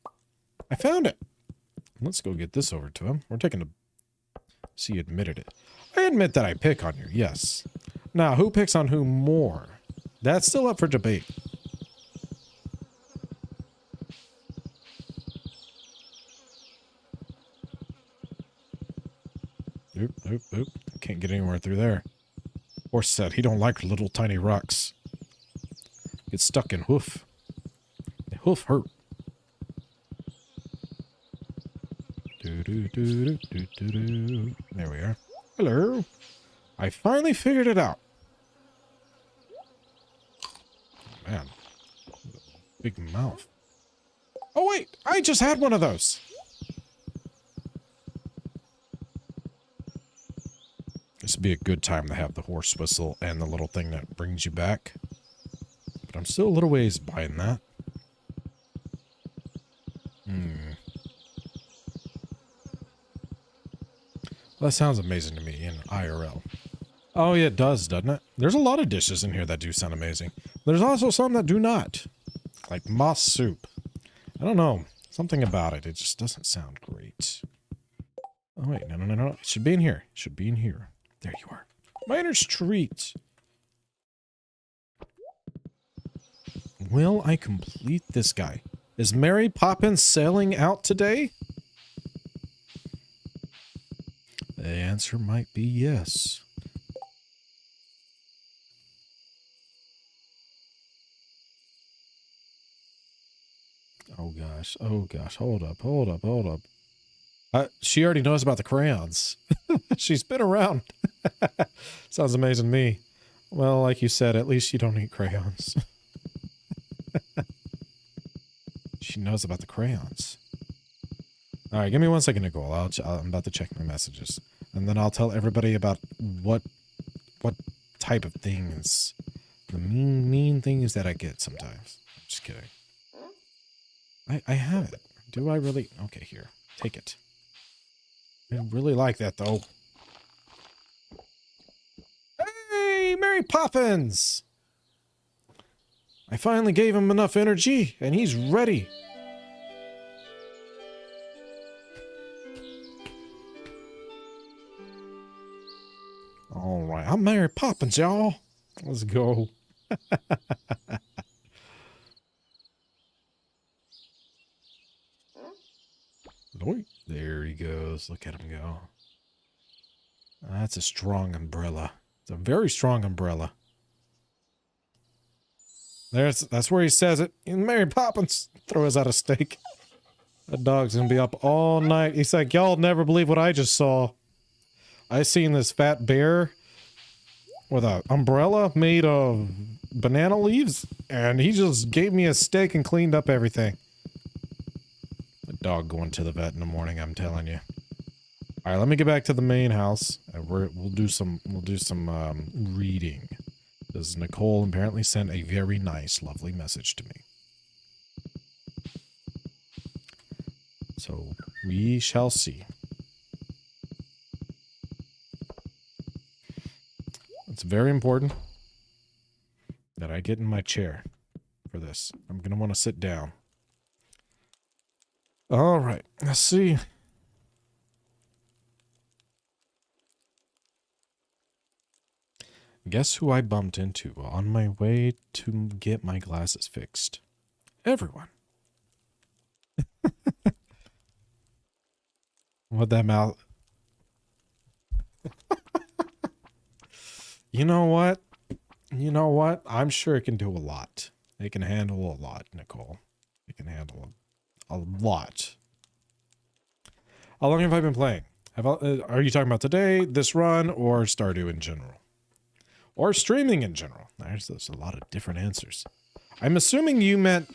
S1: I found it. Let's go get this over to him. We're taking a... See, he admitted it. I admit that I pick on you, yes. Now, who picks on who more? That's still up for debate. Oop, oop, oop. Can't get anywhere through there. Horse said he don't like little tiny rocks. Get stuck in hoof. The hoof hurt. Do, do, do, do, do, do. There we are. Hello. I finally figured it out. Man. Big mouth. Oh wait, I just had one of those. This would be a good time to have the horse whistle and the little thing that brings you back. But I'm still a little ways behind that. Well, that sounds amazing to me in IRL. Oh, yeah, it does, doesn't it? There's a lot of dishes in here that do sound amazing. There's also some that do not. Like moss soup. I don't know. Something about it. It just doesn't sound great. Oh, wait. No, no, no, no. It should be in here. It should be in here. There you are. Miner's treat. Will I complete this guy? Is Mary Poppins sailing out today? The answer might be yes. Oh gosh, oh gosh, hold up, hold up, hold up. She already knows about the crayons. She's been around. Sounds amazing to me. Well, like you said, at least you don't eat crayons. She knows about the crayons. Alright, give me 1 second, Nicole. I'm about to check my messages. And then I'll tell everybody about what type of things, the mean things that I get sometimes. Just kidding. I have it. Do I really? Okay, here. Take it. I really like that, though. Hey, Mary Poppins! I finally gave him enough energy, and he's ready. Alright, I'm Mary Poppins, y'all. Let's go. There he goes. Look at him go. That's a strong umbrella. It's a very strong umbrella. That's where he says it. Mary Poppins throws out a steak. That dog's gonna be up all night. He's like, y'all never believe what I just saw. I seen this fat bear with an umbrella made of banana leaves, and he just gave me a steak and cleaned up everything. The dog going to the vet in the morning, I'm telling you. All right, let me get back to the main house. And we'll do some reading. Because Nicole apparently sent a very nice, lovely message to me. So we shall see. It's very important that I get in my chair for this. I'm going to want to sit down. All right, let's see. Guess who I bumped into on my way to get my glasses fixed? Everyone. What that mouth... You know what? You know what? I'm sure it can do a lot. It can handle a lot, Nicole. It can handle a lot. How long have I been playing? Are you talking about today, this run, or Stardew in general? Or streaming in general? There's a lot of different answers. I'm assuming you meant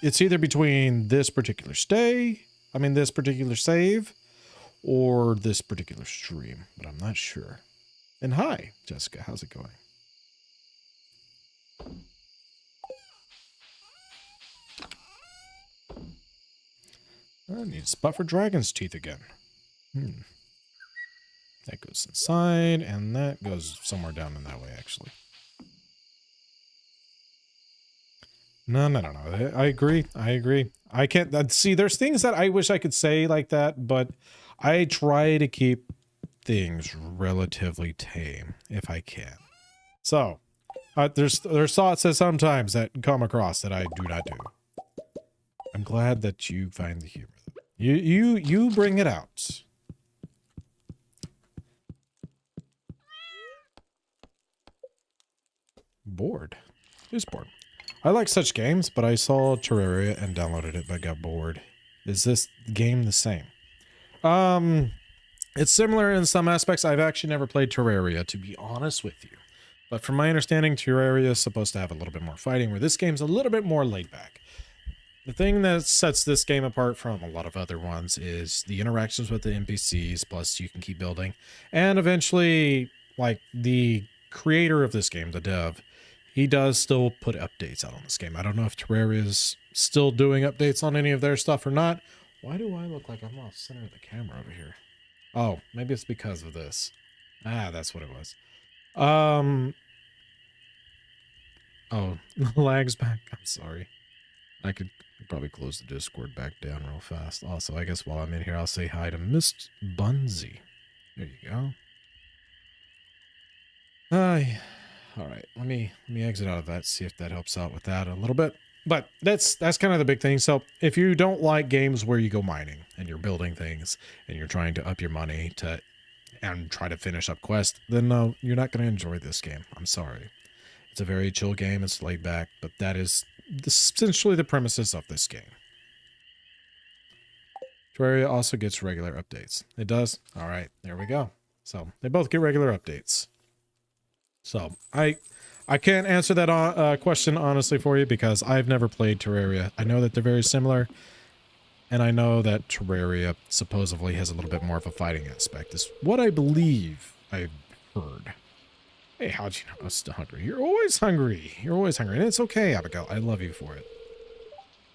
S1: it's either between this particular this particular save, or this particular stream, but I'm not sure. And hi, Jessica, how's it going? I need a spot for dragon's teeth again. That goes inside, and that goes somewhere down in that way, actually. No. I agree. I can't see. There's things that I wish I could say like that, but I try to keep things relatively tame if I can. So, there's thoughts that sometimes that come across that I do not do. I'm glad that you find the humor. You bring it out. Bored. Who's bored? I like such games, but I saw Terraria and downloaded it, but got bored. Is this game the same? It's similar in some aspects. I've actually never played Terraria, to be honest with you. But from my understanding, Terraria is supposed to have a little bit more fighting, where this game's a little bit more laid back. The thing that sets this game apart from a lot of other ones is the interactions with the NPCs, plus you can keep building. And eventually, like, the creator of this game, the dev, he does still put updates out on this game. I don't know if Terraria is still doing updates on any of their stuff or not. Why do I look like I'm off center of the camera over here? Oh, maybe it's because of this. Ah, that's what it was. Oh, lag's back. I'm sorry. I could probably close the Discord back down real fast. Also, I guess while I'm in here, I'll say hi to Miss Bunsey. There you go. All right, let me exit out of that, see if that helps out with that a little bit. But that's kind of the big thing. So if you don't like games where you go mining and you're building things and you're trying to up your money and try to finish up quests, then no, you're not going to enjoy this game. I'm sorry. It's a very chill game. It's laid back, but that is essentially the premises of this game. Terraria also gets regular updates. It does? All right, there we go. So they both get regular updates. So I can't answer that question honestly for you because I've never played Terraria. I know that they're very similar, and I know that Terraria supposedly has a little bit more of a fighting aspect. Is what I believe I've heard. Hey, how'd you know I was still hungry? You're always hungry. You're always hungry, and it's okay, Abigail. I love you for it.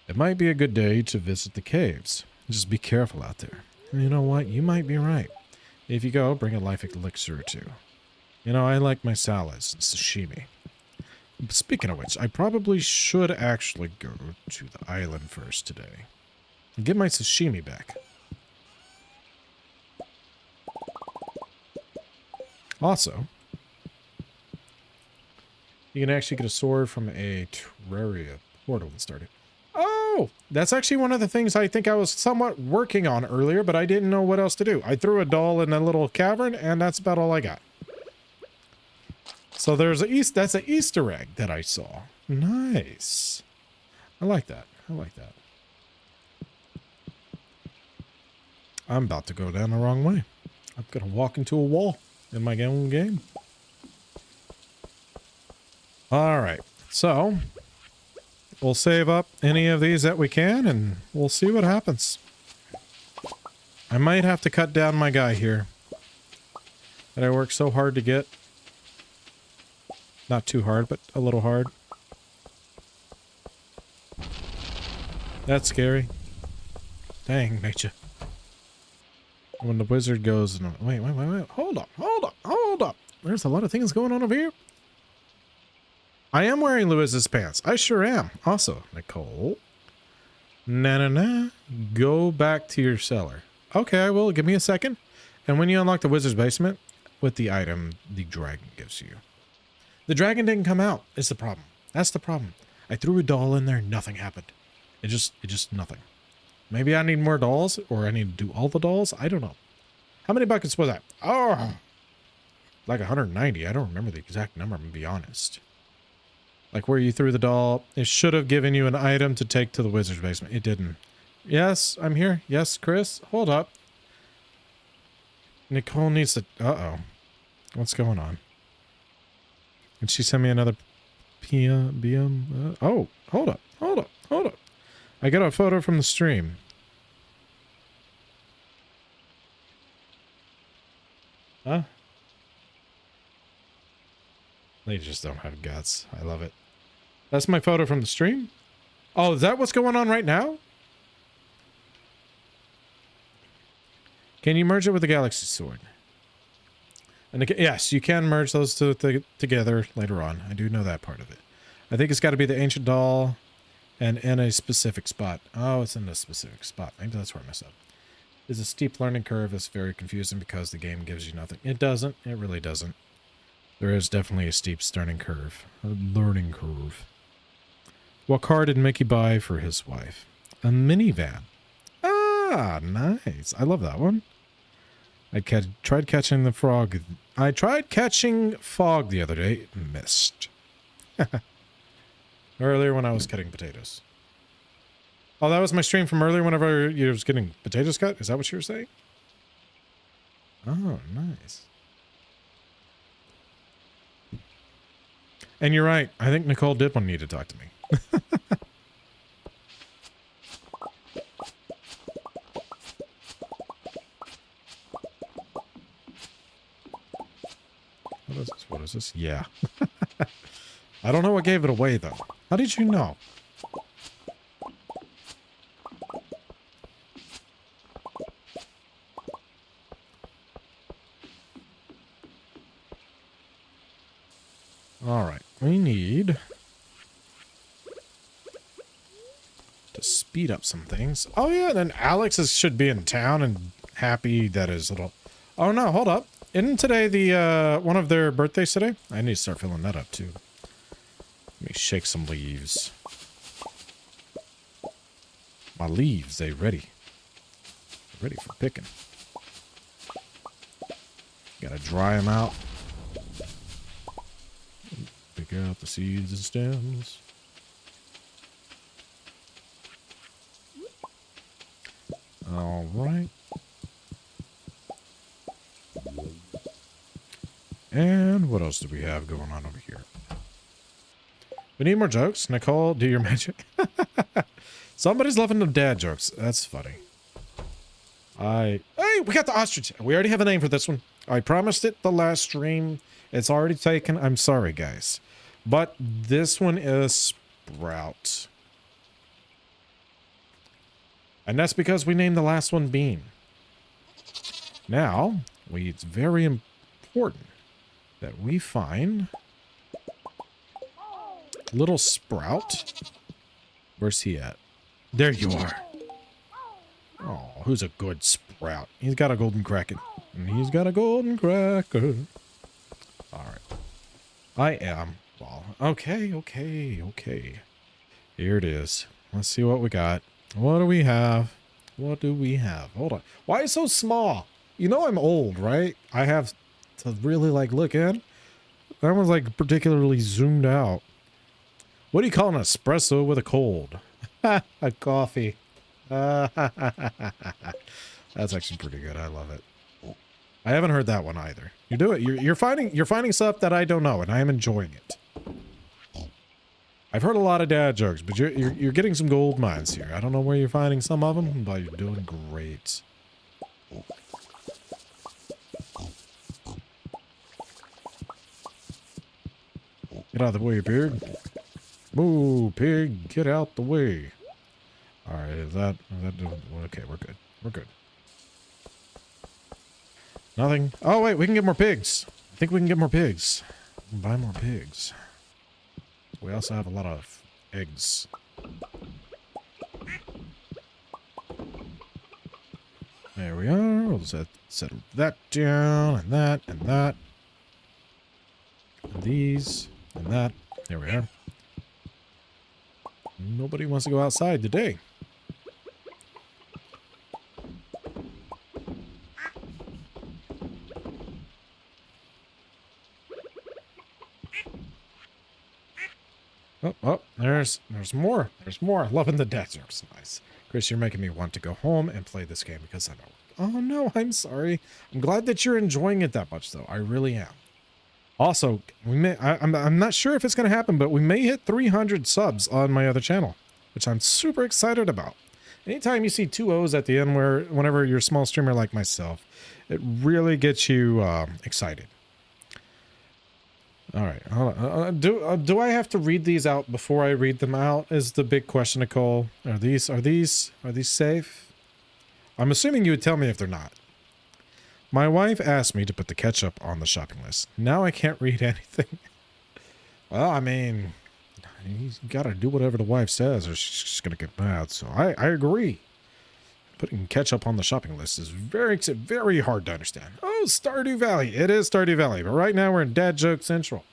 S1: It might be a good day to visit the caves. Just be careful out there. And you know what? You might be right. If you go, bring a life elixir or two. You know, I like my salads and sashimi. Speaking of which, I probably should actually go to the island first today and get my sashimi back. Also, you can actually get a sword from a Terraria portal that started. Oh, that's actually one of the things I think I was somewhat working on earlier, but I didn't know what else to do. I threw a doll in a little cavern, and that's about all I got. So there's that's an Easter egg that I saw. Nice. I like that. I like that. I'm about to go down the wrong way. I'm going to walk into a wall in my own game. All right. So we'll save up any of these that we can, and we'll see what happens. I might have to cut down my guy here that I worked so hard to get. Not too hard, but a little hard. That's scary. Dang, nature. When the wizard goes and... Wait. Hold up. There's a lot of things going on over here. I am wearing Louise's pants. I sure am. Also, Nicole. Na. Go back to your cellar. Okay, I will. Give me a second. And when you unlock the wizard's basement, with the item the dragon gives you. The dragon didn't come out. It's the problem. That's the problem. I threw a doll in there. Nothing happened. It just nothing. Maybe I need more dolls, or I need to do all the dolls. I don't know. How many buckets was that? Oh, like 190. I don't remember the exact number, I'm gonna be honest. Like where you threw the doll. It should have given you an item to take to the wizard's basement. It didn't. Yes, I'm here. Yes, Chris. Hold up. Nicole needs to... Uh-oh. What's going on? Did she send me another BM? Oh, hold up. I got a photo from the stream. Huh? They just don't have guts. I love it. That's my photo from the stream? Oh, is that what's going on right now? Can you merge it with the Galaxy Sword? And yes, you can merge those two together later on. I do know that part of it. I think it's got to be the Ancient Doll and in a specific spot. Oh, it's in a specific spot. Maybe that's where I messed up. Is a steep learning curve. It's very confusing because the game gives you nothing. It doesn't. It really doesn't. There is definitely a steep learning curve. A learning curve. What car did Mickey buy for his wife? A minivan. Ah, nice. I love that one. I tried catching the frog. I tried catching fog the other day. Missed. Earlier when I was cutting potatoes. Oh, that was my stream from earlier whenever you was getting potatoes cut? Is that what you were saying? Oh, nice. And you're right. I think Nicole did want me to talk to me. What is this? What is this? Yeah. I don't know what gave it away, though. How did you know? All right. We need to speed up some things. Oh, yeah. Then Alex should be in town and happy that his little... Oh, no. Hold up. Isn't today the one of their birthdays today? I need to start filling that up, too. Let me shake some leaves. My leaves, they ready. Ready for picking. Gotta dry them out. Pick out the seeds and stems. All right. And what else do we have going on over here? We need more jokes. Nicole, do your magic. Somebody's loving the dad jokes. That's funny. Hey, we got the ostrich. We already have a name for this one. I promised it the last stream. It's already taken. I'm sorry, guys. But this one is Sprout. And that's because we named the last one Bean. Now, it's very important that we find little Sprout. Where's he at? There you are. Oh, who's a good Sprout? He's got a golden kraken. And he's got a golden cracker. Alright. I am. Well, okay. Here it is. Let's see what we got. What do we have? What do we have? Hold on. Why is it so small? You know I'm old, right? I have to really, like, look in. That one's, like, particularly zoomed out. What do you call an espresso with a cold? A coffee. That's actually pretty good. I love it. I haven't heard that one either. You do it. You're finding stuff that I don't know, and I am enjoying it. I've heard a lot of dad jokes, but you're getting some gold mines here. I don't know where you're finding some of them, but you're doing great. Get out of the way, pig. Moo, pig, get out the way. Alright, is that doing... Okay, we're good. We're good. Nothing. Oh, wait, we can get more pigs. I think we can get more pigs. We can buy more pigs. We also have a lot of eggs. There we are. We'll set that down, and that, and that. And these, and that. There we are. Nobody wants to go outside today. Oh, there's more. There's more. Loving the deserts. Nice. Chris, you're making me want to go home and play this game because I know. Oh no, I'm sorry. I'm glad that you're enjoying it that much though. I really am. Also, I'm not sure if it's going to happen, but we may hit 300 subs on my other channel, which I'm super excited about. Anytime you see 2 O's at the end whenever you're a small streamer like myself, it really gets you excited. All right, hold on. Do I have to read these out before I read them out? Is the big question, Nicole. Are these safe? I'm assuming you would tell me if they're not. My wife asked me to put the ketchup on the shopping list. Now I can't read anything. Well, I mean, you gotta do whatever the wife says or she's just gonna get mad. So I agree. Putting ketchup on the shopping list is very hard to understand. Oh, Stardew Valley. It is Stardew Valley, but right now we're in Dad Joke Central.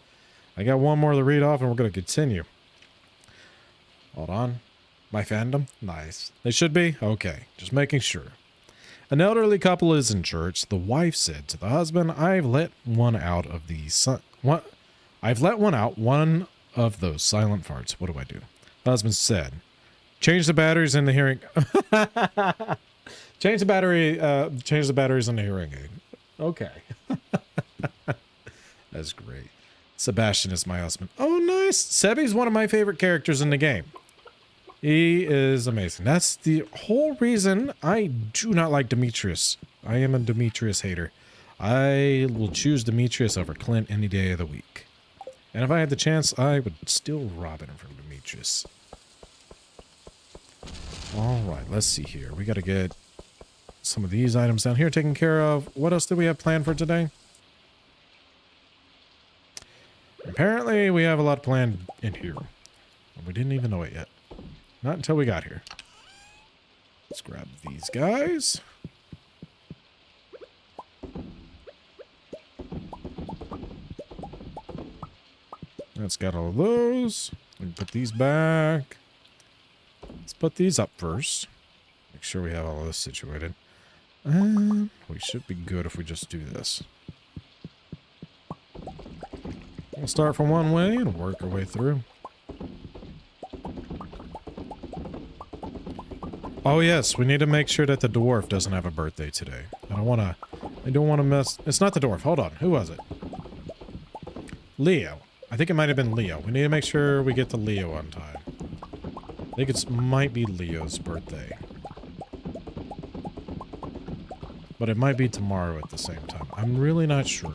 S1: I got one more to read off and we're going to continue. Hold on. My fandom? Nice. They should be? Okay. Just making sure. An elderly couple is in church. The wife said to the husband, I've let one out of one of those silent farts. What do I do? The husband said, change the batteries in the hearing. Change the batteries in the hearing aid. Okay. That's great. Sebastian is my husband. Oh, nice. Sebby's one of my favorite characters in the game. He is amazing. That's the whole reason I do not like Demetrius. I am a Demetrius hater. I will choose Demetrius over Clint any day of the week. And if I had the chance, I would steal Robin from Demetrius. All right, let's see here. We got to get some of these items down here taken care of. What else do we have planned for today? Apparently, we have a lot planned in here. We didn't even know it yet. Not until we got here. Let's grab these guys. That's got all of those. We can put these back. Let's put these up first. Make sure we have all of this situated. We should be good if we just do this. We'll start from one way and work our way through. Oh yes, we need to make sure that the dwarf doesn't have a birthday today. I don't want to mess. It's not the dwarf. Hold on. Who was it? Leo. I think it might have been Leo. We need to make sure we get to Leo on time. I think it might be Leo's birthday. But it might be tomorrow at the same time. I'm really not sure.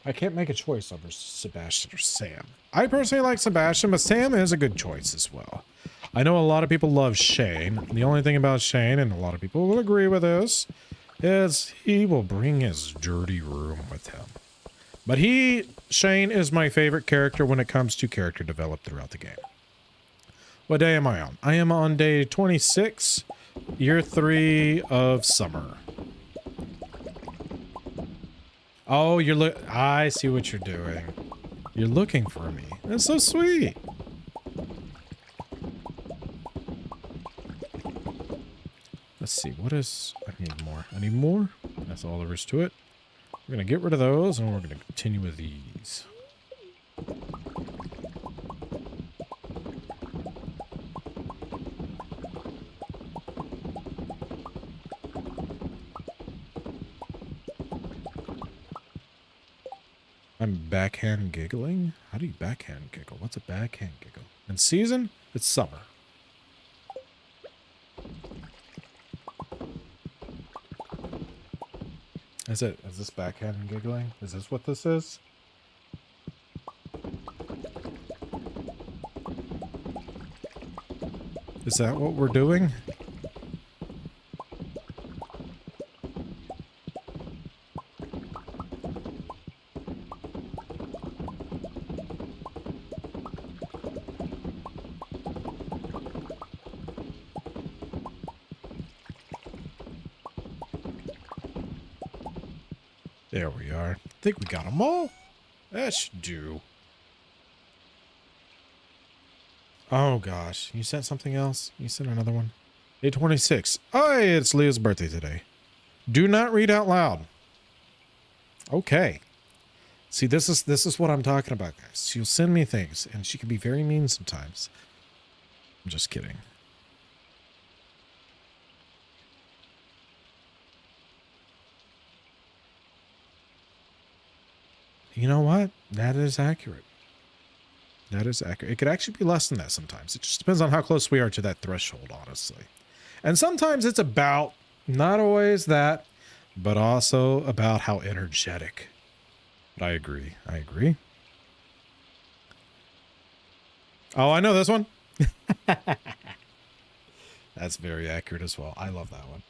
S1: I can't make a choice over Sebastian or Sam. I personally like Sebastian, but Sam is a good choice as well. I know a lot of people love Shane. The only thing about Shane, and a lot of people will agree with this, is he will bring his dirty room with him. But Shane is my favorite character when it comes to character developed throughout the game. What day am I on? I am on day 26, year 3 of summer. Oh, I see what you're doing. You're looking for me. That's so sweet. Let's see, I need more. I need more. That's all there is to it. We're going to get rid of those, and we're going to continue with these. I'm backhand giggling? How do you backhand giggle? What's a backhand giggle? In season, it's summer. Is this backhand giggling? Is this what this is? Is that what we're doing? There we are. I think we got them all. That should do. Oh gosh, you sent something else? You sent another one? 826. Oh, it's Leah's birthday today. Do not read out loud. Okay. See, this is what I'm talking about, guys. She'll send me things, and she can be very mean sometimes. I'm just kidding. You know what? That is accurate. That is accurate. It could actually be less than that sometimes. It just depends on how close we are to that threshold, honestly. And sometimes it's about not always that, but also about how energetic. But I agree. I agree. Oh, I know this one. That's very accurate as well. I love that one.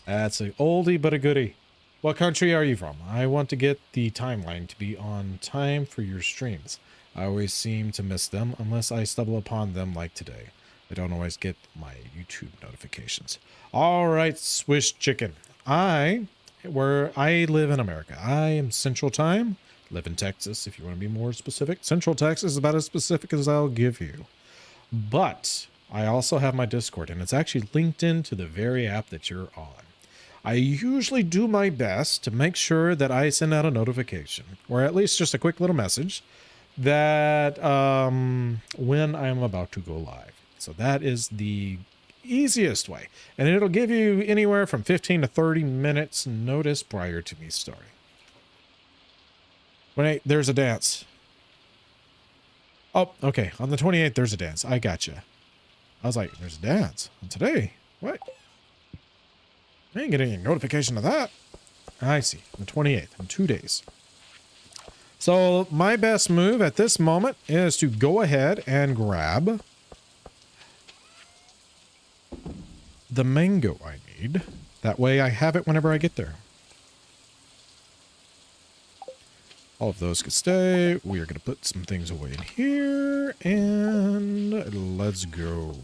S1: That's a oldie but a goodie. What country are you from? I want to get the timeline to be on time for your streams. I always seem to miss them unless I stumble upon them like today. I don't always get my YouTube notifications. All right, Swiss chicken. I live in America. I am Central Time. Live in Texas, if you want to be more specific. Central Texas is about as specific as I'll give you. But I also have my Discord, and it's actually linked into the very app that you're on. I usually do my best to make sure that I send out a notification, or at least just a quick little message, that when I'm about to go live. So that is the easiest way. And it'll give you anywhere from 15 to 30 minutes notice prior to me starting. Wait, there's a dance. Oh, okay. On the 28th, there's a dance. I gotcha. I was like, there's a dance. And today? What? I ain't getting any notification of that. I see. The 28th, in 2 days. So my best move at this moment is to go ahead and grab the mango I need. That way I have it whenever I get there. All of those could stay. We are going to put some things away in here. And let's go.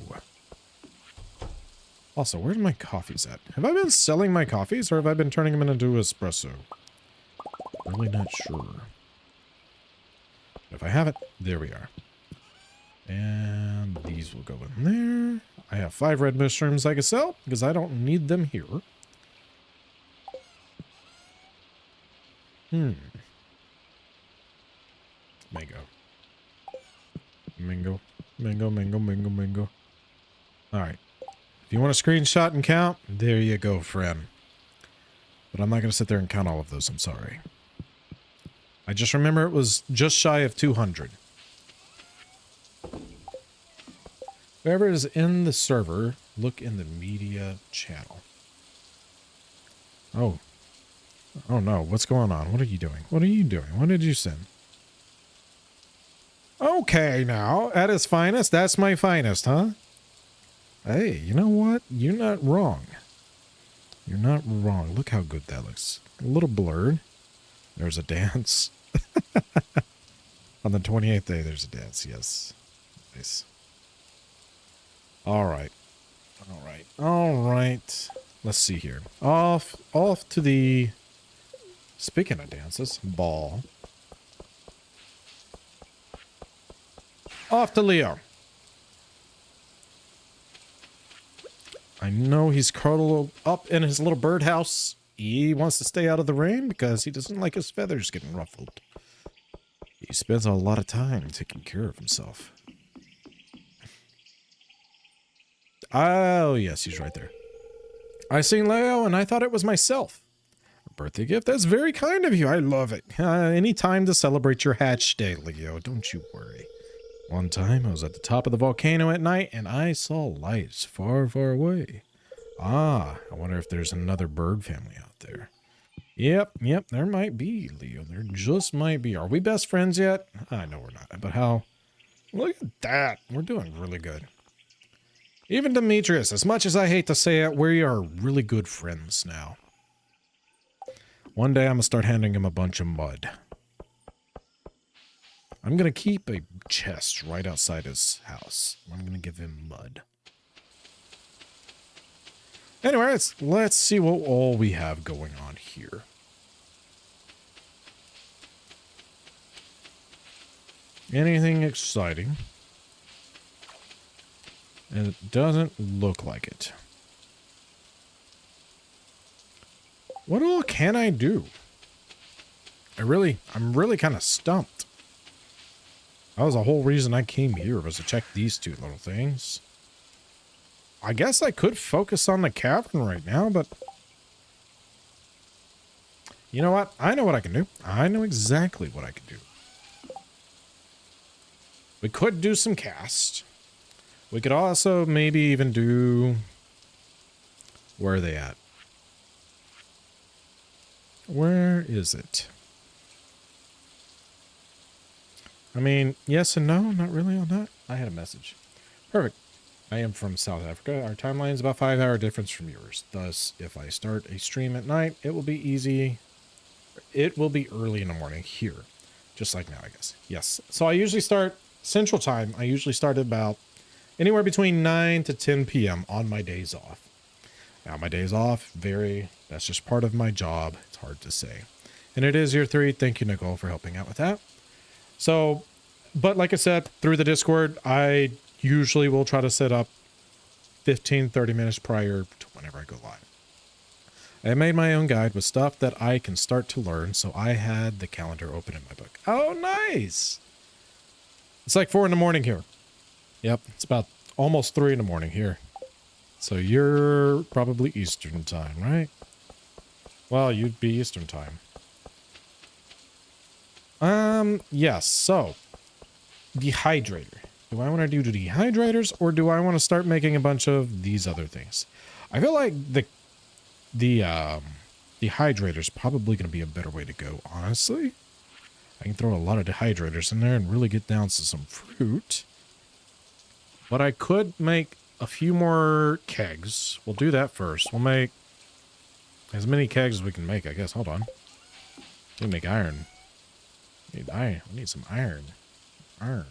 S1: Also, where's my coffees at? Have I been selling my coffees or have I been turning them into espresso? Really not sure. If I have it, there we are. And these will go in there. I have 5 red mushrooms I can sell because I don't need them here. Mango. Mango. Mango, mango, mango, mango. Alright. If you want a screenshot and count, there you go, friend. But I'm not going to sit there and count all of those. I'm sorry. I just remember it was just shy of 200. Whoever is in the server, look in the media channel. Oh. Oh no, what's going on? What are you doing? What are you doing? What did you send? Okay, now, at its finest, that's my finest, huh? Hey, you know what? You're not wrong. You're not wrong. Look how good that looks. A little blurred. There's a dance. On the 28th day, there's a dance. Yes. Nice. All right. All right. All right. Let's see here. Off to the... Speaking of dances, ball. Off to Leo. I know he's curled up in his little birdhouse. He wants to stay out of the rain because he doesn't like his feathers getting ruffled. He spends a lot of time taking care of himself. Oh, yes, he's right there. I seen Leo and I thought it was myself. A birthday gift? That's very kind of you. I love it. Any time to celebrate your hatch day, Leo. Don't you worry. One time I was at the top of the volcano at night and I saw lights far, far away. Ah, I wonder if there's another bird family out there. Yep, there might be, Leo. There just might be. Are we best friends yet? I know we're not, but how? Look at that. We're doing really good. Even Demetrius, as much as I hate to say it, we are really good friends now. One day I'm going to start handing him a bunch of mud. I'm going to keep a chest right outside his house. I'm going to give him mud. Anyway, let's see what all we have going on here. Anything exciting? And it doesn't look like it. What all can I do? I'm really kind of stumped. That was the whole reason I came here, was to check these two little things. I guess I could focus on the cavern right now, but... You know what? I know what I can do. I know exactly what I can do. We could do some cast. We could also maybe even do... Where are they at? Where is it? I mean, yes and no, not really on that. I had a message. Perfect. I am from South Africa. Our timeline is about 5-hour difference from yours. Thus, if I start a stream at night, it will be easy. It will be early in the morning here. Just like now, I guess. Yes. So I usually start Central Time. I usually start at about anywhere between 9 to 10 p.m. on my days off. Now, my days off vary. That's just part of my job. It's hard to say. And it is year 3. Thank you, Nicole, for helping out with that. So, but like I said, through the Discord, I usually will try to set up 15, 30 minutes prior to whenever I go live. I made my own guide with stuff that I can start to learn, so I had the calendar open in my book. Oh, nice! It's like 4 in the morning here. Yep, it's about almost 3 in the morning here. So you're probably Eastern time, right? Well, you'd be Eastern time. Yes, so dehydrator. Do I want to do dehydrators, or do I want to start making a bunch of these other things? I feel like the dehydrator is probably going to be a better way to go, honestly. I can throw a lot of dehydrators in there and really get down to some fruit. But I could make a few more kegs. We'll do that first. We'll make as many kegs as we can make, I guess. Hold on. We make iron. We need iron. We need some iron. Iron.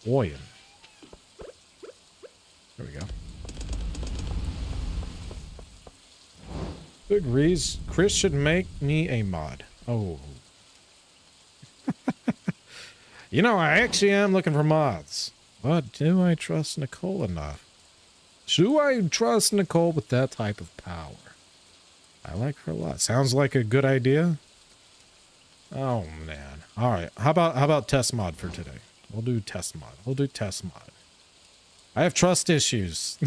S1: Oil. There we go. Good Reese. Chris should make me a mod. Oh. You know, I actually am looking for mods. But do I trust Nicole enough? Do I trust Nicole with that type of power? I like her a lot. Sounds like a good idea. Oh, man. All right. How about test mod for today? We'll do test mod. We'll do test mod. I have trust issues.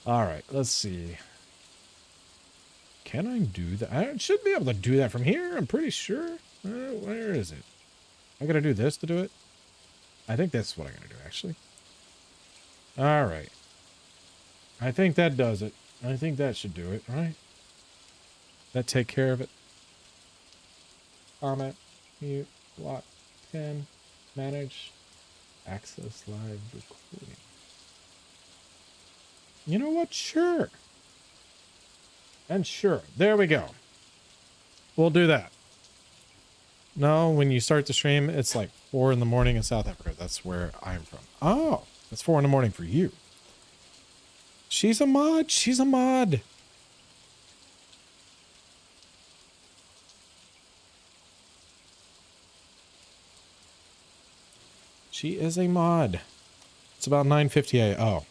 S1: All right. Let's see. Can I do that? I should be able to do that from here. I'm pretty sure. Where is it? I got to do this to do it? I think that's what I got to do, actually. All right. I think that does it. I think that should do it, right? That take care of it. Comment, mute, block, 10, manage, access live recording. You know what? Sure. And sure. There we go. We'll do that. No, when you start the stream, it's like 4 in the morning in South Africa. That's where I'm from. Oh, that's 4 in the morning for you. She's a mod. She's a mod. She is a mod. It's about 9:50 a.m. Oh.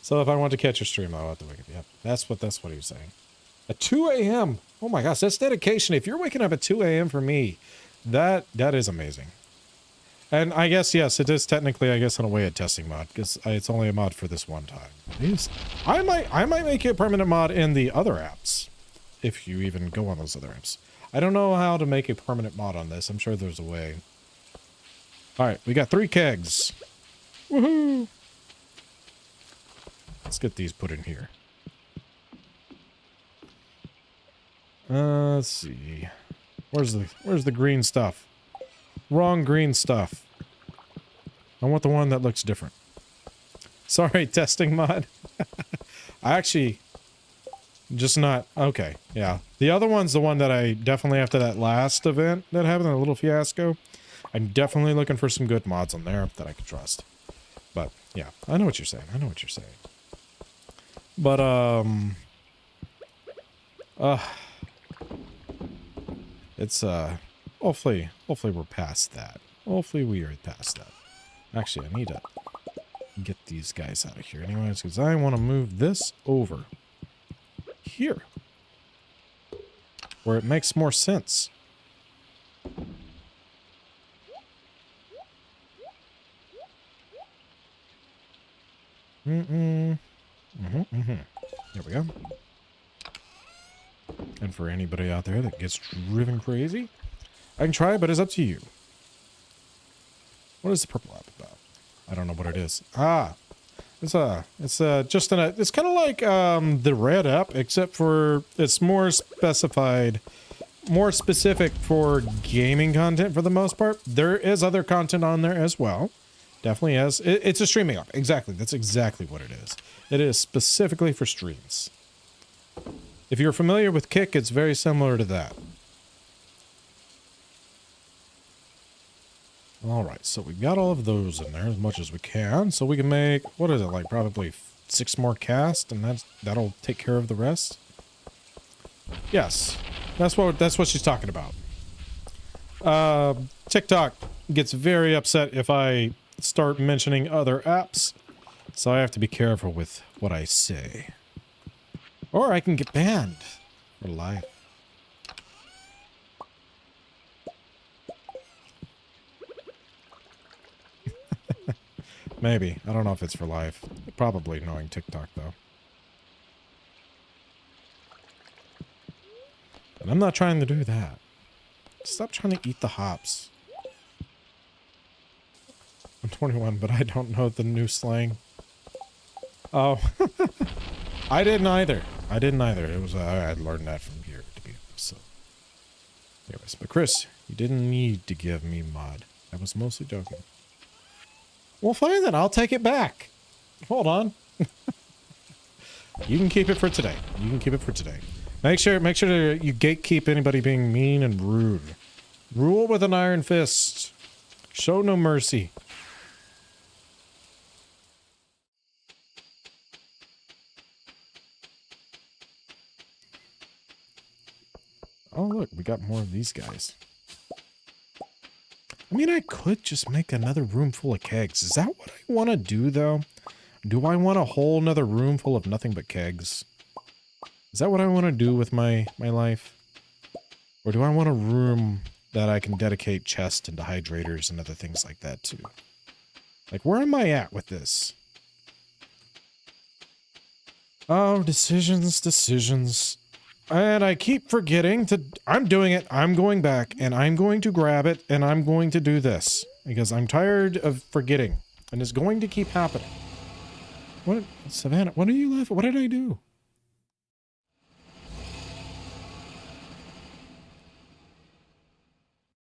S1: So if I want to catch a stream, I'll have to wake up. Yep. That's what he was saying. At 2 a.m. Oh my gosh, that's dedication. If you're waking up at 2 a.m. for me, that is amazing. And I guess, yes, it is technically, I guess, in a way, a testing mod, because it's only a mod for this one time. Please. I might make it a permanent mod in the other apps, if you even go on those other apps. I don't know how to make a permanent mod on this. I'm sure there's a way. All right, we got 3 kegs. Woohoo! Let's get these put in here. Let's see. Where's the green stuff? Wrong green stuff. I want the one that looks different. Sorry, testing mod. I actually just not okay. Yeah, the other one's the one that I definitely, after that last event that happened, a little fiasco, I'm definitely looking for some good mods on there that I can trust. But yeah, I know what you're saying. I know what you're saying. But it's hopefully we're past that. Hopefully we are past that. Actually, I need to get these guys out of here anyways, because I want to move this over here where it makes more sense. There we go. And for anybody out there that gets driven crazy, I can try it, but it's up to you. What is the purple app about? I don't know what it is. Ah, It's just it's kind of like the red app, except for it's more specified, more specific for gaming content for the most part. There is other content on there as well. Definitely is. It's a streaming app. Exactly. That's exactly what it is. It is specifically for streams. If you're familiar with Kick, it's very similar to that. All right, so we've got all of those in there as much as we can. So we can make, what is it, like probably 6 more casts, and that'll take care of the rest. Yes, that's what she's talking about. TikTok gets very upset if I start mentioning other apps, so I have to be careful with what I say. Or I can get banned for life. Maybe. I don't know if it's for life. Probably knowing TikTok, though. And I'm not trying to do that. Stop trying to eat the hops. I'm 21, but I don't know the new slang. Oh. I didn't either. I didn't either. It was, I learned that from here, to be honest. So. Anyways, but Chris, you didn't need to give me mod. I was mostly joking. Well, fine then. I'll take it back. Hold on. You can keep it for today. You can keep it for today. Make sure you gatekeep anybody being mean and rude. Rule with an iron fist. Show no mercy. Oh, look, we got more of these guys. I mean, I could just make another room full of kegs. Is that what I want to do, though? Do I want a whole nother room full of nothing but kegs? Is that what I want to do with my life? Or do I want a room that I can dedicate chests and hydrators and other things like that to? Like, where am I at with this? Oh, decisions. And I keep forgetting to... I'm doing it. I'm going back, and I'm going to grab it, and I'm going to do this. Because I'm tired of forgetting. And it's going to keep happening. What? Savannah, what are you laughing? What did I do?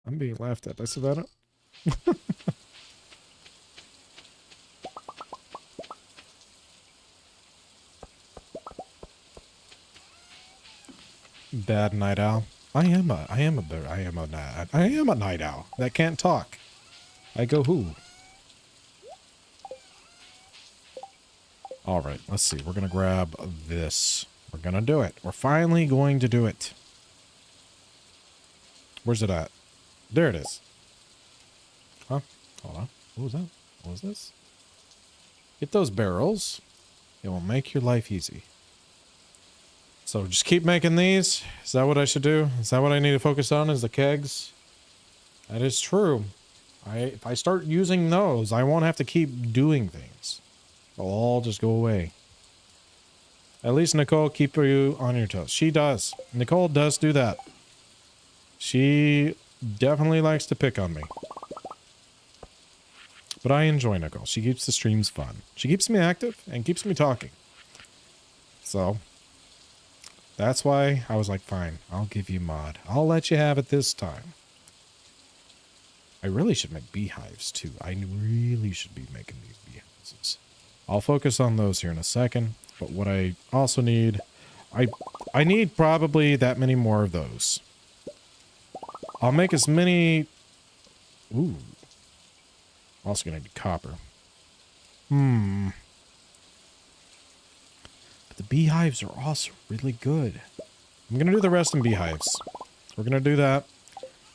S1: I'm being laughed at by Savannah. Bad night owl. I am a night owl that can't talk. I go who? All right, let's see. We're going to grab this. We're going to do it. We're finally going to do it. Where's it at? There it is. Huh? Hold on. What was that? What was this? Get those barrels. It will make your life easy. So just keep making these. Is that what I should do? Is that what I need to focus on, is the kegs? That is true. If I start using those, I won't have to keep doing things. They'll all just go away. At least Nicole keep you on your toes. She does. Nicole does do that. She definitely likes to pick on me. But I enjoy Nicole. She keeps the streams fun. She keeps me active and keeps me talking. So... that's why I was like, fine, I'll give you mod. I'll let you have it this time. I really should make beehives too. I really should be making these beehives. I'll focus on those here in a second. But what I also need, I need probably that many more of those. I'll make as many... ooh. I'm also going to need copper. The beehives are also really good. I'm going to do the rest in beehives. We're going to do that.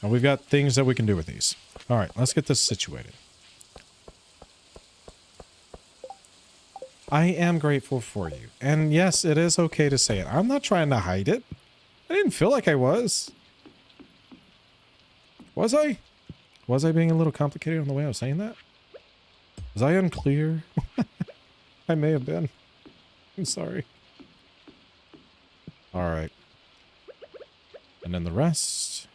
S1: And we've got things that we can do with these. All right, let's get this situated. I am grateful for you. And yes, it is okay to say it. I'm not trying to hide it. I didn't feel like I was. Was I? Was I being a little complicated on the way I was saying that? Was I unclear? I may have been. I'm sorry. All right. And then the rest.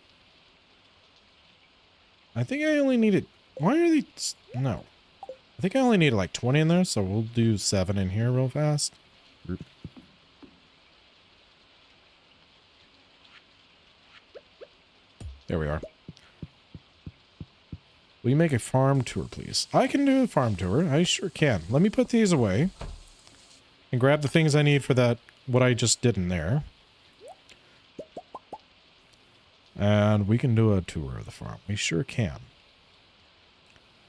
S1: I think I only needed... why are they... no. I think I only need like 20 in there, so we'll do 7 in here real fast. There we are. Will you make a farm tour, please? I can do a farm tour. I sure can. Let me put these away and grab the things I need for that, what I just did in there. And we can do a tour of the farm. We sure can.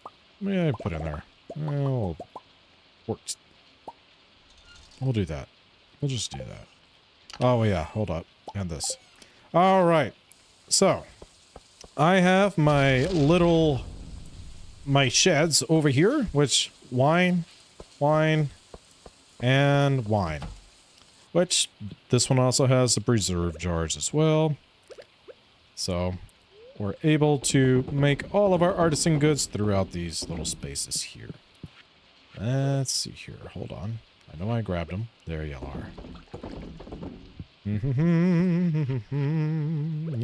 S1: What may I put in there? Well, we'll do that. We'll just do that. Oh, yeah. Hold up. And this. All right. So, I have my sheds over here, which wine, and wine. Which, this one also has the preserve jars as well. So, we're able to make all of our artisan goods throughout these little spaces here. Let's see here. Hold on. I know I grabbed them. There y'all are. You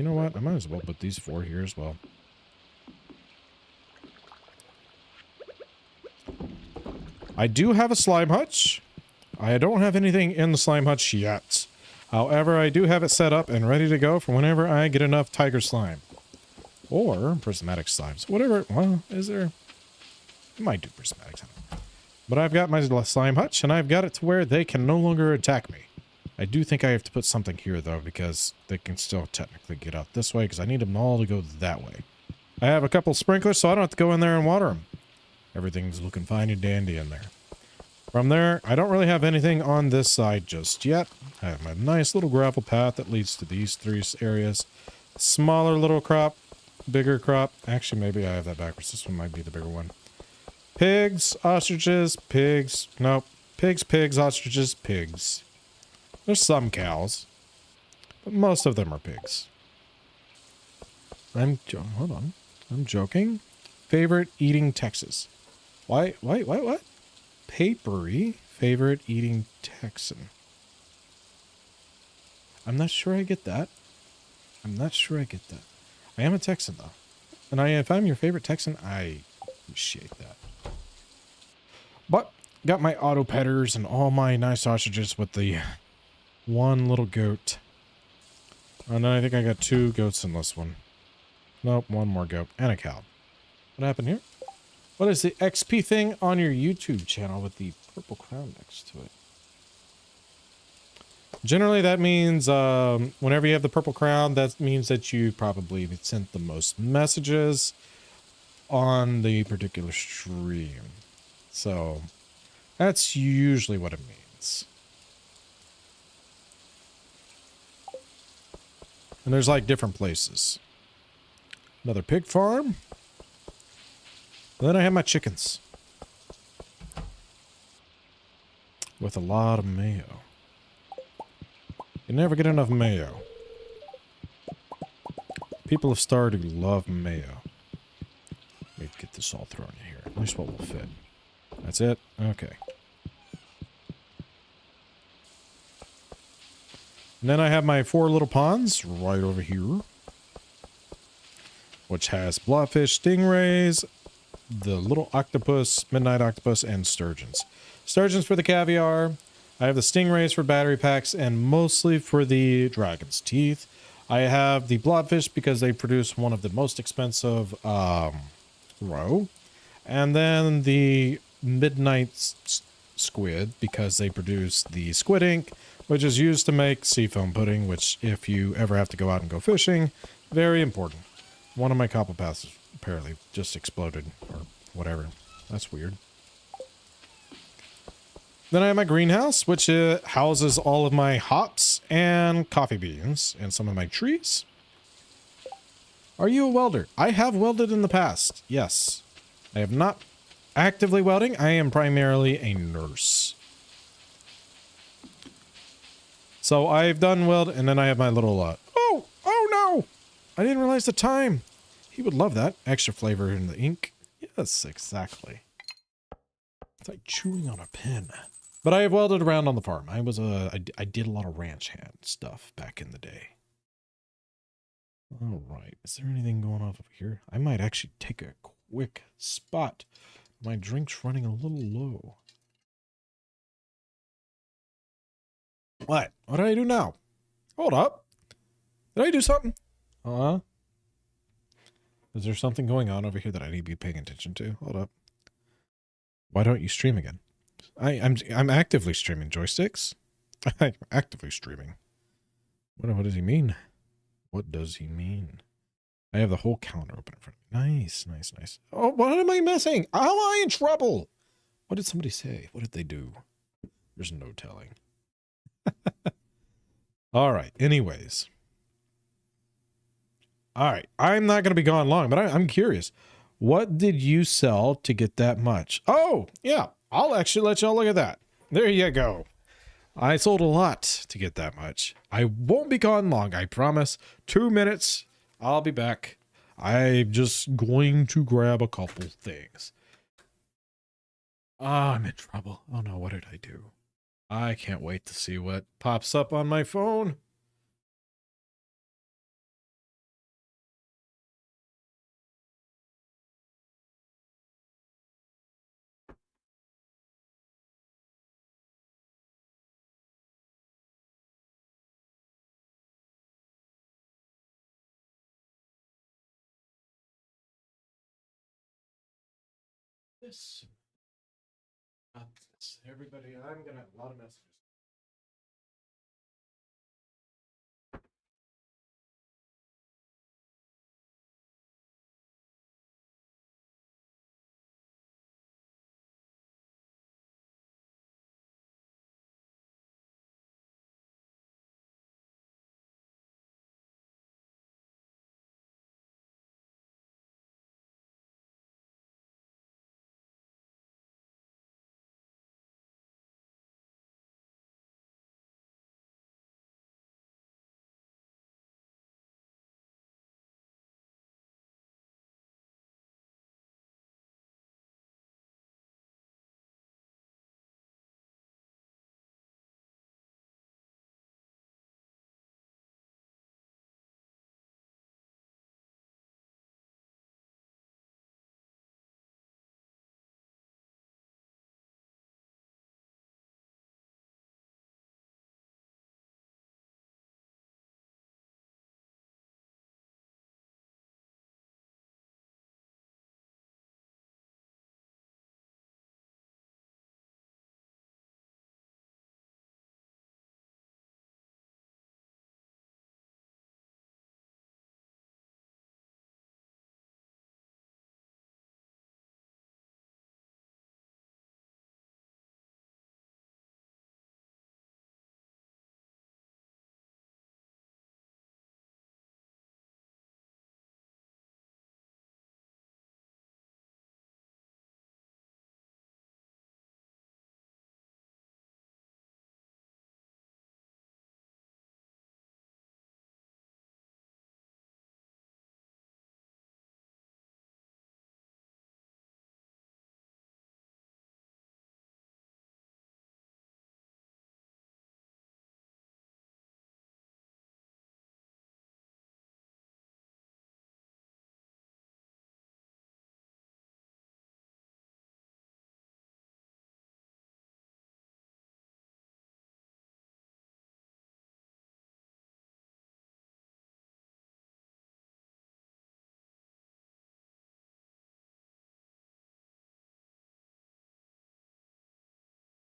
S1: know what? I might as well put these 4 here as well. I do have a slime hutch. I don't have anything in the slime hutch yet. However, I do have it set up and ready to go for whenever I get enough tiger slime. Or prismatic slimes. Whatever. Well, is there? I might do prismatic slime. But I've got my slime hutch, and I've got it to where they can no longer attack me. I do think I have to put something here, though, because they can still technically get out this way, because I need them all to go that way. I have a couple sprinklers, so I don't have to go in there and water them. Everything's looking fine and dandy in there. From there, I don't really have anything on this side just yet. I have my nice little gravel path that leads to these 3 areas. Smaller little crop, bigger crop. Actually, maybe I have that backwards. This one might be the bigger one. Pigs, ostriches, pigs. Nope. Pigs, pigs, ostriches, pigs. There's some cows, but most of them are pigs. Hold on. I'm joking. Favorite eating Texas. Why, what? Papery favorite eating Texan. I'm not sure I get that. I am a Texan, though. And if I'm your favorite Texan, I appreciate that. But, got my auto petters and all my nice sausages with the 1 little goat. And then I think I got 2 goats in this one. Nope, 1 more goat. And a cow. What happened here? What is the XP thing on your YouTube channel with the purple crown next to it? Generally, that means whenever you have the purple crown, that means that you probably sent the most messages on the particular stream. So, that's usually what it means. And there's like different places. Another pig farm. And then I have my chickens. With a lot of mayo. You never get enough mayo. People of Stardew love mayo. Let me get this all thrown in here. At least what will fit. That's it? Okay. And then I have my 4 little ponds right over here. Which has blobfish, stingrays, the little octopus, midnight octopus, and sturgeons. Sturgeons for the caviar. I have the stingrays for battery packs, and mostly for the dragon's teeth. I have the blobfish because they produce one of the most expensive roe. And then the midnight squid because they produce the squid ink, which is used to make seafoam pudding, which if you ever have to go out and go fishing, very important. One of my copper paths apparently just exploded or whatever. That's weird. Then I have my greenhouse, which houses all of my hops and coffee beans and some of my trees. Are you a welder? I have welded in the past. Yes. I have not actively welding. I am primarily a nurse. So I've done weld, and then I have my little, oh no! I didn't realize the time. He would love that. Extra flavor in the ink. Yes, exactly. It's like chewing on a pen. But I have welded around on the farm. I did a lot of ranch hand stuff back in the day. All right. Is there anything going on over here? I might actually take a quick spot My drink's running a little low. What? What did I do now? Hold up. Did I do something? Is there something going on over here that I need to be paying attention to? Hold up. Why don't you stream again? I'm actively streaming joysticks. I'm actively streaming. What does he mean? What does he mean? I have the whole calendar open in front of me. Nice, nice, nice. Oh, what am I missing? How am I in trouble? What did somebody say? What did they do? There's no telling. All right. Anyways. All right. I'm not going to be gone long, but I'm curious. What did you sell to get that much? Oh, yeah. I'll actually let y'all look at that. There you go. I sold a lot to get that much. I won't be gone long, I promise. 2 minutes. I'll be back. I'm just going to grab a couple things. I'm in trouble. Oh no, what did I do? I can't wait to see what pops up on my phone. This. Everybody, I'm gonna have a lot of messages.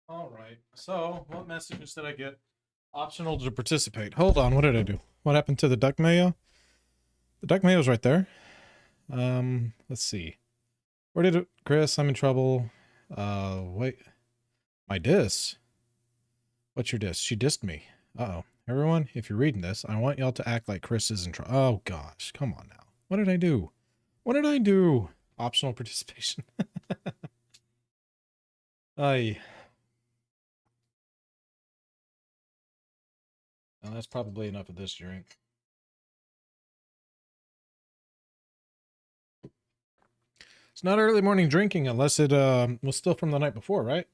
S1: All right. So, what messages did I get? Optional to participate. Hold on. What did I do? What happened to the duck mayo? The duck mayo's right there. Let's see. Where did it? Chris, I'm in trouble. Wait. My diss? What's your diss? She dissed me. Uh-oh. Everyone, if you're reading this, I want y'all to act like Chris is in trouble. Oh, gosh. Come on now. What did I do? What did I do? Optional participation. Aye. Well, that's probably enough of this drink. It's not early morning drinking unless it was still from the night before, right?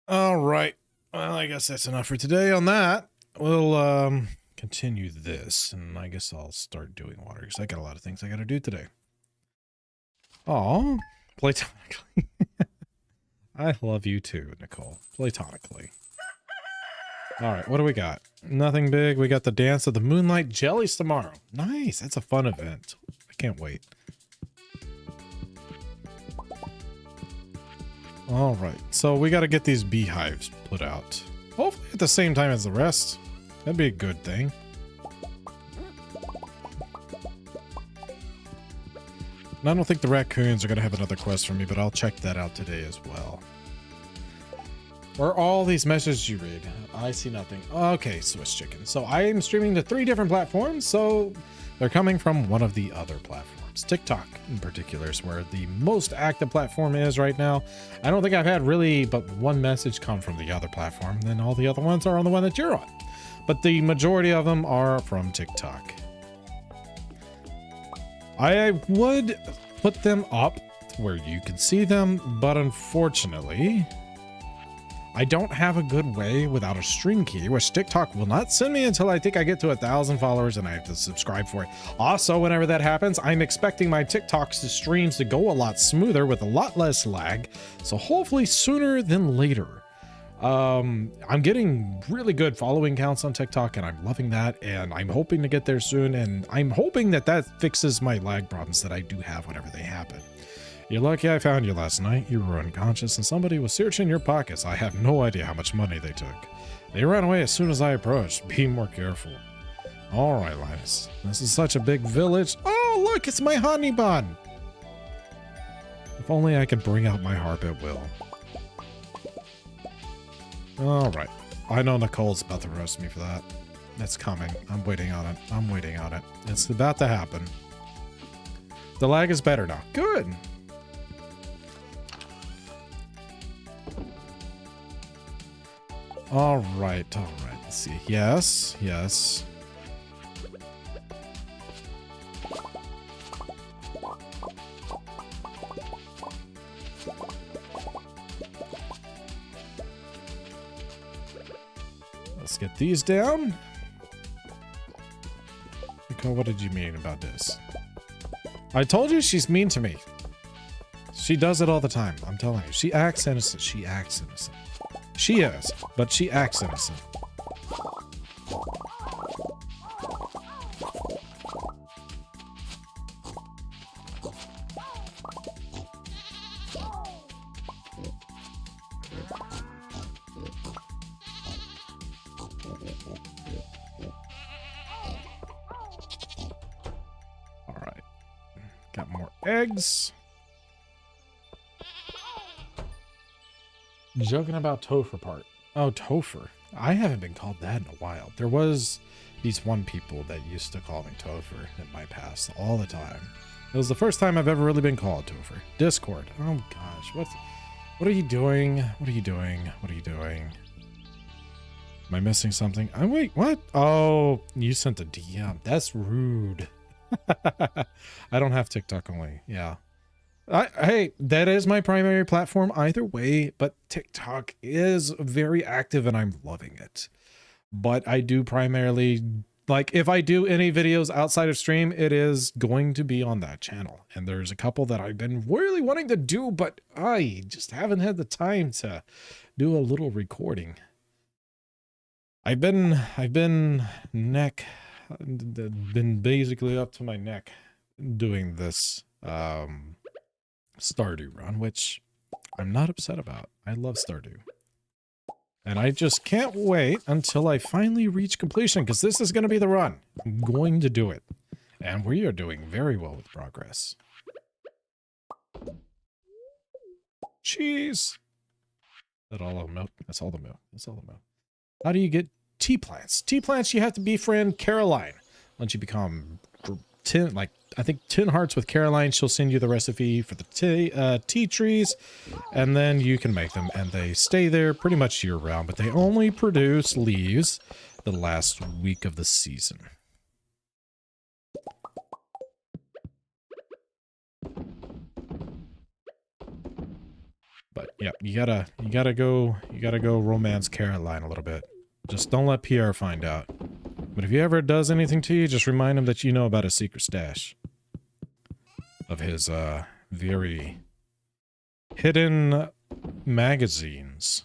S1: All right. Well, I guess that's enough for today on that. We'll continue this, and I guess I'll start doing water, because I got a lot of things I got to do today. Aw, platonically. I love you too, Nicole. Platonically. Alright, what do we got? Nothing big. We got the Dance of the Moonlight Jellies tomorrow. Nice, that's a fun event. I can't wait. Alright, so we got to get these beehives put out. Hopefully at the same time as the rest. That'd be a good thing. And I don't think the raccoons are going to have another quest for me, but I'll check that out today as well. Where are all these messages you read? I see nothing. Okay, Swiss Chicken. So I am streaming to 3 different platforms, so they're coming from one of the other platforms. TikTok in particular is where the most active platform is right now. I don't think I've had really but one message come from the other platform. Then all the other ones are on the one that you're on. But the majority of them are from TikTok. I would put them up where you can see them, but unfortunately, I don't have a good way without a stream key, which TikTok will not send me until I think I get to 1,000 followers and I have to subscribe for it. Also, whenever that happens, I'm expecting my TikToks streams to go a lot smoother with a lot less lag. So hopefully sooner than later. I'm getting really good following counts on TikTok and I'm loving that, and I'm hoping to get there soon, and I'm hoping that that fixes my lag problems that I do have whenever they happen. You're lucky I found you last night. You were unconscious and somebody was searching your pockets. I have no idea how much money they took. They ran away as soon as I approached. Be more careful. All right, Linus. This is such a big village. Oh, look, it's my honey bun. If only I could bring out my harp at will. All right. I know Nicole's about to roast me for that. It's coming. I'm waiting on it. I'm waiting on it. It's about to happen. The lag is better now. Good. All right. Let's see. Yes. Let's get these down. Nicole, what did you mean about this? I told you she's mean to me. She does it all the time. I'm telling you. She acts innocent. She acts innocent. She is, but she acts innocent. All right. Got more eggs. Joking about Topher part. Oh, Topher. I haven't been called that in a while. There was these one people that used to call me Topher in my past all the time. It was the first time I've ever really been called Topher. Discord. Oh gosh, what are you doing? What are you doing? What are you doing? Am I missing something? Oh wait, what? Oh, you sent a DM. That's rude. I don't have TikTok only. Yeah. Hey, that is my primary platform either way, but TikTok is very active and I'm loving it. But I do primarily, like, if I do any videos outside of stream, it is going to be on that channel. And there's a couple that I've been really wanting to do, but I just haven't had the time to do a little recording. I've been basically up to my neck doing this Stardew run, which I'm not upset about. I love Stardew. And I just can't wait until I finally reach completion, because this is going to be the run. I'm going to do it. And we are doing very well with progress. Cheese! Is that all the milk? That's all the milk. That's all the milk. How do you get tea plants? Tea plants, you have to befriend Caroline. Once you become 10, like, I think 10 hearts with Caroline, she'll send you the recipe for the tea trees, and then you can make them, and they stay there pretty much year round, but they only produce leaves the last week of the season. But yeah, you gotta go romance Caroline a little bit. Just don't let Pierre find out. But if he ever does anything to you, just remind him that you know about his secret stash. Of his, very hidden magazines.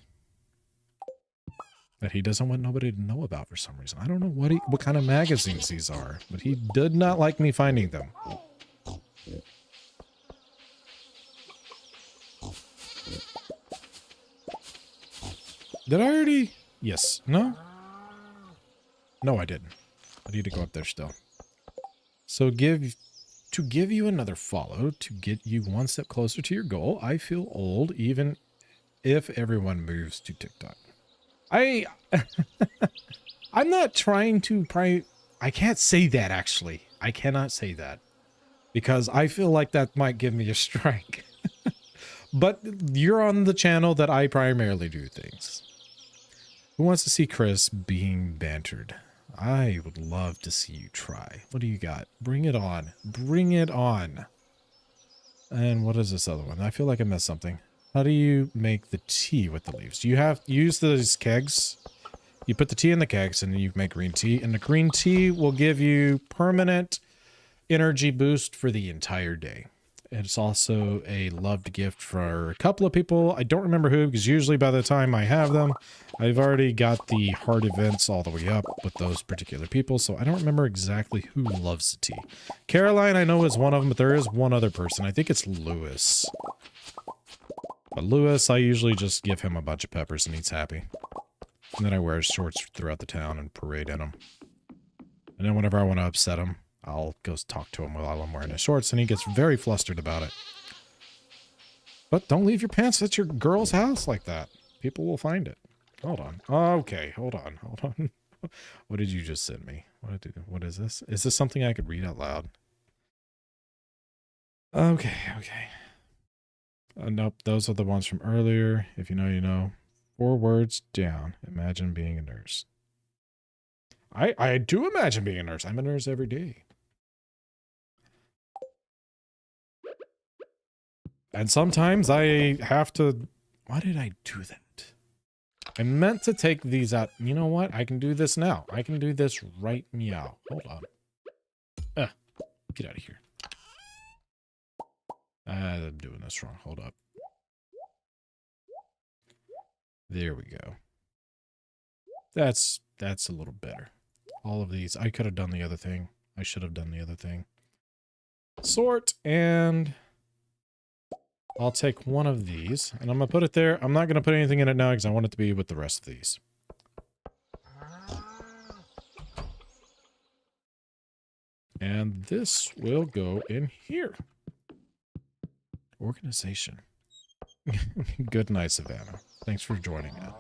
S1: That he doesn't want nobody to know about for some reason. I don't know what kind of magazines these are, but he did not like me finding them. Did I already? Yes. No? No, I didn't. I need to go up there still. So to give you another follow, to get you one step closer to your goal, I feel old even if everyone moves to TikTok. I'm not trying to I can't say that, actually. I cannot say that. Because I feel like that might give me a strike. But you're on the channel that I primarily do things. Who wants to see Chris being bantered? I would love to see you try. What do you got? Bring it on. Bring it on. And what is this other one? I feel like I missed something. How do you make the tea with the leaves? Do you have use those kegs? You put the tea in the kegs and you make green tea. And the green tea will give you permanent energy boost for the entire day. It's also a loved gift for a couple of people. I don't remember who, because usually by the time I have them, I've already got the heart events all the way up with those particular people. So I don't remember exactly who loves the tea. Caroline, I know, is one of them, but there is one other person. I think it's Lewis. But Lewis, I usually just give him a bunch of peppers and he's happy. And then I wear his shorts throughout the town and parade in them. And then whenever I want to upset him, I'll go talk to him while I'm wearing his shorts, and he gets very flustered about it. But don't leave your pants at your girl's house like that. People will find it. Hold on. Okay, hold on. What did you just send me? What is this? Is this something I could read out loud? Okay. Nope, those are the ones from earlier. If you know, you know. 4 words down. Imagine being a nurse. I do imagine being a nurse. I'm a nurse every day. And sometimes I have to... Why did I do that? I meant to take these out. You know what? I can do this now. I can do this right meow. Hold on. Get out of here. I'm doing this wrong. Hold up. There we go. That's a little better. All of these. I could have done the other thing. I should have done the other thing. Sort, and I'll take one of these, and I'm going to put it there. I'm not going to put anything in it now because I want it to be with the rest of these. And this will go in here. Organization. Good night, Savannah. Thanks for joining us.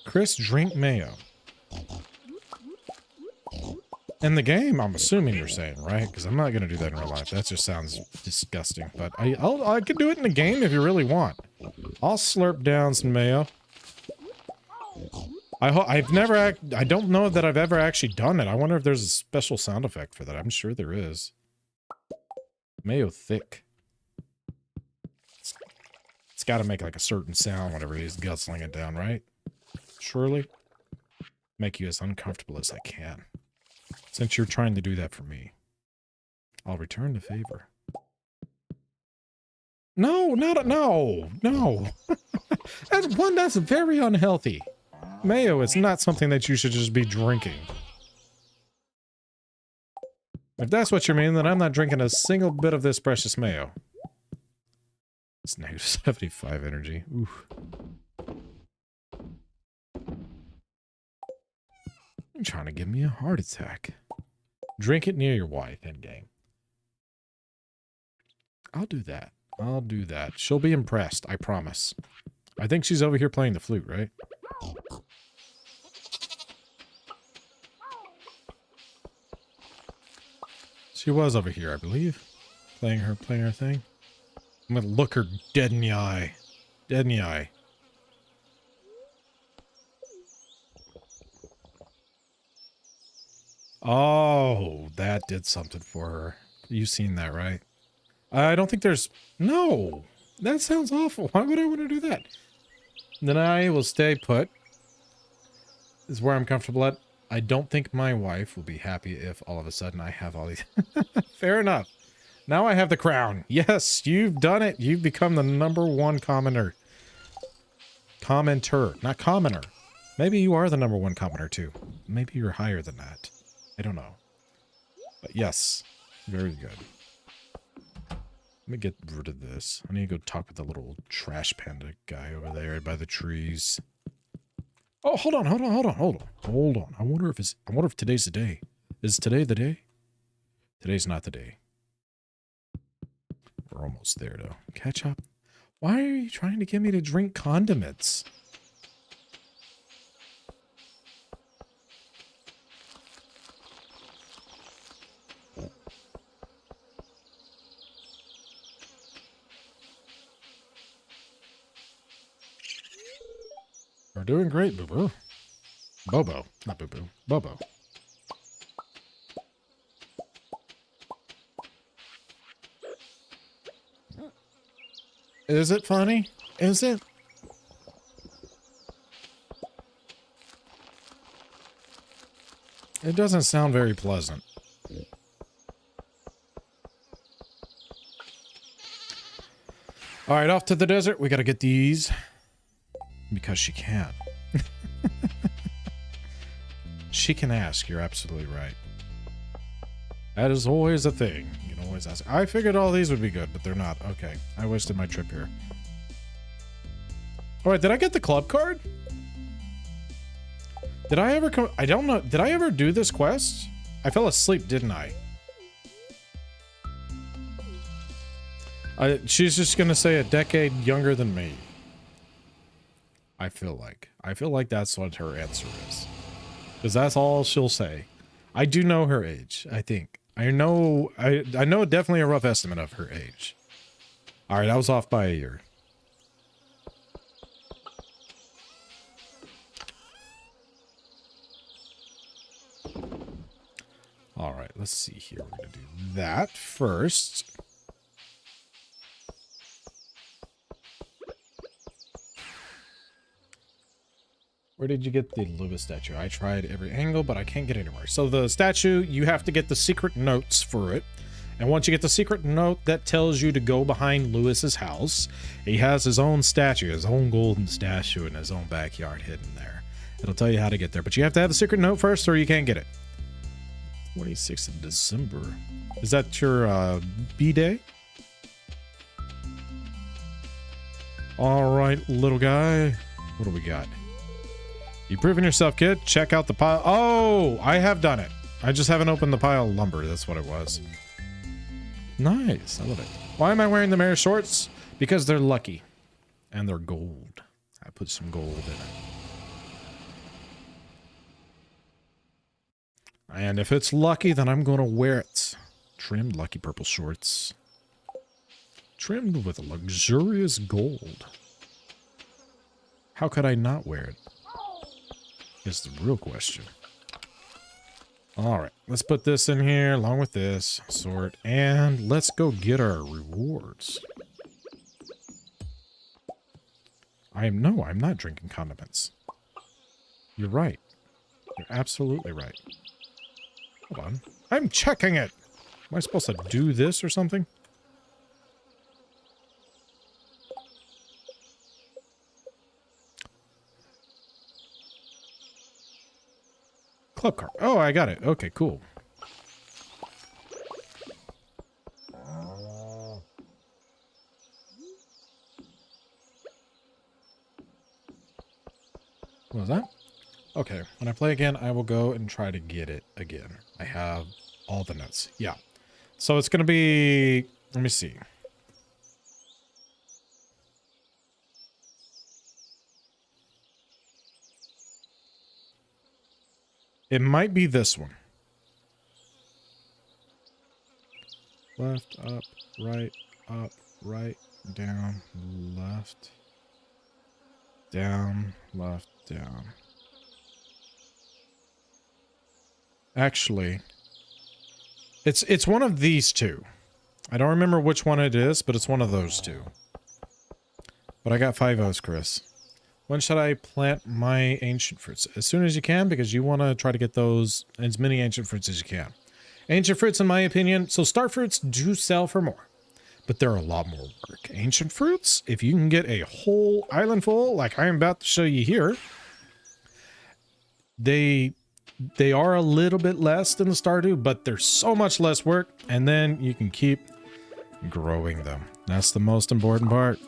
S1: Chris, drink mayo. In the game, I'm assuming you're saying, right? Because I'm not going to do that in real life. That just sounds disgusting. But I can do it in the game if you really want. I'll slurp down some mayo. I don't know that I've ever actually done it. I wonder if there's a special sound effect for that. I'm sure there is. Mayo thick. It's got to make like a certain sound whenever he's guzzling it down, right? Surely. Make you as uncomfortable as I can. Since you're trying to do that for me. I'll return the favor. No. That's very unhealthy. Mayo is not something that you should just be drinking. If that's what you mean, then I'm not drinking a single bit of this precious mayo. It's negative 75 energy. Oof. You're trying to give me a heart attack. Drink it near your wife, endgame. I'll do that. I'll do that. She'll be impressed, I promise. I think she's over here playing the flute, right? She was over here, I believe. Playing her thing. I'm gonna look her dead in the eye. Dead in the eye. Oh, that did something for her. You've seen that, right? I don't think there's... No! That sounds awful. Why would I want to do that? Then I will stay put. Is where I'm comfortable at. I don't think my wife will be happy if all of a sudden I have all these. Fair enough. Now I have the crown. Yes, you've done it. You've become the #1 commenter. Commenter, not commoner. Maybe you are the #1 commenter too. Maybe you're higher than that. I don't know. But yes, very good. Let me get rid of this. I need to go talk with the little trash panda guy over there by the trees. Oh, hold on. I wonder if today's the day. Is today the day? Today's not the day. We're almost there though. Catch up. Why are you trying to get me to drink condiments? We're doing great, Boo-Boo. Bobo, not Boo-Boo. Bobo. Is it funny? Is it? It doesn't sound very pleasant. All right, off to the desert. We got to get these. Because she can. She can ask. You're absolutely right. That is always a thing. You can always ask. I figured all these would be good, but they're not. Okay. I wasted my trip here. Alright, did I get the club card? Did I ever come... I don't know. Did I ever do this quest? I fell asleep, didn't I? She's just gonna say a decade younger than me. I feel like that's what her answer is. Because that's all she'll say. I do know her age, I think. I know definitely a rough estimate of her age. Alright, I was off by a year. Alright, let's see here. We're gonna do that first. Where did you get the Lewis statue? I tried every angle, but I can't get anywhere. So the statue, you have to get the secret notes for it. And once you get the secret note, that tells you to go behind Lewis's house. He has his own statue, his own golden statue in his own backyard hidden there. It'll tell you how to get there, but you have to have the secret note first or you can't get it. 26th of December. Is that your B-Day? All right, little guy. What do we got? You proven yourself, kid. Check out the pile. Oh, I have done it. I just haven't opened the pile of lumber. That's what it was. Nice. I love it. Why am I wearing the mare shorts? Because they're lucky. And they're gold. I put some gold in it. And if it's lucky, then I'm going to wear it. Trimmed lucky purple shorts. Trimmed with luxurious gold. How could I not wear it? Is the real question. Alright, let's put this in here along with this. Sort. And let's go get our rewards. I'm not drinking condiments. You're right. You're absolutely right. Hold on. I'm checking it! Am I supposed to do this or something? Club card. Oh, I got it. Okay, cool. What was that? Okay, when I play again, I will go and try to get it again. I have all the notes. Yeah. So it's going to be... Let me see. It might be this one. Left, up, right, down, left, down, left, down. Actually, it's one of these two. I don't remember which one it is, but it's one of those two. But I got 5 oats, Chris. When should I plant my ancient fruits? As soon as you can, because you want to try to get those, as many ancient fruits as you can. Ancient fruits, in my opinion, so star fruits do sell for more, but they're a lot more work. Ancient fruits, if you can get a whole island full, like I am about to show you here, they are a little bit less than the Stardew, but they're so much less work, and then you can keep growing them. That's the most important part.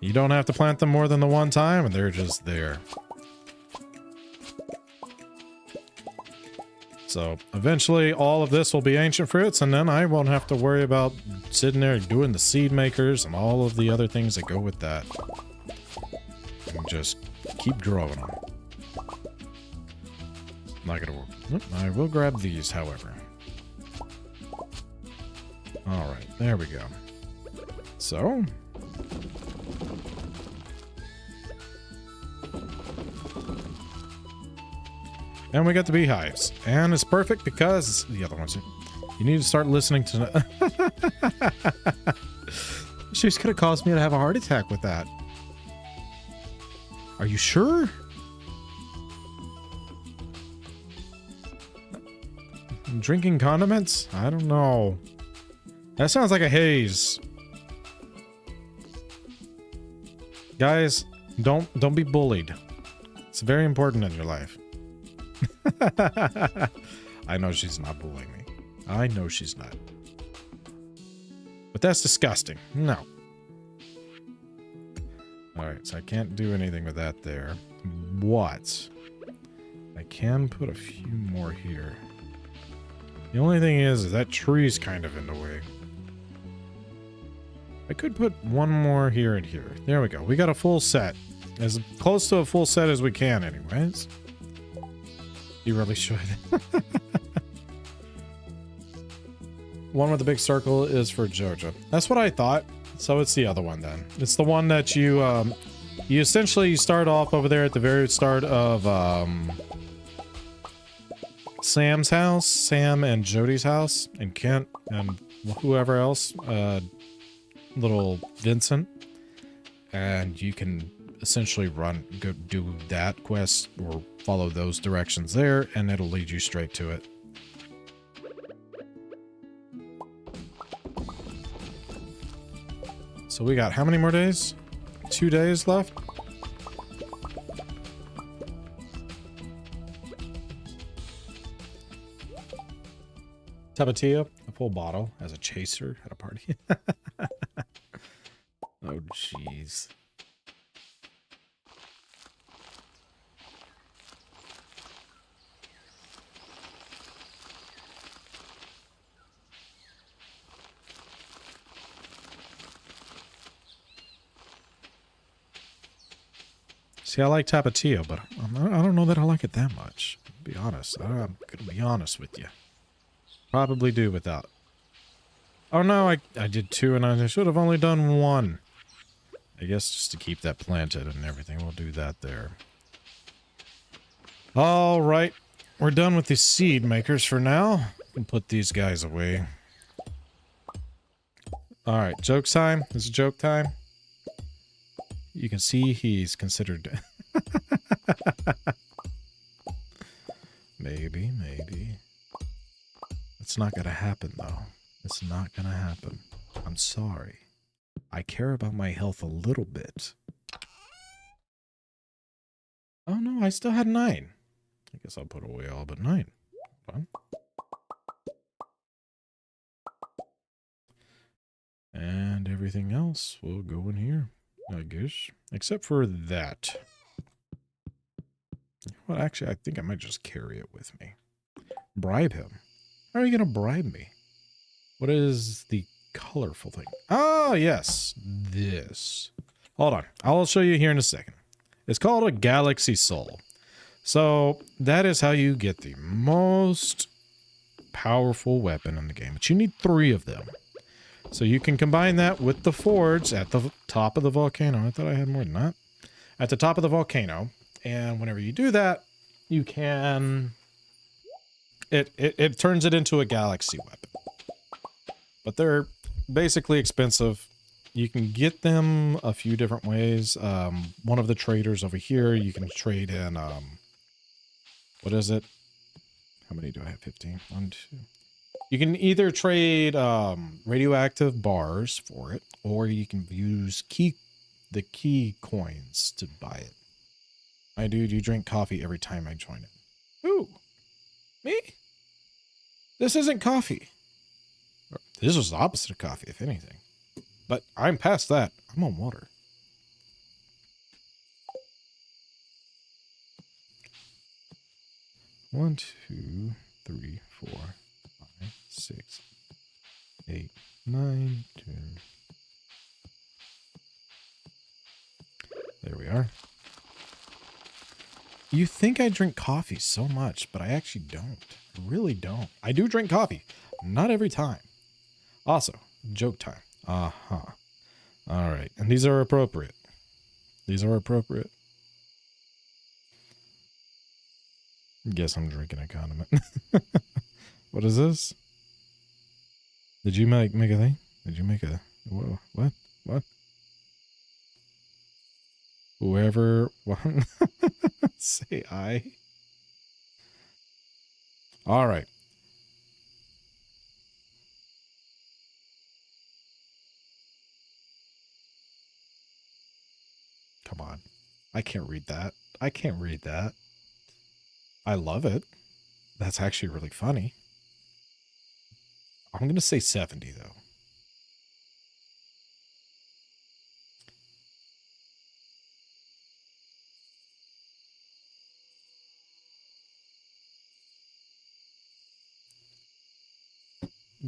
S1: You don't have to plant them more than the one time, and they're just there. So eventually all of this will be ancient fruits, and then I won't have to worry about sitting there doing the seed makers and all of the other things that go with that. And just keep growing them. Not gonna work. Nope, I will grab these, however. Alright, there we go. So... and we got the beehives. And it's perfect because the other ones... you need to start listening to... she's gonna cause me to have a heart attack with that. Are you sure? Drinking condiments? I don't know. That sounds like a haze. Guys, don't be bullied. It's very important in your life. I know she's not bullying me. I know she's not. But that's disgusting. No. Alright, so I can't do anything with that there. What? I can put a few more here. The only thing is that tree's kind of in the way. I could put one more here and here. There we go. We got a full set. As close to a full set as we can anyways. You really should. One with the big circle is for Jojo. That's what I thought. So it's the other one then. It's the one that you, you essentially start off over there at the very start of, Sam's house, Sam and Jody's house, and Kent and whoever else, little Vincent. And you can essentially go do that quest or follow those directions there, and it'll lead you straight to it. So we got how many more days? 2 days left? Tapatio, a full bottle as a chaser at a party. Oh, jeez. See, I like Tapatio, but I don't know that I like it that much. To be honest. I'm gonna be honest with you. Probably do without. Oh no, I did 2 and I should have only done 1. I guess just to keep that planted and everything, we'll do that there. Alright, we're done with the seed makers for now. We can put these guys away. Alright, joke time. This is joke time. You can see he's considered... Maybe. It's not gonna happen, though. It's not gonna happen. I'm sorry. I care about my health a little bit. Oh no, I still had 9. I guess I'll put away all but 9. Fine. And everything else will go in here, I guess. Except for that. Well, actually, I think I might just carry it with me. Bribe him. How are you going to bribe me? What is the colorful thing? Oh, yes. This. Hold on. I'll show you here in a second. It's called a Galaxy Soul. So, that is how you get the most powerful weapon in the game. But you need 3 of them. So you can combine that with the forge at the top of the volcano. I thought I had more than that. At the top of the volcano. And whenever you do that, you can... It turns it into a galaxy weapon. But they're basically expensive. You can get them a few different ways. One of the traders over here, you can trade in, what is it? How many do I have? 15. 1, 2. You can either trade radioactive bars for it, or you can use the key coins to buy it. My dude, you drink coffee every time I join it. Who? Me? This isn't coffee. This was the opposite of coffee, if anything. But I'm past that. I'm on water. One, 2, 3, 4, 5, 6, 8, 9, 10. There we are. You think I drink coffee so much, but I actually don't. I really don't. I do drink coffee. Not every time. Also, joke time. Uh-huh. All right. And these are appropriate. These are appropriate. Guess I'm drinking a condiment. What is this? Did you make a thing? Did you make a... Whoa, what? What? Whoever... What? Say I. All right. Come on. I can't read that. I can't read that. I love it. That's actually really funny. I'm going to say 70, though.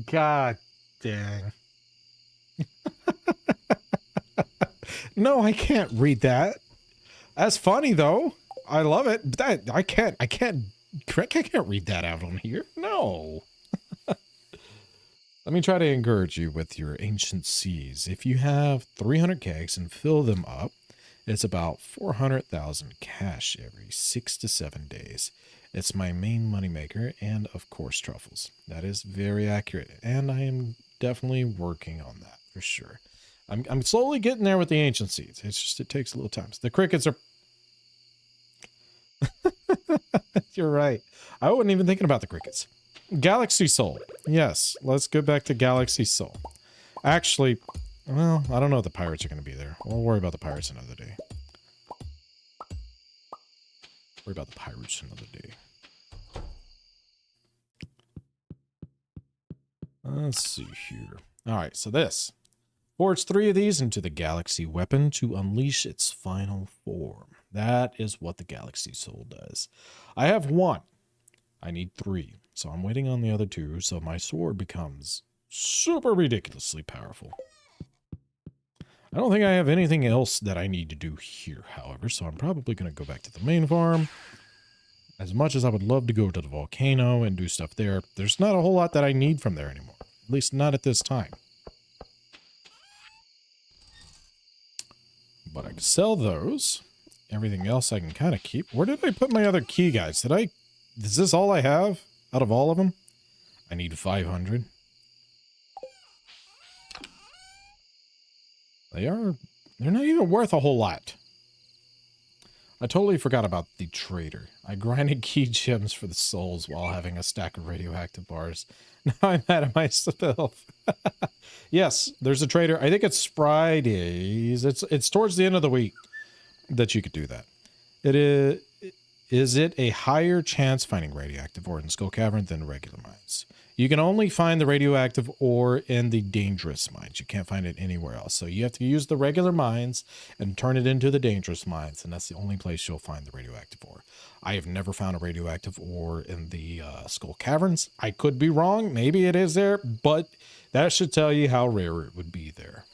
S1: God dang. No, I can't read that. That's funny, though. I love it. But I can't read that out on here. No. Let me try to encourage you with your ancient seas. If you have 300 kegs and fill them up, it's about 400,000 cash every 6 to 7 days. It's my main moneymaker, and of course truffles. That is very accurate, and I am definitely working on that for sure. I'm slowly getting there with the ancient seeds. It's just, it takes a little time. The crickets are... You're right. I wasn't even thinking about the crickets. Galaxy Soul. Yes, let's go back to Galaxy Soul. Actually, well, I don't know if the pirates are going to be there. We'll worry about the pirates another day. Worry about the pirates another day. Let's see here. All right, so this. Forge 3 of these into the Galaxy Weapon to unleash its final form. That is what the Galaxy Soul does. I have 1. I need 3. So I'm waiting on the other 2, so my sword becomes super ridiculously powerful. I don't think I have anything else that I need to do here, however, so I'm probably going to go back to the main farm. As much as I would love to go to the volcano and do stuff there, there's not a whole lot that I need from there anymore. At least not at this time. But I can sell those. Everything else I can kind of keep. Where did I put my other key guys? Is this all I have out of all of them? I need 500. They're not even worth a whole lot. I totally forgot about the trader. I grinded key gems for the souls while having a stack of radioactive bars. Now I'm mad at myself. Yes, there's a trader. I think it's Fridays. It's towards the end of the week that you could do that. Is it a higher chance finding radioactive ore in Skull Cavern than regular mines? You can only find the radioactive ore in the dangerous mines. You can't find it anywhere else. So you have to use the regular mines and turn it into the dangerous mines, and that's the only place you'll find the radioactive ore. I have never found a radioactive ore in the Skull Caverns. I could be wrong. Maybe it is there, but that should tell you how rare it would be there.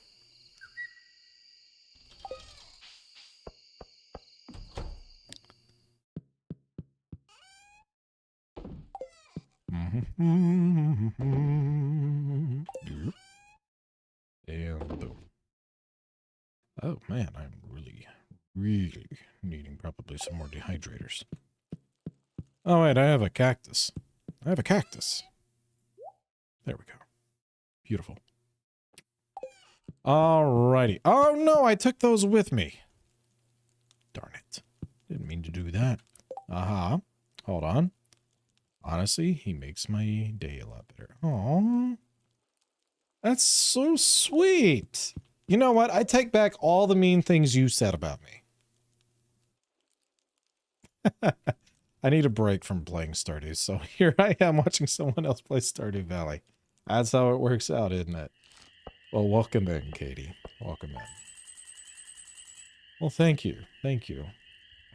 S1: And boom. Oh man, I'm really needing probably some more dehydrators. Oh wait, I have a cactus. I have a cactus. There we go. Beautiful. Alrighty. Oh no, I took those with me. Darn it. Didn't mean to do that. Uh-huh. Hold on. Honestly, he makes my day a lot better. Aww. That's so sweet. You know what? I take back all the mean things you said about me. I need a break from playing Stardew, so here I am watching someone else play Stardew Valley. That's how it works out, isn't it? Well, welcome in, Katie. Welcome in. Well, thank you. Thank you.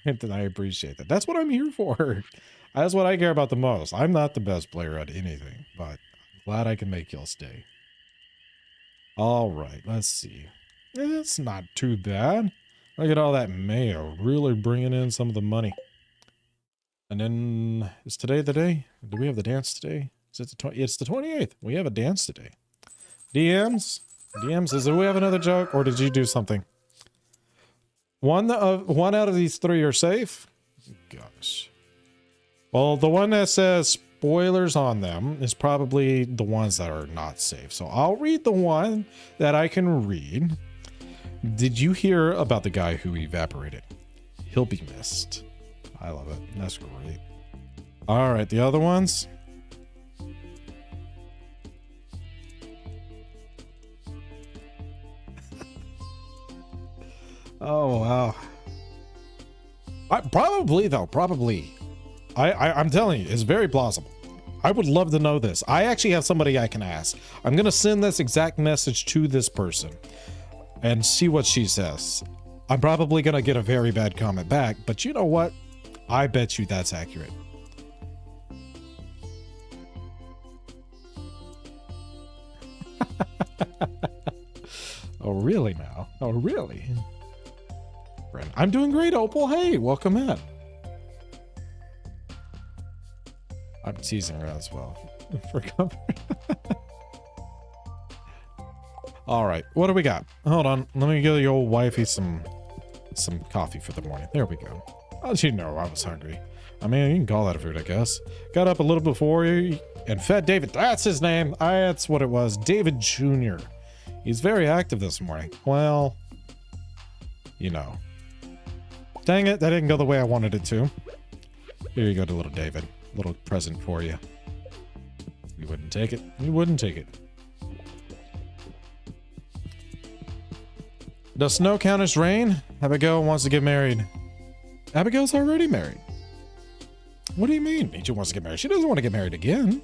S1: And I appreciate that. That's what I'm here for. That's what I care about the most. I'm not the best player at anything, but I'm glad I can make y'all stay. All right, let's see. It's not too bad. Look at all that mayo, really bringing in some of the money. And then, is today the day? Do we have the dance today? Is it the it's the 28th. We have a dance today. DMs? DMs, do we have another joke, or did you do something? One out of these three are safe? Gosh. Well, the one that says spoilers on them is probably the ones that are not safe. So I'll read the one that I can read. Did you hear about the guy who evaporated? He'll be missed. I love it. That's great. All right, the other ones. Oh, wow. Probably. I'm telling you, it's very plausible. I would love to know this. I actually have somebody I can ask. I'm going to send this exact message to this person and see what she says. I'm probably going to get a very bad comment back, but you know what? I bet you that's accurate. Oh, really now? Oh, really? I'm doing great, Opal. Hey, welcome in. I'm teasing her as well. For comfort. All right, what do we got? Hold on, let me give the old wifey some coffee for the morning. There we go. How'd you know I was hungry? I mean, you can call that a food, I guess. Got up a little before you and fed David. That's his name. That's what it was. David Jr. He's very active this morning. Well, you know. Dang it, that didn't go the way I wanted it to. Here you go to little David. Little present for you. You wouldn't take it. You wouldn't take it. Does snow count as rain? Abigail wants to get married. Abigail's already married. What do you mean? She wants to get married. She doesn't want to get married again.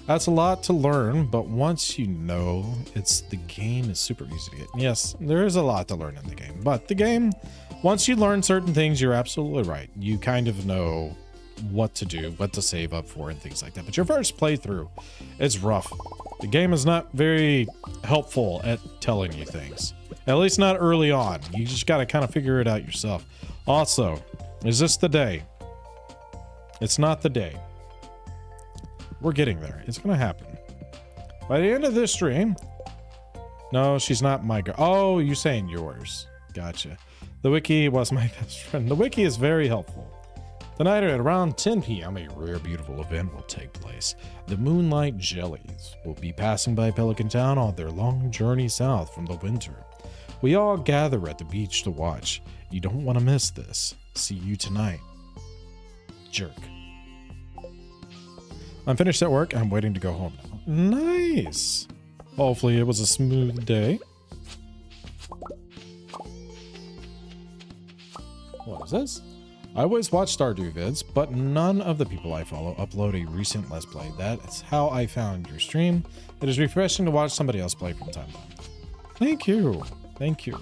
S1: That's a lot to learn, but once you know, the game is super easy to get. Yes, there is a lot to learn in the game, but the game, once you learn certain things, you're absolutely right. You kind of know what to do, what to save up for, and things like that. But your first playthrough is rough. The game is not very helpful at telling you things. At least not early on. You just got to kind of figure it out yourself. Also, is this the day? It's not the day. We're getting there. It's going to happen. By the end of this stream... No, she's not my girl. Oh, you're saying yours. Gotcha. The wiki was my best friend. The wiki is very helpful. Tonight at around 10 p.m. a rare, beautiful event will take place. The Moonlight Jellies will be passing by Pelican Town on their long journey south from the winter. We all gather at the beach to watch. You don't want to miss this. See you tonight. Jerk. I'm finished at work. I'm waiting to go home now. Nice. Hopefully it was a smooth day. What is this? I always watch Stardew vids, but none of the people I follow upload a recent Let's Play. That's how I found your stream. It is refreshing to watch somebody else play from time to time. Thank you. Thank you.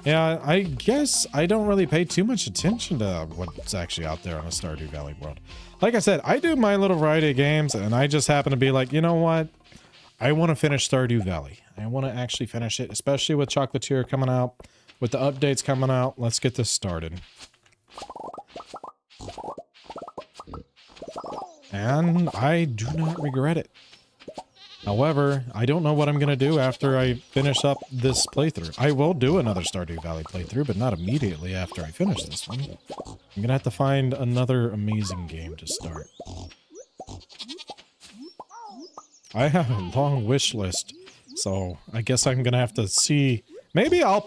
S1: Yeah, I guess I don't really pay too much attention to what's actually out there on a Stardew Valley world. Like I said, I do my little variety of games, and I just happen to be like, you know what? I want to finish Stardew Valley. I want to actually finish it, especially with Chocolatier coming out, with the updates coming out. Let's get this started. And I do not regret it. However, I don't know what I'm going to do after I finish up this playthrough. I will do another Stardew Valley playthrough, but not immediately after I finish this one. I'm going to have to find another amazing game to start. I have a long wish list So I guess I'm gonna have to see. Maybe I'll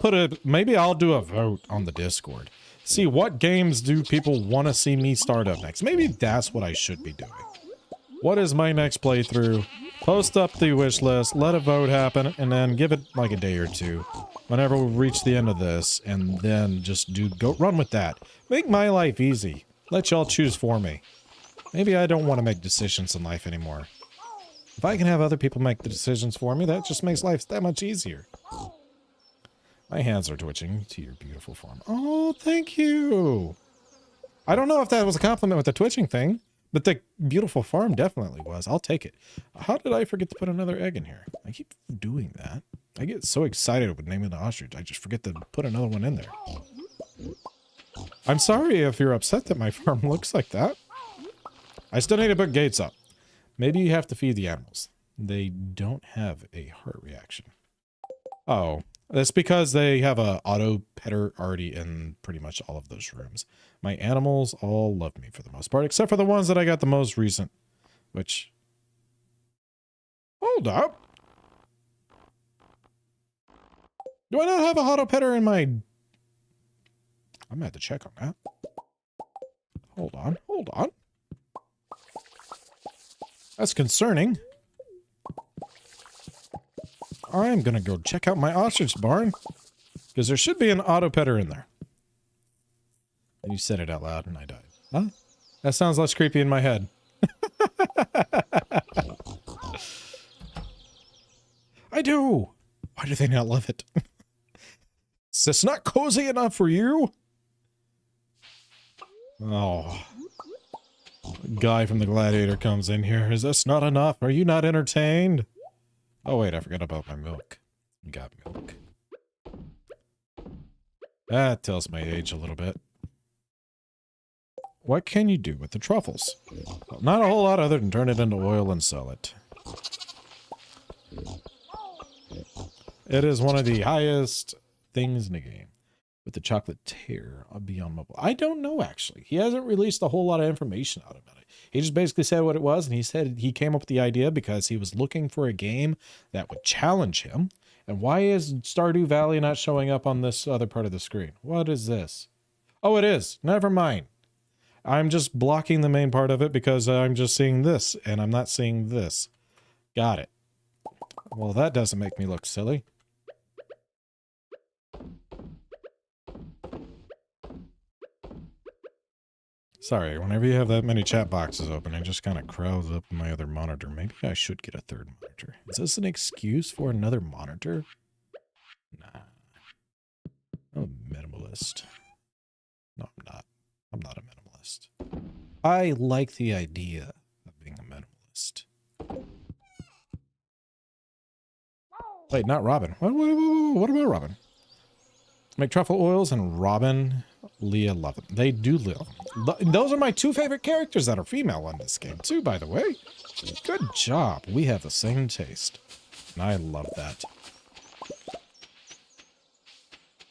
S1: do a vote on the Discord. See what games do people want to see me start up next. Maybe that's what I should be doing. What is my next playthrough? Post up the wish list, let a vote happen, and then give it like a day or two. Whenever we reach the end of this, and then just go run with that. Make my life easy. Let y'all choose for me. Maybe I don't want to make decisions in life anymore. If I can have other people make the decisions for me, that just makes life that much easier. My hands are twitching to your beautiful farm. Oh, thank you. I don't know if that was a compliment with the twitching thing, but the beautiful farm definitely was. I'll take it. How did I forget to put another egg in here? I keep doing that. I get so excited with naming the ostrich, I just forget to put another one in there. I'm sorry if you're upset that my farm looks like that. I still need to put gates up. Maybe you have to feed the animals. They don't have a heart reaction. Oh, that's because they have a auto petter already in pretty much all of those rooms. My animals all love me for the most part, except for the ones that I got the most recent, which... Hold up. Do I not have a auto petter in my... I'm gonna have to check on that. Hold on, hold on. That's concerning. I'm gonna go check out my ostrich barn, because there should be an auto petter in there. And you said it out loud and I died. Huh? That sounds less creepy in my head. I do! Why do they not love it? Is this not cozy enough for you? Oh. Guy from the Gladiator comes in here. Is this not enough? Are you not entertained? Oh wait, I forgot about my milk. You got milk. That tells my age a little bit. What can you do with the truffles? Well, not a whole lot other than turn it into oil and sell it. It is one of the highest things in the game. With the chocolate tear beyond mobile. I don't know, actually. He hasn't released a whole lot of information out about it. He just basically said what it was, and he said he came up with the idea because he was looking for a game that would challenge him. And why is Stardew Valley not showing up on this other part of the screen? What is this? Oh, it is. Never mind. I'm just blocking the main part of it because I'm just seeing this, and I'm not seeing this. Got it. Well, that doesn't make me look silly. Sorry, whenever you have that many chat boxes open, it just kind of crowds up my other monitor. Maybe I should get a third monitor. Is this an excuse for another monitor? Nah. I'm a minimalist. No, I'm not. I'm not a minimalist. I like the idea of being a minimalist. Wait, not Robin. What about Robin? Make truffle oils and Robin... Leah love them. They do live. Those are my two favorite characters that are female in this game, too, by the way. Good job. We have the same taste. And I love that.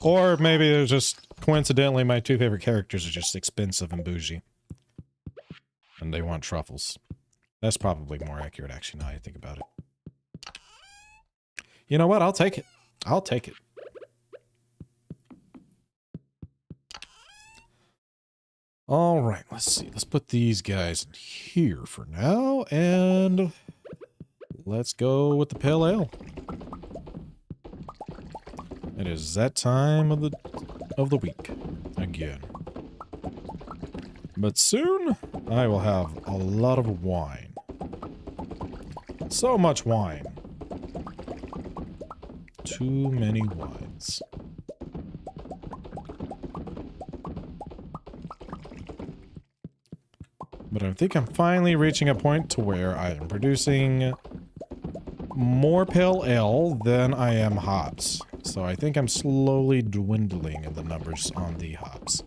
S1: Or maybe there's just, coincidentally, my two favorite characters are just expensive and bougie. And they want truffles. That's probably more accurate, actually, now I think about it. You know what? I'll take it. I'll take it. All right, let's see. Let's put these guys in here for now, and let's go with the pale ale. It is that time of the week again. But soon, I will have a lot of wine. So much wine. Too many wines. But I think I'm finally reaching a point to where I am producing more pale ale than I am hops. So I think I'm slowly dwindling in the numbers on the hops.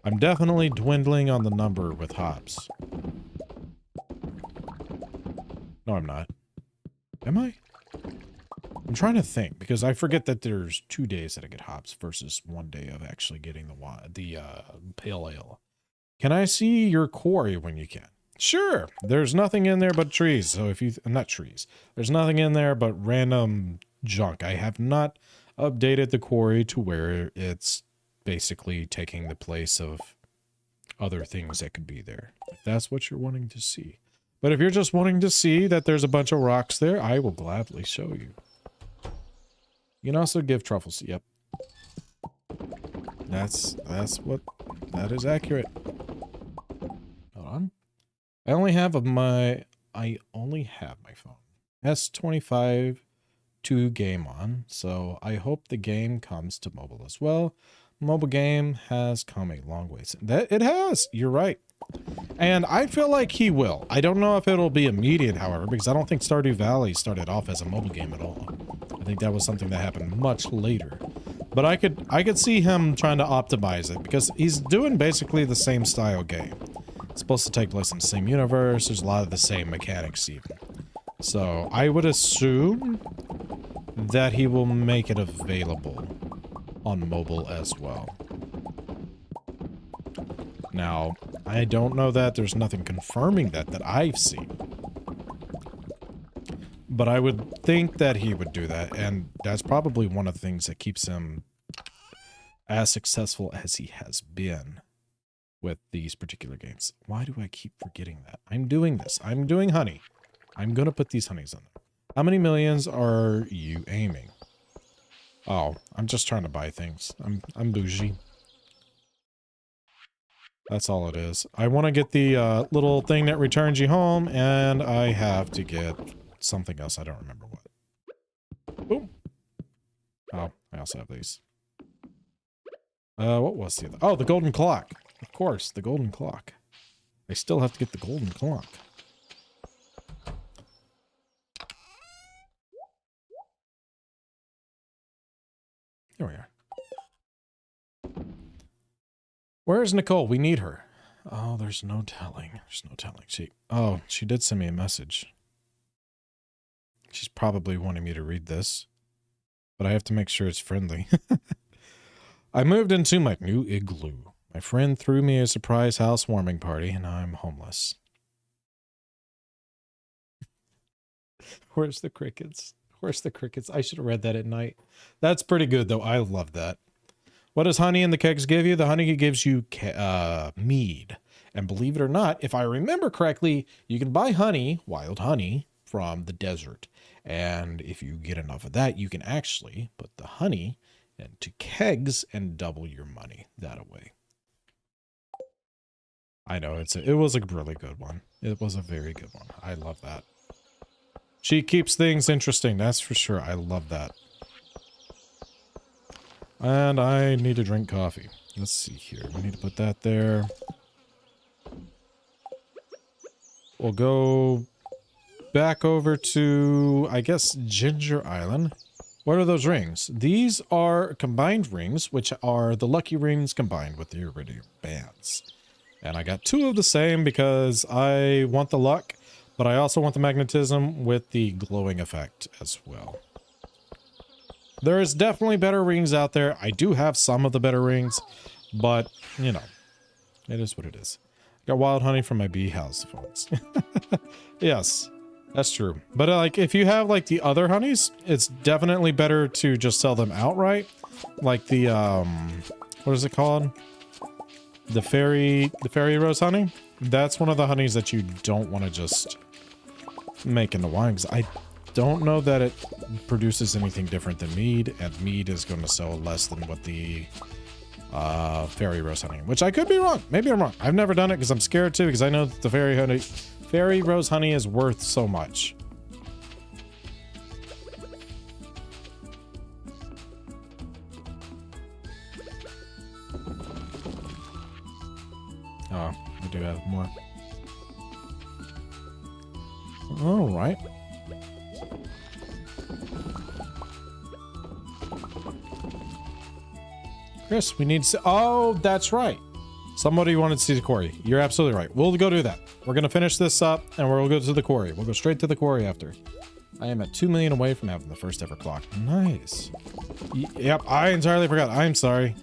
S1: I'm definitely dwindling on the number with hops. No, I'm not. Am I? I'm trying to think, because I forget that there's 2 days that I get hops versus 1 day of actually getting the pale ale. Can I see your quarry when you can? Sure, there's nothing in there but trees. So if you, not trees, there's nothing in there but random junk. I have not updated the quarry to where it's basically taking the place of other things that could be there. If that's what you're wanting to see. But if you're just wanting to see that there's a bunch of rocks there, I will gladly show you. You can also give truffles. Yep. That is accurate. Hold on. I only have my phone. S25 to game on, so I hope the game comes to mobile as well. Mobile game has come a long way. It has. You're right. And I feel like he will. I don't know if it'll be immediate, however, because I don't think Stardew Valley started off as a mobile game at all. I think that was something that happened much later. But I could see him trying to optimize it because he's doing basically the same style game. It's supposed to take place in the same universe. There's a lot of the same mechanics even. So I would assume that he will make it available on mobile as well. Now, I don't know that. There's nothing confirming that I've seen. But I would think that he would do that, and that's probably one of the things that keeps him as successful as he has been with these particular games. Why do I keep forgetting that? I'm doing this. I'm doing honey. I'm gonna put these honeys on there. How many millions are you aiming? Oh, I'm just trying to buy things. I'm bougie. That's all it is. I want to get the little thing that returns you home, and I have to get something else. I don't remember what. Boom. Oh, I also have these. What was the other? Oh, the golden clock. Of course, the golden clock. I still have to get the golden clock. Here we are. Where's Nicole? We need her. Oh, there's no telling. There's no telling. She did send me a message. She's probably wanting me to read this, but I have to make sure it's friendly. I moved into my new igloo. My friend threw me a surprise housewarming party, and I'm homeless. Where's the crickets? Where's the crickets? I should have read that at night. That's pretty good, though. I love that. What does honey in the kegs give you? The honey gives you mead. And believe it or not, if I remember correctly, you can buy honey, wild honey, from the desert. And if you get enough of that, you can actually put the honey into kegs and double your money that way. I know, it was a really good one. It was a very good one. I love that. She keeps things interesting, that's for sure. I love that. And I need to drink coffee. Let's see here. We need to put that there. We'll go back over to, I guess, Ginger Island. What are those rings? These are combined rings, which are the lucky rings combined with the iridium bands. And I got two of the same because I want the luck, but I also want the magnetism with the glowing effect as well. There is definitely better rings out there. I do have some of the better rings, but, you know, it is what it is. Got wild honey from my bee house phones. Yes, that's true. But, like, if you have, like, the other honeys, it's definitely better to just sell them outright. Like the, what is it called? The fairy rose honey? That's one of the honeys that you don't want to just make into wine, because I don't know that it produces anything different than mead, and mead is going to sell less than what the fairy rose honey, which I could be wrong. Maybe I'm wrong. I've never done it because I'm scared to, because I know that the fairy rose honey is worth so much. Oh, I do have more. All right. Chris, we need to... Oh, that's right. Somebody wanted to see the quarry. You're absolutely right. We'll go do that. We're going to finish this up, and we'll go to the quarry. We'll go straight to the quarry after. I am at 2 million away from having the first ever clock. Nice. Yep, I entirely forgot. I'm sorry.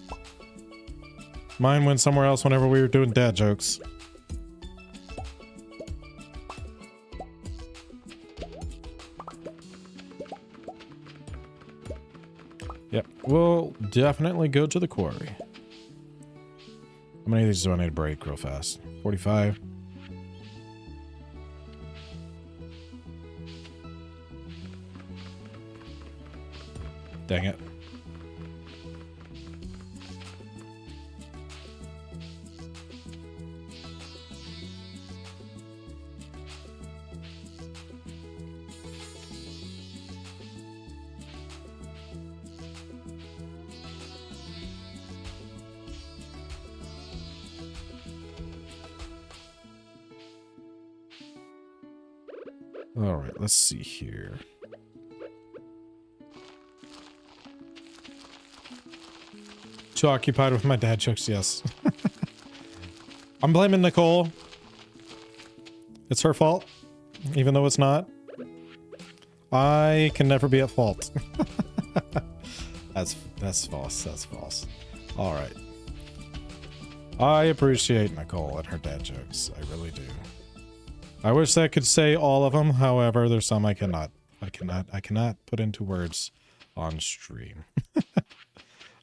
S1: Mine went somewhere else whenever we were doing dad jokes. definitely go to the quarry. How many of these do I need to break real fast? 45. Dang it. All right, let's see here. Too occupied with my dad jokes, yes. I'm blaming Nicole. It's her fault, even though it's not. I can never be at fault. That's false. That's false. All right. I appreciate Nicole and her dad jokes. I really do. I wish I could say all of them. However, there's some I cannot. I cannot put into words on stream.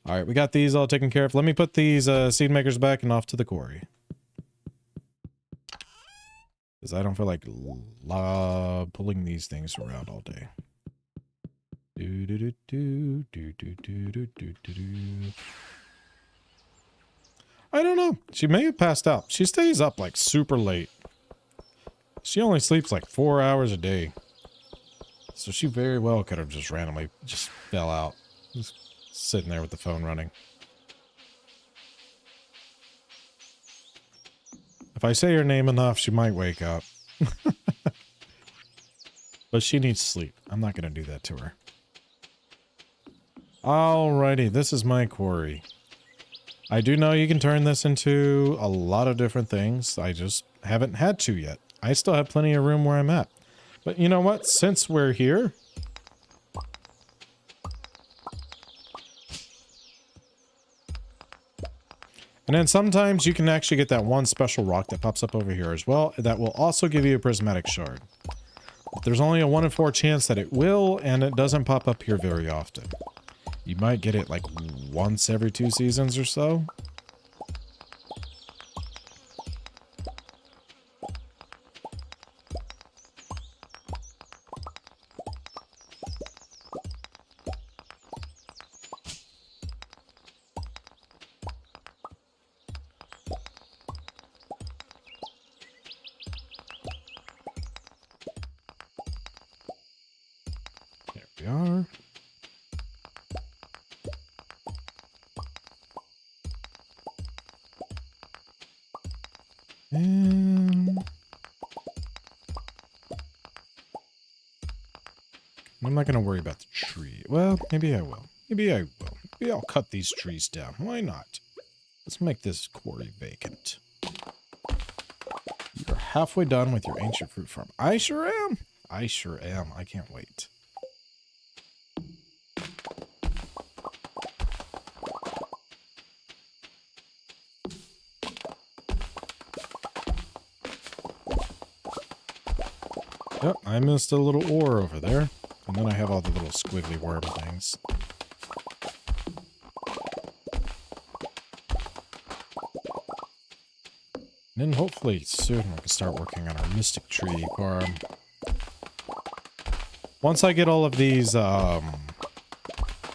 S1: All right, we got these all taken care of. Let me put these seed makers back and off to the quarry. Because I don't feel like pulling these things around all day. I don't know. She may have passed out. She stays up like super late. She only sleeps like 4 hours a day. So she very well could have just randomly just fell out. Just sitting there with the phone running. If I say her name enough, she might wake up. But she needs sleep. I'm not going to do that to her. Alrighty, this is my quarry. I do know you can turn this into a lot of different things. I just haven't had to yet. I still have plenty of room where I'm at. But you know what? Since we're here... And then sometimes you can actually get that one special rock that pops up over here as well. That will also give you a prismatic shard. But there's only a 1 in 4 chance that it will, and it doesn't pop up here very often. You might get it like once every 2 seasons or so. There we are. And I'm not going to worry about the tree. Well, maybe I will. Maybe I will. Maybe I'll cut these trees down. Why not? Let's make this quarry vacant. You're halfway done with your ancient fruit farm. I sure am. I sure am. I can't wait. Yep, I missed a little ore over there. And then I have all the little squiggly worm things. And then hopefully soon we can start working on our mystic tree farm. Once I get all of these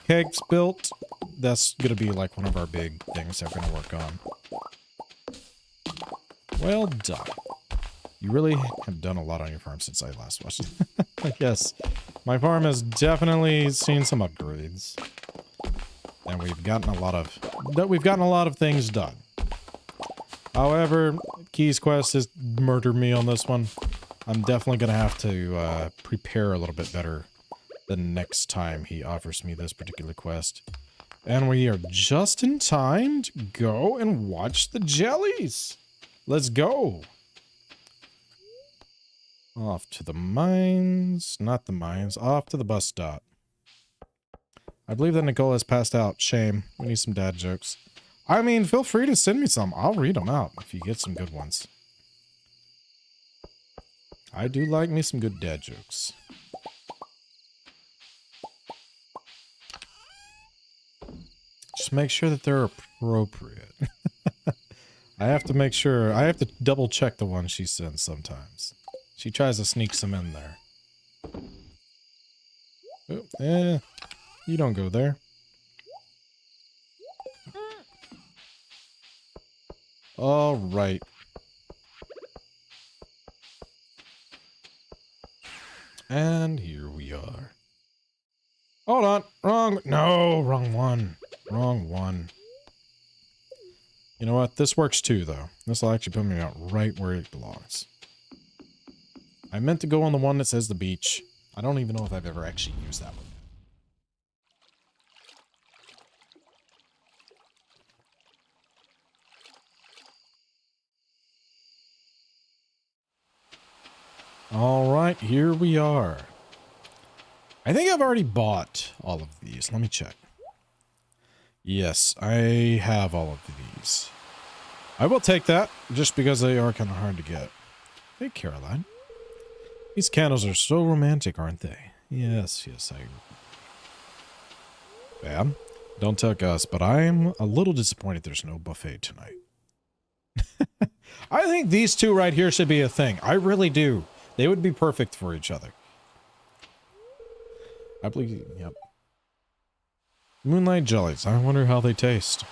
S1: kegs built, that's going to be like one of our big things that we're going to work on. Well done. You really have done a lot on your farm since I last watched it. Yes, my farm has definitely seen some upgrades. And we've gotten a lot of things done. However, Key's quest has murdered me on this one. I'm definitely going to have to prepare a little bit better the next time he offers me this particular quest. And we are just in time to go and watch the jellies. Let's go. Off to the mines. Not the mines. Off to the bus stop. I believe that Nicole has passed out. Shame. We need some dad jokes. I mean, feel free to send me some. I'll read them out if you get some good ones. I do like me some good dad jokes. Just make sure that they're appropriate. I have to make sure. I have to double check the one she sends sometimes. She tries to sneak some in there. Oh, you don't go there. All right. And here we are. Hold on. Wrong. No, wrong one. Wrong one. You know what? This works too, though. This will actually put me out right where it belongs. I meant to go on the one that says the beach. I don't even know if I've ever actually used that one. All right, here we are. I think I've already bought all of these. Let me check. Yes, I have all of these. I will take that, just because they are kind of hard to get. Hey, Caroline. These candles are so romantic, aren't they? Yes, yes, I agree. Bam. Don't tell Gus, but I'm a little disappointed there's no buffet tonight. I think these two right here should be a thing. I really do. They would be perfect for each other. I believe, yep. Moonlight jellies. I wonder how they taste.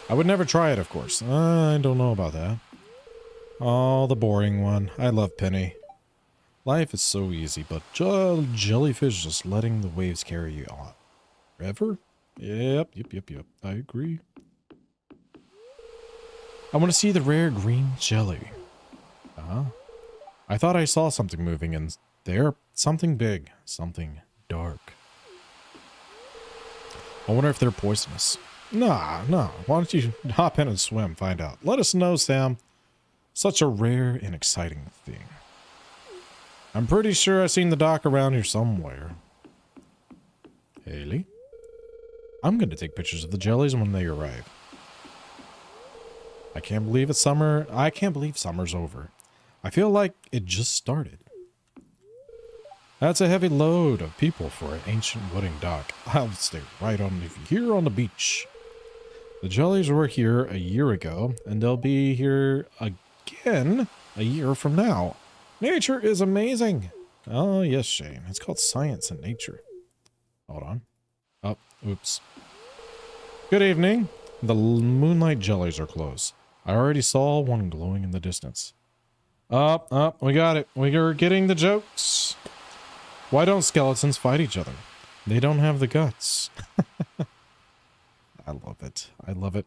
S1: I would never try it, of course. I don't know about that. Oh, the boring one. I love Penny. Life is so easy, but jellyfish just letting the waves carry you on. Forever? Yep. I agree. I want to see the rare green jelly. I thought I saw something moving in there. Something big. Something dark. I wonder if they're poisonous. Nah. Why don't you hop in and swim, find out. Let us know, Sam. Such a rare and exciting thing. I'm pretty sure I've seen the dock around here somewhere. Haley? I'm going to take pictures of the jellies when they arrive. I can't believe it's summer. I can't believe summer's over. I feel like it just started. That's a heavy load of people for an ancient wedding dock. I'll stay right on here on the beach. The jellies were here a year ago, and they'll be here again a year from now. Nature is amazing. Oh, yes, Shane. It's called science and nature. Hold on. Oh, oops. Good evening. The moonlight jellies are closed. I already saw one glowing in the distance. Up, we got it. We're getting the jokes. Why don't skeletons fight each other? They don't have the guts. I love it. I love it.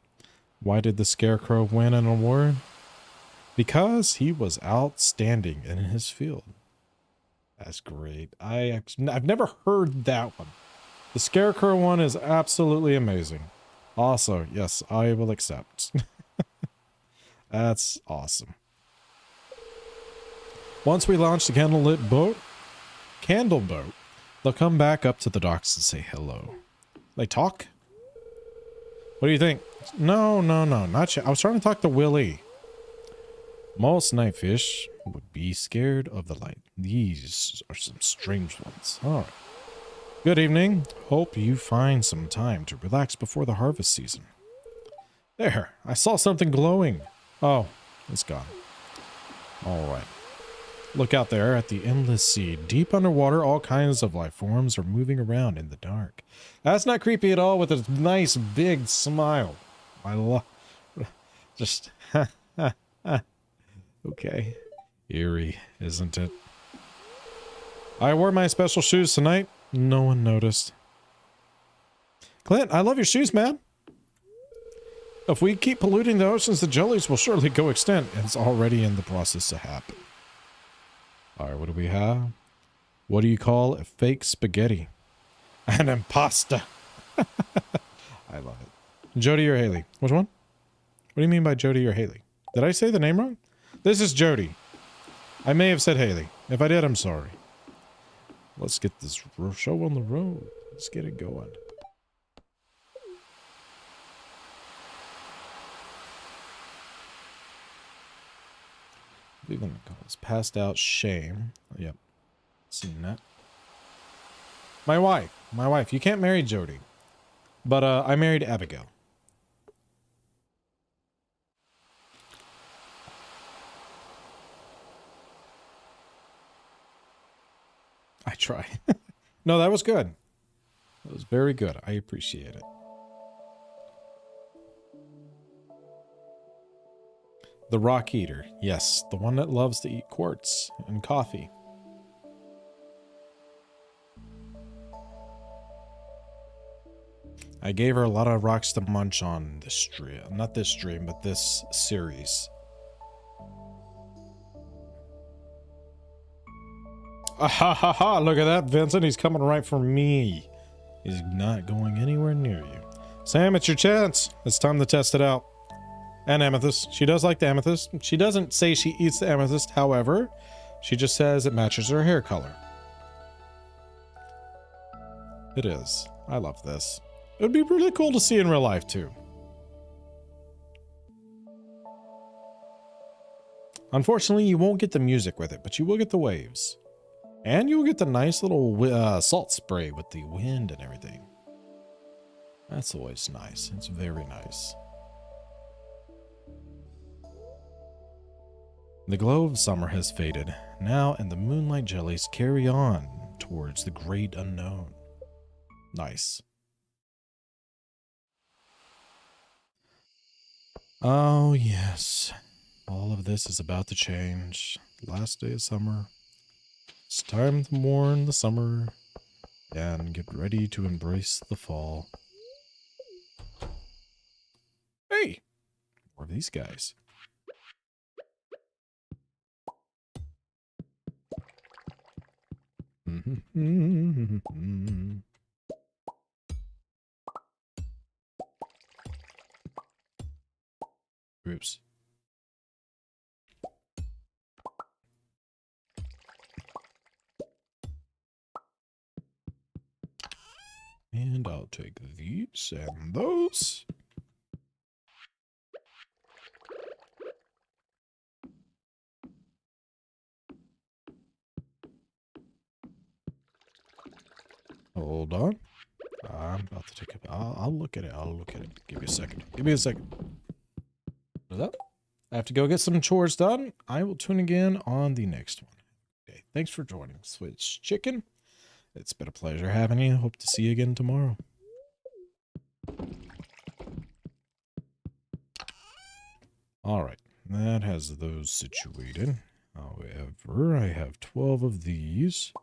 S1: Why did the Scarecrow win an award? Because he was outstanding in his field. That's great. I've never heard that one. The Scarecrow one is absolutely amazing. Also, yes, I will accept. That's awesome. Once we launch the candle boat, they'll come back up to the docks and say hello. They talk? What do you think? No, not yet. I was trying to talk to Willie. Most night fish would be scared of the light. These are some strange ones. All right. Good evening. Hope you find some time to relax before the harvest season. There, I saw something glowing. Oh, it's gone. All right. Look out there at the endless sea. Deep underwater, all kinds of life forms are moving around in the dark. That's not creepy at all with a nice big smile. I love... Just... Okay. Eerie, isn't it? I wore my special shoes tonight. No one noticed. Clint, I love your shoes, man. If we keep polluting the oceans, the jellies will surely go extinct. It's already in the process to happen. Alright, what do we have? What do you call a fake spaghetti? An impasta. I love it. Jody or Haley? Which one? What do you mean by Jody or Haley? Did I say the name wrong? This is Jody. I may have said Haley. If I did, I'm sorry. Let's get this show on the road. Let's get it going. Even the calls. Passed out shame. Yep. Seen that. My wife. You can't marry Jody. But I married Abigail. I try. No, that was good. That was very good. I appreciate it. The rock eater. Yes, the one that loves to eat quartz and coffee. I gave her a lot of rocks to munch on this stream. Not this stream, but this series. Ah, ha ha ha, look at that, Vincent. He's coming right for me. He's not going anywhere near you. Sam, it's your chance. It's time to test it out. And amethyst. She does like the amethyst. She doesn't say she eats the amethyst, however. She just says it matches her hair color. It is. I love this. It would be really cool to see in real life, too. Unfortunately, you won't get the music with it, but you will get the waves. And you'll get the nice little salt spray with the wind and everything. That's always nice. It's very nice. The glow of summer has faded now, and the moonlight jellies carry on towards the great unknown. Nice. Oh, yes. All of this is about to change. Last day of summer. It's time to mourn the summer and get ready to embrace the fall. Hey! More of these guys. Oops. And I'll take these and those. Hold on. I'm about to take it. I'll look at it. I'll look at it. Give me a second. Give me a second. What's up? I have to go get some chores done. I will tune again on the next one. Okay. Thanks for joining, Switch Chicken. It's been a pleasure having you. Hope to see you again tomorrow. All right. That has those situated. However, I have 12 of these.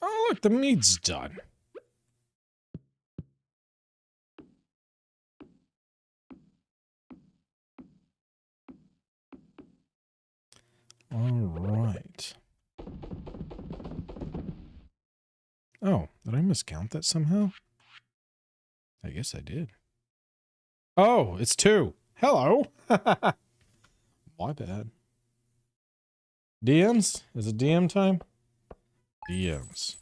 S1: Oh, look, the meat's done. All right. Oh, did I miscount that somehow? I guess I did. Oh, it's 2. Hello. My bad. DMs? Is it DM time? DMs.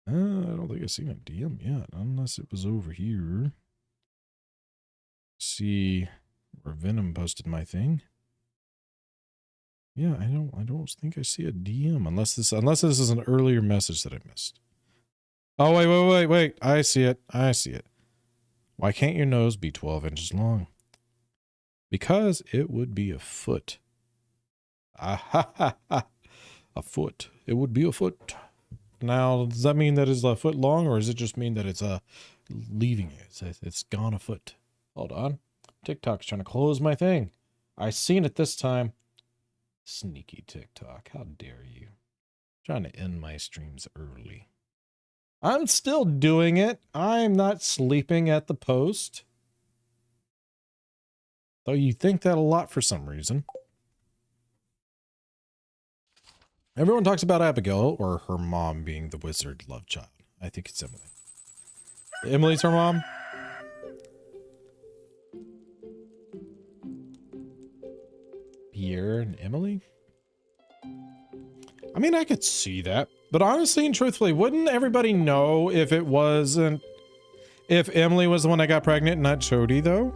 S1: I don't think I've seen a DM yet, unless it was over here. See where Venom posted my thing. Yeah, I don't think I see a DM unless this is an earlier message that I missed. Oh, wait. I see it. Why can't your nose be 12 inches long? Because it would be a foot. Ah ha ha ha. A foot. It would be a foot. Now, does that mean that it's a foot long, or does it just mean that it's leaving it? It's gone a foot. Hold on. TikTok's trying to close my thing. I seen it this time. Sneaky TikTok. How dare you? Trying to end my streams early. I'm still doing it. I'm not sleeping at the post. Though you think that a lot for some reason. Everyone talks about Abigail or her mom being the wizard love child. I think it's Emily. Emily's her mom? Pierre and Emily? I mean, I could see that. But honestly and truthfully, wouldn't everybody know if it wasn't... if Emily was the one that got pregnant and not Chody, though?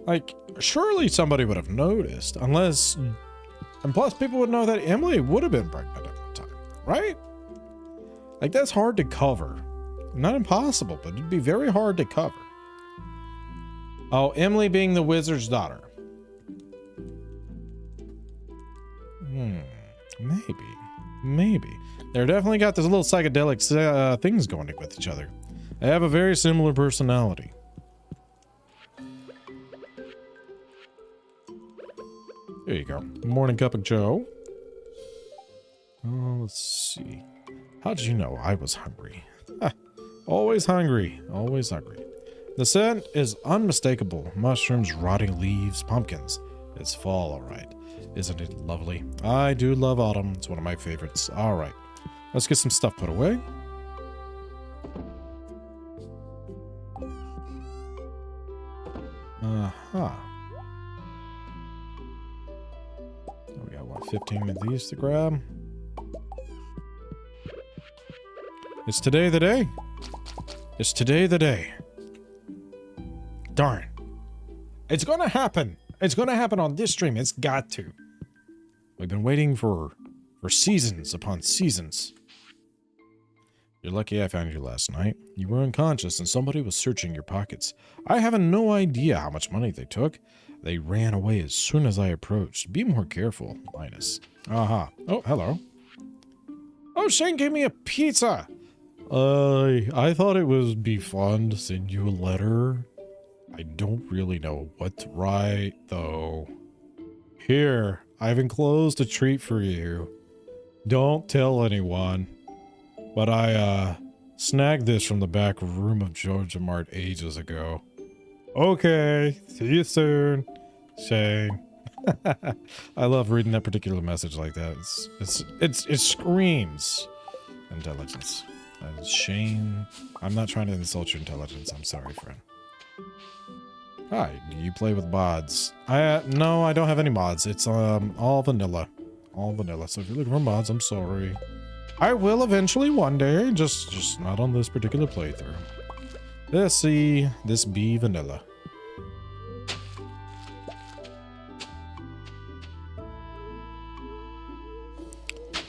S1: Like, surely somebody would have noticed, unless, and plus people would know that Emily would have been pregnant at one time, right? Like, that's hard to cover. Not impossible, but it'd be very hard to cover. Oh, Emily being the wizard's daughter. Maybe. They're definitely got this little psychedelic things going with each other. They have a very similar personality. There you go. Morning cup of joe. Oh, let's see. How'd you know I was hungry? Always hungry. Always hungry. The scent is unmistakable. Mushrooms, rotting leaves, pumpkins. It's fall, all right. Isn't it lovely? I do love autumn. It's one of my favorites. All right. Let's get some stuff put away. We got, what, 15 of these to grab? It's today the day. It's today the day. Darn. It's gonna happen. It's gonna happen on this stream. It's got to. We've been waiting for seasons upon seasons. You're lucky I found you last night. You were unconscious and somebody was searching your pockets. I have no idea how much money they took. They ran away as soon as I approached. Be more careful, Linus. Aha. Oh, hello. Oh, Shane gave me a pizza. I thought it would be fun to send you a letter. I don't really know what to write, though. Here, I've enclosed a treat for you. Don't tell anyone. But I, snagged this from the back room of Georgia Mart ages ago. Okay, see you soon, Shane. I love reading that particular message like that. It screams intelligence. Shane, I'm not trying to insult your intelligence. I'm sorry, friend. Hi, do you play with mods? No, I don't have any mods. It's, all vanilla. All vanilla. So if you're looking for mods, I'm sorry. I will eventually one day, just not on this particular playthrough. Let's see, this be vanilla.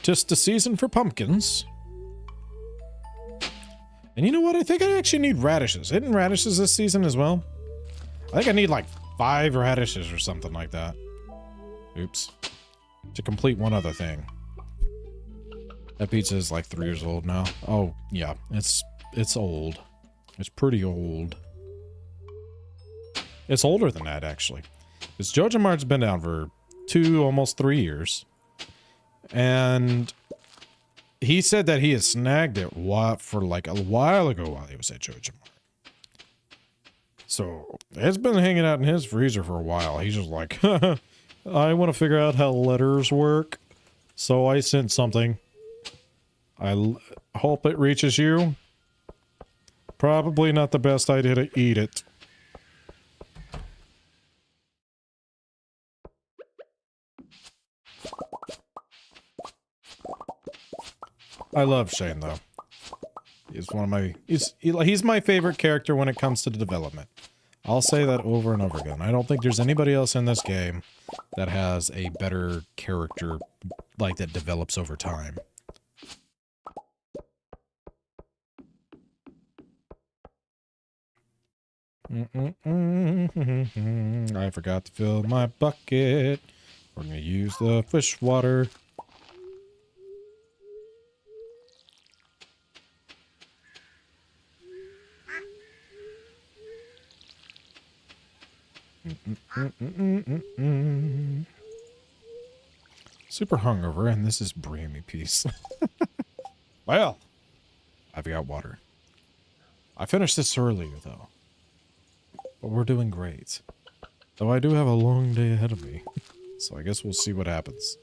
S1: Just a season for pumpkins. And you know what? I think I actually need radishes. Hidden radishes this season as well. I think I need like 5 radishes or something like that. Oops. To complete one other thing. That pizza is like 3 years old now. Oh, yeah. It's old. It's pretty old. It's older than that, actually. This Joja Mart's been down for 2, almost 3 years. And he said that he had snagged it for like a while ago while he was at Joja Mart. So, it's been hanging out in his freezer for a while. He's just like, I want to figure out how letters work. So I sent something. I hope it reaches you. Probably not the best idea to eat it. I love Shane, though. He's one of my... He's my favorite character when it comes to the development. I'll say that over and over again. I don't think there's anybody else in this game that has a better character like that develops over time. I forgot to fill my bucket. We're gonna use the fish water. Super hungover, and this is bringing me peace. Well, I've got water. I finished this earlier, though. But we're doing great. Though I do have a long day ahead of me. So I guess we'll see what happens.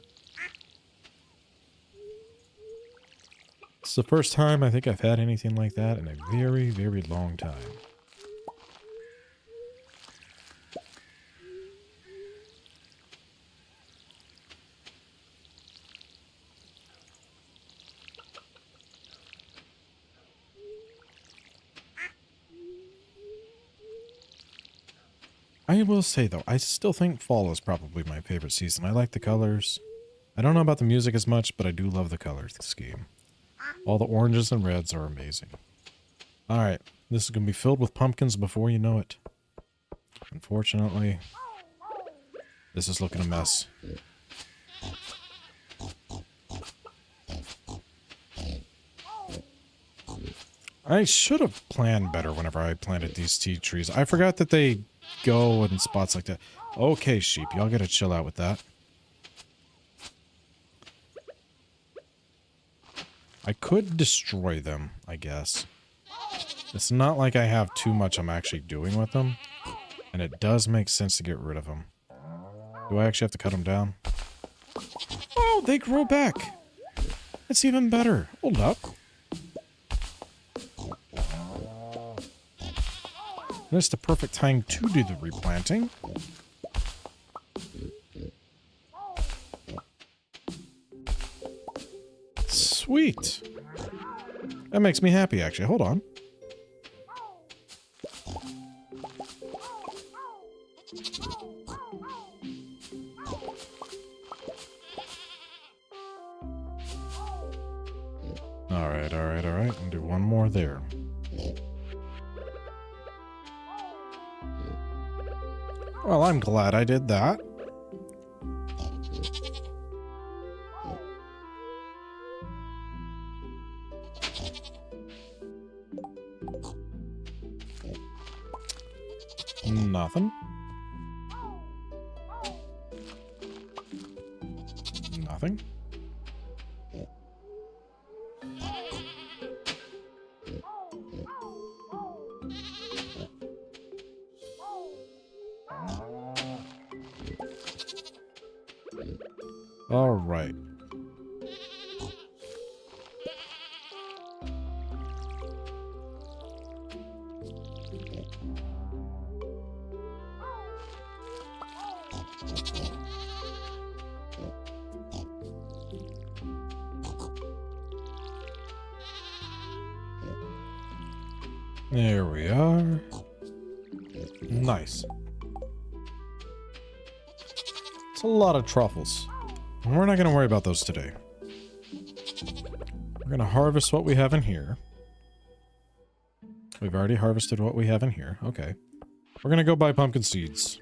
S1: It's the first time I think I've had anything like that in a very, very long time. I will say, though, I still think fall is probably my favorite season. I like the colors. I don't know about the music as much, but I do love the color scheme. All the oranges and reds are amazing. Alright, this is going to be filled with pumpkins before you know it. Unfortunately, this is looking a mess. I should have planned better whenever I planted these tea trees. I forgot that they go in spots like that. Okay, sheep, y'all gotta chill out with that. I could destroy them, I guess. It's not like I have too much I'm actually doing with them. And it does make sense to get rid of them. Do I actually have to cut them down? Oh, they grow back! It's even better. Hold up. This is the perfect time to do the replanting. Sweet. That makes me happy, actually. Hold on. Alright, alright, alright. I'll do one more there. Well, I'm glad I did that. Nothing. Nothing. All right. There we are. Nice. It's a lot of truffles. We're not going to worry about those today. We're going to harvest what we have in here. We've already harvested what we have in here. Okay. We're going to go buy pumpkin seeds.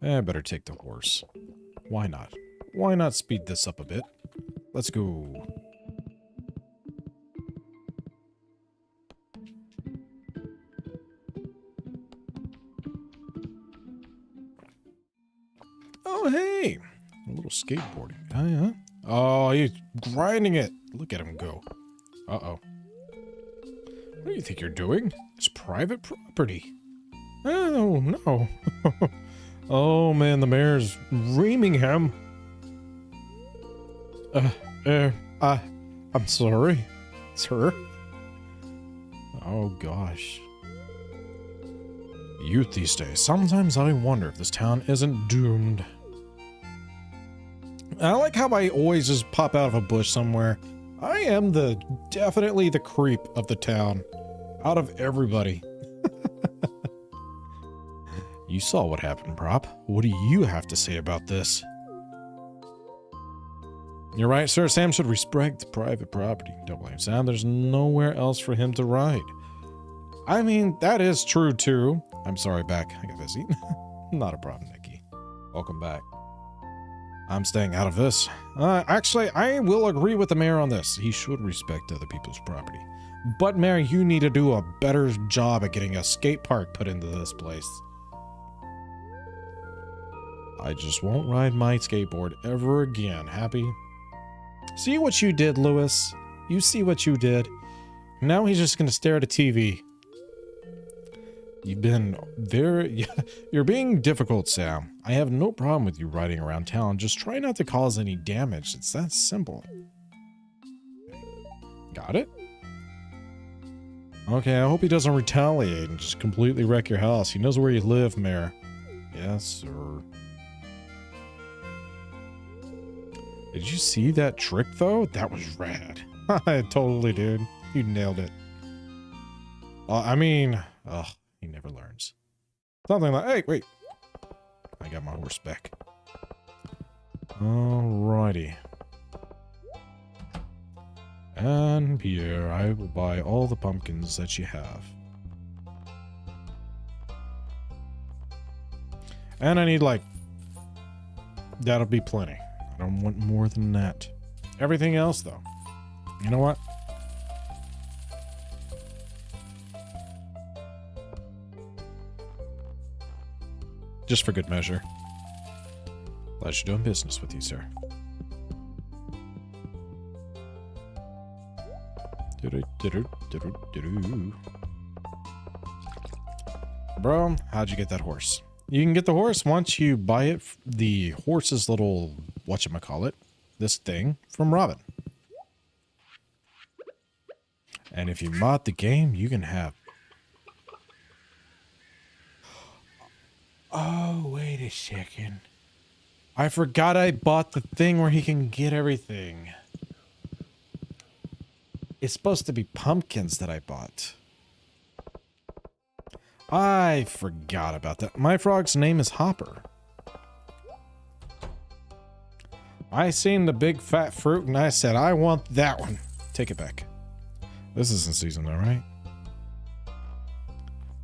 S1: I better take the horse. Why not? Why not speed this up a bit? Let's go. Oh, hey! A little skateboarding guy, huh? Oh, he's grinding it. Look at him go. Uh-oh. What do you think you're doing? It's private property. Oh, no. Oh, man, the mayor's reaming him. I'm sorry, sir. Oh, gosh. Youth these days. Sometimes I wonder if this town isn't doomed. I like how I always just pop out of a bush somewhere. I am definitely the creep of the town. Out of everybody. You saw what happened, Prop. What do you have to say about this? You're right, sir. Sam should respect private property. Don't blame Sam. There's nowhere else for him to ride. I mean, that is true, too. I'm sorry, back. I got busy. Not a problem, Nikki. Welcome back. I'm staying out of this. Actually, I will agree with the mayor on this. He should respect other people's property. But, Mayor, you need to do a better job at getting a skate park put into this place. I just won't ride my skateboard ever again. Happy? See what you did, Lewis? You see what you did? Now he's just gonna stare at a TV. You've been you're being difficult, Sam. I have no problem with you riding around town. Just try not to cause any damage. It's that simple. Got it? Okay, I hope he doesn't retaliate and just completely wreck your house. He knows where you live, Mayor. Yes, sir. Did you see that trick, though? That was rad. Totally, dude. You nailed it. I mean, ugh, he never learns. Something like, hey, wait. I got my horse back. Alrighty. And Pierre, I will buy all the pumpkins that you have. And I need like... That'll be plenty. I don't want more than that. Everything else though. You know what? Just for good measure. Pleasure doing business with you, sir. Bro, how'd you get that horse? You can get the horse once you buy it, the horse's little, whatchamacallit, this thing, from Robin. And if you mod the game, you can have... Oh, wait a second. I forgot I bought the thing where he can get everything. It's supposed to be pumpkins that I bought. I forgot about that. My frog's name is Hopper. I seen the big fat fruit and I said, I want that one. Take it back. This isn't season though, right?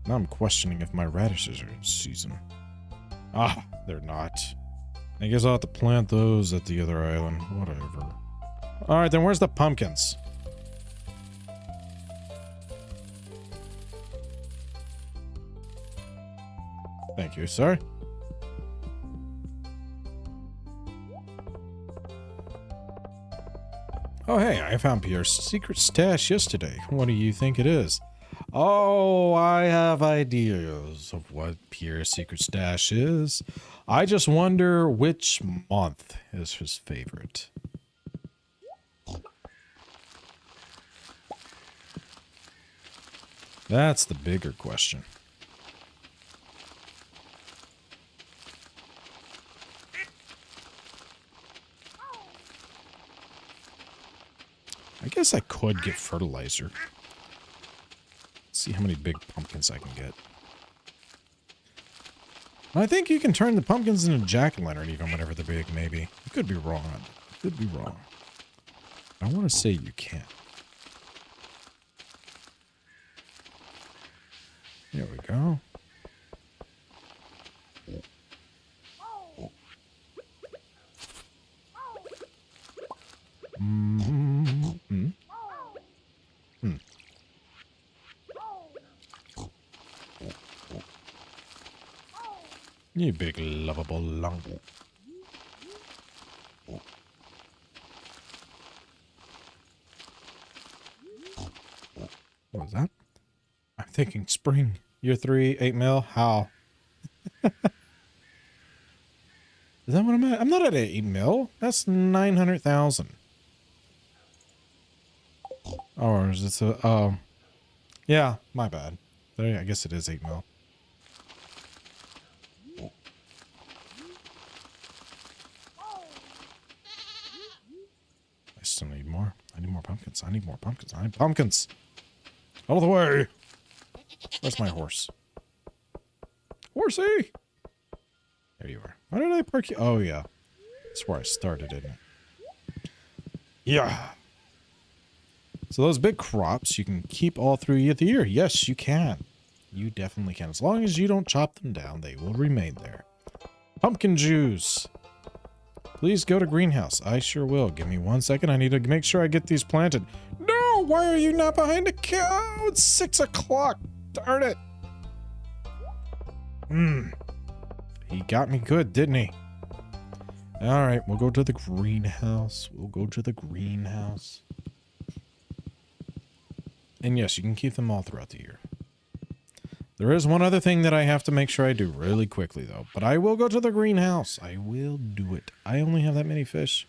S1: Now I'm questioning if my radishes are in season. Ah, they're not. I guess I'll have to plant those at the other island. Whatever. Alright, then where's the pumpkins? Thank you, sir. Oh, hey, I found Pierre's secret stash yesterday. What do you think it is? Oh, I have ideas of what Pierre's secret stash is. I just wonder which month is his favorite. That's the bigger question. I guess I could get fertilizer. See how many big pumpkins I can get. I think you can turn the pumpkins into jack-o'-lantern even whenever they're big, maybe. You could be wrong. Could be wrong. I want to say you can. There we go. You big lovable lump. What was that? I'm thinking spring. Year 3, 8 mil. How? Is that what I'm at? I'm not at 8 mil. That's 900,000. Or is it a... Oh. Yeah, my bad. I guess it is 8 mil. I still need more. I need more pumpkins. I need more pumpkins. I need pumpkins. Out of the way. Where's my horse? Horsey! There you are. Why did I park you? Oh, yeah. That's where I started, isn't it? Yeah. So those big crops, you can keep all through the year. Yes, you can. You definitely can. As long as you don't chop them down, they will remain there. Pumpkin juice. Please go to greenhouse. I sure will. Give me 1 second. I need to make sure I get these planted. No! Why are you not behind the cow? It's 6 o'clock. Darn it. He got me good, didn't he? Alright, we'll go to the greenhouse. We'll go to the greenhouse. And yes, you can keep them all throughout the year. There is one other thing that I have to make sure I do really quickly, though. But I will go to the greenhouse. I will do it. I only have that many fish.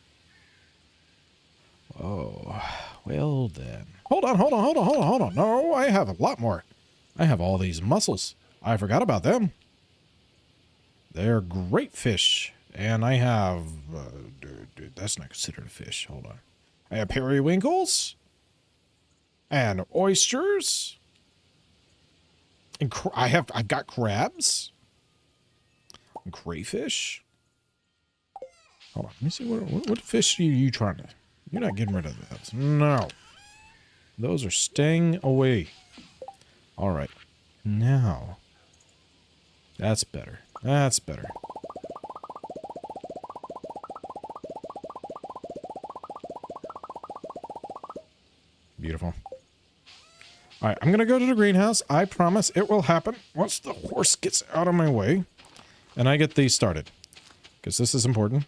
S1: Oh, well then. Hold on. No, I have a lot more. I have all these mussels. I forgot about them. They're great fish. And I have... dude, that's not considered a fish. Hold on. I have periwinkles. And oysters. And I've got crabs. Crayfish? Hold on, let me see. What fish are you trying to... You're not getting rid of those. No. Those are staying away. All right. Now. That's better. That's better. Beautiful. All right, I'm going to go to the greenhouse. I promise it will happen once the horse gets out of my way and I get these started, because this is important.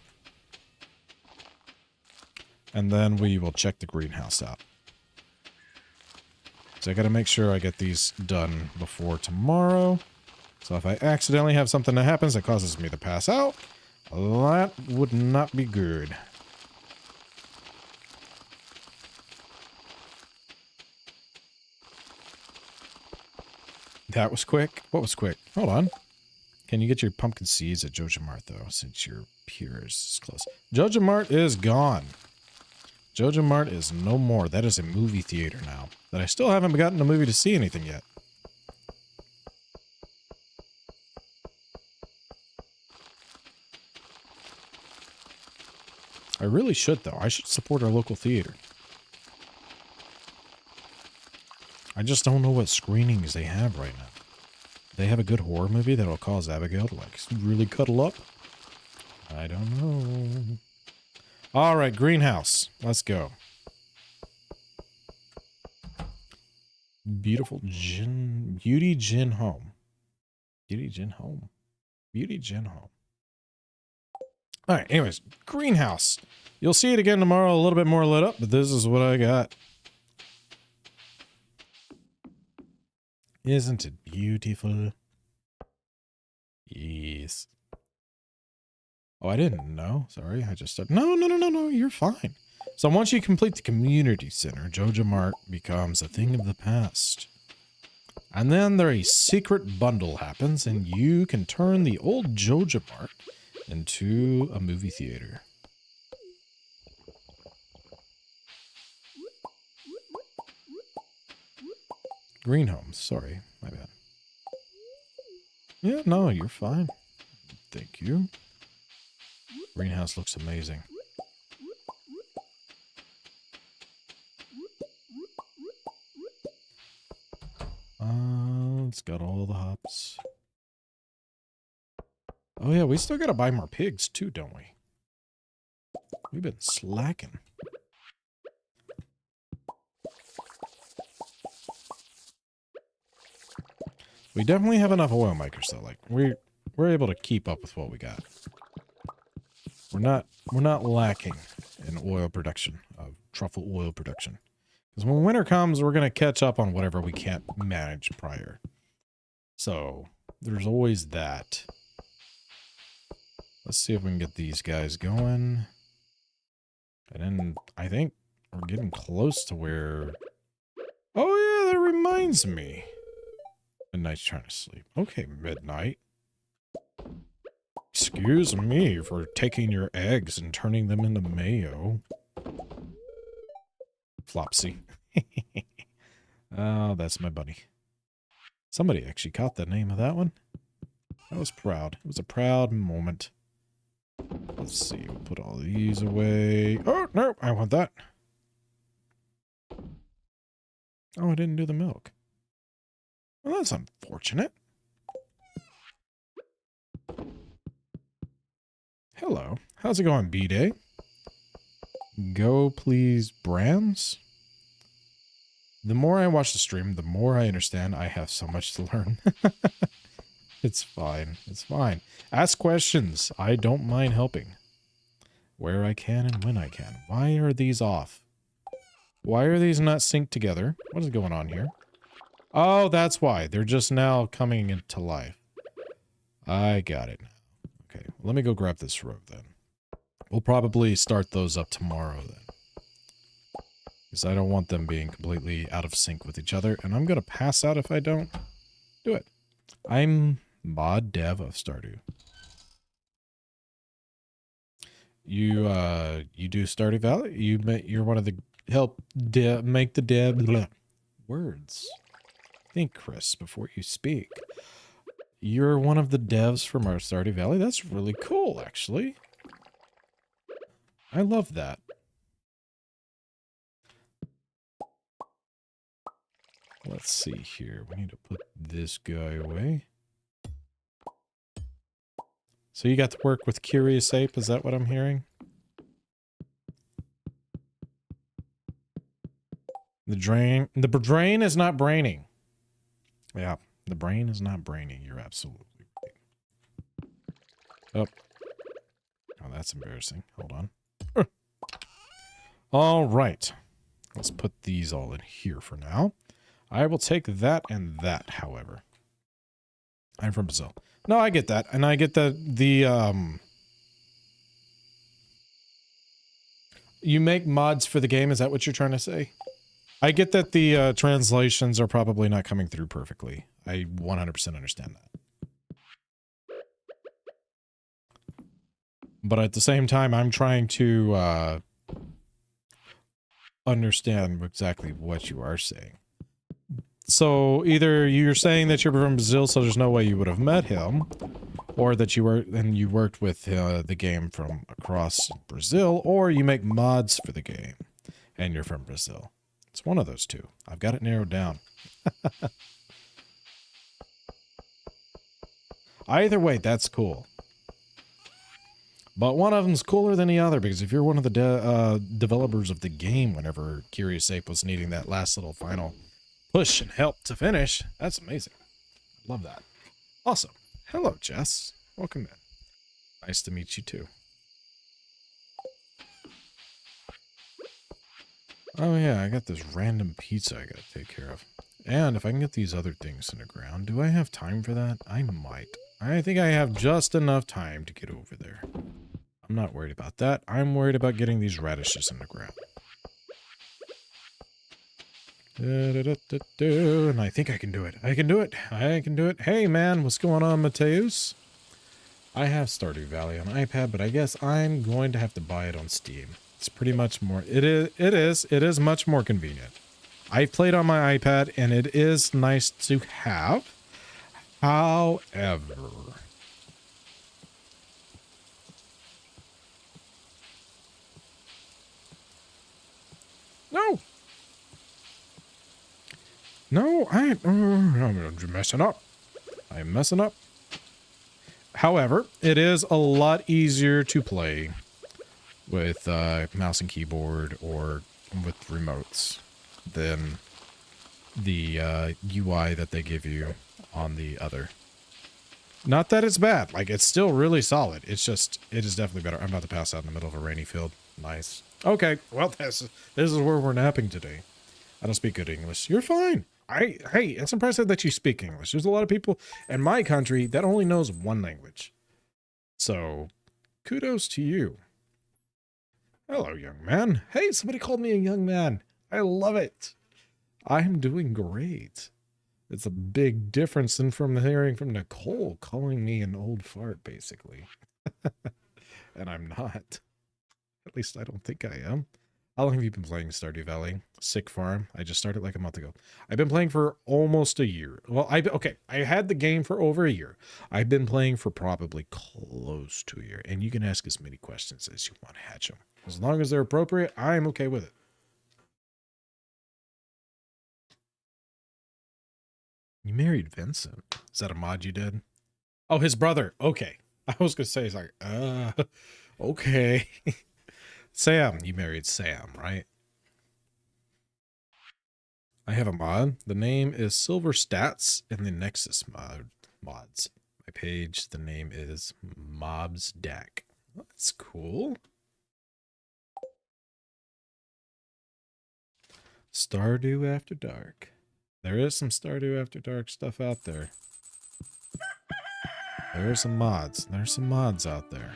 S1: And then we will check the greenhouse out. So I got to make sure I get these done before tomorrow. So if I accidentally have something that happens that causes me to pass out, that would not be good. That was quick. What was quick? Hold on. Can you get your pumpkin seeds at Joja Mart, though, since your Piers is close? Joja Mart is gone. Joja Mart is no more. That is a movie theater now. That I still haven't gotten a movie to see anything yet. I really should, though. I should support our local theater. I just don't know what screenings they have right now. They have a good horror movie that'll cause Abigail to, like, really cuddle up? I don't know. Alright, greenhouse. Let's go. Beautiful gin... Beauty gin home. Beauty gin home. Beauty gin home. Alright, anyways. Greenhouse. You'll see it again tomorrow a little bit more lit up, but this is what I got. Isn't it beautiful? Yes. Oh, I didn't know. Sorry, I just started. No, you're fine. So once you complete the community center, Joja Mart becomes a thing of the past. And then a secret bundle happens, and you can turn the old Joja Mart into a movie theater. Green homes, sorry, my bad. Yeah, no, you're fine. Thank you. Greenhouse looks amazing. It's got all the hops. Oh yeah, we still gotta buy more pigs too, don't we? We've been slacking. We definitely have enough oil makers though. Like we're able to keep up with what we got. We're not lacking in oil production, truffle oil production. Because when winter comes, we're gonna catch up on whatever we can't manage prior. So there's always that. Let's see if we can get these guys going. And then I think we're getting close to where... Oh yeah, that reminds me. Midnight's trying to sleep. Okay, Midnight. Excuse me for taking your eggs and turning them into mayo. Flopsy. Oh, that's my bunny. Somebody actually caught the name of that one. I was proud. It was a proud moment. Let's see. We'll put all these away. Oh, no. I want that. Oh, I didn't do the milk. Well, that's unfortunate. Hello. How's it going, B-Day? Go, please, brands? The more I watch the stream, the more I understand I have so much to learn. It's fine. It's fine. Ask questions. I don't mind helping. Where I can and when I can. Why are these off? Why are these not synced together? What is going on here? Oh, that's why. They're just now coming into life. I got it. Okay, let me go grab this rope then. We'll probably start those up tomorrow then. Because I don't want them being completely out of sync with each other. And I'm going to pass out if I don't do it. I'm mod dev of Stardew. You do Stardew Valley? You're one of the make the dev words. Think, Chris, before you speak. You're one of the devs from our Stardew Valley? That's really cool, actually. I love that. Let's see here. We need to put this guy away. So you got to work with Curious Ape, is that what I'm hearing? The brain is not braining. Yeah, the brain is not braining. You're absolutely right. Oh. Oh, that's embarrassing. Hold on. All right. Let's put these all in here for now. I will take that and that, however. I'm from Brazil. No, I get that. And I get that you make mods for the game, is that what you're trying to say? I get that the translations are probably not coming through perfectly. I 100% understand that. But at the same time, I'm trying to understand exactly what you are saying. So either you're saying that you're from Brazil, so there's no way you would have met him, or that you worked with the game from across Brazil, or you make mods for the game and you're from Brazil. It's one of those two. I've got it narrowed down. Either way, that's cool. But one of them's cooler than the other, because if you're one of the developers of the game whenever Curious Ape was needing that last little final push and help to finish, that's amazing. Love that. Awesome. Hello, Jess. Welcome in. Nice to meet you, too. Oh yeah, I got this random pizza I gotta take care of. And if I can get these other things in the ground, do I have time for that? I might. I think I have just enough time to get over there. I'm not worried about that. I'm worried about getting these radishes in the ground. And I think I can do it. I can do it. I can do it. Hey man, what's going on, Mateus? I have Stardew Valley on iPad, but I guess I'm going to have to buy it on Steam. It's pretty much more, it is much more convenient. I've played on my iPad and it is nice to have. However, no, I'm messing up. I'm messing up. However, it is a lot easier to play with mouse and keyboard or with remotes than the UI that they give you on the other. Not that it's bad. Like, it's still really solid. It's just, it is definitely better. I'm about to pass out in the middle of a rainy field. Nice. Okay, well, this is where we're napping today. I don't speak good English. You're fine. Hey, it's impressive that you speak English. There's a lot of people in my country that only knows one language. So, kudos to you. Hello, young man. Hey, somebody called me a young man. I love it. I'm doing great. It's a big difference than from hearing from Nicole calling me an old fart, basically. And I'm not. At least I don't think I am. How long have you been playing Stardew Valley? Sick Farm? I just started like a month ago. I've been playing for almost a year. Well, I had the game for over a year. I've been playing for probably close to a year. And you can ask as many questions as you want to hatch them. As long as they're appropriate, I'm okay with it. You married Vincent? Is that a mod you did? Oh, his brother. Okay. I was going to say, it's like, okay. Sam. You married Sam, right? I have a mod. The name is Silver Stats in the Nexus mods. My page, the name is Mobs Deck. That's cool. Stardew After Dark. There is some Stardew After Dark stuff out there. There are some mods. There's some mods out there.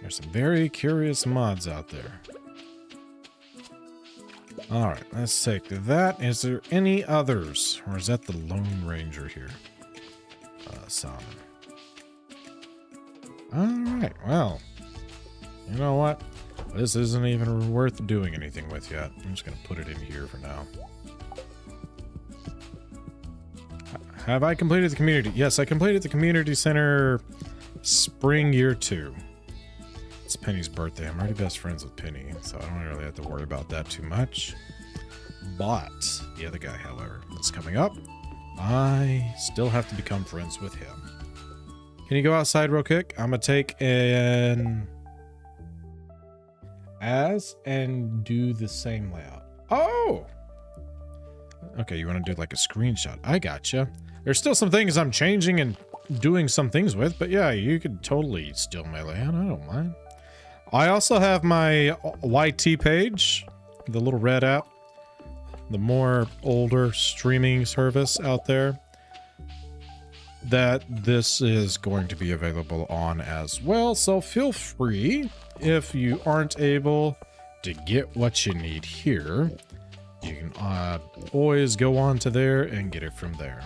S1: There's some very curious mods out there. Alright, let's take that. Is there any others? Or is that the Lone Ranger here? Salmon. Alright, well. You know what? This isn't even worth doing anything with yet. I'm just going to put it in here for now. Have I completed the community? Yes, I completed the community center spring year 2. It's Penny's birthday. I'm already best friends with Penny, so I don't really have to worry about that too much. But the other guy, however, that's coming up, I still have to become friends with him. Can you go outside real quick? I'm gonna take an as and do the same layout. Oh! Okay, you want to do like a screenshot. I gotcha. There's still some things I'm changing and doing some things with, but yeah, you could totally steal my layout. I don't mind. I also have my YT page, the little red app, the more older streaming service out there that this is going to be available on as well. So feel free, if you aren't able to get what you need here, you can always go on to there and get it from there.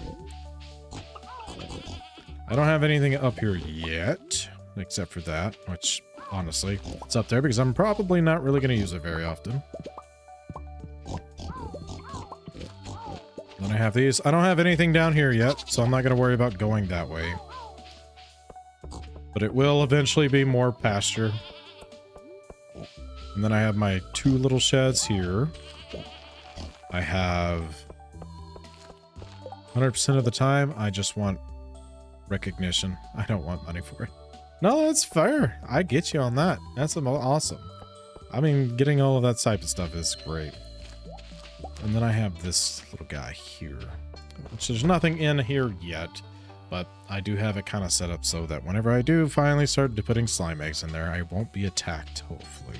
S1: I don't have anything up here yet, except for that, which honestly, it's up there because I'm probably not really going to use it very often. Then I have these. I don't have anything down here yet, so I'm not going to worry about going that way. But it will eventually be more pasture. And then I have my 2 little sheds here. I have 100% of the time, I just want recognition. I don't want money for it. No, that's fair. I get you on that. That's awesome. I mean, getting all of that type of stuff is great. And then I have this little guy here, which there's nothing in here yet, but I do have it kind of set up so that whenever I do finally start putting slime eggs in there, I won't be attacked, hopefully.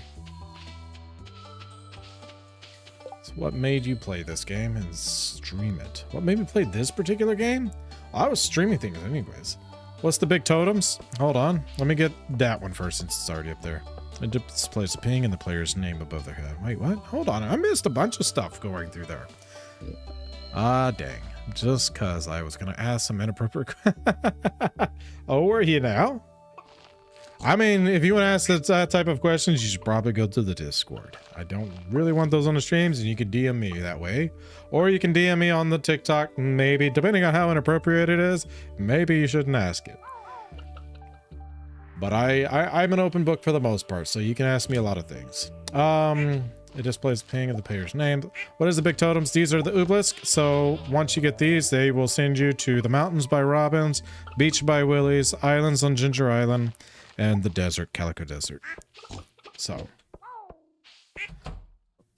S1: So what made you play this game and stream it? What made me play this particular game? Well, I was streaming things anyways. What's the big totems? Hold on. Let me get that one first since it's already up there. It displays a ping and the player's name above their head. Wait, what? Hold on. I missed a bunch of stuff going through there. Ah, dang. Just because I was going to ask some inappropriate... Oh, were you now? I mean, if you want to ask that type of questions, you should probably go to the Discord. I don't really want those on the streams, and you can DM me that way. Or you can DM me on the TikTok, maybe. Depending on how inappropriate it is, maybe you shouldn't ask it. But I'm an open book for the most part, so you can ask me a lot of things. It displays the ping of the player's name. What is the big totems? These are the obelisks. So once you get these, they will send you to the mountains by Robbins, beach by Willie's, islands on Ginger Island, and the desert, Calico Desert. So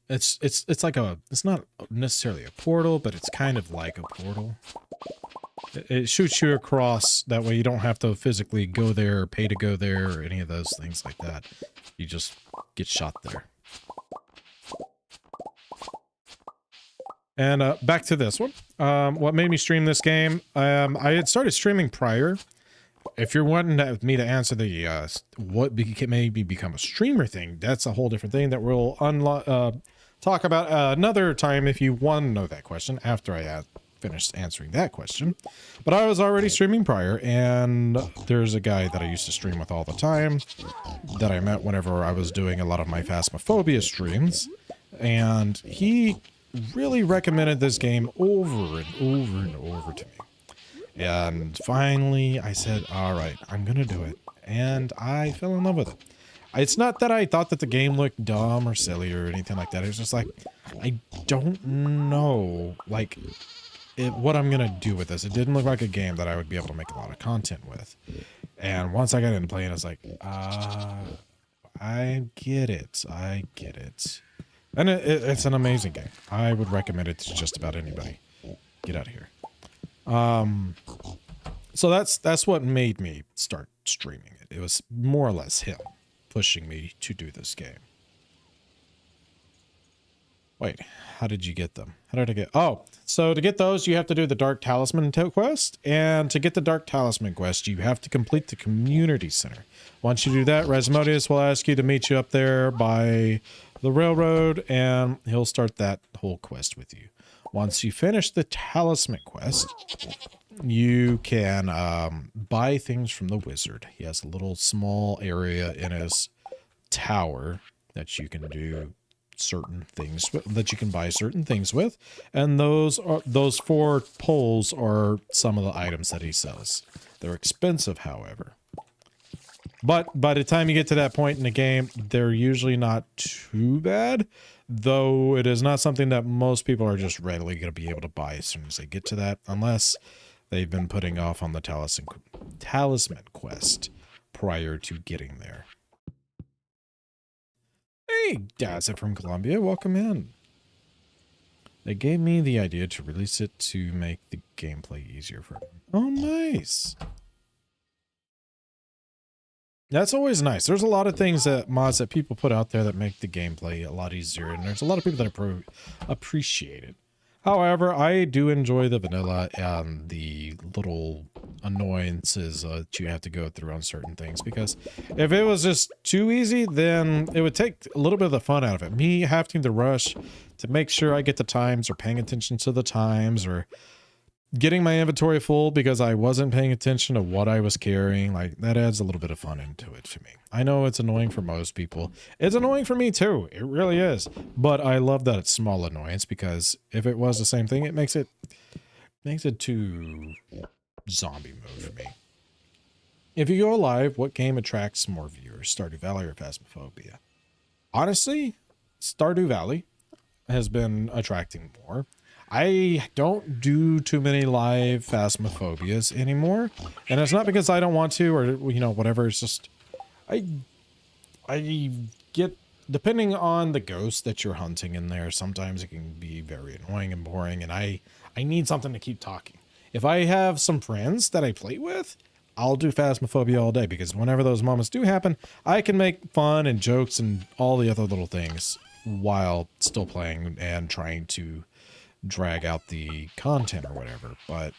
S1: it's like a, it's not necessarily a portal, but it's kind of like a portal. It shoots you across, that way you don't have to physically go there or pay to go there or any of those things like that. You just get shot there. And back to this one. What made me stream this game? I had started streaming prior. If you're wanting me to answer the what made me become a streamer thing, that's a whole different thing that we'll talk about another time if you want to know that question after I finished answering that question. But I was already streaming prior, and there's a guy that I used to stream with all the time that I met whenever I was doing a lot of my Phasmophobia streams, and he really recommended this game over and over and over to me. And finally I said, all right, I'm gonna do it, and I fell in love with it. It's not that I thought that the game looked dumb or silly or anything like that. It was just like, I don't know, like, what I'm gonna do with this. It didn't look like a game that I would be able to make a lot of content with. And once I got into playing, I was like, I get it. I get it. And it's an amazing game. I would recommend it to just about anybody. Get out of here. So that's what made me start streaming it. It was more or less him pushing me to do this game. Wait, how did you get them? How did I get... Oh, so to get those, you have to do the Dark Talisman quest. And to get the Dark Talisman quest, you have to complete the Community Center. Once you do that, Rasmodius will ask you to meet you up there by the railroad, and he'll start that whole quest with you. Once you finish the Talisman quest, you can buy things from the wizard. He has a little small area in his tower that you can do certain things that you can buy certain things with, and those 4 poles are some of the items that he sells. They're expensive, however. But by the time you get to that point in the game, they're usually not too bad, though it is not something that most people are just readily going to be able to buy as soon as they get to that, unless they've been putting off on the talisman quest prior to getting there. Hey, Dazza from Colombia, welcome in. They gave me the idea to release it to make the gameplay easier for them. Oh, nice. That's always nice. There's a lot of things that mods that people put out there that make the gameplay a lot easier, and there's a lot of people that appreciate it. However, I do enjoy the vanilla and the little annoyances that you have to go through on certain things, because if it was just too easy, then it would take a little bit of the fun out of it. Me having to rush to make sure I get the times, or paying attention to the times, or getting my inventory full because I wasn't paying attention to what I was carrying, like, that adds a little bit of fun into it to me. I know it's annoying for most people. It's annoying for me too. It really is. But I love that it's small annoyance, because if it was the same thing, it makes it too zombie mode for me. If you go live, what game attracts more viewers, Stardew Valley or Phasmophobia? Honestly, Stardew Valley has been attracting more. I don't do too many live Phasmophobias anymore, and it's not because I don't want to, or, you know, whatever. It's just I get, depending on the ghost that you're hunting in there, sometimes it can be very annoying and boring, and I need something to keep talking. If I have some friends that I play with, I'll do Phasmophobia all day, because whenever those moments do happen, I can make fun and jokes and all the other little things while still playing and trying to drag out the content or whatever. But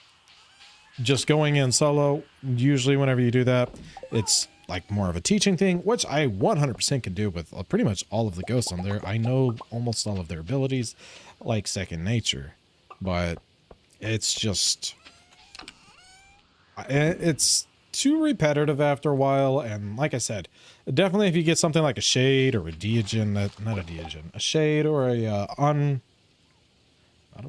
S1: just going in solo, usually whenever you do that, it's like more of a teaching thing, which I 100% can do with pretty much all of the ghosts on there. I know almost all of their abilities like second nature, but it's just, it's too repetitive after a while. And like I said, definitely if you get something like a shade or a Deogen, a shade or a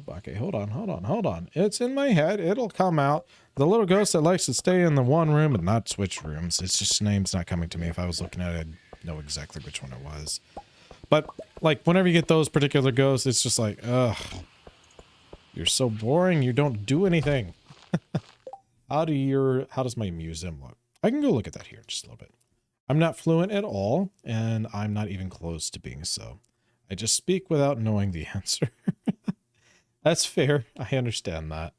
S1: okay, hold on. It's in my head. It'll come out. The little ghost that likes to stay in the one room and not switch rooms. It's just name's not coming to me. If I was looking at it, I'd know exactly which one it was. But like whenever you get those particular ghosts, it's just like, ugh, you're so boring. You don't do anything. How does my museum look? I can go look at that here in just a little bit. I'm not fluent at all, and I'm not even close to being so. I just speak without knowing the answer. That's fair. I understand that.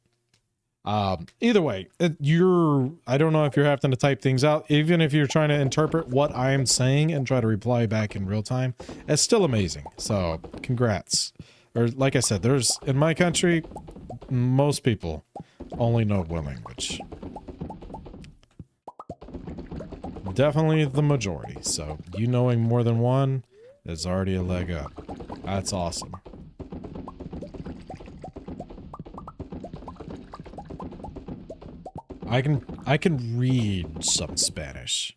S1: Either way, I don't know if you're having to type things out, even if you're trying to interpret what I'm saying and try to reply back in real time, it's still amazing. So congrats. Or like I said, in my country, most people only know one language. Definitely the majority. So you knowing more than one is already a leg up. That's awesome. I can read some Spanish.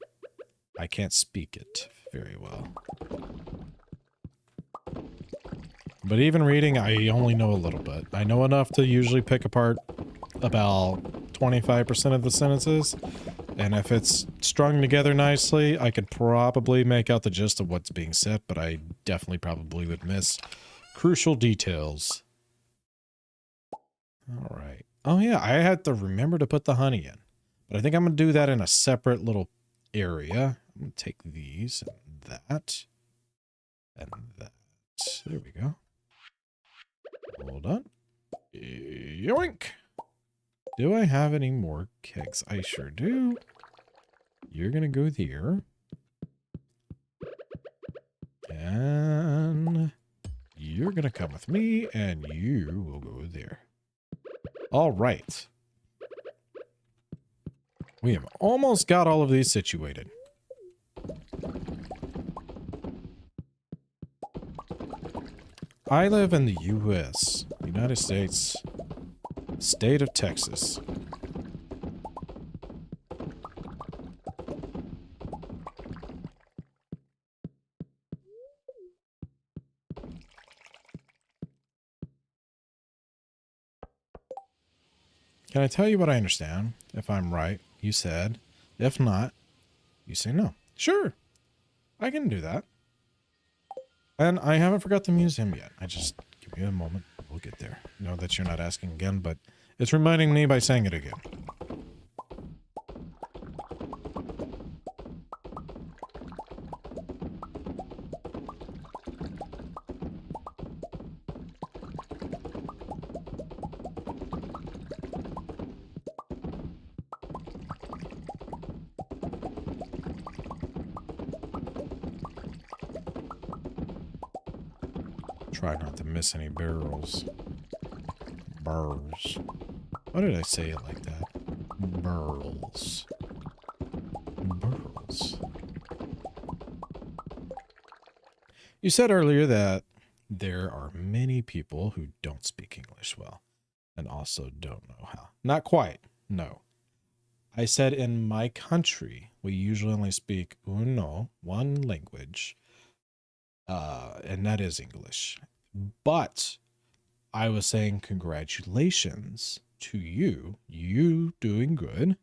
S1: I can't speak it very well. But even reading, I only know a little bit. I know enough to usually pick apart about 25% of the sentences. And if it's strung together nicely, I could probably make out the gist of what's being said, but I definitely probably would miss crucial details. All right. Oh yeah, I had to remember to put the honey in. But I think I'm going to do that in a separate little area. I'm going to take these and that. And that. There we go. Hold on. Yoink! Do I have any more kegs? I sure do. You're going to go there. And you're going to come with me, and you will go there. All right. We have almost got all of these situated. I live in the U.S., United States, state of Texas. Can I tell you what I understand? If I'm right, you said. If not, you say no. Sure, I can do that. And I haven't forgot the museum yet. I just give me a moment. We'll get there. Know that you're not asking again, but it's reminding me by saying it again. Try not to miss any barrels. Burrs. Why did I say it like that? Burls. Burls. You said earlier that there are many people who don't speak English well and also don't know how. Not quite. No. I said in my country, we usually only speak one language, and that is English. But I was saying congratulations to you doing good,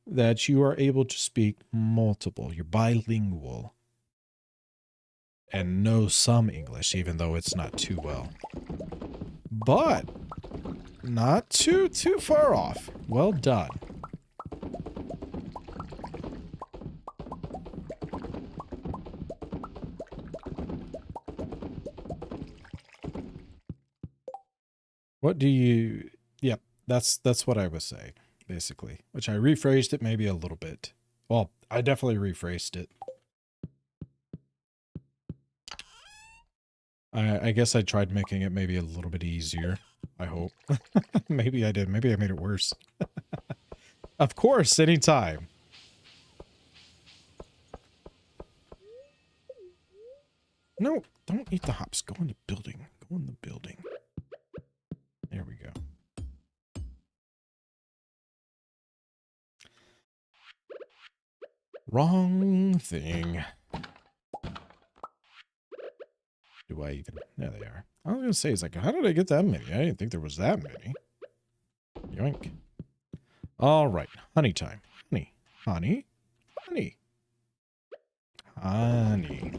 S1: that you are able to speak multiple. You're bilingual and know some English, even though it's not too well. But not too far off. Well done. What do you... Yep, that's what I was saying, basically. Which I rephrased it maybe a little bit. Well, I definitely rephrased it. I guess I tried making it maybe a little bit easier. I hope. Maybe I did. Maybe I made it worse. Of course, anytime. No, don't eat the hops. Go in the building. Go in the building. There we go. Wrong thing. Do I even... There they are. I was going to say, it's like, how did I get that many? I didn't think there was that many. Yoink. All right. Honey time. Honey. Honey. Honey. Honey.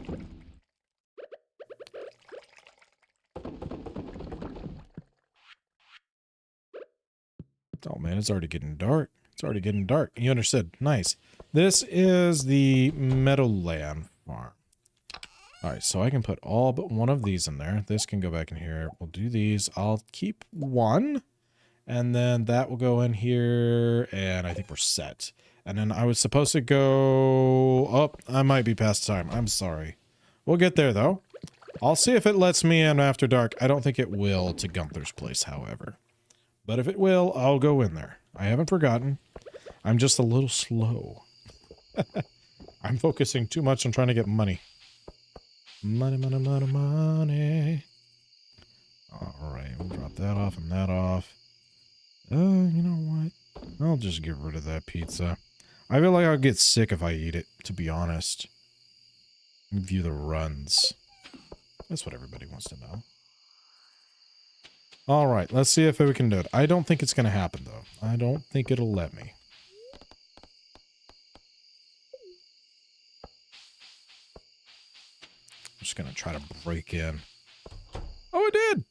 S1: Oh, man, it's already getting dark. It's already getting dark. You understood. Nice. This is the Meadowland farm. All right, so I can put all but one of these in there. This can go back in here. We'll do these. I'll keep one, and then that will go in here, and I think we're set. And then I was supposed to go... Oh, I might be past time. I'm sorry. We'll get there, though. I'll see if it lets me in after dark. I don't think it will to Gunther's place, however. But if it will, I'll go in there. I haven't forgotten. I'm just a little slow. I'm focusing too much on trying to get money. Money, money, money, money. Alright, we'll drop that off and that off. You know what? I'll just get rid of that pizza. I feel like I'll get sick if I eat it, to be honest. View the runs. That's what everybody wants to know. Alright, let's see if we can do it. I don't think it's going to happen, though. I don't think it'll let me. I'm just going to try to break in. Oh, it did!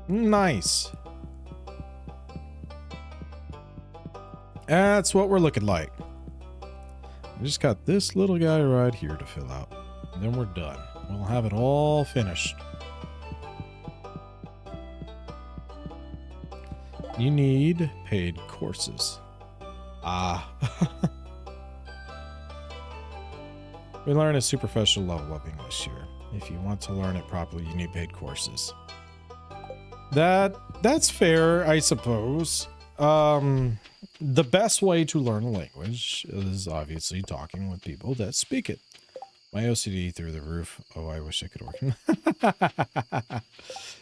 S1: Nice. That's what we're looking like. We just got this little guy right here to fill out. And then we're done. We'll have it all finished. You need paid courses. Ah. We learn a superficial level of English here. If you want to learn it properly, you need paid courses. That's fair, I suppose. The best way to learn a language is obviously talking with people that speak it. My OCD through the roof. Oh, I wish I could work.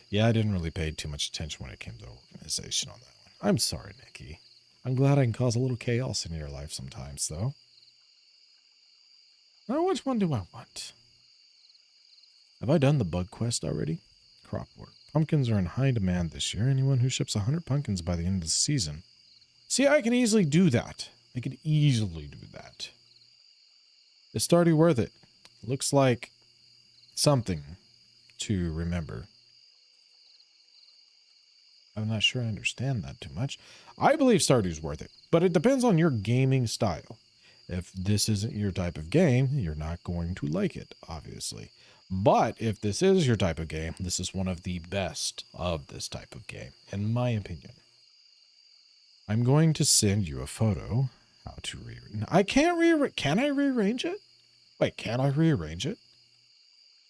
S1: Yeah, I didn't really pay too much attention when it came to organization on that one. I'm sorry, Nikki. I'm glad I can cause a little chaos in your life sometimes, though. Now, which one do I want? Have I done the bug quest already? Crop work. Pumpkins are in high demand this year. Anyone who ships 100 pumpkins by the end of the season. See, I can easily do that. I could easily do that. Is Stardew worth it? Looks like something to remember. I'm not sure I understand that too much. I believe Stardew's worth it, but it depends on your gaming style. If this isn't your type of game, you're not going to like it, obviously. But if this is your type of game, this is one of the best of this type of game, in my opinion. I'm going to send you a photo. How to rearrange. I can't rearrange. Can I rearrange it? Wait, can I rearrange it?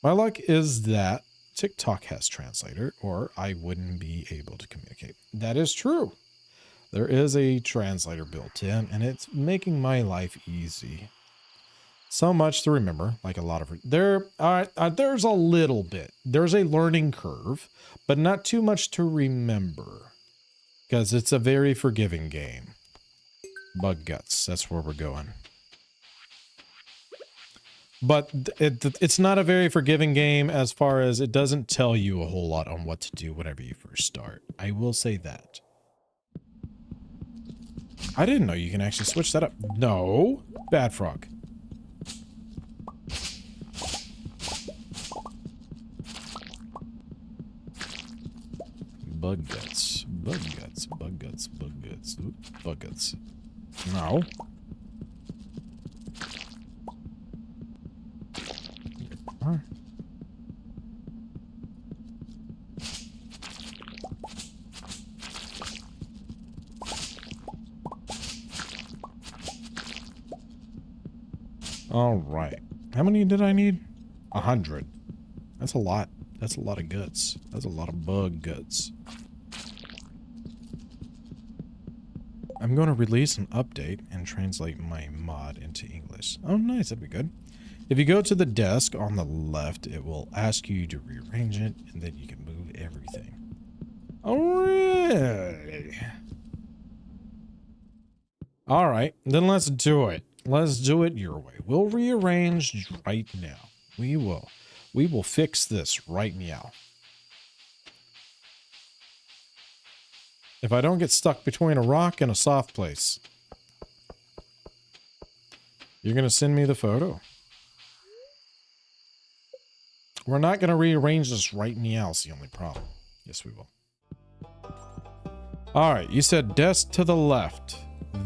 S1: My luck is that TikTok has translator, or I wouldn't be able to communicate. That is true. There is a translator built in, and it's making my life easy. So much to remember, like a lot of... there's a little bit. There's a learning curve, but not too much to remember. Because it's a very forgiving game. Bug guts, that's where we're going. But it's not a very forgiving game as far as it doesn't tell you a whole lot on what to do whenever you first start. I will say that. I didn't know you can actually switch that up. No, bad frog. Bug guts, bug guts, bug guts, bug guts, bug guts. No. All right. How many did I need? 100. That's a lot. That's a lot of guts. That's a lot of bug guts. I'm going to release an update and translate my mod into English. Oh, nice. That'd be good. If you go to the desk on the left, it will ask you to rearrange it, and then you can move everything. Oh, really? All right. Then let's do it. Let's do it your way. We'll rearrange right now. We will. We will fix this right now. If I don't get stuck between a rock and a soft place, you're going to send me the photo. We're not going to rearrange this right now. It's the only problem. Yes, we will. All right. You said desk to the left.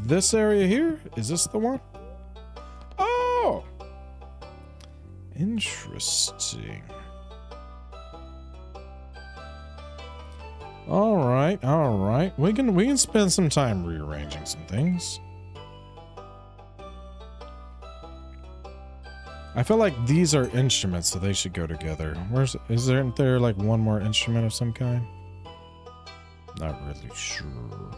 S1: This area here? Is this the one? Oh! Interesting. All right, all right. We can spend some time rearranging some things. I feel like these are instruments, so they should go together. Isn't there like one more instrument of some kind? Not really sure.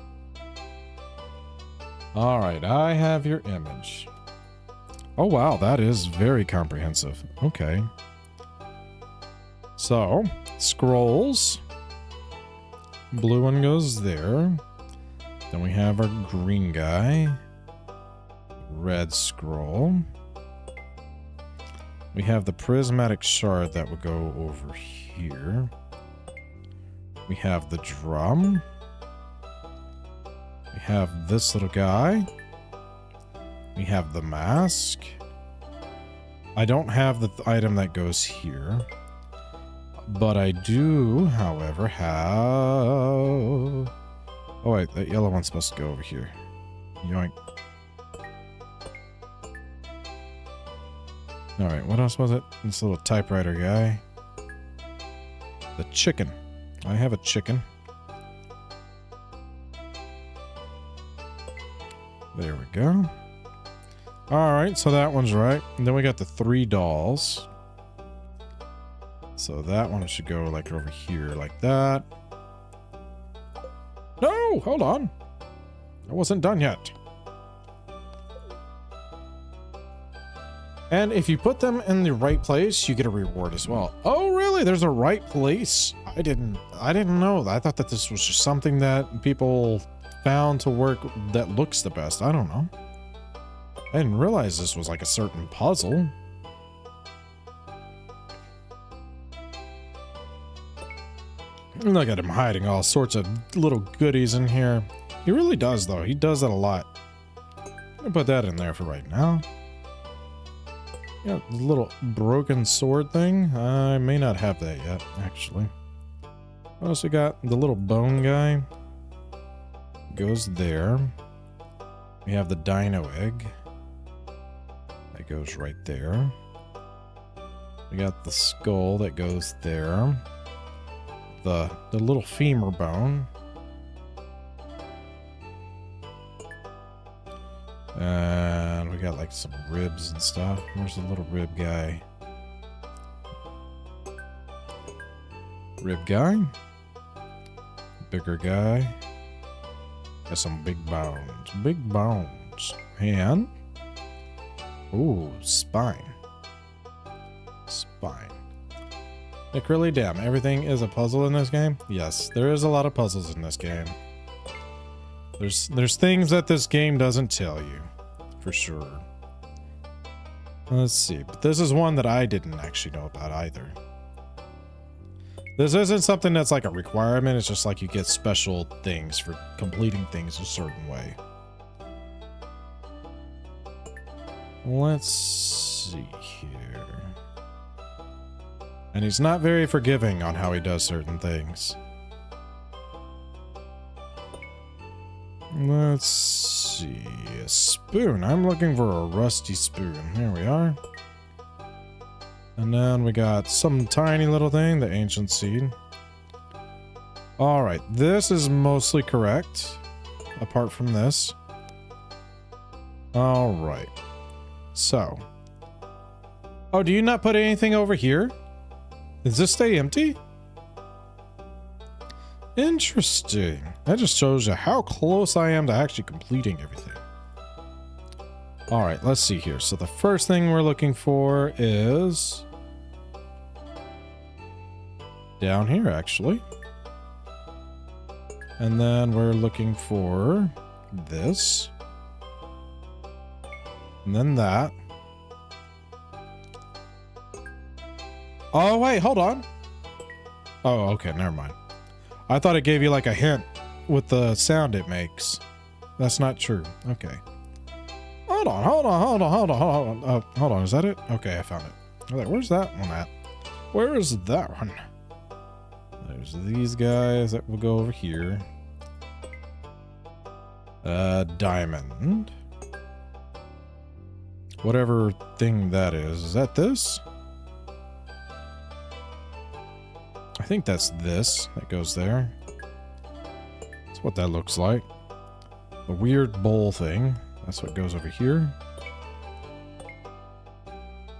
S1: All right, I have your image. Oh wow, that is very comprehensive. Okay. So, scrolls. Blue one goes there. Then we have our green guy. Red scroll. We have the prismatic shard that would go over here. We have the drum. We have this little guy. We have the mask. I don't have the item that goes here. But I do, however, have... Oh wait, that yellow one's supposed to go over here. Yoink. Alright, what else was it? This little typewriter guy. The chicken. I have a chicken. There we go. Alright, so that one's right. And then we got the 3 dolls. So that one should go like over here like that. No, hold on. I wasn't done yet. And if you put them in the right place, you get a reward as well. Oh, really? There's a right place? I didn't know. I thought that this was just something that people found to work that looks the best. I don't know. I didn't realize this was like a certain puzzle. Look at him hiding all sorts of little goodies in here. He really does, though. He does that a lot. I'll put that in there for right now. Yeah, the little broken sword thing. I may not have that yet, actually. What else we got? The little bone guy. Goes there. We have the dino egg. That goes right there. We got the skull that goes there. The little femur bone. And we got like some ribs and stuff. Where's the little rib guy? Rib guy. Bigger guy. Got some big bones. Big bones. Hand. Ooh, spine. Spine. Like, really? Damn, everything is a puzzle in this game? Yes, there is a lot of puzzles in this game. There's things that this game doesn't tell you. For sure. Let's see. But this is one that I didn't actually know about either. This isn't something that's like a requirement. It's just like you get special things for completing things a certain way. Let's see here. And he's not very forgiving on how he does certain things. Let's see. A spoon. I'm looking for a rusty spoon. Here we are. And then we got some tiny little thing, the ancient seed. Alright, this is mostly correct. Apart from this. Alright. So. Oh, do you not put anything over here? Does this stay empty? Interesting. That just shows you how close I am to actually completing everything. Alright, let's see here. So the first thing we're looking for is down here, actually. And then we're looking for this. And then that. Oh, wait, hold on. Oh, okay, never mind. I thought it gave you like a hint with the sound it makes. That's not true. Okay. Hold on. Hold on. Is that it? Okay, I found it. I was like, where's that one at? Where is that one? There's these guys that will go over here. Diamond. Whatever thing that is. Is that this? I think that's this that goes there. That's what that looks like. The weird bowl thing. That's what goes over here.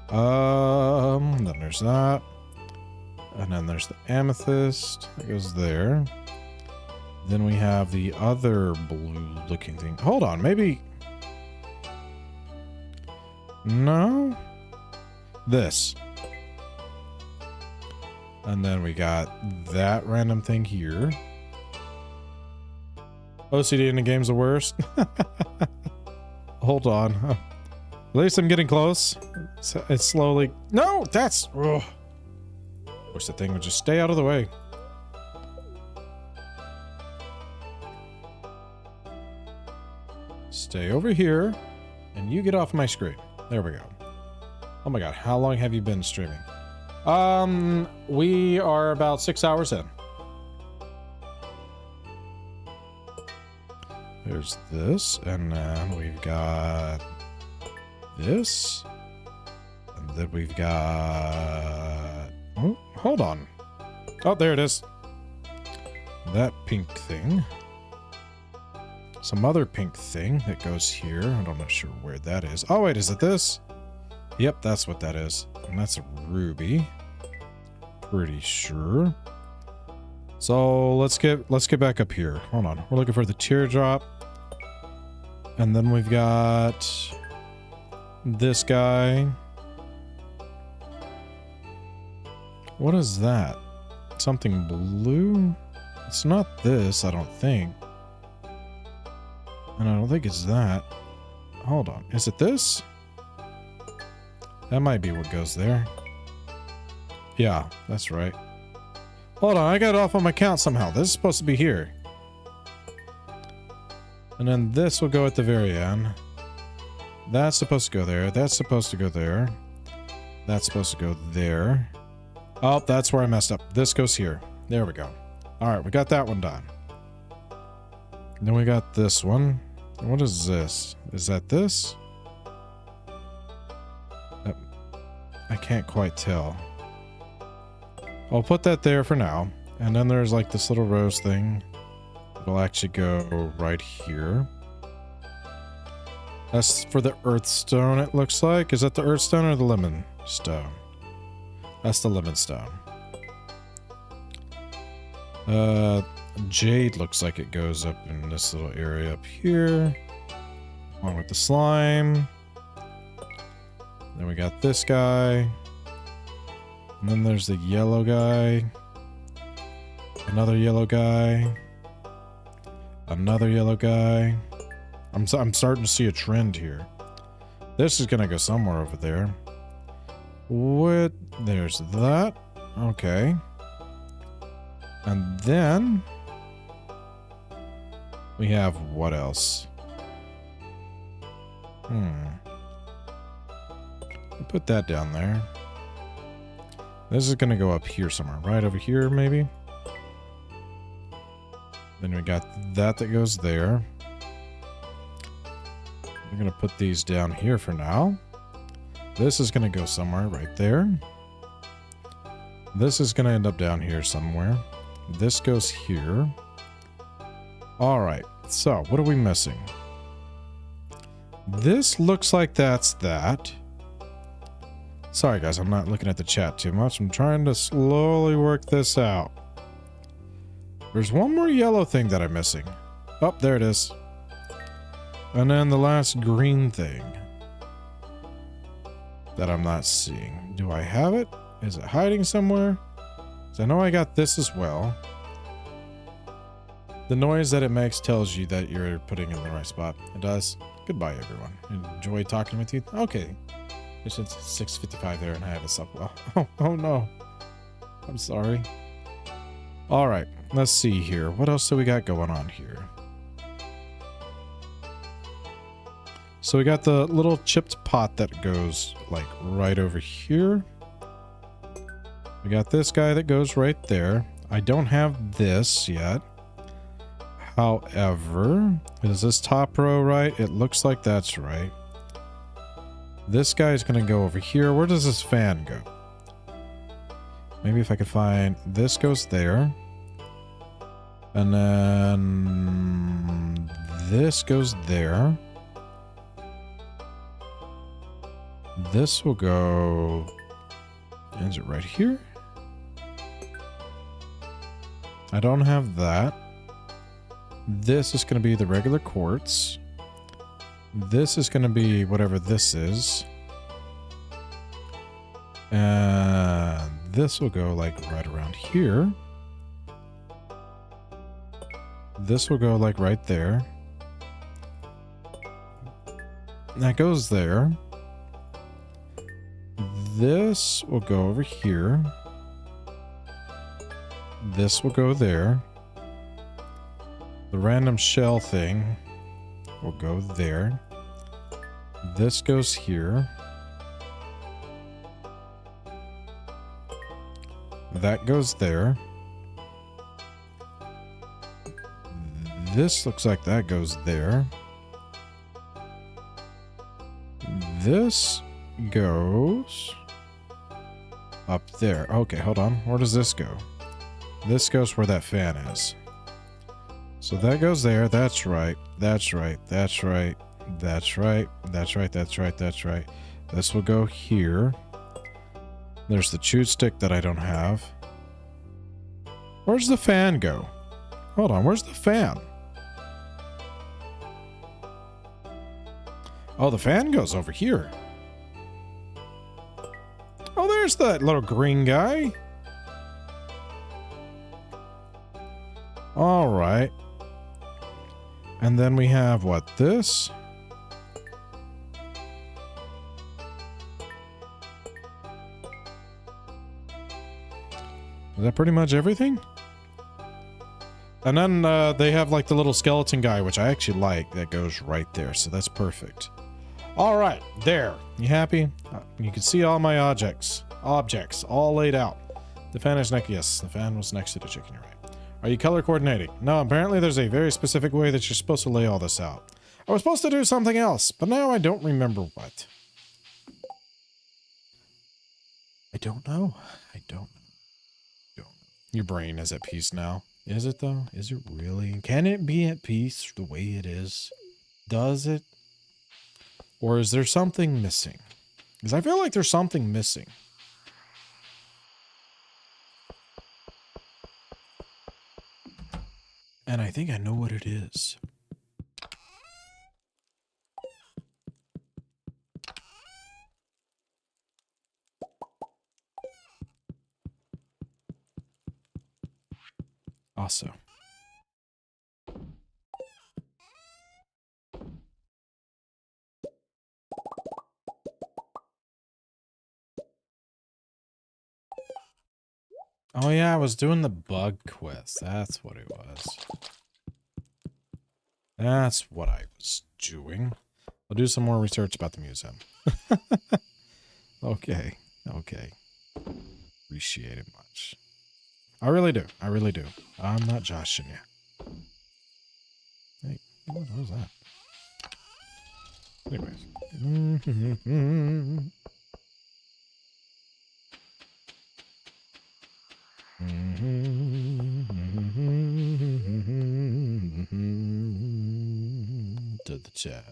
S1: Then there's that. And then there's the amethyst that goes there. Then we have the other blue looking thing. Hold on, maybe... No? This. And then we got that random thing here. OCD in the game's the worst. Hold on. At least I'm getting close. It's slowly... No! That's... Ugh. Wish the thing would just stay out of the way. Stay over here. And you get off my screen. There we go. Oh my god, how long have you been streaming? We are about 6 hours in. There's this, and then we've got this, and then we've got... Oh, hold on. Oh, there it is. That pink thing. Some other pink thing that goes here. I'm not sure where that is. Oh, wait, is it this? Yep, that's what that is. And that's a ruby. Pretty sure. So let's get back up here. Hold on. We're looking for the teardrop. And then we've got this guy. What is that? Something blue? It's not this, I don't think. And I don't think it's that. Hold on. Is it this? That might be what goes there. Yeah, that's right. Hold on, I got it off on my count somehow. This is supposed to be here. And then this will go at the very end. That's supposed to go there. That's supposed to go there. That's supposed to go there. Oh, that's where I messed up. This goes here. There we go. Alright, we got that one done. Then we got this one. What is this? Is that this? I can't quite tell. I'll put that there for now. And then there's like this little rose thing. It'll actually go right here. That's for the earth stone, it looks like. Is that the earth stone or the lemon stone? That's the lemon stone. Jade looks like it goes up in this little area up here. Along with the slime. Then we got this guy. And then there's the yellow guy. Another yellow guy. Another yellow guy. I'm starting to see a trend here. This is gonna go somewhere over there. What? There's that. Okay. And then we have what else? I'll put that down there. This is gonna go up here somewhere. Right over here, maybe? Then we got that goes there. We're gonna put these down here for now. This is gonna go somewhere right there. This is gonna end up down here somewhere. This goes here. Alright, so what are we missing? This looks like that's that. Sorry guys, I'm not looking at the chat too much. I'm trying to slowly work this out. There's one more yellow thing that I'm missing. Oh, there it is. And then the last green thing that I'm not seeing. Do I have it? Is it hiding somewhere? So I know I got this as well. The noise that it makes tells you that you're putting it in the right spot. It does. Goodbye, everyone. Enjoy talking with you. Okay. It's 6:55 there and I have a sub. Oh no. I'm sorry. Alright. Let's see here. What else do we got going on here? So we got the little chipped pot that goes like right over here. We got this guy that goes right there. I don't have this yet. However, is this top row right? It looks like that's right. This guy's going to go over here. Where does this fan go? Maybe if I could find... This goes there. And then... This goes there. This will go... Is it right here? I don't have that. This is going to be the regular quartz. This is going to be whatever this is. And this will go like right around here. This will go like right there. That goes there. This will go over here. This will go there. The random shell thing will go there. This goes here. That goes there. This looks like that goes there. This goes up there. Okay, hold on. Where does this go? This goes where that fan is. So that goes there. That's right. That's right. That's right. That's right. That's right. That's right. That's right. This will go here. There's the chewed stick that I don't have. Where's the fan go? Hold on. Where's the fan? Oh, the fan goes over here. Oh, there's that little green guy. All right. And then we have what? This? Is that pretty much everything? And then they have like the little skeleton guy, which I actually like, that goes right there. So that's perfect. All right, there. You happy? You can see all my objects all laid out. The fan is next. Yes, the fan was next to the chicken. You're right. Are you color coordinating? No, apparently there's a very specific way that you're supposed to lay all this out. I was supposed to do something else, but now I don't remember what. I don't know. I don't know. Your brain is at peace now. Is it though? Is it really? Can it be at peace the way it is? Does it? Or is there something missing? Because I feel like there's something missing. And I think I know what it is. Also. Oh yeah, I was doing the bug quest. That's what it was. That's what I was doing. I'll do some more research about the museum. Okay. Okay. Appreciate it much. I really do. I really do. I'm not joshing you. Hey, what was that? Anyways. To the chat.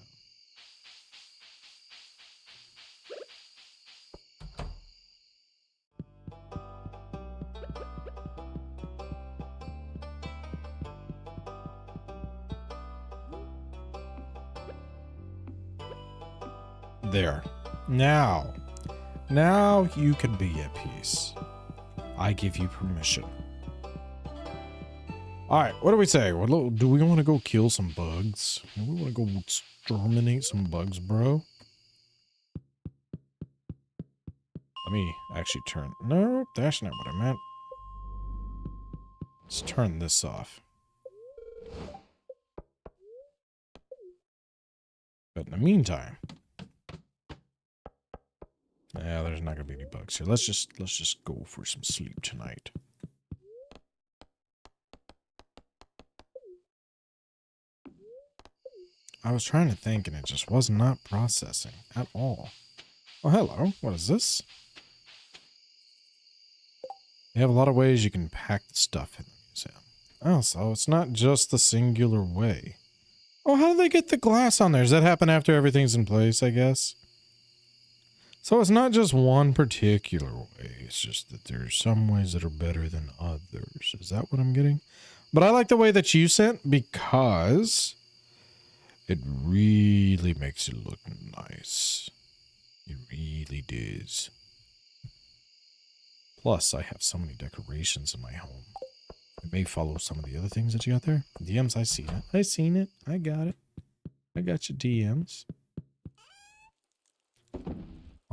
S1: There. Now you can be at peace. I give you permission. Alright, what do we say? Do we want to go kill some bugs? Do we want to go exterminate some bugs, bro? Let me actually turn... No, that's not what I meant. Let's turn this off. But in the meantime... Yeah, there's not gonna be any bugs here. Let's just go for some sleep tonight. I was trying to think and it just was not processing at all. Oh, hello. What is this? You have a lot of ways you can pack the stuff in the museum. Oh, so it's not just the singular way. Oh, how do they get the glass on there? Does that happen after everything's in place, I guess? So it's not just one particular way. It's just that there's some ways that are better than others. Is that what I'm getting? But I like the way that you sent because it really makes it look nice. It really does. Plus, I have so many decorations in my home. It may follow some of the other things that you got there. DMs, I seen it. I seen it. I got it. I got your DMs.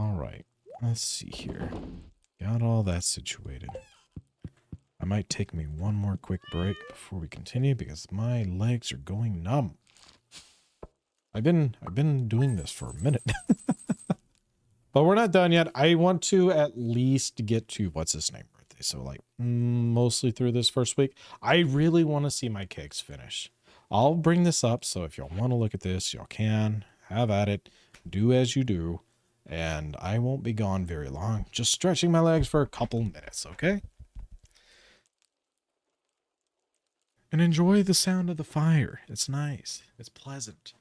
S1: All right. Let's see here. Got all that situated. I might take me one more quick break before we continue because my legs are going numb. I've been doing this for a minute. But we're not done yet. I want to at least get to what's his name birthday. So like mostly through this first week. I really want to see my cakes finish. I'll bring this up. So if y'all want to look at this, y'all can have at it. Do as you do. And I won't be gone very long. Just stretching my legs for a couple minutes. Okay. And enjoy the sound of the fire. It's nice. It's pleasant.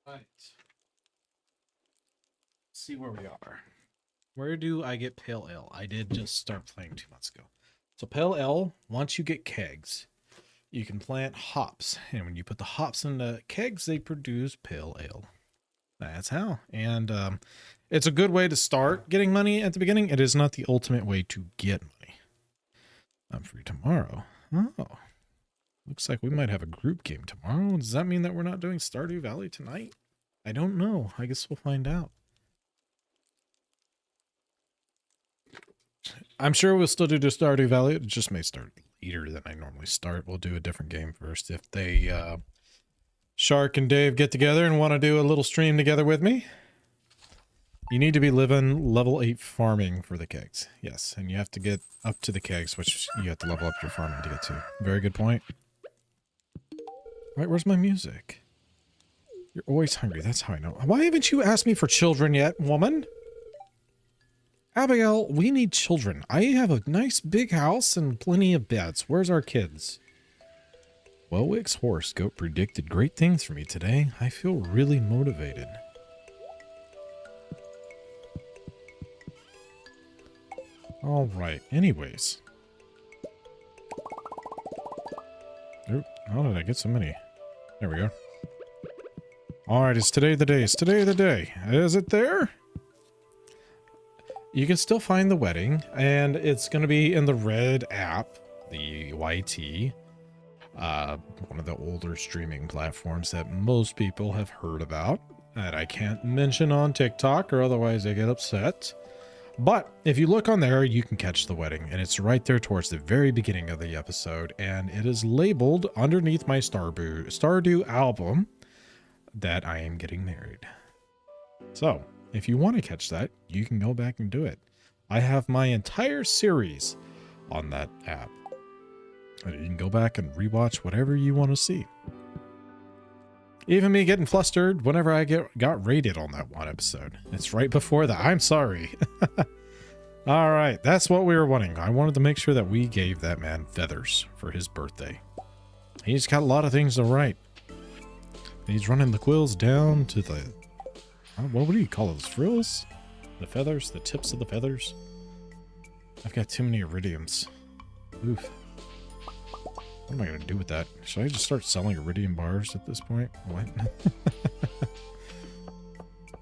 S1: Right. See where we are. Where do I get pale ale? I did just start playing 2 months ago. So pale ale, once you get kegs, you can plant hops. And when you put the hops in the kegs, they produce pale ale. That's how. And it's a good way to start getting money at the beginning. It is not the ultimate way to get money. I'm free tomorrow. Oh. Looks like we might have a group game tomorrow. Does that mean that we're not doing Stardew Valley tonight? I don't know. I guess we'll find out. I'm sure we'll still do the Stardew Valley. It just may start later than I normally start. We'll do a different game first. If they, Shark and Dave get together and want to do a little stream together with me. You need to be living level 8 farming for the kegs. Yes, and you have to get up to the kegs, which you have to level up your farming to get to. Very good point. Alright, where's my music? You're always hungry, that's how I know. Why haven't you asked me for children yet, woman? Abigail, we need children. I have a nice big house and plenty of beds. Where's our kids? Welwick's horoscope predicted great things for me today. I feel really motivated. Alright, anyways. Oop, how did I get so many? There we go. Alright, is today the day? Is today the day? Is it there? You can still find the wedding, and it's going to be in the Red app, the YT, one of the older streaming platforms that most people have heard about, that I can't mention on TikTok, or otherwise they get upset. But if you look on there, you can catch the wedding, and it's right there towards the very beginning of the episode, and it is labeled underneath my Stardew album that I am getting married. So, if you want to catch that, you can go back and do it. I have my entire series on that app. And you can go back and rewatch whatever you want to see. Even me getting flustered whenever I got rated on that one episode. It's right before that. I'm sorry. All right, that's what we were wanting. I wanted to make sure that we gave that man feathers for his birthday. He's got a lot of things to write. He's running the quills down to the... What do you call those? Frills? The feathers? The tips of the feathers? I've got too many iridiums. Oof. What am I going to do with that? Should I just start selling iridium bars at this point? What?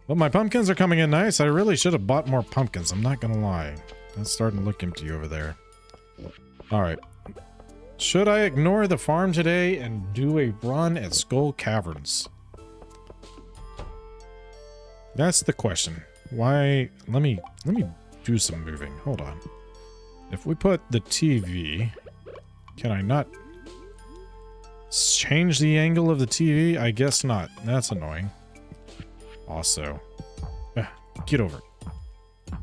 S1: Well, my pumpkins are coming in nice. I really should have bought more pumpkins. I'm not going to lie. That's starting to look empty over there. Alright. Should I ignore the farm today and do a run at Skull Caverns? That's the question. Why? Let me do some moving. Hold on. If we put the TV, can I not change the angle of the TV? I guess not. That's annoying. Also, get over it.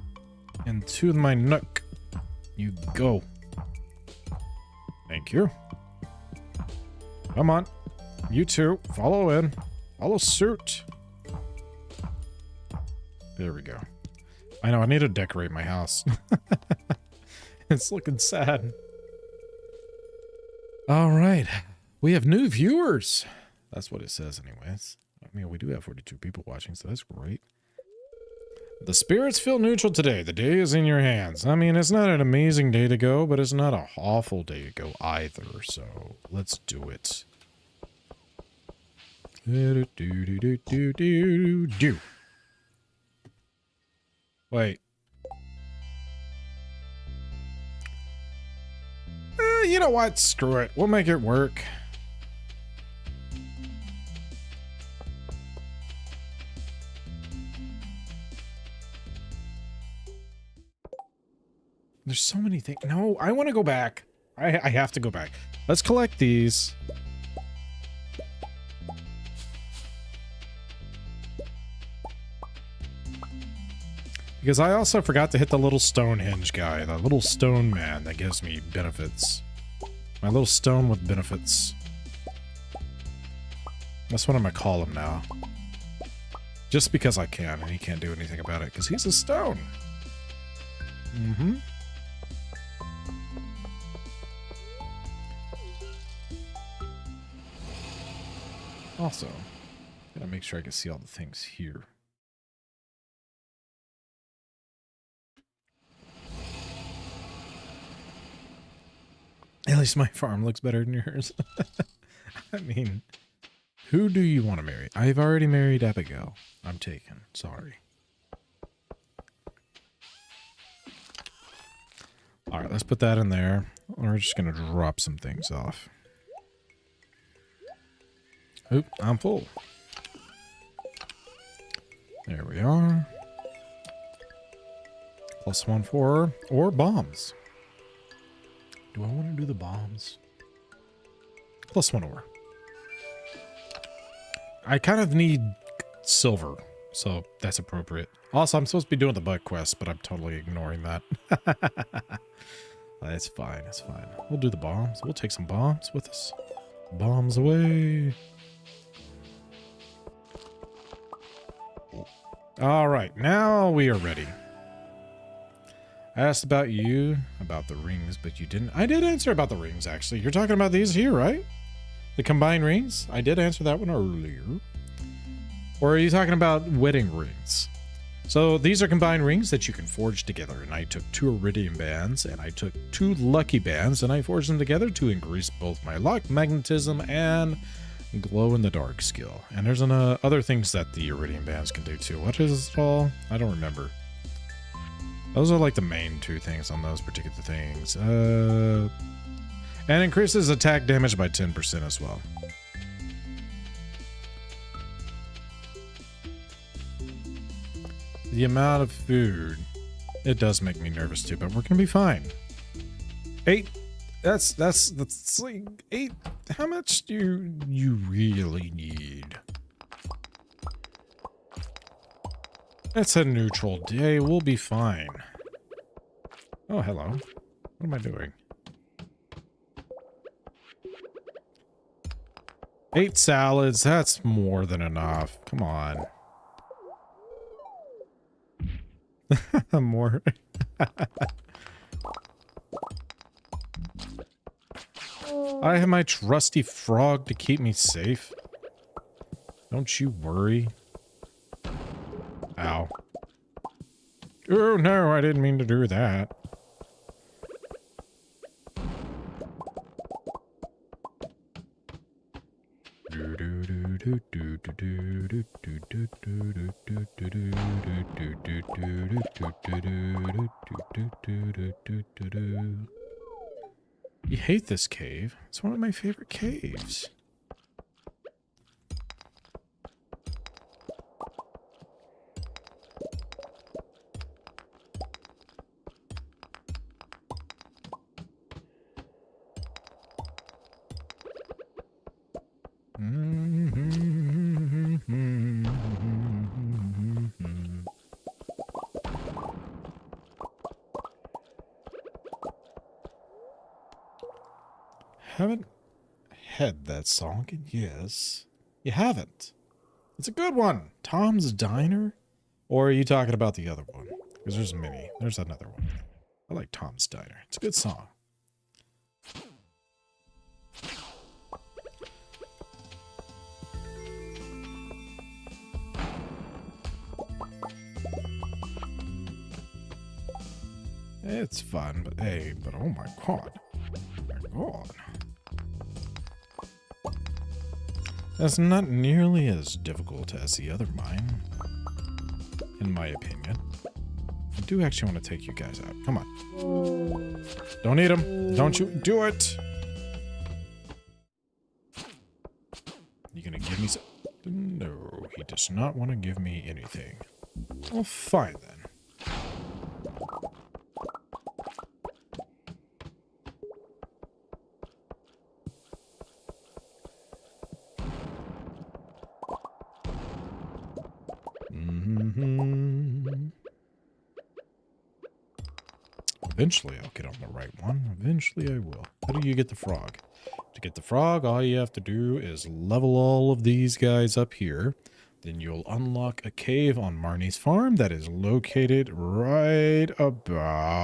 S1: Into my nook you go. Thank you. Come on. You two, follow in. Follow suit. There we go. I know, I need to decorate my house. It's looking sad. All right. We have new viewers. That's what it says anyways. I mean, we do have 42 people watching, so that's great. The spirits feel neutral today. The day is in your hands. I mean, it's not an amazing day to go, but it's not an awful day to go either. So let's do it. Do. Wait. You know what? Screw it. We'll make it work. There's so many things. No, I want to go back. I have to go back. Let's collect these. Because I also forgot to hit the little Stonehenge guy, the little stone man that gives me benefits. My little stone with benefits. That's what I'm gonna call him now. Just because I can, and he can't do anything about it, because he's a stone. Mm-hmm. Also, Gotta make sure I can see all the things here. At least my farm looks better than yours. I mean, who do you want to marry? I've already married Abigail. I'm taken. Sorry. All right, let's put that in there. We're just going to drop some things off. Oop, I'm full. There we are. +1 for or bombs. Do I want to do the bombs? +1 ore. I kind of need silver, so that's appropriate. Also, I'm supposed to be doing the bug quest, but I'm totally ignoring that. That's fine, that's fine. We'll do the bombs. We'll take some bombs with us. Bombs away. All right, now we are ready. I asked about you, about the rings, but you didn't. I did answer about the rings, actually. You're talking about these here, right? The combined rings? I did answer that one earlier. Or are you talking about wedding rings? So these are combined rings that you can forge together. And I took 2 iridium bands and I took 2 lucky bands and I forged them together to increase both my luck, magnetism, and glow in the dark skill. And there's other things that the iridium bands can do too. What is it all? I don't remember. Those are like the main 2 things on those particular things. And increases attack damage by 10% as well. The amount of food, it does make me nervous too, but we're gonna be fine. 8. That's like 8. How much do you really need? It's a neutral day. We'll be fine. Oh, hello. What am I doing? 8 salads. That's more than enough. Come on. More. I have my trusty frog to keep me safe. Don't you worry. Ow. Oh no, I didn't mean to do that. You hate this cave. It's one of my favorite caves. Haven't had that song in years. You haven't. It's a good one. Tom's Diner? Or are you talking about the other one? Because there's many. There's another one. I like Tom's Diner. It's a good song. It's fun, but hey, but oh my god. Oh my god. That's not nearly as difficult as the other mine, in my opinion. I do actually want to take you guys out. Come on. Don't eat them. Don't you do it. You gonna give me some? No, he does not want to give me anything. Well, fine then. Eventually I'll get on the right one. Eventually I will. How do you get the frog? To get the frog, all you have to do is level all of these guys up here. Then you'll unlock a cave on Marnie's farm that is located right about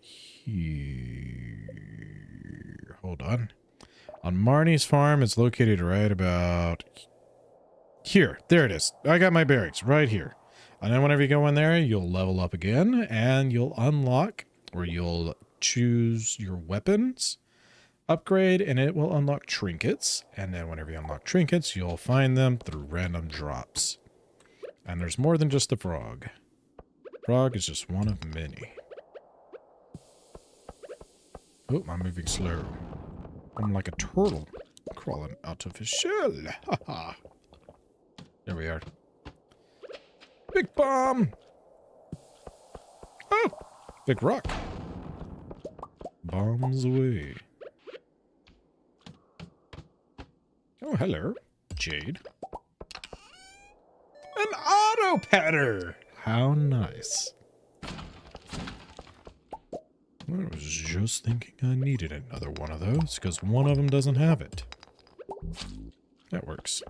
S1: here. Hold on. On Marnie's farm, it's located right about here. There it is. I got my bearings right here. And then whenever you go in there, you'll level up again and you'll unlock, or you'll choose your weapons, upgrade, and it will unlock trinkets. And then whenever you unlock trinkets, you'll find them through random drops. And there's more than just the frog. Frog is just one of many. Oh, I'm moving slow. I'm like a turtle crawling out of his shell. Haha. There we are. Big bomb! Oh! Big rock. Bombs away. Oh, hello, Jade. An auto patter! How nice. I was just thinking I needed another one of those, because one of them doesn't have it. That works.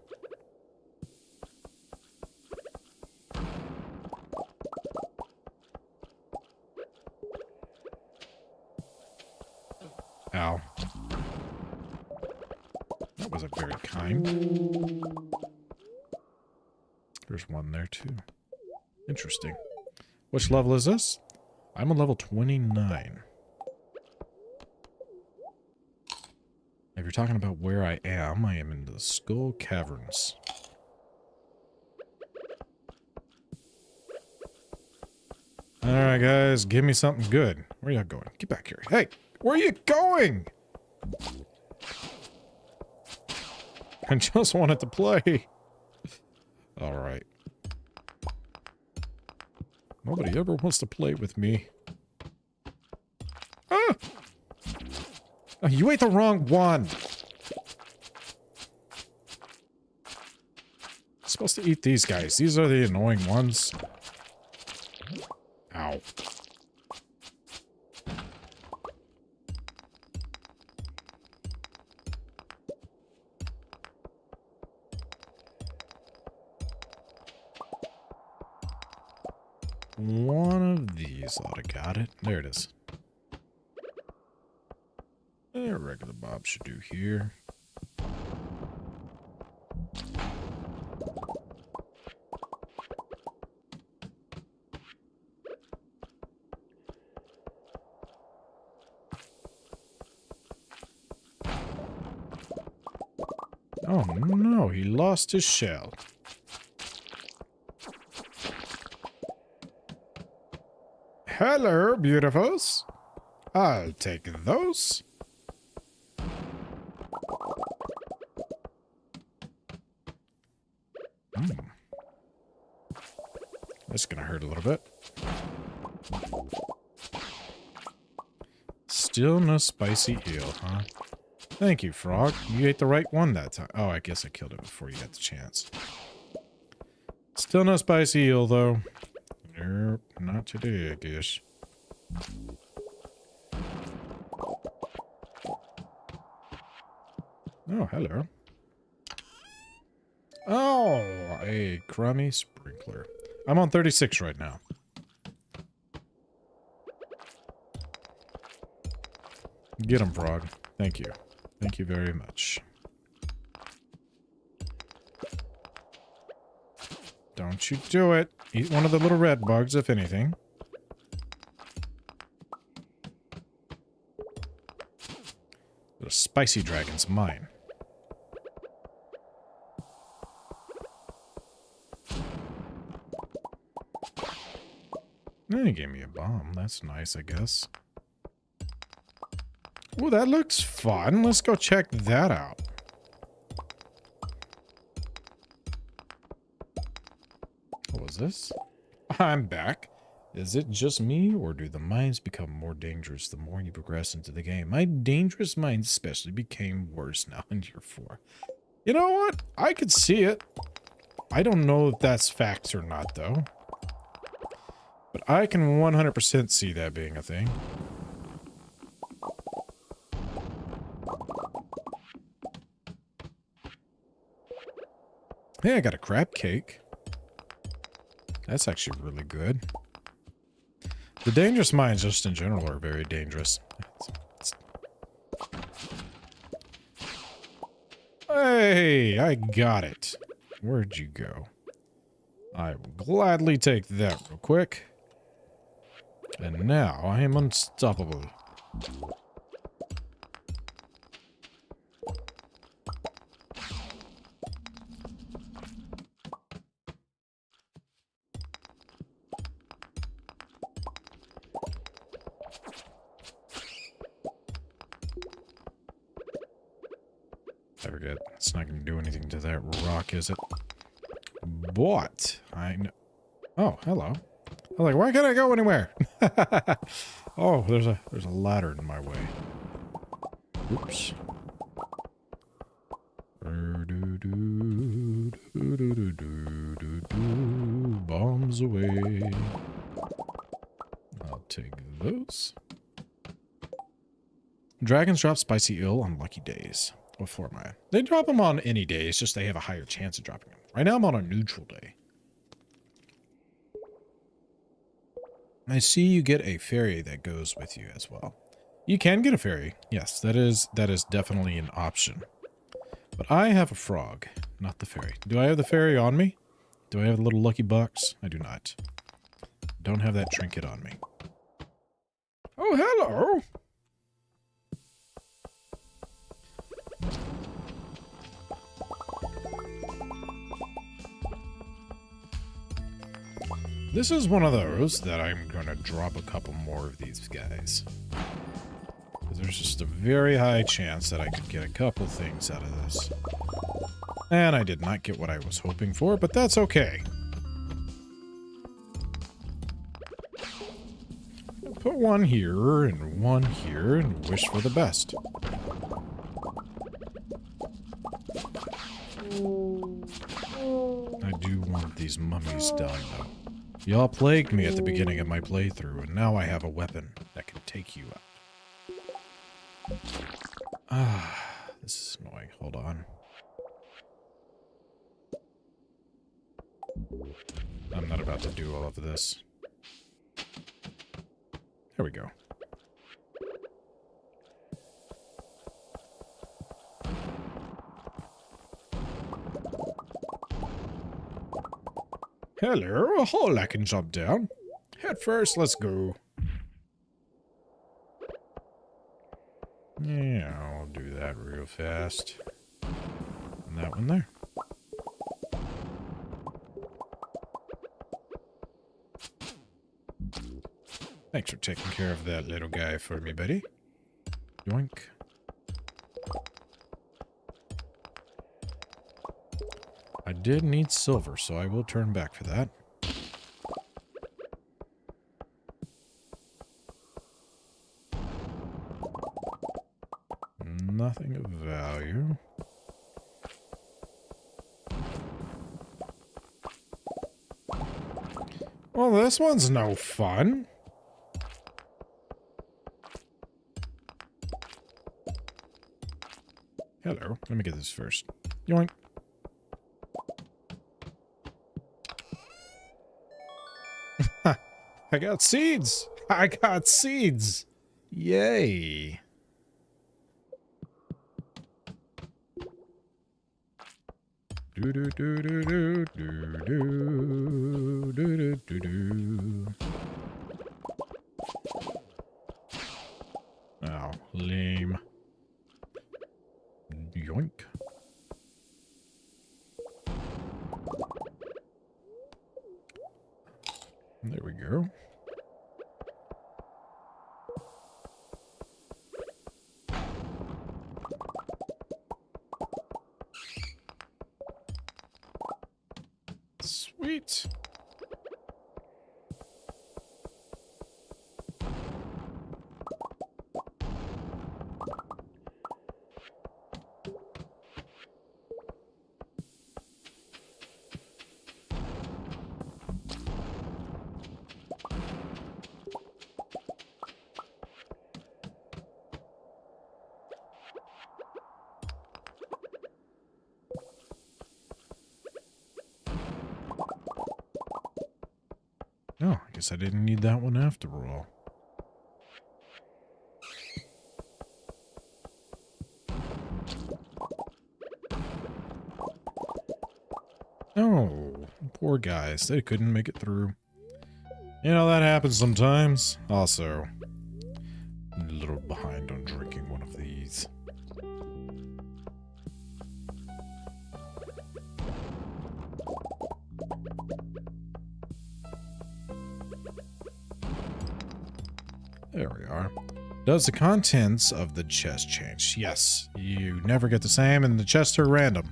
S1: Ow. That wasn't very kind. There's one there, too. Interesting. Which level is this? I'm on level 29. If you're talking about where I am in the Skull Caverns. Alright, guys, give me something good. Where y'all going? Get back here. Hey, where are you going? I just wanted to play. Alright. Nobody ever wants to play with me. Ah! Oh, you ate the wrong one. I'm supposed to eat these guys. These are the annoying ones. Ow. One of these ought to got it. There it is. A regular Bob should do here. Oh no, he lost his shell. Hello, beautifuls. I'll take those. That's gonna hurt a little bit. Still no spicy eel, huh? Thank you, frog. You ate the right one that time. Oh, I guess I killed it before you got the chance. Still no spicy eel, though. Nope, not today, I guess. Oh, hello. Oh, a crummy sprinkler. I'm on 36 right now. Get him, frog. Thank you. Thank you very much. Don't you do it. Eat one of the little red bugs, if anything. The spicy dragon's mine. He gave me a bomb. That's nice, I guess. Oh, that looks fun. Let's go check that out. What was this? I'm back. Is it just me, or do the mines become more dangerous the more you progress into the game? My dangerous mines especially became worse now in Year 4. You know what? I could see it. I don't know if that's facts or not, though. But I can 100% see that being a thing. Hey, I got a crab cake. That's actually really good. The dangerous mines just in general are very dangerous. Hey, I got it. Where'd you go? I will gladly take that real quick. And now I am unstoppable. I forget. It's not going to do anything to that rock, is it? But I know. Oh, hello. I'm like, why can't I go anywhere? Oh, there's a ladder in my way. Oops. Bombs away. I'll take those. Dragons drop spicy eel on lucky days. What form am I? They drop them on any day. It's just they have a higher chance of dropping them. Right now I'm on a neutral day. I see you get a fairy that goes with you as well. You can get a fairy. Yes, that is definitely an option. But I have a frog, not the fairy. Do I have the fairy on me? Do I have a little lucky box? I do not. Don't have that trinket on me. Oh, hello! This is one of those that I'm going to drop a couple more of these guys. Because there's just a very high chance that I could get a couple things out of this. And I did not get what I was hoping for, but that's okay. I'll put one here and wish for the best. I do want these mummies done, though. Y'all plagued me at the beginning of my playthrough, and now I have a weapon that can take you out. Ah, this is annoying. Hold on. I'm not about to do all of this. There we go. Hello, a hole I can jump down. Head first, let's go. Yeah, I'll do that real fast. And that one there. Thanks for taking care of that little guy for me, buddy. Yoink. I did need silver, so I will turn back for that. Nothing of value. Well, this one's no fun. Hello. Let me get this first. Yoink. I got seeds! I got seeds! Yay! Do do do do do do do do do do. Oh, lame. Yoink. There we go. Sweet. Oh, I guess I didn't need that one after all. Oh, poor guys. They couldn't make it through. You know, that happens sometimes. Also, I'm a little behind on drinking one of these. There we are. Does the contents of the chest change? Yes. You never get the same, and the chests are random.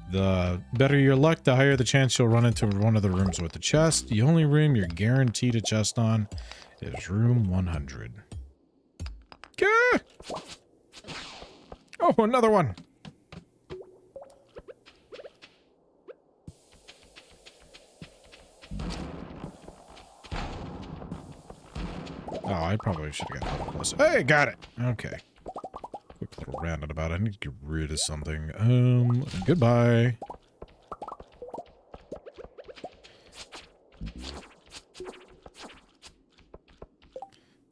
S1: The better your luck, the higher the chance you'll run into one of the rooms with the chest. The only room you're guaranteed a chest on is room 100. Gah! Oh, another one! Oh, I probably should have gotten closer. Hey, got it! Okay. Quick little roundabout. I need to get rid of something. Goodbye.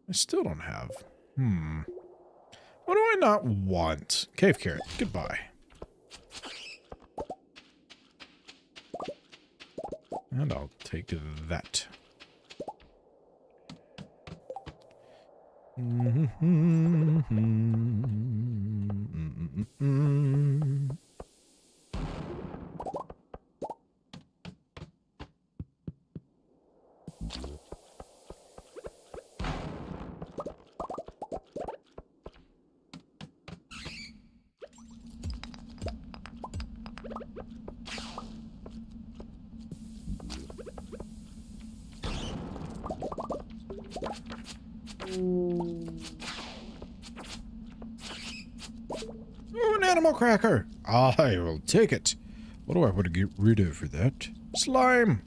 S1: I still don't have. What do I not want? Cave carrot. Goodbye. And I'll take that. Ooh, an animal cracker! I will take it. What do I want to get rid of for that? Slime!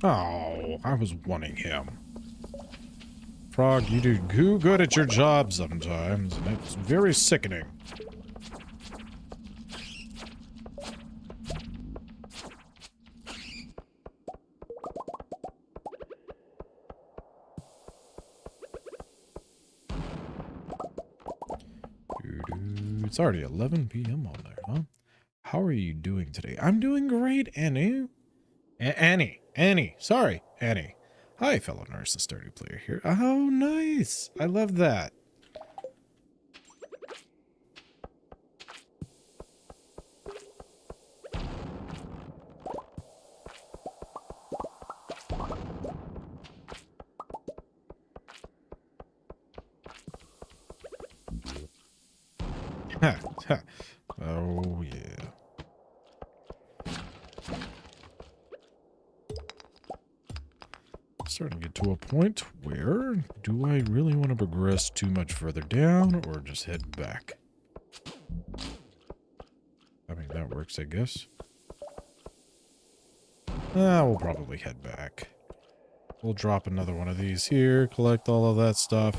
S1: Oh, I was wanting him. Frog, you do too good at your job sometimes, and it's very sickening. It's already 11 p.m. on there, huh? How are you doing today? I'm doing great, Annie. Annie. Sorry, Annie. Hi, fellow nurse, the Stardew player here. Oh, nice. I love that. Oh, yeah. Starting to get to a point where do I really want to progress too much further down or just head back? I mean, that works, I guess. We'll probably head back. We'll drop another one of these here, collect all of that stuff.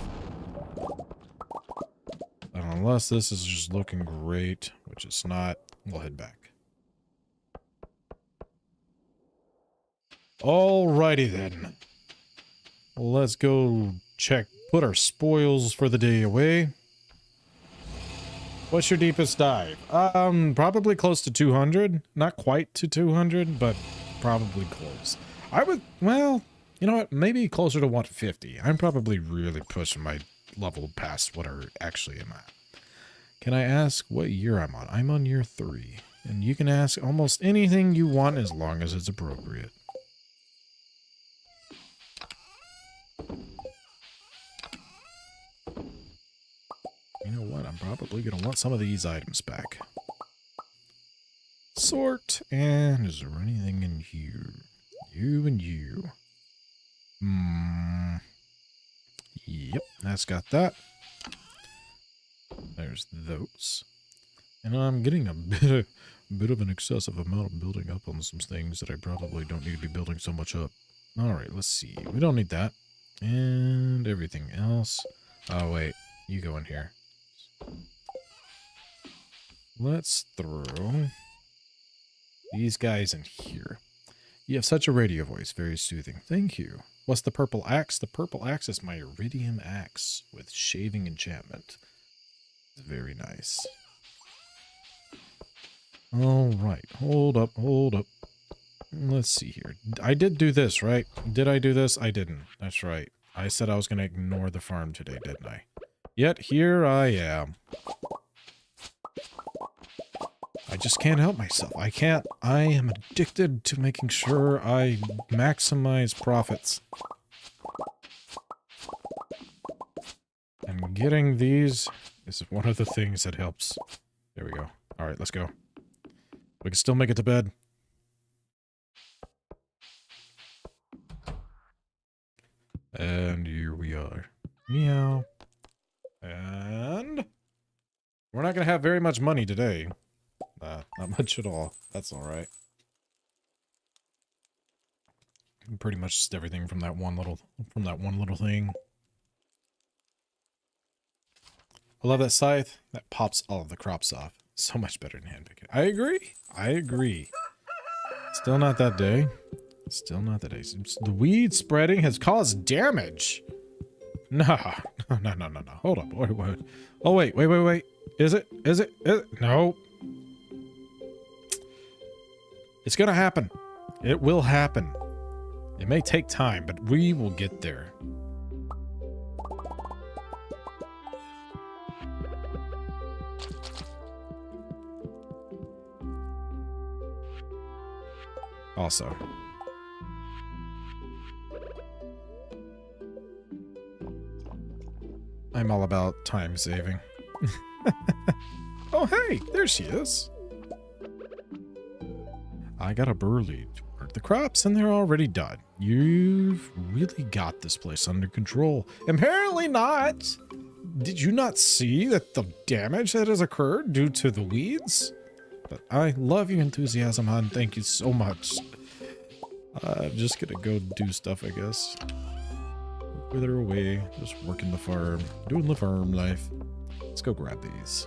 S1: And unless this is just looking great, which it's not, we'll head back. Alrighty then. Let's go check, put our spoils for the day away. What's your deepest dive? Probably close to 200. Not quite to 200, but probably close. I would, well, you know what? Maybe closer to 150. I'm probably really pushing my level past what I actually am at. Can I ask what year I'm on? I'm on year 3. And you can ask almost anything you want as long as it's appropriate. You know what? I'm probably going to want some of these items back. Sort. And is there anything in here? You and you. Yep, that's got that. There's those. And I'm getting a bit of an excessive amount of building up on some things that I probably don't need to be building so much up. Alright, let's see. We don't need that. And everything else. Oh, wait. You go in here. Let's throw these guys in here. You have such a radio voice. Very soothing. Thank you. What's the purple axe? The purple axe is my iridium axe with shaving enchantment. Very nice. All right. Hold up. Hold up. Let's see here. I did do this, right? Did I do this? I didn't. That's right. I said I was going to ignore the farm today, didn't I? Yet here I am. I just can't help myself. I can't. I am addicted to making sure I maximize profits. And getting these is one of the things that helps. There we go. All right, let's go. We can still make it to bed. And here we are. Meow. And we're not going to have very much money today. Not much at all. That's all right. Pretty much just everything from that one little thing. I love that scythe. That pops all of the crops off. So much better than hand picking. I agree. I agree. Still not that day. Still not that day. The weed spreading has caused damage. No. Hold up. Wait. Oh, wait. Is it? No. It's gonna happen. It will happen. It may take time, but we will get there. Also, I'm all about time saving. Oh, hey, there she is. I got a burley to work the crops and they're already done. You've really got this place under control. Apparently not. Did you not see that the damage that has occurred due to the weeds? But I love your enthusiasm, hon. Thank you so much. I'm just gonna go do stuff, I guess. Wither away, just working the farm, doing the farm life. Let's go grab these.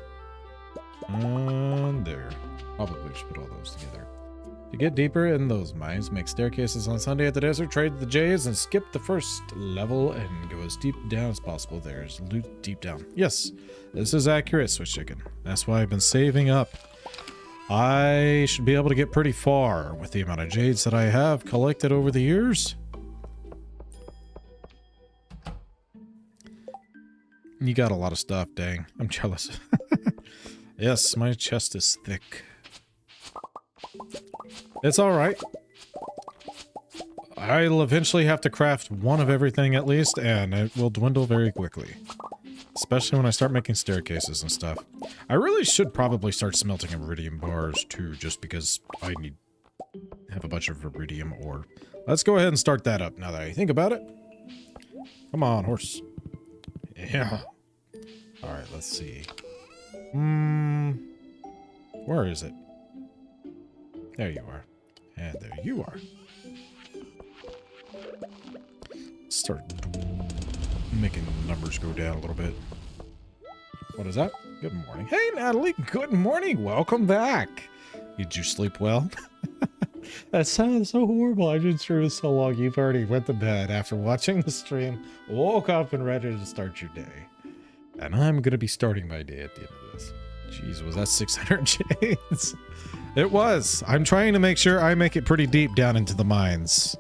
S1: And there. Probably should put all those together. To get deeper in those mines, make staircases on Sunday at the desert, trade the Jays, and skip the first level and go as deep down as possible. There's loot deep down. Yes, this is accurate, Swiss Chicken. That's why I've been saving up. I should be able to get pretty far with the amount of jades that I have collected over the years. You got a lot of stuff, dang. I'm jealous. Yes, my chest is thick. It's alright. I'll eventually have to craft one of everything at least, and it will dwindle very quickly. Especially when I start making staircases and stuff. I really should probably start smelting iridium bars too, just because I have a bunch of iridium ore. Let's go ahead and start that up now that I think about it. Come on, horse. Yeah. Alright, let's see. Where is it? There you are. And there you are. Start making the numbers go down a little bit. What is that? Good morning. Hey, Natalie. Good morning. Welcome back. Did you sleep well? That sounds so horrible. I've been streaming so long. You've already went to bed after watching the stream, woke up and ready to start your day. And I'm going to be starting my day at the end of this. Jeez, was that 600 jades? It was. I'm trying to make sure I make it pretty deep down into the mines.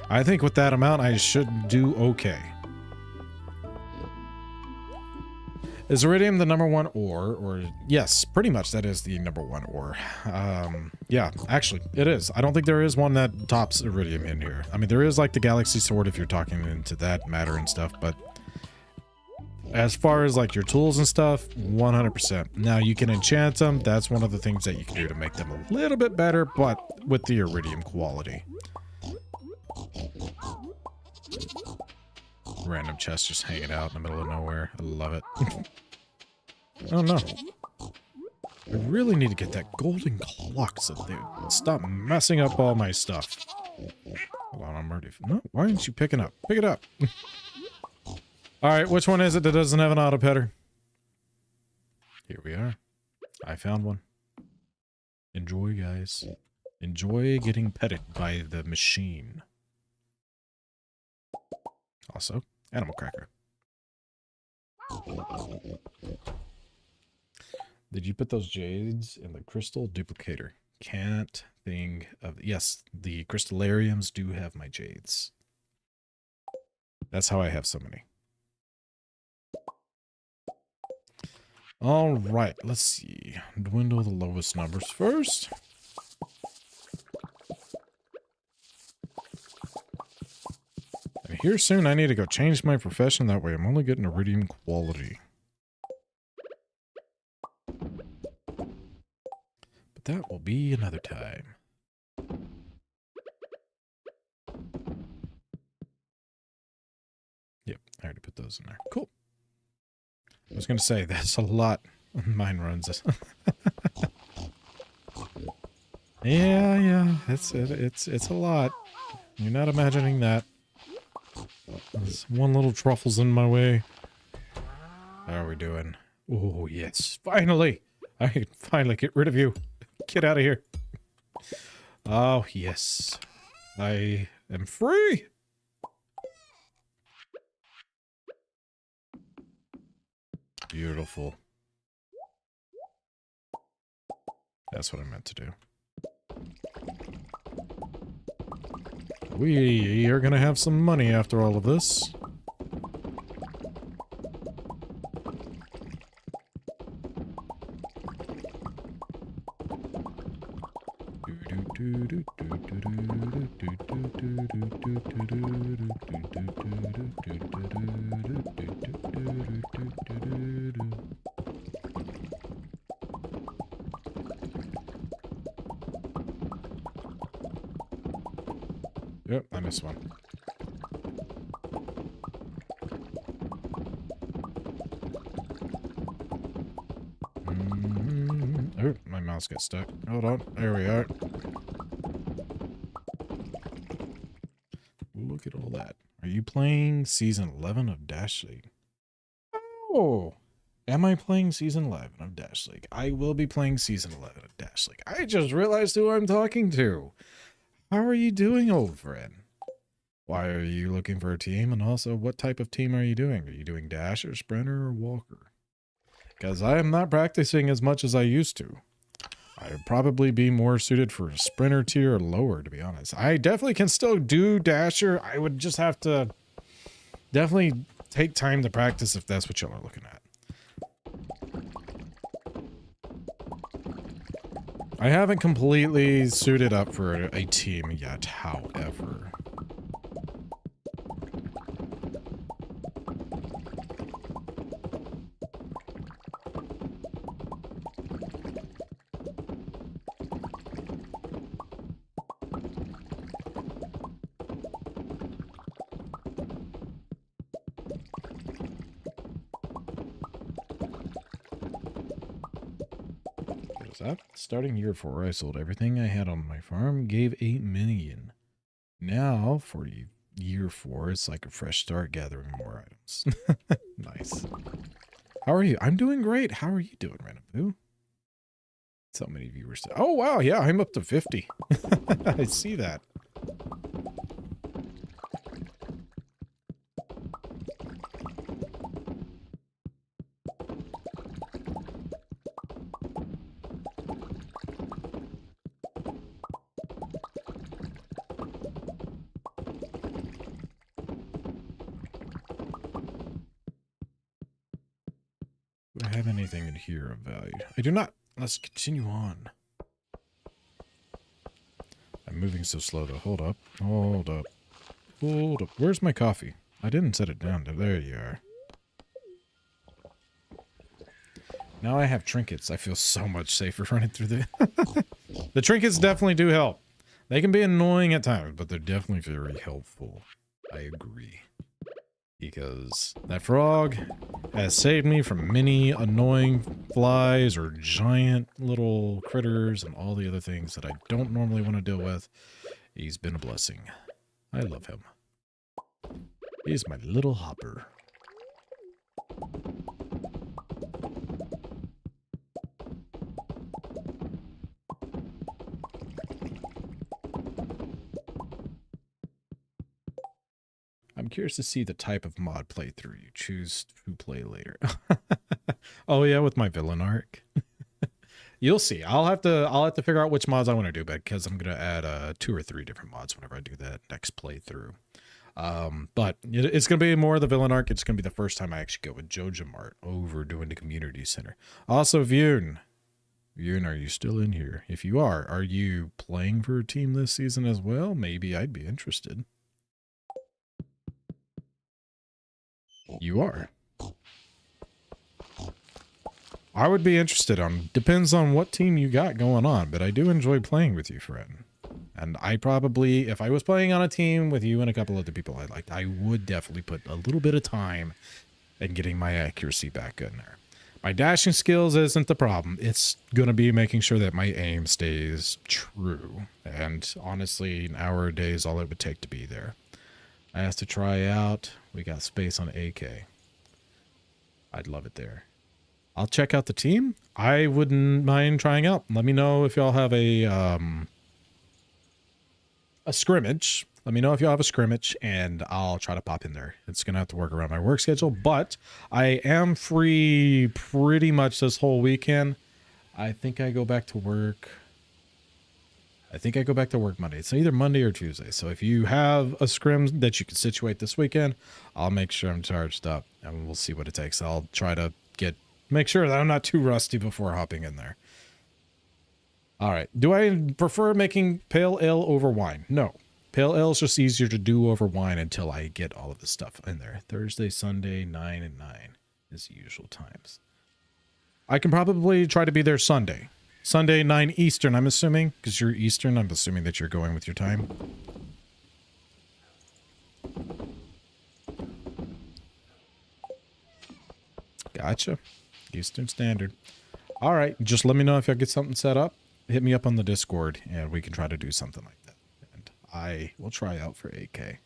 S1: I think with that amount, I should do okay. Is iridium the #1 ore? Or yes, pretty much that is the #1 ore. Yeah, actually, it is. I don't think there is one that tops iridium in here. I mean, there is like the galaxy sword if you're talking into that matter and stuff, but as far as like your tools and stuff, 100%. Now you can enchant them. That's one of the things that you can do to make them a little bit better, but with the iridium quality. Random chest just hanging out in the middle of nowhere. I love it. Oh no. I really need to get that golden clock so they stop messing up all my stuff. Hold on, I'm ready. No, why aren't you picking up? Pick it up. Alright, which one is it that doesn't have an auto petter? Here we are. I found one. Enjoy, guys. Enjoy getting petted by the machine. Also, animal cracker. Did you put those jades in the crystal duplicator? Can't think of... Yes, the crystallariums do have my jades. That's how I have so many. All right, let's see. Dwindle the lowest numbers first. And here soon I need to go change my profession. That way I'm only getting iridium quality. But that will be another time. Yep, I already put those in there. Cool. I was going to say, that's a lot. Mine runs this. Yeah, it's a lot. You're not imagining that. There's one little truffle's in my way. How are we doing? Oh, yes. Finally! I can finally get rid of you. Get out of here. Oh, yes. I am free! Beautiful. That's what I meant to do. We are gonna have some money after all of this. Yep, I missed one. Oh, my mouse got stuck. Hold on. There we are. Look at all that. Are you playing Season 11 of Dash League? Oh! Am I playing Season 11 of Dash League? I will be playing Season 11 of Dash League. I just realized who I'm talking to. How are you doing, old friend? Why are you looking for a team? And also, what type of team are you doing? Are you doing Dasher, Sprinter, or Walker? Because I am not practicing as much as I used to. I would probably be more suited for a Sprinter tier or lower, to be honest. I definitely can still do Dasher. I would just have to definitely take time to practice if that's what y'all are looking at. I haven't completely suited up for a team yet, however. Starting year 4, I sold everything I had on my farm, gave 8 million. Now, for year 4, it's like a fresh start gathering more items. Nice. How are you? I'm doing great. How are you doing, Renaboo? So many viewers. Oh, wow. Yeah, I'm up to 50. I see that. Do I have anything in here of value? I do not. Let's continue on. I'm moving so slow though. Hold up. Hold up. Hold up. Where's my coffee? I didn't set it down. There you are. Now I have trinkets. I feel so much safer running through the... The trinkets definitely do help. They can be annoying at times, but they're definitely very helpful. I agree. Because that frog has saved me from many annoying flies or giant little critters and all the other things that I don't normally want to deal with. He's been a blessing. I love him. He's my little hopper. curious to see the type of mod playthrough you choose to play later. Oh yeah, with my villain arc. You'll see. I'll have to figure out which mods I want to do, because I'm gonna add 2 or 3 different mods whenever I do that next playthrough. But it's gonna be more of the villain arc. It's gonna be the first time I actually go with Joja Mart over doing the community center. Also, Vune, are you still in here? If you are you playing for a team this season as well? Maybe I'd be interested. You are. I would be interested on, depends on what team you got going on, but I do enjoy playing with you, friend. And I probably, if I was playing on a team with you and a couple other people I liked, I would definitely put a little bit of time in getting my accuracy back in there. My dashing skills isn't the problem. It's going to be making sure that my aim stays true. And honestly, an hour a day is all it would take to be there. I have to try out. We got space on AK. I'd love it there. I'll check out the team. I wouldn't mind trying out. Let me know if y'all have a scrimmage. Let me know if y'all have a scrimmage, and I'll try to pop in there. It's going to have to work around my work schedule, but I am free pretty much this whole weekend. I think I go back to work. Monday. It's either Monday or Tuesday. So if you have a scrim that you can situate this weekend, I'll make sure I'm charged up, and we'll see what it takes. I'll try to make sure that I'm not too rusty before hopping in there. All right. Do I prefer making pale ale over wine? No. Pale ale is just easier to do over wine until I get all of the stuff in there. Thursday, Sunday, 9 and 9 is the usual times. I can probably try to be there Sunday. Sunday, 9 Eastern, I'm assuming. Because you're Eastern, I'm assuming that you're going with your time. Gotcha. Eastern Standard. All right. Just let me know if y'all get something set up. Hit me up on the Discord, and we can try to do something like that. And I will try out for AK.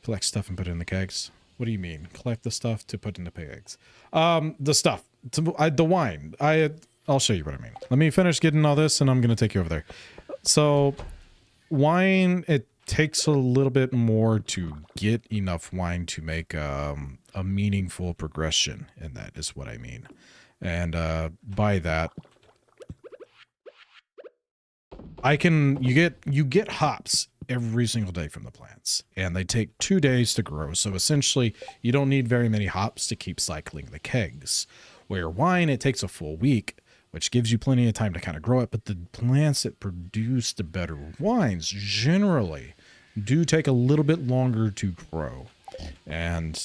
S1: Collect stuff and put it in the kegs. What do you mean? Collect the stuff to put in the kegs. The stuff. The wine. I'll show you what I mean. Let me finish getting all this, and I'm going to take you over there. So, wine, it takes a little bit more to get enough wine to make a meaningful progression, and that is what I mean. And by that, you get hops every single day from the plants, and they take 2 days to grow. So essentially, you don't need very many hops to keep cycling the kegs. Where wine, it takes a full week, which gives you plenty of time to kind of grow it. But the plants that produce the better wines generally do take a little bit longer to grow. And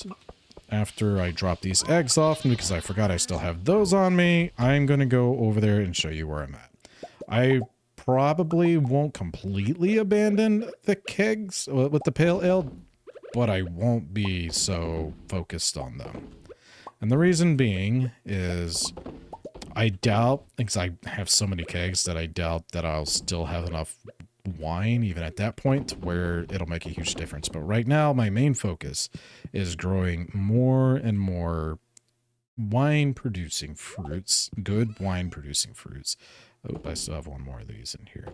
S1: after I drop these eggs off, and because I forgot I still have those on me, I'm going to go over there and show you where I'm at. I probably won't completely abandon the kegs with the pale ale, but I won't be so focused on them. And the reason being is I doubt, because I have so many kegs that I doubt that I'll still have enough wine even at that point where it'll make a huge difference. But right now my main focus is growing more and more wine producing fruits, good wine producing fruits. Oh, I still have one more of these in here.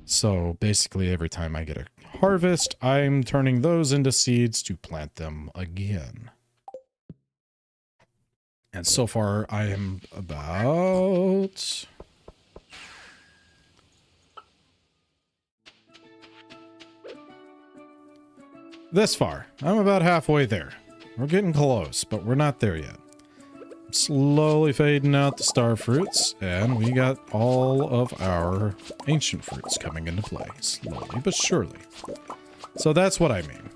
S1: So basically every time I get a harvest, I'm turning those into seeds to plant them again. And so far I am about this far. I'm about halfway there. We're getting close, but we're not there yet. I'm slowly fading out the star fruits, and we got all of our ancient fruits coming into play, slowly but surely. So that's what I mean.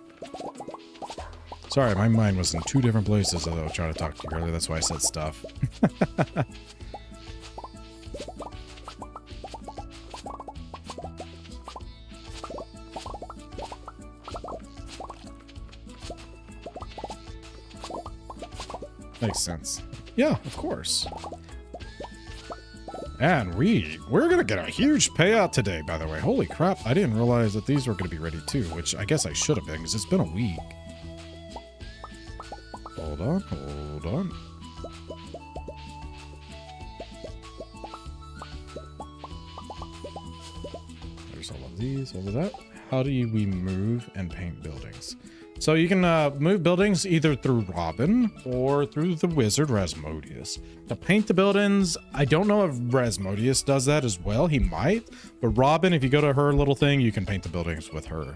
S1: Sorry, my mind was in 2 different places as I was trying to talk to you earlier. That's why I said stuff. Makes sense. Yeah, of course. And we're gonna get a huge payout today, by the way. Holy crap, I didn't realize that these were gonna be ready too, which I guess I should have been, because it's been a week. Hold on, hold on. There's all of these, all of that. How do we move and paint buildings? So you can move buildings either through Robin or through the wizard Rasmodius. To paint the buildings, I don't know if Rasmodius does that as well. He might, but Robin, if you go to her little thing, you can paint the buildings with her.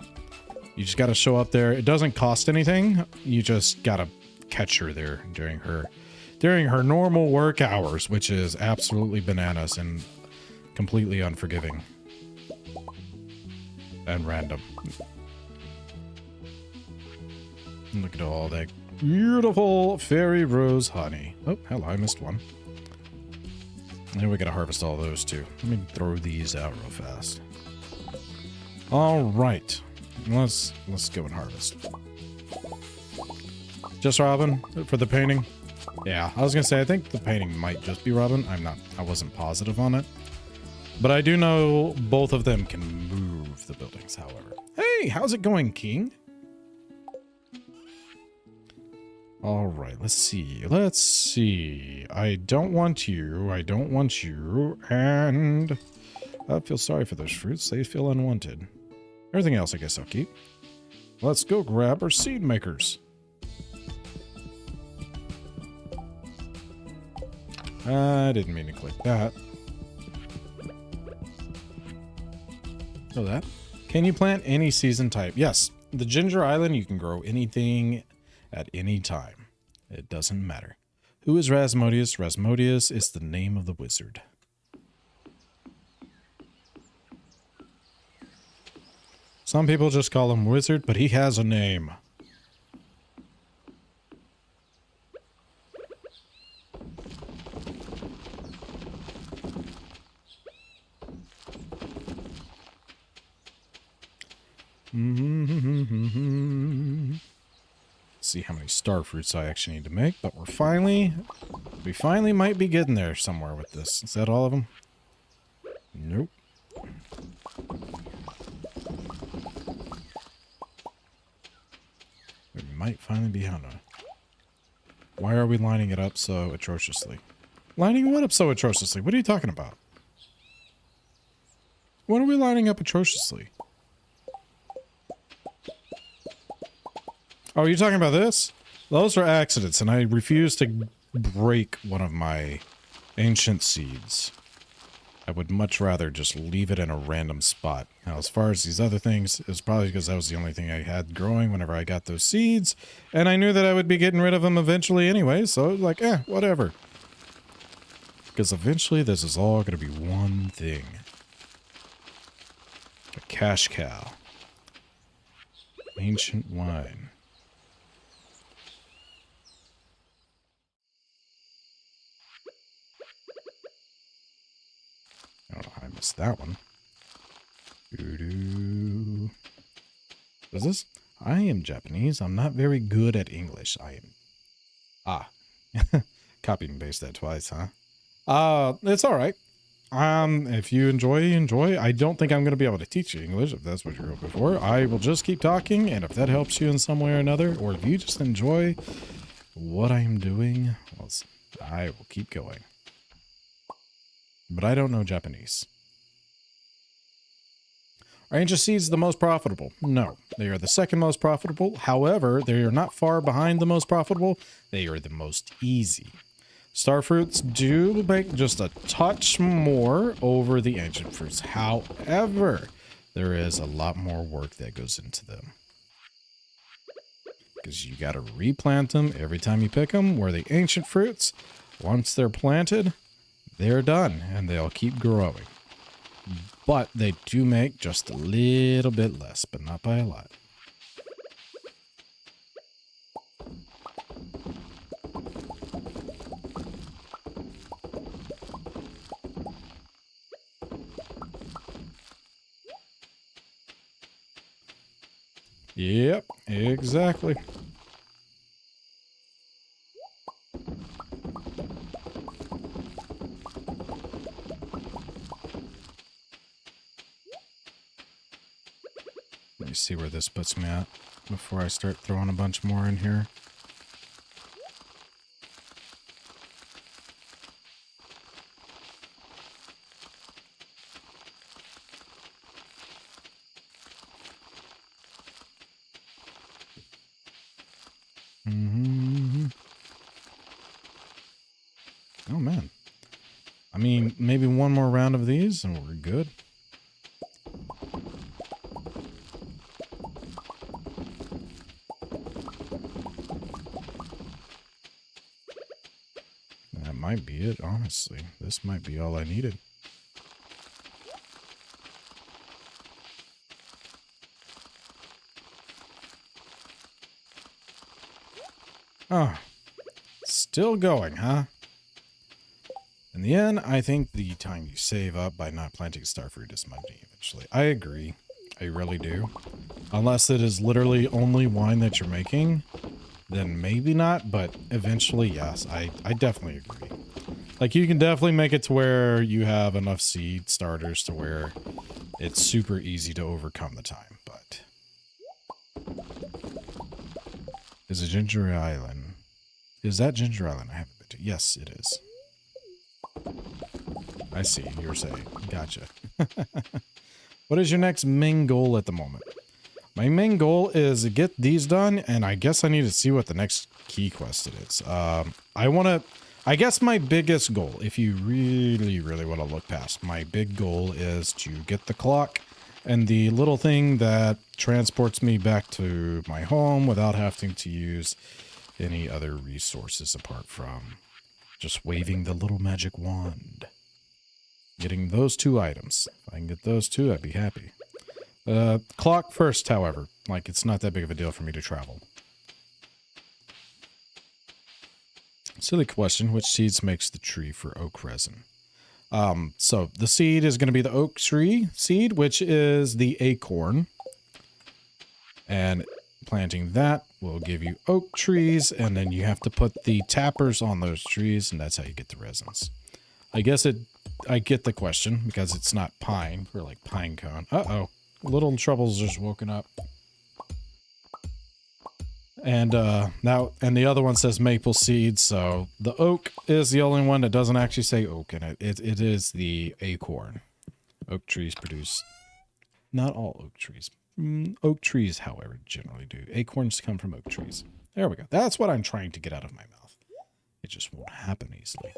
S1: You just got to show up there. It doesn't cost anything. You just got to catch her there during her normal work hours, which is absolutely bananas and completely unforgiving and random. Look at all that beautiful fairy rose honey. Oh, hello, I missed one. And we gotta harvest all those too. Let me throw these out real fast. All right, let's go and harvest. Just Robin for the painting? Yeah, I was gonna say I think the painting might just be Robin. I wasn't positive on it, but I do know both of them can move the buildings. However, hey, how's it going, King? All right, let's see. I don't want you, and I feel sorry for those fruits. They feel unwanted. Everything else I guess I'll keep. Let's go grab our seed makers. I didn't mean to click that. Oh, that? Can you plant any season type? Yes. The Ginger Island, you can grow anything at any time. It doesn't matter. Who is Rasmodius? Rasmodius is the name of the wizard. Some people just call him Wizard, but he has a name. See how many star fruits I actually need to make, but we finally might be getting there somewhere with this. Is that all of them? Nope. We might finally be on it. Why are we lining it up so atrociously? Lining what up so atrociously? What are you talking about? What are we lining up atrociously? Oh, you're talking about this? Those are accidents, and I refuse to break one of my ancient seeds. I would much rather just leave it in a random spot. Now, as far as these other things, it's probably because that was the only thing I had growing whenever I got those seeds, and I knew that I would be getting rid of them eventually anyway, so I was like, whatever. Because eventually this is all going to be one thing. A cash cow. Ancient wine. I don't know how I missed that one. Doo-doo. What is this? I am Japanese. I'm not very good at English. I am... Ah. Copy and paste that twice, huh? It's alright. If you enjoy. I don't think I'm going to be able to teach you English, if that's what you're hoping for. I will just keep talking, and if that helps you in some way or another, or if you just enjoy what I'm doing, well, I will keep going. But I don't know Japanese. Are ancient seeds the most profitable? No. They are the second most profitable. However, they are not far behind the most profitable. They are the most easy. Starfruits do make just a touch more over the ancient fruits. However, there is a lot more work that goes into them. Because you got to replant them every time you pick them, where the ancient fruits, once they're planted, they're done, and they'll keep growing. But they do make just a little bit less, but not by a lot. Yep, exactly. Let me see where this puts me at before I start throwing a bunch more in here. Mm-hmm. Oh, man. I mean, maybe one more round of these and we're good. That might be it, honestly. This might be all I needed. Oh, still going, huh? In the end, I think the time you save up by not planting starfruit is money eventually. I agree. I really do. Unless it is literally only wine that you're making, then maybe not, but eventually, yes, I definitely agree. Like, you can definitely make it to where you have enough seed starters to where it's super easy to overcome the time, but... Is it Ginger Island? Is that Ginger Island I haven't been to? Yes, it is. I see, you're saying. Gotcha. What is your next main goal at the moment? My main goal is to get these done, and I guess I need to see what the next key quest it is. I guess my biggest goal, if you really, really want to look past, my big goal is to get the clock and the little thing that transports me back to my home without having to use any other resources apart from just waving the little magic wand. Getting those two items. If I can get those two, I'd be happy. Clock first, however. Like, it's not that big of a deal for me to travel. Silly question. Which seeds makes the tree for oak resin? So the seed is going to be the oak tree seed, which is the acorn. And planting that will give you oak trees, and then you have to put the tappers on those trees, and that's how you get the resins. I guess I get the question, because it's not pine, or like pine cone. Uh-oh. Little Trouble's just woken up. And the other one says maple seed, so the oak is the only one that doesn't actually say oak in it. It is the acorn. Oak trees produce... Not all oak trees. Oak trees, however, generally do. Acorns come from oak trees. There we go. That's what I'm trying to get out of my mouth. It just won't happen easily.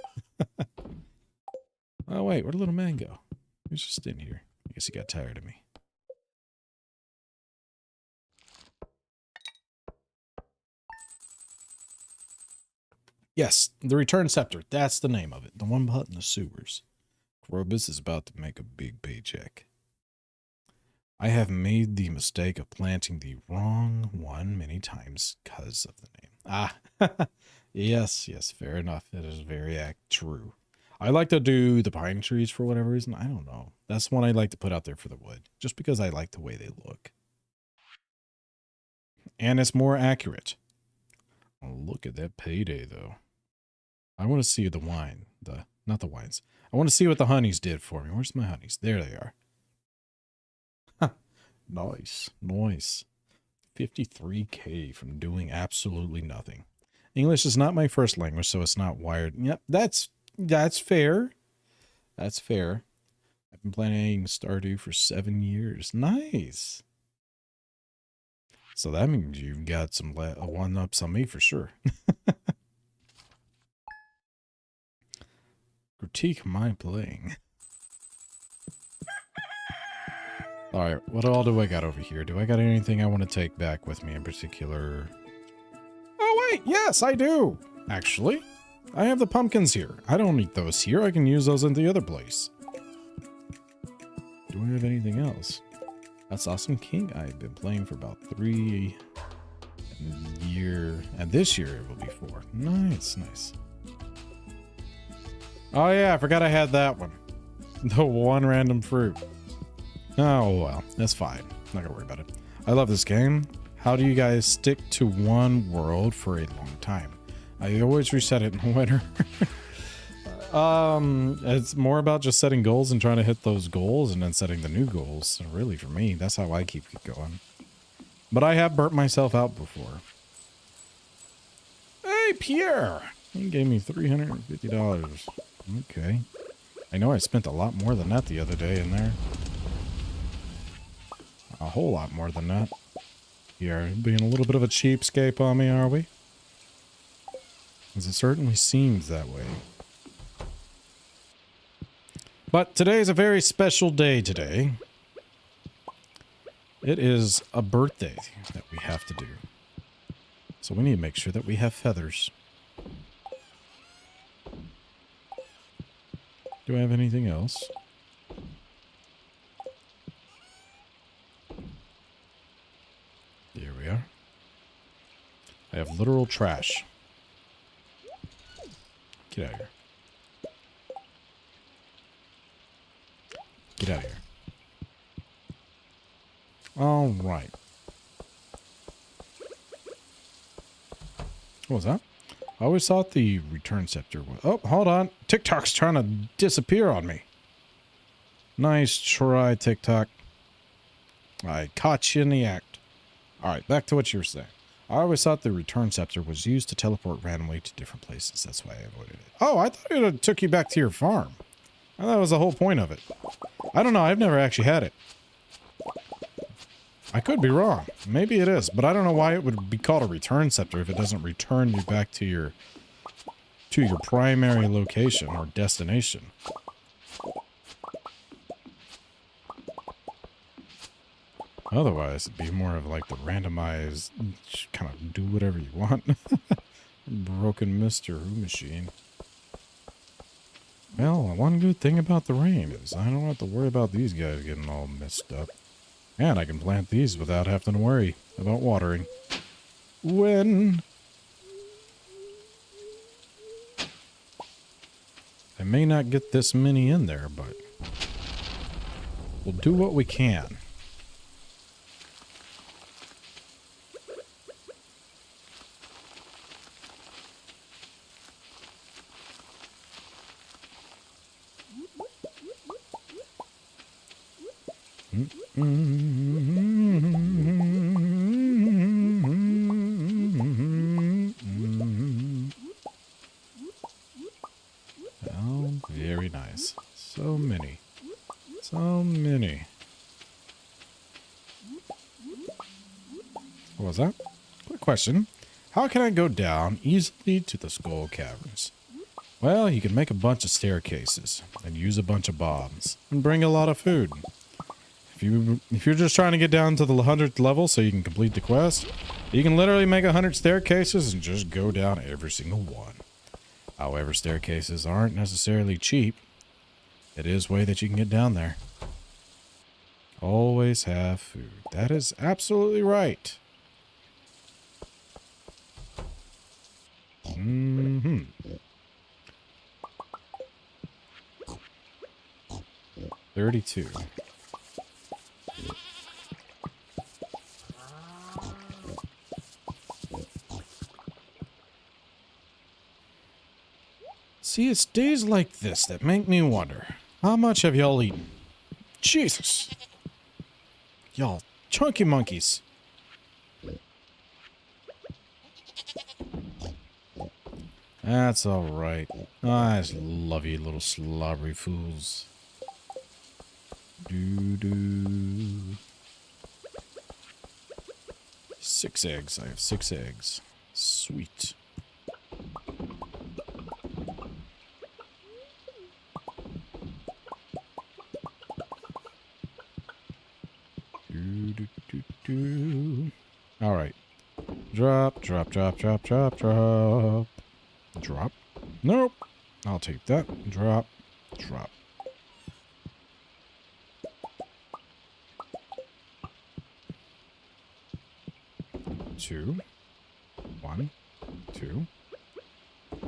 S1: Oh, wait. Where'd little man go? He was just in here. I guess he got tired of me. Yes, the Return Scepter. That's the name of it. The one in the sewers. Grobus is about to make a big paycheck. I have made the mistake of planting the wrong one many times because of the name. Ah, yes, fair enough. It is very true. I like to do the pine trees for whatever reason. I don't know. That's one I like to put out there for the wood, just because I like the way they look. And it's more accurate. Oh, look at that payday, though. I want to see the wine. Not the wines. I want to see what the honeys did for me. Where's my honeys? There they are. Nice. 53K from doing absolutely nothing. English is not my first language, so it's not wired. Yep, that's fair. That's fair. I've been playing Stardew for 7 years. Nice. So that means you've got some one-ups on me for sure. Critique my playing. Alright, what all do I got over here? Do I got anything I want to take back with me in particular? Oh wait, yes I do! Actually, I have the pumpkins here. I don't need those here, I can use those in the other place. Do I have anything else? That's Awesome King. I've been playing for about 3 years, and this year it will be 4. Nice. Oh yeah, I forgot I had that one. The one random fruit. Oh well, that's fine. Not gonna worry about it. I love this game. How do you guys stick to one world for a long time? I always reset it in the winter. It's more about just setting goals and trying to hit those goals and then setting the new goals. So really, for me, that's how I keep going. But I have burnt myself out before. Hey, Pierre! He gave me $350. Okay. I know I spent a lot more than that the other day in there. A whole lot more than that. You're being a little bit of a cheapskate on me, are we? As it certainly seems that way. But today is a very special day today. It is a birthday that we have to do. So we need to make sure that we have feathers. Do I have anything else? There we are. I have literal trash. Get out of here. Get out of here. All right. What was that? I always thought the return scepter was... Oh, hold on. TikTok's trying to disappear on me. Nice try, TikTok. I caught you in the act. All right, back to what you were saying. I always thought the return scepter was used to teleport randomly to different places. That's why I avoided it. Oh, I thought it took you back to your farm. I thought that was the whole point of it. I don't know. I've never actually had it. I could be wrong. Maybe it is, but I don't know why it would be called a return scepter if it doesn't return you back to your primary location or destination. Otherwise, it'd be more of like the randomized, kind of do whatever you want. Broken Mr. Who machine. Well, one good thing about the rain is I don't have to worry about these guys getting all messed up. And I can plant these without having to worry about watering. When I may not get this many in there, but we'll do what we can. Oh, very nice. So many. So many. What was that? Quick question. How can I go down easily to the Skull Caverns? Well, you can make a bunch of staircases and use a bunch of bombs and bring a lot of food. If you're just trying to get down to the 100th level so you can complete the quest, you can literally make 100 staircases and just go down every single one. However, staircases aren't necessarily cheap. It is a way that you can get down there. Always have food. That is absolutely right. 32. See, it's days like this that make me wonder, how much have y'all eaten? Jesus. Y'all chunky monkeys. That's alright. I just love you little slobbery fools. Doo-doo. 6 eggs. I have 6 eggs. Sweet. Alright. Drop, drop, drop, drop, drop, drop. Drop. Nope. I'll take that. Drop. Drop. Two. 1, 2,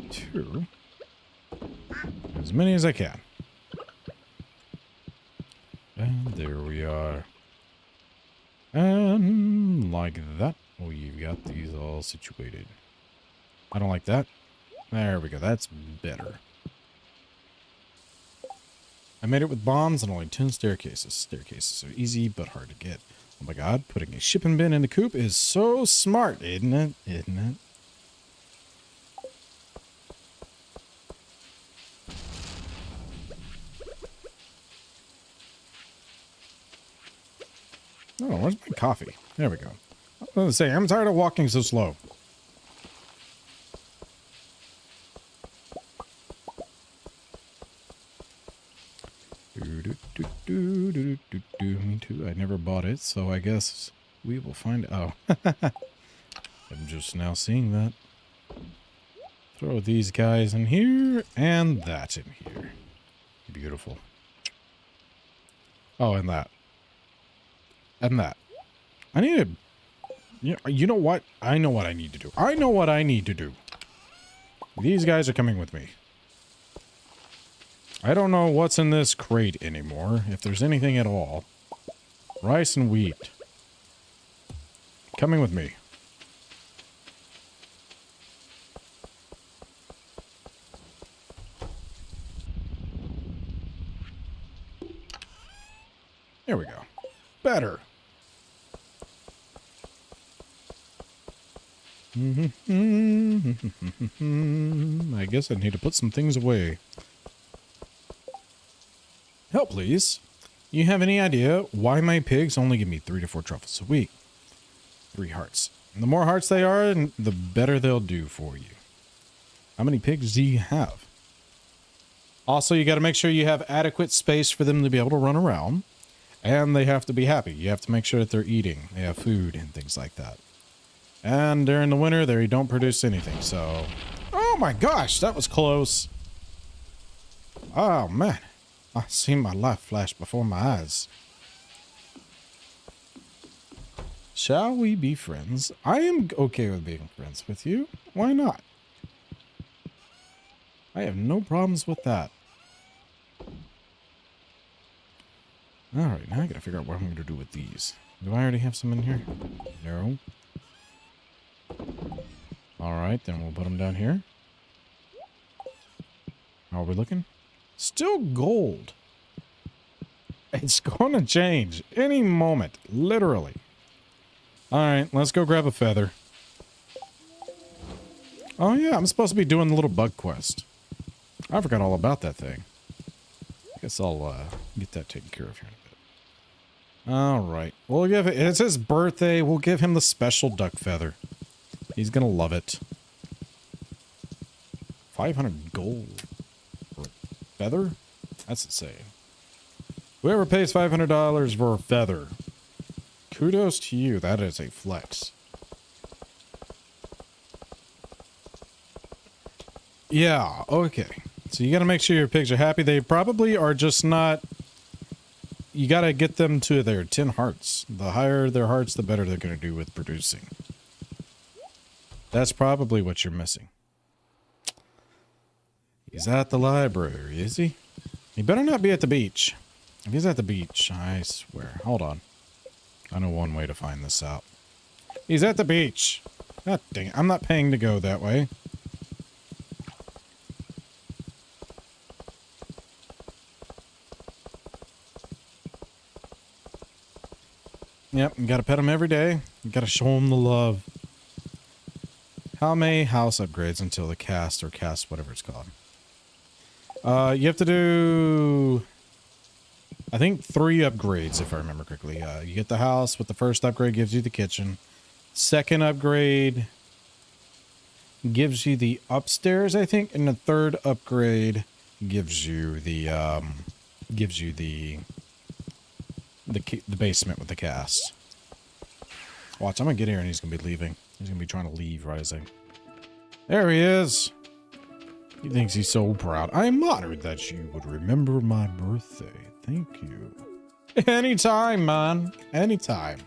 S1: 2. As many as I can. And there we are. And like that, we've got these all situated. I don't like that. There we go. That's better. I made it with bombs and only 10 staircases. Staircases are easy but hard to get. Oh my god, putting a shipping bin in the coop is so smart, isn't it? Isn't it? Oh, where's my coffee? There we go. I was going to say, I'm tired of walking so slow. Me too. I never bought it, so I guess we will find out. I'm just now seeing that. Throw these guys in here and that in here. Beautiful. Oh, and that. And that. I need to... You know what? I know what I need to do. I know what I need to do. These guys are coming with me. I don't know what's in this crate anymore, if there's anything at all. Rice and wheat. Coming with me. There we go. Better. I guess I need to put some things away. Help, please. You have any idea why my pigs only give me 3 to 4 truffles a week? 3 hearts. And the more hearts they are, the better they'll do for you. How many pigs do you have? Also, you got to make sure you have adequate space for them to be able to run around. And they have to be happy. You have to make sure that they're eating. They have food and things like that. And during the winter, they don't produce anything, so... Oh my gosh, that was close. Oh, man. I see my life flash before my eyes. Shall we be friends? I am okay with being friends with you. Why not? I have no problems with that. Alright, now I gotta figure out what I'm gonna do with these. Do I already have some in here? No. Alright, then we'll put them down here. How are we looking? Still gold. It's gonna change any moment. Literally. Alright, let's go grab a feather. Oh yeah, I'm supposed to be doing the little bug quest. I forgot all about that thing. Guess I'll get that taken care of here in a bit. Alright. We'll give it... It's his birthday. We'll give him the special duck feather. He's gonna love it. 500 gold for a feather? That's insane. Whoever pays $500 for a feather. Kudos to you. That is a flex. Yeah, okay. So you gotta make sure your pigs are happy. They probably are just not... You gotta get them to their 10 hearts. The higher their hearts, the better they're gonna do with producing. That's probably what you're missing. He's at the library, is he? He better not be at the beach. If he's at the beach, I swear. Hold on. I know one way to find this out. He's at the beach. God dang it. I'm not paying to go that way. Yep, you gotta pet him every day. You gotta show him the love. How many house upgrades until the cast or cast, whatever it's called? You have to do... I think 3 upgrades, if I remember correctly. You get the house with the first upgrade, gives you the kitchen. Second upgrade gives you the upstairs, I think. And the third upgrade gives you the basement with the cast. Watch, I'm gonna get here and he's gonna be leaving. He's gonna be trying to leave, rising. There he is. He thinks he's so proud. I am honored that you would remember my birthday. Thank you. Anytime, man. Anytime.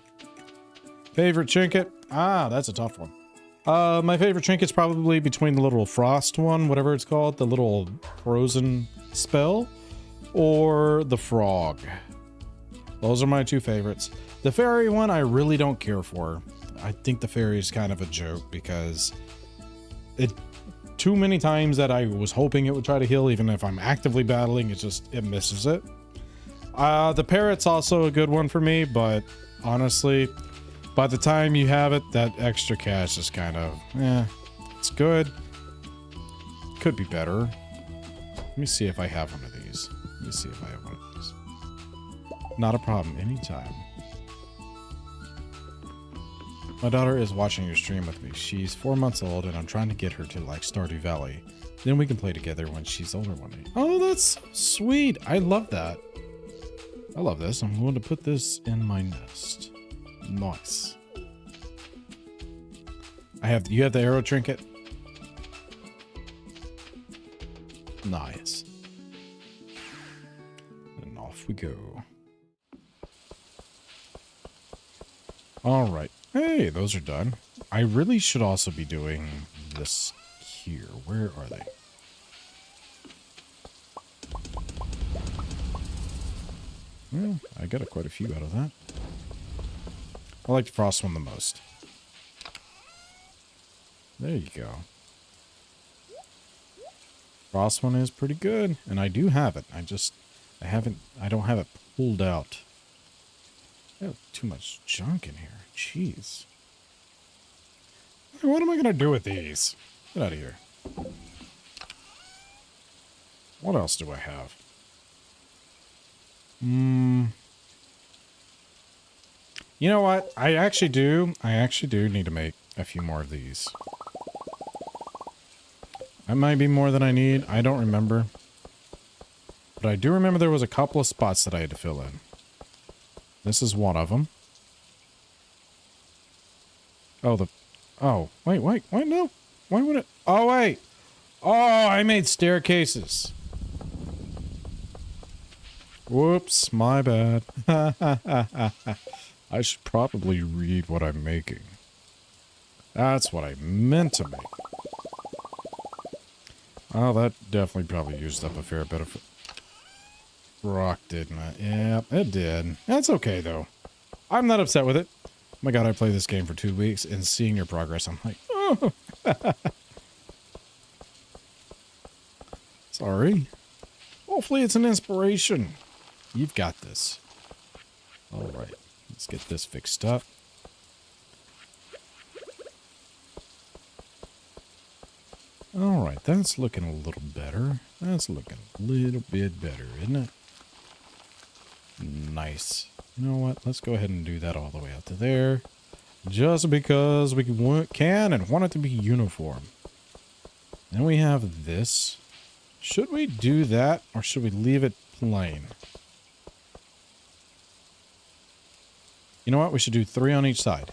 S1: Favorite trinket? Ah, that's a tough one. My favorite trinket's probably between the little frost one, whatever it's called, the little frozen spell, or the frog. Those are my 2 favorites. The fairy one I really don't care for. I think the fairy is kind of a joke because it too many times that I was hoping it would try to heal, even if I'm actively battling, it misses it. The parrot's also a good one for me, but honestly, by the time you have it, that extra cash is kind of, it's good. Could be better. Let me see if I have one of these. Let me see if I have one of these. Not a problem, anytime. My daughter is watching your stream with me. She's 4 months old, and I'm trying to get her to like Stardew Valley. Then we can play together when she's older one day. Oh, that's sweet. I love that. I love this. I'm going to put this in my nest. Nice. You have the arrow trinket? Nice. And off we go. All right. Hey, those are done. I really should also be doing this here. Where are they? Well, I got quite a few out of that. I like the frost one the most. There you go. Frost one is pretty good, and I do have it. I don't have it pulled out. I have too much junk in here. Jeez. What am I gonna do with these? Get out of here. What else do I have? You know what? I actually do need to make a few more of these. That might be more than I need. I don't remember. But I do remember there was a couple of spots that I had to fill in. This is one of them. Oh, wait, no. Why would it? Oh, wait. Oh, I made staircases. Whoops, my bad. I should probably read what I'm making. That's what I meant to make. Oh, that definitely probably used up a fair bit of rock, didn't it? Yeah, it did. That's okay, though. I'm not upset with it. Oh my god, I played this game for 2 weeks, and seeing your progress, I'm like, oh. Sorry. Hopefully it's an inspiration. You've got this. Alright, let's get this fixed up. Alright, that's looking a little better. That's looking a little bit better, isn't it? Nice. You know what? Let's go ahead and do that all the way out to there. Just because we can and want it to be uniform. Then we have this. Should we do that, or should we leave it plain? You know what? We should do 3 on each side.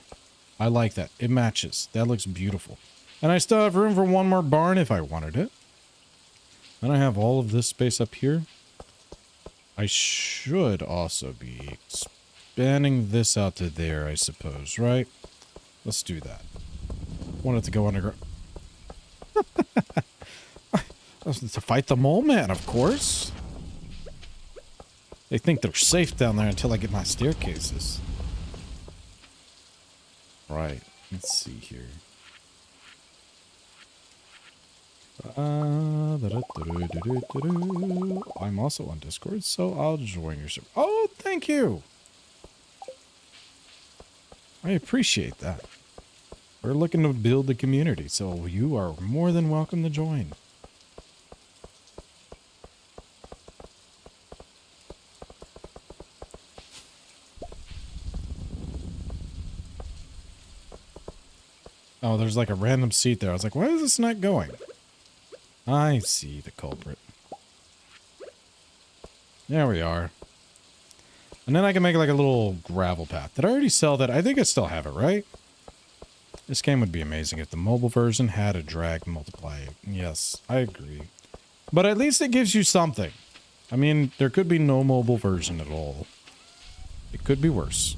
S1: I like that. It matches. That looks beautiful. And I still have room for one more barn if I wanted it. Then I have all of this space up here. I should also be expanding this out to there, I suppose, right? Let's do that. Want it to go underground. To fight the mole man, of course. They think they're safe down there until I get my staircases. Right. Let's see here. I'm also on Discord, so I'll join your server. Oh, thank you. I appreciate that. We're looking to build the community, so you are more than welcome to join. Oh, there's like a random seat there. I was like, why is this not going? I see the culprit. There we are. And then I can make like a little gravel path. Did I already sell that? I think I still have it, right? This game would be amazing if the mobile version had a drag multiply. Yes, I agree. But at least it gives you something. I mean, there could be no mobile version at all. It could be worse.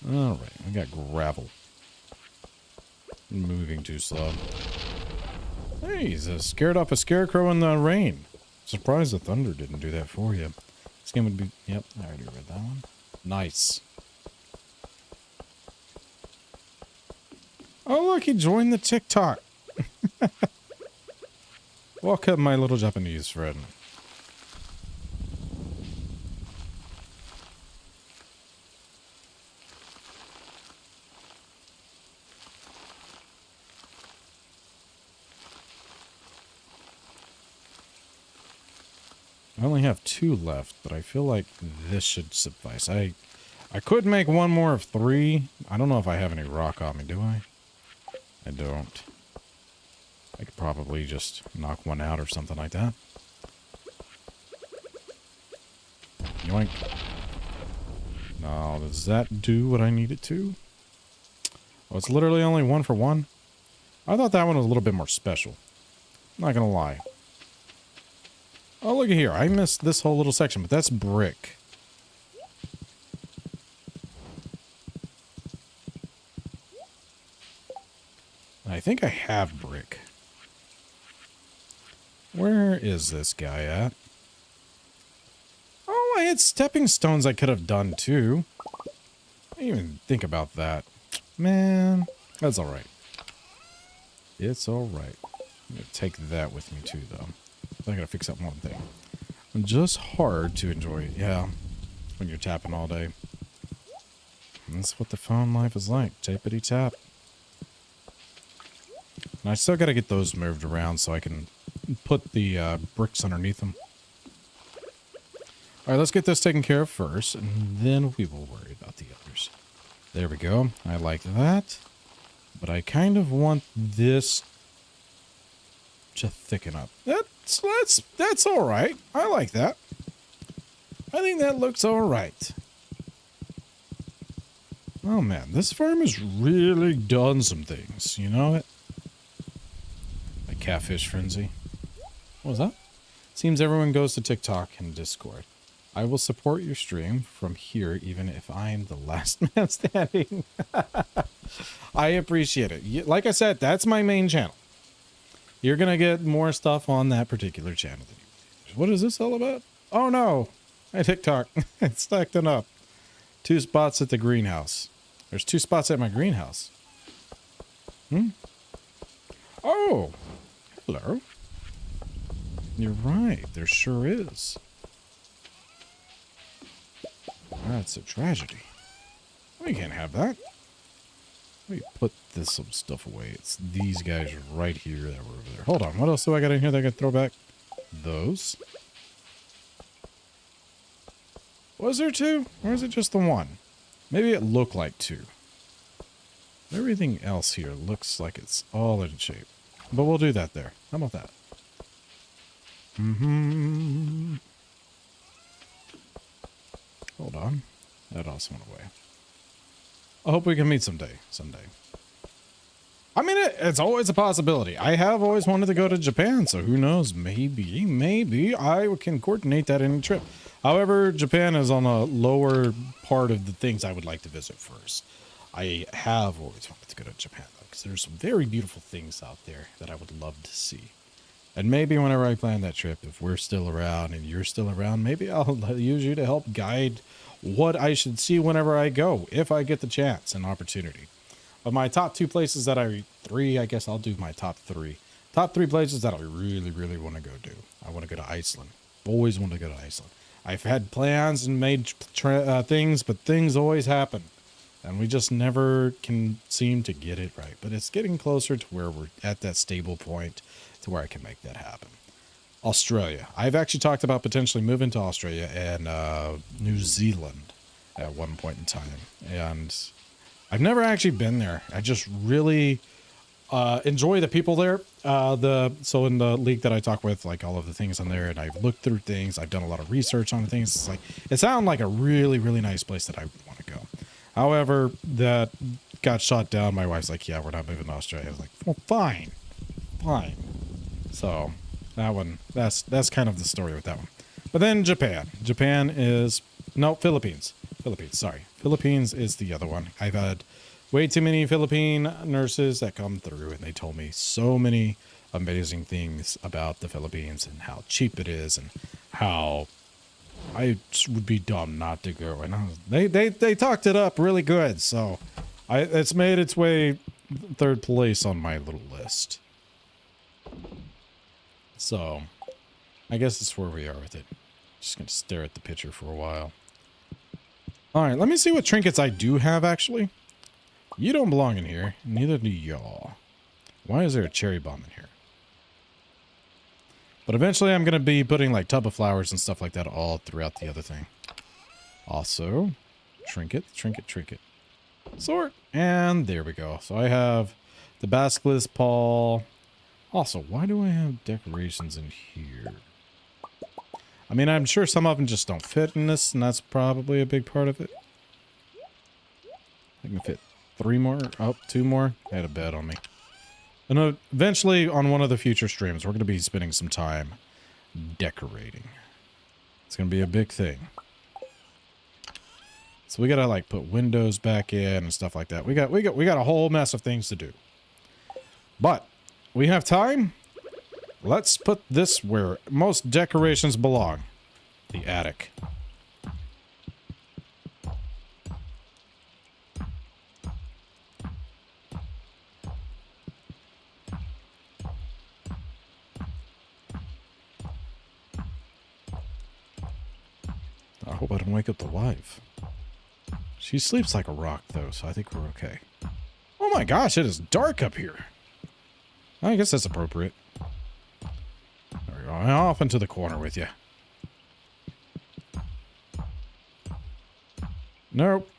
S1: Alright, we got gravel. Moving too slow. Hey, he's scared off a scarecrow in the rain. Surprised the thunder didn't do that for you. This game would be... Yep, I already read that one. Nice. Oh, look, he joined the TikTok. Welcome, my little Japanese friend. I only have 2 left, but I feel like this should suffice. I could make one more of 3. I don't know if I have any rock on me, do I? I don't. I could probably just knock one out or something like that. Yoink. Now, does that do what I need it to? Oh, it's literally only 1 for 1? I thought that one was a little bit more special. Not gonna lie. Oh, look at here. I missed this whole little section, but that's brick. I think I have brick. Where is this guy at? Oh, I had stepping stones I could have done too. I didn't even think about that. Man, that's alright. It's alright. I'm gonna take that with me too, though. I gotta fix up one thing. Just hard to enjoy, yeah, when you're tapping all day. And that's what the phone life is like. Tappity tap. And I still gotta get those moved around so I can put the bricks underneath them. Alright, let's get this taken care of first, and then we will worry about the others. There we go. I like that. But I kind of want this to thicken up. That's alright. I like that. I think that looks alright. Oh man, this farm has really done some things. You know it? Like Catfish Frenzy. What was that? Seems everyone goes to TikTok and Discord. I will support your stream from here even if I'm the last man standing. I appreciate it. Like I said, that's my main channel. You're going to get more stuff on that particular channel. What is this all about? Oh no, my TikTok. It's acting up. 2 spots at the greenhouse. There's 2 spots at my greenhouse. Oh, hello. You're right. There sure is. That's a tragedy. We can't have that. Let me put some stuff away. It's these guys right here that were over there. Hold on. What else do I got in here that I can throw back? Those. Was there 2? Or is it just the 1? Maybe it looked like 2. Everything else here looks like it's all in shape. But we'll do that there. How about that? Hold on. That also went away. I hope we can meet someday. I mean, it's always a possibility. I have always wanted to go to Japan, so who knows? Maybe I can coordinate that in a trip. However, Japan is on a lower part of the things I would like to visit first. I have always wanted to go to Japan, though, because there's some very beautiful things out there that I would love to see. And maybe whenever I plan that trip, if we're still around and you're still around, maybe I'll use you to help guide what I should see whenever I go, if I get the chance and opportunity. Of my top 2 places that I guess I'll do my top 3. Top 3 places that I really, really want to go do. I want to go to Iceland. Always want to go to Iceland. I've had plans and made things, but things always happen. And we just never can seem to get it right. But it's getting closer to where we're at that stable point to where I can make that happen. Australia. I've actually talked about potentially moving to Australia and New Zealand at one point in time. And I've never actually been there. I just really enjoy the people there. So in the league that I talk with, like all of the things on there, and I've looked through things. I've done a lot of research on things. It's like, it sounded like a really, really nice place that I want to go. However, that got shot down. My wife's like, yeah, we're not moving to Australia. I was like, well, fine. So that one, that's kind of the story with that one. But then Japan. Philippines. Philippines is the other one. I've had way too many Philippine nurses that come through, and they told me so many amazing things about the Philippines and how cheap it is and how I would be dumb not to go. And they talked it up really good, so it's made its way 3rd place on my little list. So I guess that's where we are with it. Just gonna stare at the picture for a while. All right, let me see what trinkets I do have, actually. You don't belong in here. Neither do y'all. Why is there a cherry bomb in here? But eventually I'm going to be putting like tub of flowers and stuff like that all throughout the other thing. Also, trinket. Sort. And there we go. So I have the basilisk paw. Also, why do I have decorations in here? I mean, I'm sure some of them just don't fit in this, and that's probably a big part of it. I can fit 3 more. Oh, 2 more. I had a bet on me. And eventually, on one of the future streams, we're going to be spending some time decorating. It's going to be a big thing. So we got to like put windows back in and stuff like that. We got a whole mess of things to do. But we have time. Let's put this where most decorations belong. The attic. I hope I don't wake up the wife. She sleeps like a rock, though, so I think we're okay. Oh my gosh, it is dark up here. I guess that's appropriate. There we go. Off into the corner with you. Nope.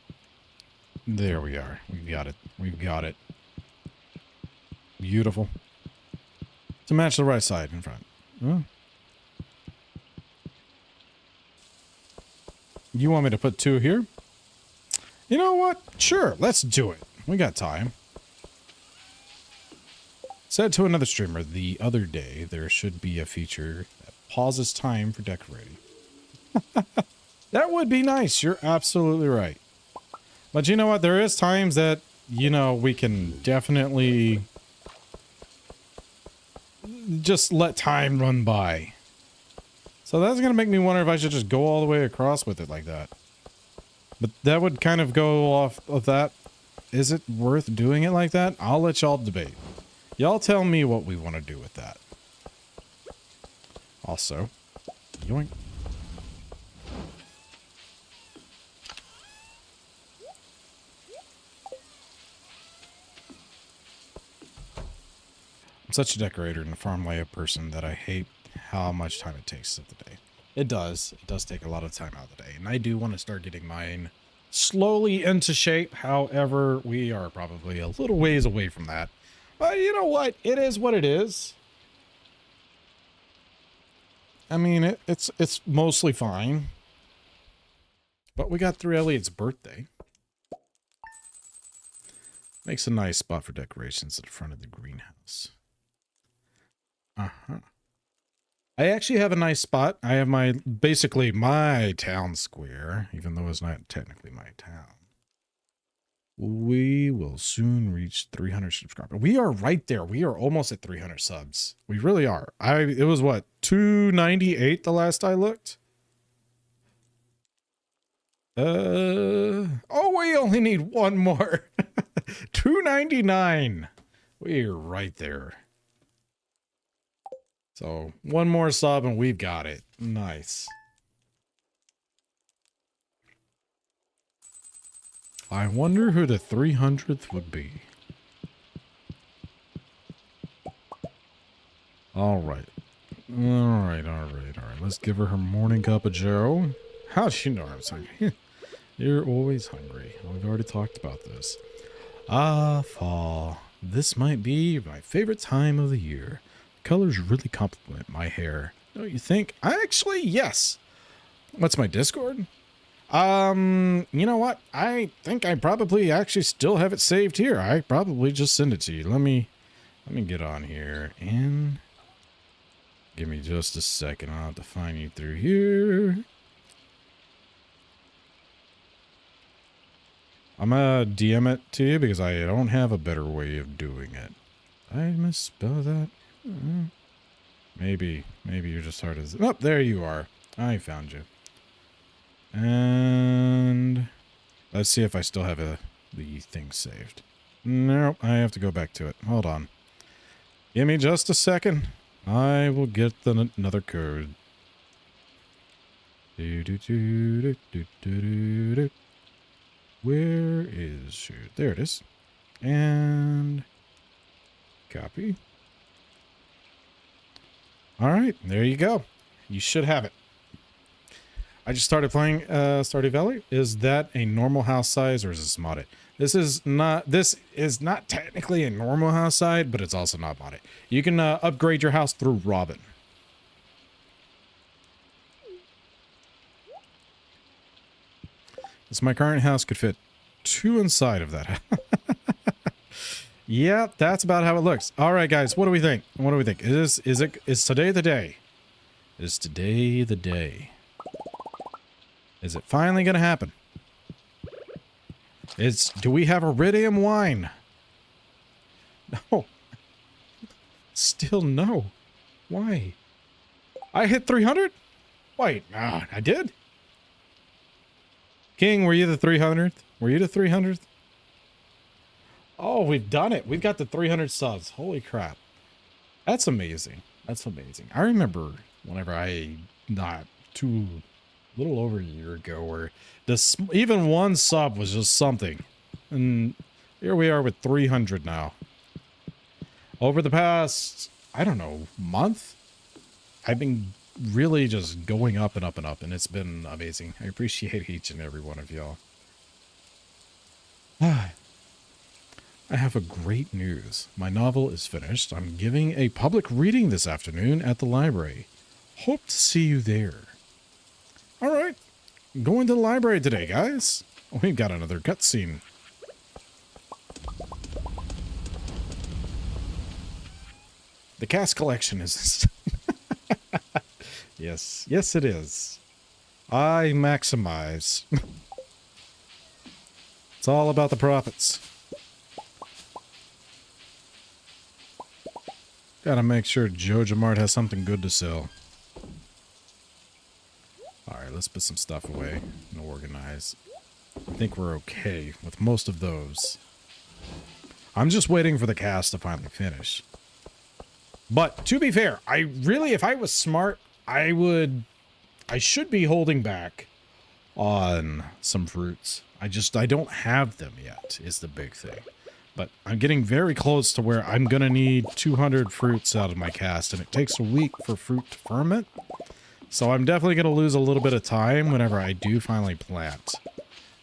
S1: There we are. We've got it. We've got it. Beautiful. To match the right side in front. Huh? You want me to put 2 here? You know what? Sure, let's do it. We got time. Said to another streamer the other day, there should be a feature that pauses time for decorating. That would be nice. You're absolutely right. But you know what? There is times that, you know, we can definitely just let time run by. So that's going to make me wonder if I should just go all the way across with it like that. But that would kind of go off of that. Is it worth doing it like that? I'll let y'all debate. Y'all tell me what we want to do with that. Also, yoink. I'm such a decorator and farm layout person that I hate how much time it takes of the day. It does. It does take a lot of time out of the day. And I do want to start getting mine slowly into shape. However, we are probably a little ways away from that. But you know what? It is what it is. I mean, it's mostly fine. But we got through Elliot's birthday. Makes a nice spot for decorations at the front of the greenhouse. Uh-huh. I actually have a nice spot. I have basically my town square, even though it's not technically my town. We will soon reach 300 subscribers. We are right there. We are almost at 300 subs. We really are. It was what, 298 the last I looked? Oh, we only need 1 more. 299. We're right there. So 1 more sub and we've got it. Nice. I wonder who the 300th would be. All right. All right. Let's give her morning cup of joe. How does she know I'm hungry? You're always hungry. We've already talked about this. Ah, fall. This might be my favorite time of the year. Colors really complement my hair. Don't you think? Actually, yes. What's my Discord? You know what? I think I probably actually still have it saved here. I probably just send it to you. Let me get on here and give me just a second. I'll have to find you through here. I'm gonna DM it to you because I don't have a better way of doing it. I misspell that. Maybe you're just hard as... Oh, there you are. I found you. And let's see if I still have the thing saved. Nope, I have to go back to it. Hold on. Give me just a second. I will get another code. Where is she? There it is. And copy. All right, there you go. You should have it. I just started playing Stardew Valley. Is that a normal house size or is this modded? This is not technically a normal house size, but it's also not modded. You can upgrade your house through Robin. This my current house could fit 2 inside of that. Yeah, that's about how it looks. All right, guys, what do we think? What do we think? Is today the day? Is today the day? Is it finally gonna happen? Do we have iridium wine? No. Still no. Why? I hit 300? Wait, no, I did. King, were you the 300th? Were you the 300th? Oh, we've done it. We've got the 300 subs. Holy crap. That's amazing. That's amazing. I remember whenever a little over a year ago, where even 1 sub was just something. And here we are with 300 now. Over the past, I don't know, month, I've been really just going up and up and up, and it's been amazing. I appreciate each and every one of y'all. I have a great news. My novel is finished. I'm giving a public reading this afternoon at the library. Hope to see you there. All right. Going to the library today, guys. We've got another cutscene. The cast collection is... Yes. Yes, it is. I maximize. It's all about the profits. Gotta make sure Joja Mart has something good to sell. Alright, let's put some stuff away and organize. I think we're okay with most of those. I'm just waiting for the cast to finally finish. But, to be fair, if I was smart, I should be holding back on some fruits. I don't have them yet, is the big thing. But I'm getting very close to where I'm going to need 200 fruits out of my cast, and it takes a week for fruit to ferment. So I'm definitely going to lose a little bit of time whenever I do finally plant.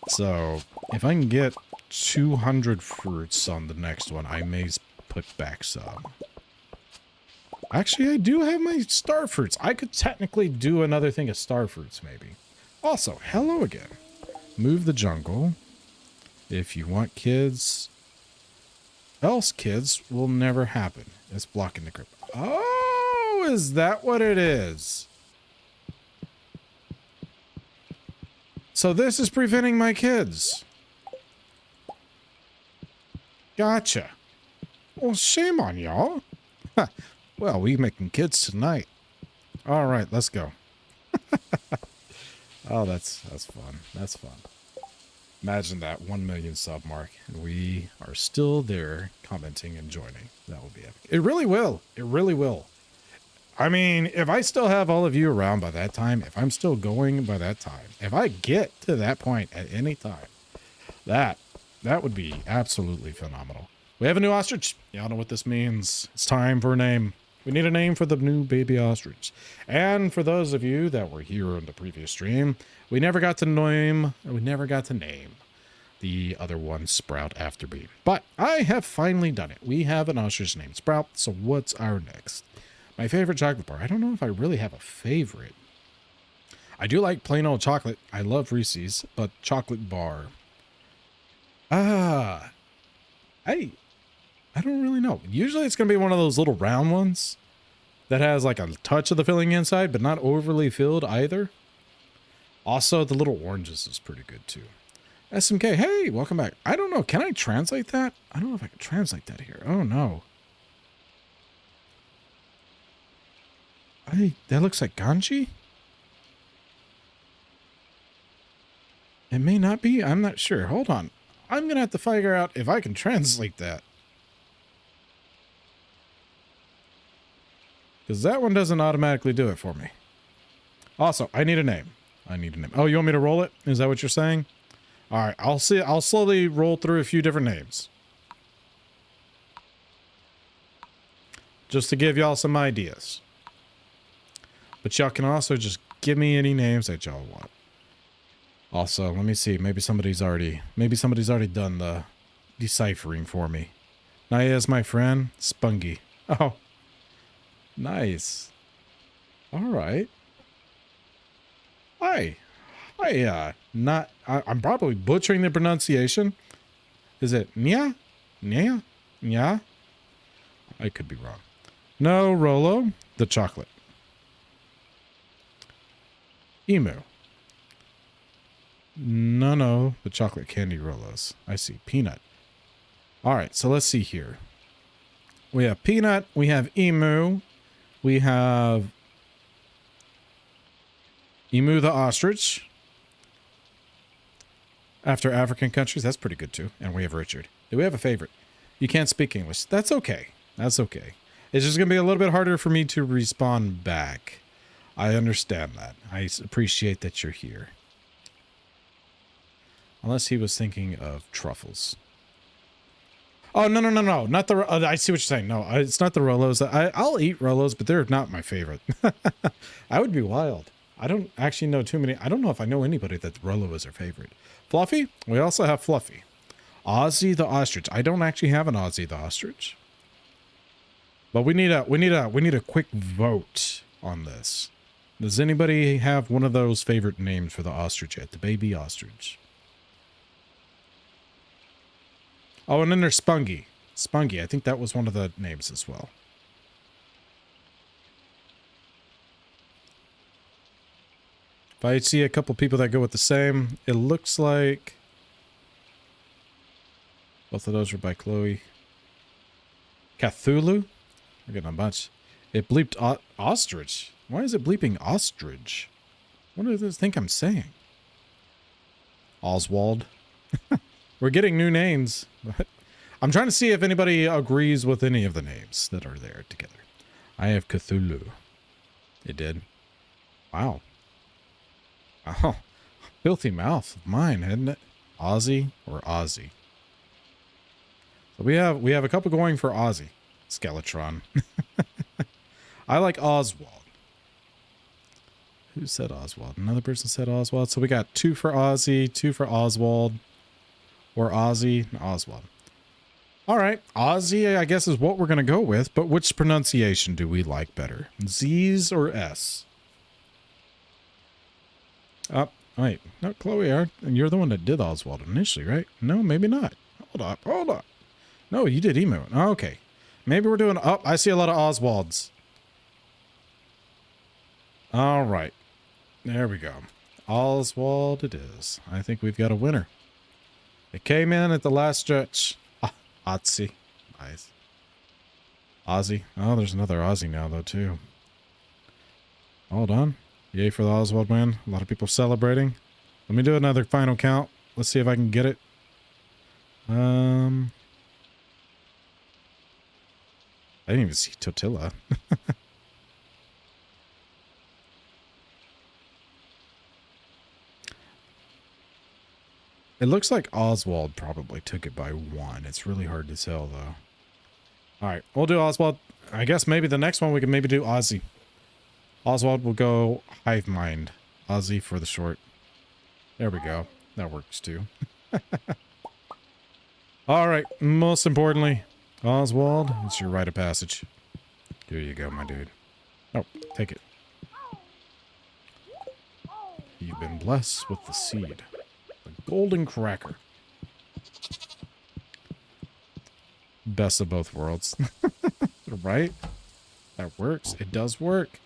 S1: So if I can get 200 fruits on the next one, I may put back some. Actually, I do have my star fruits. I could technically do another thing of star fruits, maybe. Also, hello again. Move the jungle. If you want kids... Else kids will never happen. It's blocking the grip. Oh, is that what it is? So this is preventing my kids. Gotcha. Well, shame on y'all. Well, we making kids tonight. All right, let's go. Oh, that's fun. That's fun. Imagine that 1 million sub mark, and we are still there commenting and joining. That will be epic. It really will. It really will. I mean, if I still have all of you around by that time, if I'm still going by that time, if I get to that point at any time, that would be absolutely phenomenal. We have a new ostrich. Y'all know what this means. It's time for a name. We need a name for the new baby ostrich. And for those of you that were here on the previous stream, we never got to name the other one, Sprout, after me. But I have finally done it. We have an ostrich named Sprout, so what's our next? My favorite chocolate bar. I don't know if I really have a favorite. I do like plain old chocolate. I love Reese's, but chocolate bar. I don't really know. Usually it's going to be one of those little round ones that has like a touch of the filling inside, but not overly filled either. Also, the little oranges is pretty good too. SMK, hey, welcome back. I don't know. Can I translate that? I don't know if I can translate that here. Oh, no. That looks like kanji? It may not be. I'm not sure. Hold on. I'm going to have to figure out if I can translate that. Because that one doesn't automatically do it for me. Also, I need a name. Oh, you want me to roll it? Is that what you're saying? All right, I'll see. I'll slowly roll through a few different names. Just to give y'all some ideas. But y'all can also just give me any names that y'all want. Also, let me see. Maybe somebody's already done the deciphering for me. Naya's my friend. Spungy. Oh. Nice. All right. Hi. I'm probably butchering the pronunciation. Is it Nya? Nya? Nya? I could be wrong. No, Rolo, the chocolate. Emu. No, the chocolate candy Rolos. I see. Peanut. All right, so let's see here. We have Peanut. We have Emu. We have Emu the ostrich. After African countries, that's pretty good too. And we have Richard. Do we have a favorite? You can't speak English. That's okay. That's okay. It's just going to be a little bit harder for me to respond back. I understand that. I appreciate that you're here. Unless he was thinking of truffles. Oh, no. Not the... I see what you're saying. No, it's not the Rolos. I'll eat Rolos, but they're not my favorite. I would be wild. I don't actually know too many. I don't know if I know anybody that Rolo is their favorite. Fluffy? We also have Fluffy. Ozzy the ostrich. I don't actually have an Ozzy the ostrich. But we need a quick vote on this. Does anybody have one of those favorite names for the ostrich yet? The baby ostrich. Oh, and then there's Spungy. Spungy, I think that was one of the names as well. If I see a couple people that go with the same, it looks like both of those are by Chloe. Cthulhu? We're getting a bunch. It bleeped ostrich. Why is it bleeping ostrich? What do they think I'm saying? Oswald. We're getting new names. I'm trying to see if anybody agrees with any of the names that are there together. I have Cthulhu. It did. Wow. Oh, filthy mouth of mine, isn't it? Ozzy or Ozzy? So we have a couple going for Ozzy. Skeletron. I like Oswald. Who said Oswald? Another person said Oswald. So we got 2 for Ozzy, 2 for Oswald, or Ozzy and Oswald. All right, Ozzy, I guess, is what we're going to go with, but which pronunciation do we like better? Z's or S? Wait, no, Chloe, you're the one that did Oswald initially, right? No, maybe not. Hold up. No, you did Emu. Oh, okay. Maybe we're doing, I see a lot of Oswalds. All right. There we go. Oswald it is. I think we've got a winner. It came in at the last stretch. Ozzy. Nice. Ozzy. Oh, there's another Ozzy now, though, too. Hold on. Yay for the Oswald win. A lot of people celebrating. Let me do another final count. Let's see if I can get it. I didn't even see Totila. It looks like Oswald probably took it by 1. It's really hard to tell, though. All right, we'll do Oswald. I guess maybe the next one we can maybe do Ozzy. Oswald will go Hive Mind. Ozzy for the short. There we go. That works, too. All right, most importantly, Oswald, it's your rite of passage. Here you go, my dude. Oh, take it. You've been blessed with the seed. The golden cracker. Best of both worlds. Right? That works. It does work.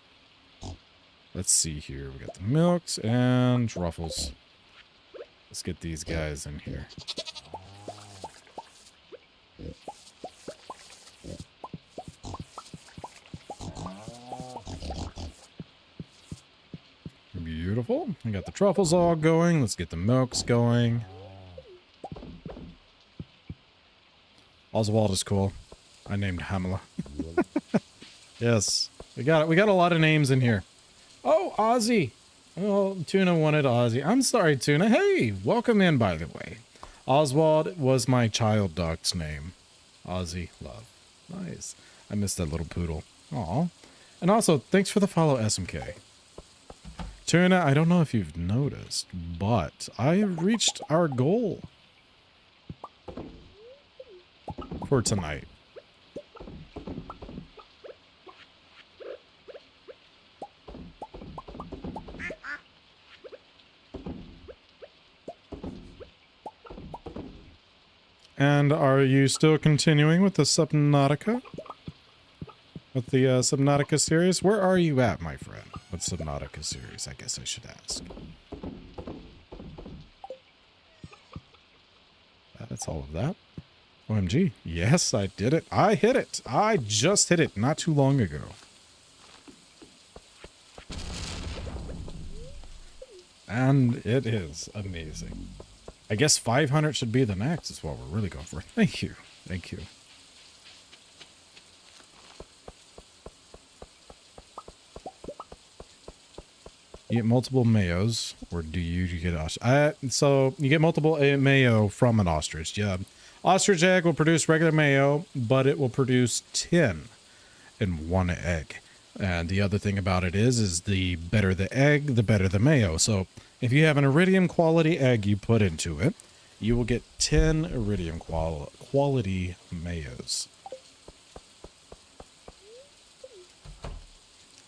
S1: Let's see here. We got the milks and truffles. Let's get these guys in here. Beautiful. We got the truffles all going. Let's get the milks going. Oswald is cool. I named Hamla. Yes. We got a lot of names in here. Oh, Ozzy. Oh, Tuna wanted Ozzy. I'm sorry, Tuna. Hey, welcome in, by the way. Oswald was my child dog's name. Ozzy Love. Nice. I missed that little poodle. Aw. And also, thanks for the follow, SMK. Tuna, I don't know if you've noticed, but I have reached our goal for tonight. And are you still continuing with the Subnautica? With the Subnautica series? Where are you at, my friend? With Subnautica series, I guess I should ask. That's all of that. OMG. Yes, I did it. I hit it. I just hit it not too long ago. And it is amazing. I guess 500 should be the next is what we're really going for. Thank you. Thank you. You get multiple mayos, or do you get ostrich? So you get multiple mayo from an ostrich. Yeah, ostrich egg will produce regular mayo, but it will produce 10 in one egg. And the other thing about it is the better the egg, the better the mayo. So if you have an iridium quality egg you put into it, you will get 10 iridium quality mayos.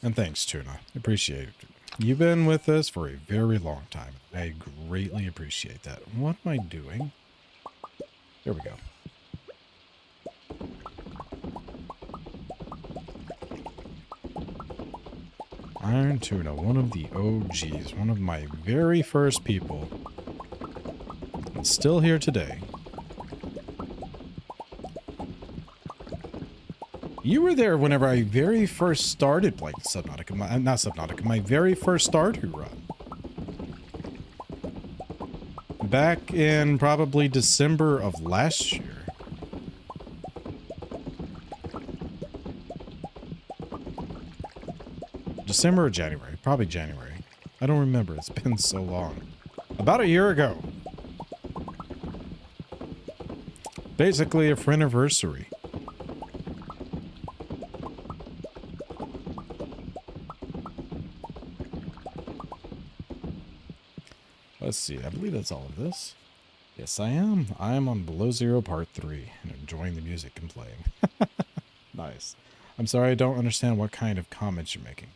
S1: And thanks, Tuna. Appreciate it. You've been with us for a very long time. I greatly appreciate that. What am I doing? There we go. Iron Tuna, one of the OGs, one of my very first people. And still here today. You were there whenever I very first started playing Subnautica. Not Subnautica, my very first Stardew run. Back in probably December of last year. December or January? Probably January. I don't remember. It's been so long. About a year ago. Basically a friendiversary. Let's see, I believe that's all of this. Yes, I am. I am on Below Zero Part 3 and enjoying the music and playing. Nice. I'm sorry, I don't understand what kind of comments you're making.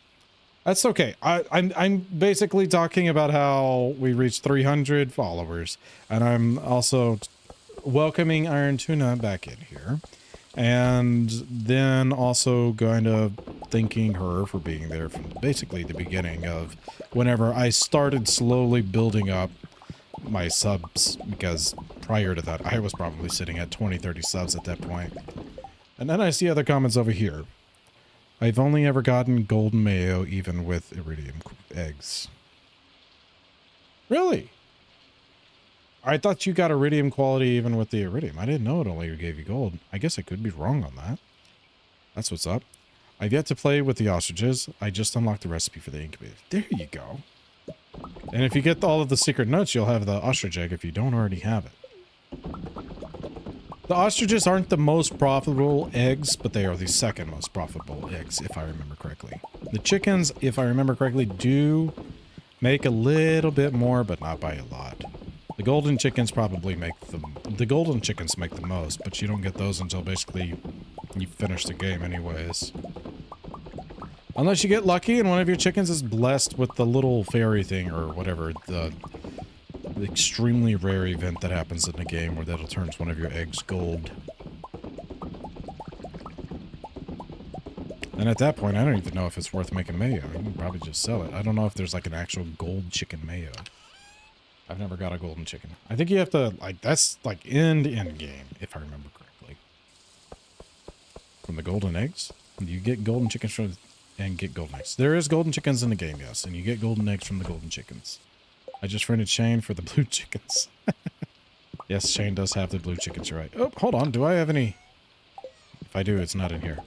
S1: That's okay. I'm basically talking about how we reached 300 followers, and I'm also welcoming Iron Tuna back in here, and then also kind of thanking her for being there from basically the beginning of whenever I started slowly building up my subs, because prior to that I was probably sitting at 20-30 subs at that point. And then I see other comments over here. I've only ever gotten golden mayo even with iridium eggs. Really? I thought you got iridium quality even with the iridium. I didn't know it only gave you gold. I guess I could be wrong on that. That's what's up. I've yet to play with the ostriches. I just unlocked the recipe for the incubator. There you go. And if you get all of the secret nuts, you'll have the ostrich egg if you don't already have it. The ostriches aren't the most profitable eggs, but they are the second most profitable eggs, if I remember correctly. The chickens, if I remember correctly, do make a little bit more, but not by a lot. The golden chickens probably make the golden chickens make the most, but you don't get those until basically you finish the game anyways. Unless you get lucky and one of your chickens is blessed with the little fairy thing or whatever, the extremely rare event that happens in the game where that'll turn one of your eggs gold. And at that point, I don't even know if it's worth making mayo. You can probably just sell it. I don't know if there's like an actual gold chicken mayo. I've never got a golden chicken. I think you have to, like, that's like end game, if I remember correctly. From the golden eggs? You get golden chickens from, and get golden eggs. There is golden chickens in the game, yes, and you get golden eggs from the golden chickens. I just friended Shane for the blue chickens. Yes, Shane does have the blue chickens, you're right. Oh, hold on, do I have any? If I do, it's not in here.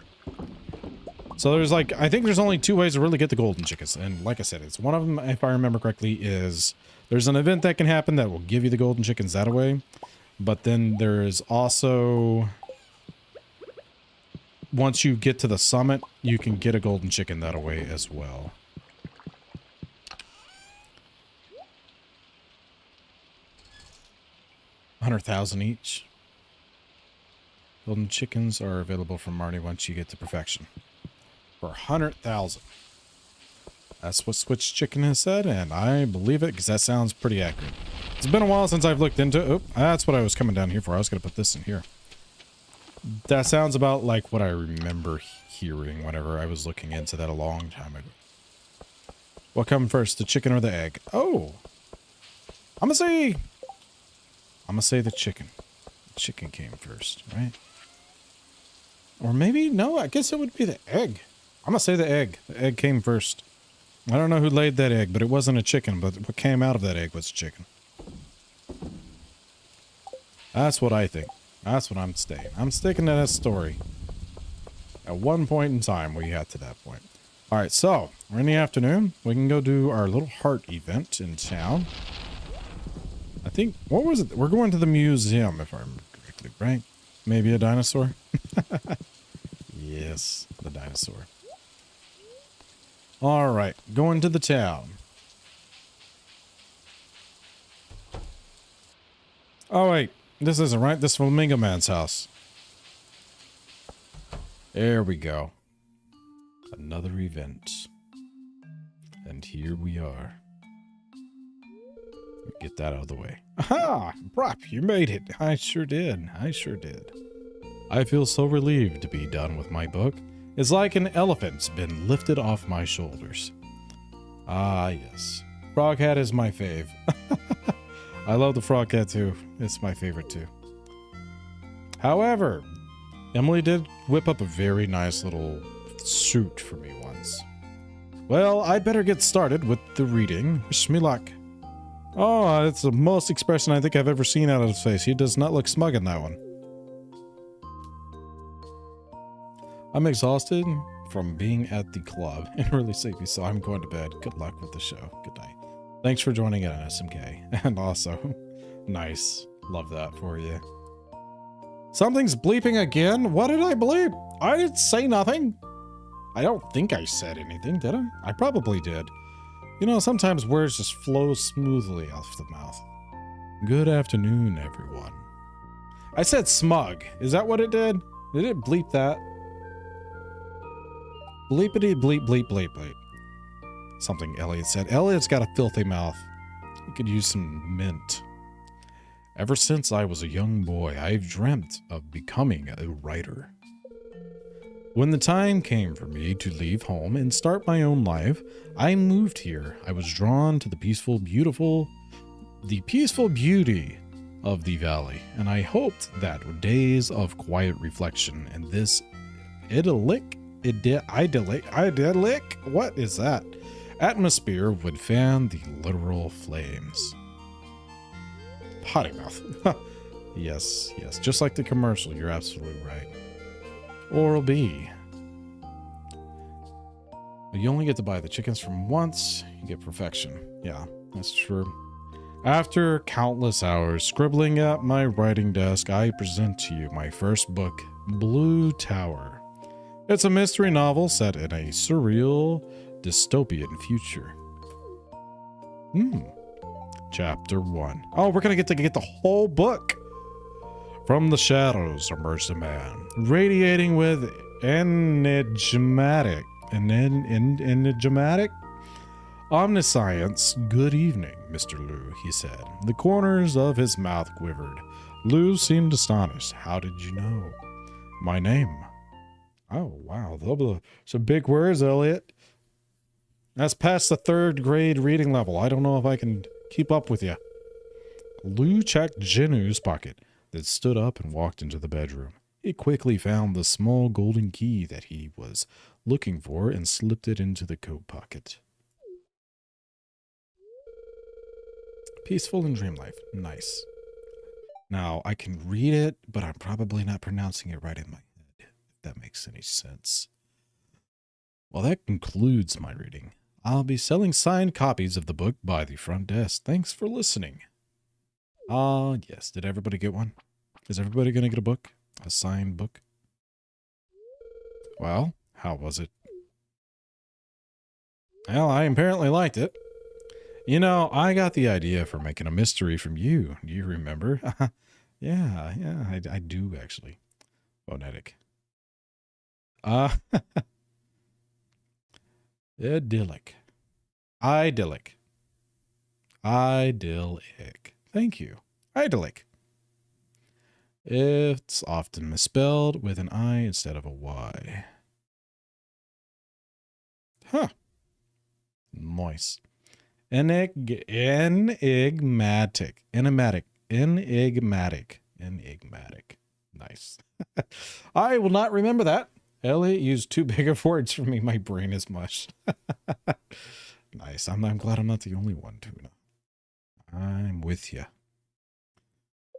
S1: So there's like, I think there's only two ways to really get the golden chickens, and like I said, it's one of them, if I remember correctly, is there's an event that can happen that will give you the golden chickens that way, but then there is also, once you get to the summit, you can get a golden chicken that way as well. $100,000 each. Golden chickens are available from Marty once you get to perfection. For 100,000. That's what Switch Chicken has said, and I believe it because that sounds pretty accurate. It's been a while since I've looked into it. Oh, that's what I was coming down here for. I was going to put this in here. That sounds about like what I remember hearing whenever I was looking into that a long time ago. What come first, the chicken or the egg? Oh, I'm gonna say the chicken. The chicken came first, right? Or maybe, no, I guess it would be the egg. I'm gonna say the egg. The egg came first. I don't know who laid that egg, but it wasn't a chicken, but what came out of that egg was chicken. That's what I think. That's what I'm staying. I'm sticking to that story. At one point in time, we got to that point. All right, so we're in the afternoon. We can go do our little heart event in town. I think, what was it? We're going to the museum, if I remember correctly, right? Maybe a dinosaur? Yes, the dinosaur. All right, going to the town. Oh, wait. This isn't right. This is Flamingo Man's house. There we go. Another event. And here we are. Get that out of the way. Aha! Brop, you made it. I sure did. I sure did. I feel so relieved to be done with my book. It's like an elephant's been lifted off my shoulders. Ah, yes. Frog Hat is my fave. I love the Frog Hat too. It's my favorite too. However, Emily did whip up a very nice little suit for me once. Well, I better get started with the reading. Wish me luck. Oh, it's the most expression I think I've ever seen out of his face. He does not look smug in that one. I'm exhausted from being at the club and really sleepy, so I'm going to bed. Good luck with the show. Good night. Thanks for joining in on SMK. And also, nice. Love that for you. Something's bleeping again? What did I bleep? I didn't say nothing. I don't think I said anything, did I? I probably did. You know, sometimes words just flow smoothly off the mouth. Good afternoon, everyone. I said smug. Is that what it did? Did it bleep that? Bleepity bleep bleep bleep bleep. Something Elliot said. Elliot's got a filthy mouth. He could use some mint. Ever since I was a young boy, I've dreamt of becoming a writer. When the time came for me to leave home and start my own life, I moved here. I was drawn to the peaceful beauty of the valley, and I hoped that days of quiet reflection and this idyllic, what is that? Atmosphere would fan the literal flames. Potty mouth. Yes, yes, just like the commercial, you're absolutely right. Oral B. You only get to buy the chickens from once, you get perfection. Yeah, that's true. After countless hours scribbling at my writing desk, I present to you my first book, Blue Tower. It's a mystery novel set in a surreal, dystopian future. Chapter 1. Oh, we're gonna get the whole book. From the shadows emerged a man, radiating with enigmatic omniscience. Good evening, Mr. Liu, he said. The corners of his mouth quivered. Liu seemed astonished. How did you know? My name. Oh, wow. Some big words, Elliot. That's past the 3rd grade reading level. I don't know if I can keep up with you. Liu checked Jinu's pocket, then stood up and walked into the bedroom. He quickly found the small golden key that he was looking for and slipped it into the coat pocket. Peaceful and dream life. Nice. Now, I can read it, but I'm probably not pronouncing it right in my head, if that makes any sense. Well, that concludes my reading. I'll be selling signed copies of the book by the front desk. Thanks for listening. Yes. Did everybody get one? Is everybody going to get a book? A signed book? Well, how was it? Well, I apparently liked it. You know, I got the idea for making a mystery from you. Do you remember? Yeah, I do actually. Phonetic. Idyllic. Idyllic. Idyllic. Thank you. Idyllic. It's often misspelled with an I instead of a Y. Huh. Nice. Enigmatic. Enigmatic. Nice. I will not remember that. Elliot used too big of words for me. My brain is mush. Nice. I'm glad I'm not the only one, Tuna. I'm with you.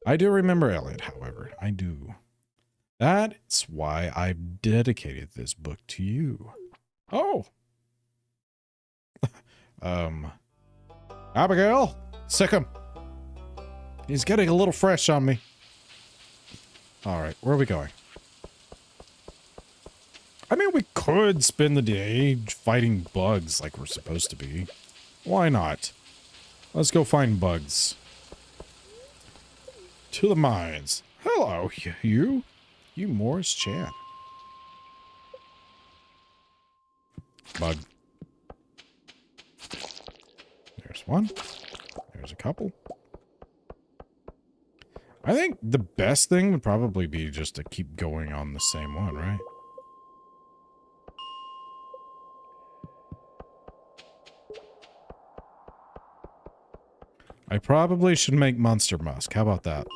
S1: I do remember Elliot, however. I do. That's why I've dedicated this book to you. Oh. Abigail, sick him. He's getting a little fresh on me. All right, where are we going? I mean, we could spend the day fighting bugs like we're supposed to be. Why not? Let's go find bugs. To the mines. Hello, you. You Morris Chan. Bug. There's one. There's a couple. I think the best thing would probably be just to keep going on the same one, right? I probably should make Monster Musk. How about that?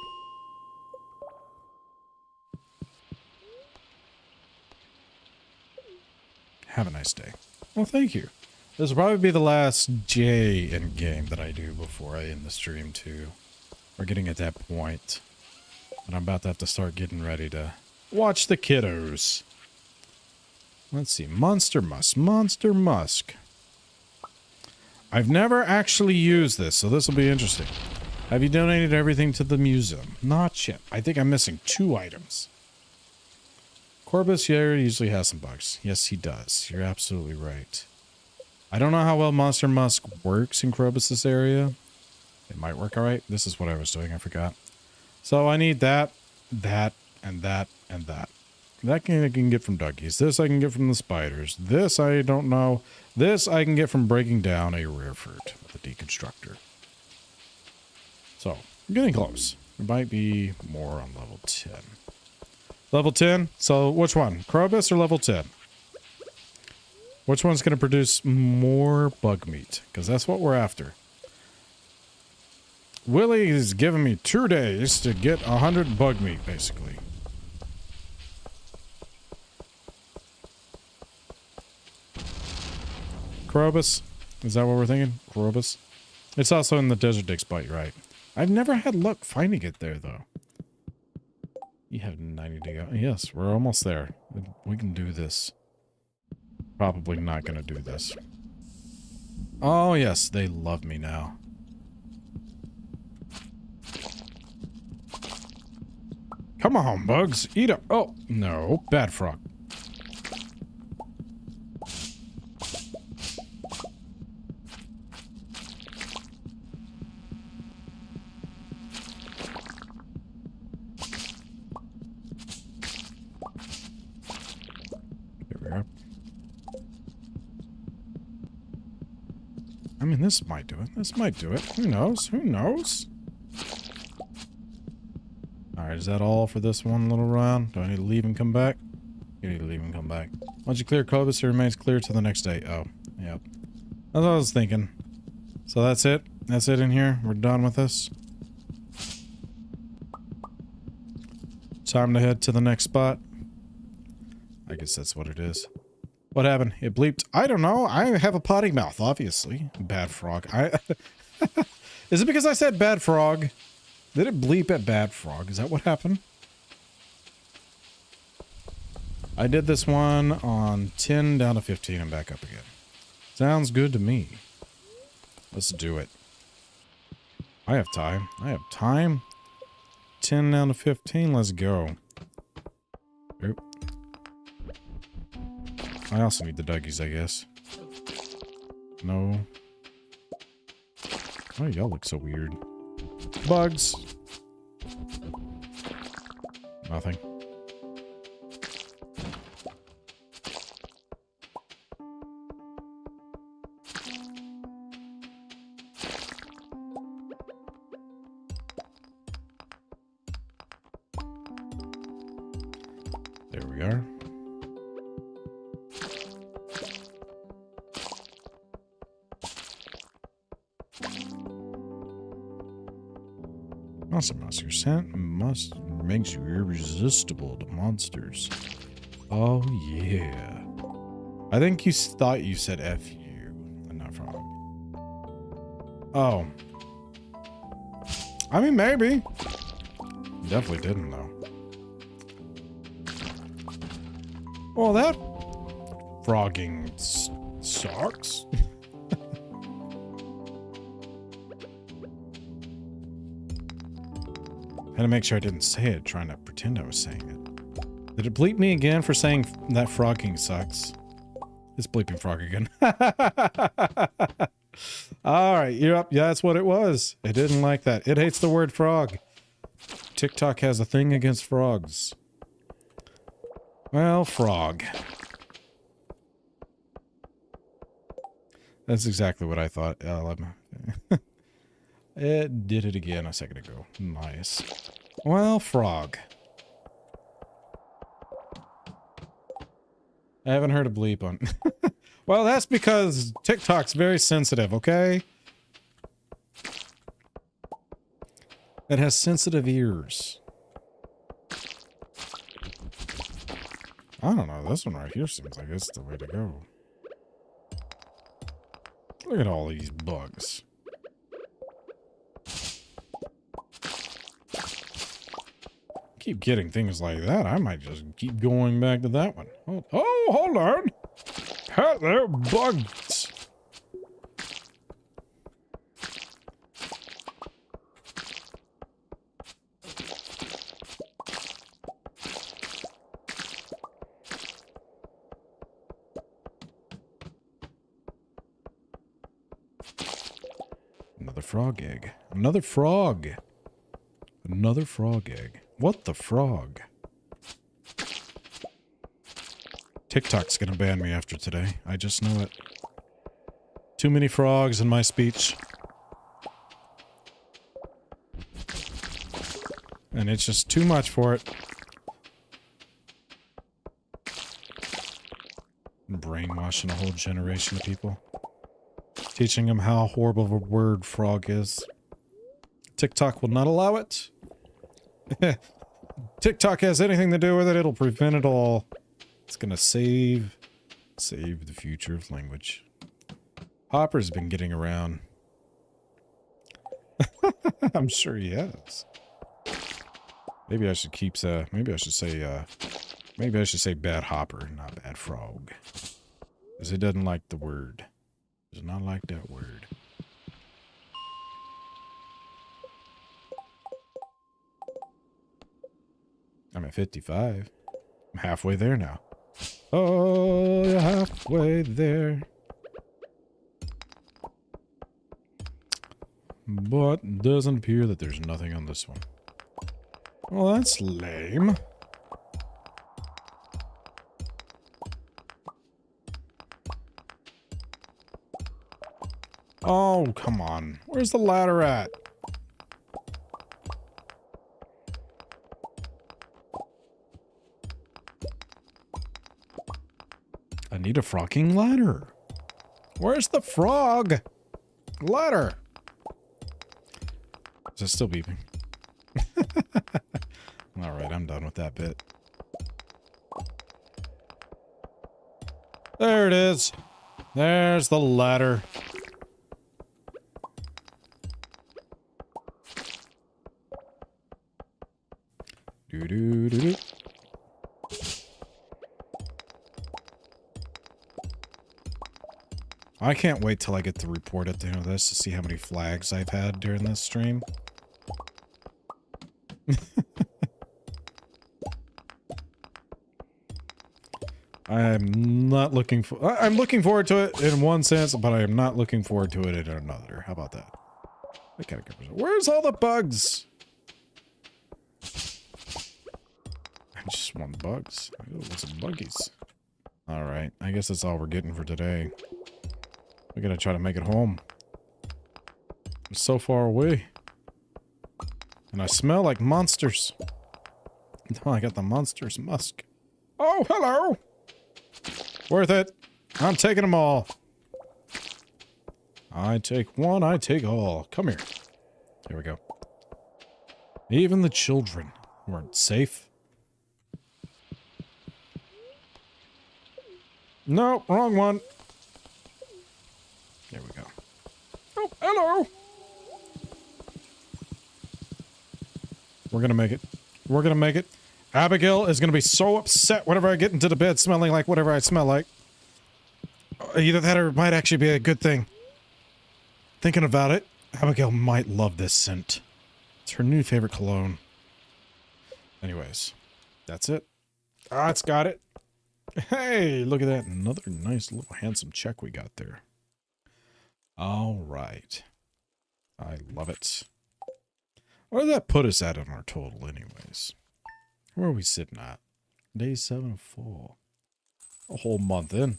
S1: Have a nice day. Well, thank you. This will probably be the last J in game that I do before I end the stream too. We're getting at that point. And I'm about to have to start getting ready to watch the kiddos. Let's see. Monster Musk. Monster Musk. I've never actually used this, so this will be interesting. Have you donated everything to the museum? Not yet. I think I'm missing 2 items. Corbus here usually has some bugs. Yes, he does. You're absolutely right. I don't know how well Monster Musk works in Krobus' area. It might work alright. This is what I was doing. I forgot. So I need that, that, and that, and that. That I can get from Duggies. This I can get from the spiders. This I don't know. This I can get from breaking down a rare fruit with a deconstructor. So, I'm getting close. It might be more on level 10. Level 10? So, which one? Krobus or level 10? Which one's going to produce more bug meat? Because that's what we're after. Willie is giving me 2 days to get 100 bug meat, basically. Krobus? Is that what we're thinking? Krobus? It's also in the Desert Dix Bite, right? I've never had luck finding it there, though. You have 90 to go. Yes, we're almost there. We can do this. Probably not going to do this. Oh, yes, they love me now. Come on, bugs. Eat up. Oh, no. Bad frog. There we are. I mean, this might do it. This might do it. Who knows? Who knows? Alright, is that all for this one little round? Do I need to leave and come back? You need to leave and come back. Once you clear Krobus, it remains clear till the next day. Oh, yep. That's what I was thinking. So that's it? That's it in here? We're done with this? Time to head to the next spot? I guess that's what it is. What happened? It bleeped. I don't know. I have a potty mouth, obviously. Bad frog. Is it because I said bad frog? Did it bleep at bad frog? Is that what happened? I did this one on 10 down to 15 and back up again. Sounds good to me. Let's do it. I have time. I have time. 10 down to 15. Let's go. Oop. I also need the Duggies, I guess. No. Oh, y'all look so weird. Bugs. Nothing. we are. Your scent makes you irresistible to monsters. Oh yeah. I think you thought you said F you, and not frog. Oh. I mean, maybe. Definitely didn't though. Well, that frogging sucks. Had to make sure I didn't say it, trying to pretend I was saying it. Did it bleep me again for saying that frogging sucks? It's bleeping frog again. Alright, you're up. Yeah, that's what it was. It didn't like that. It hates the word frog. TikTok has a thing against frogs. Well, frog. That's exactly what I thought. It did it again a second ago. Nice. Well, frog. I haven't heard a bleep on... Well, that's because TikTok's very sensitive, okay? It has sensitive ears. I don't know, this one right here seems like it's the way to go. Look at all these bugs. Keep getting things like that, I might just keep going back to that one. Oh, hold on! Hello, bugs! Another frog egg. Another frog! Another frog egg. What the frog? TikTok's gonna ban me after today. I just know it. Too many frogs in my speech. And it's just too much for it. Brainwashing a whole generation of people. Teaching them how horrible of a word frog is. TikTok will not allow it. TikTok has anything to do with it, it'll prevent it all. It's gonna save the future of language. Hopper's been getting around. I'm sure he has. Maybe I should keep maybe I should say bad Hopper, not bad frog. Because it doesn't like the word. Does not like that word. I'm at 55. I'm halfway there now. Oh, you're halfway there. But it doesn't appear that there's nothing on this one. Well, that's lame. Oh, come on. Where's the ladder at? I need a frogging ladder. Where's the frog? Ladder. Is it still beeping? Alright, I'm done with that bit. There it is. There's the ladder. Doo-doo-doo-doo. I can't wait till I get the report at the end of this to see how many flags I've had during this stream. I'm not looking for... I'm looking forward to it in one sense, but I am not looking forward to it in another. How about that? Where's all the bugs? I just want bugs. I want some buggies. Alright, I guess that's all we're getting for today. We gotta try to make it home. I'm so far away. And I smell like monsters. Oh, I got the monster's musk. Oh, hello. Worth it. I'm taking them all. I take one, I take all. Come here. Here we go. Even the children weren't safe. No, wrong one. There we go. Oh, hello. We're gonna make it. We're gonna make it. Abigail is gonna be so upset whenever I get into the bed smelling like whatever I smell like. Either that or it might actually be a good thing. Thinking about it, Abigail might love this scent. It's her new favorite cologne. Anyways, that's it. Ah, it's got it. Hey, look at that. Another nice little handsome check we got there. All right. I love it. What does that put us at on our total anyways? Where are we sitting at? Day 7 of 4. A whole month in.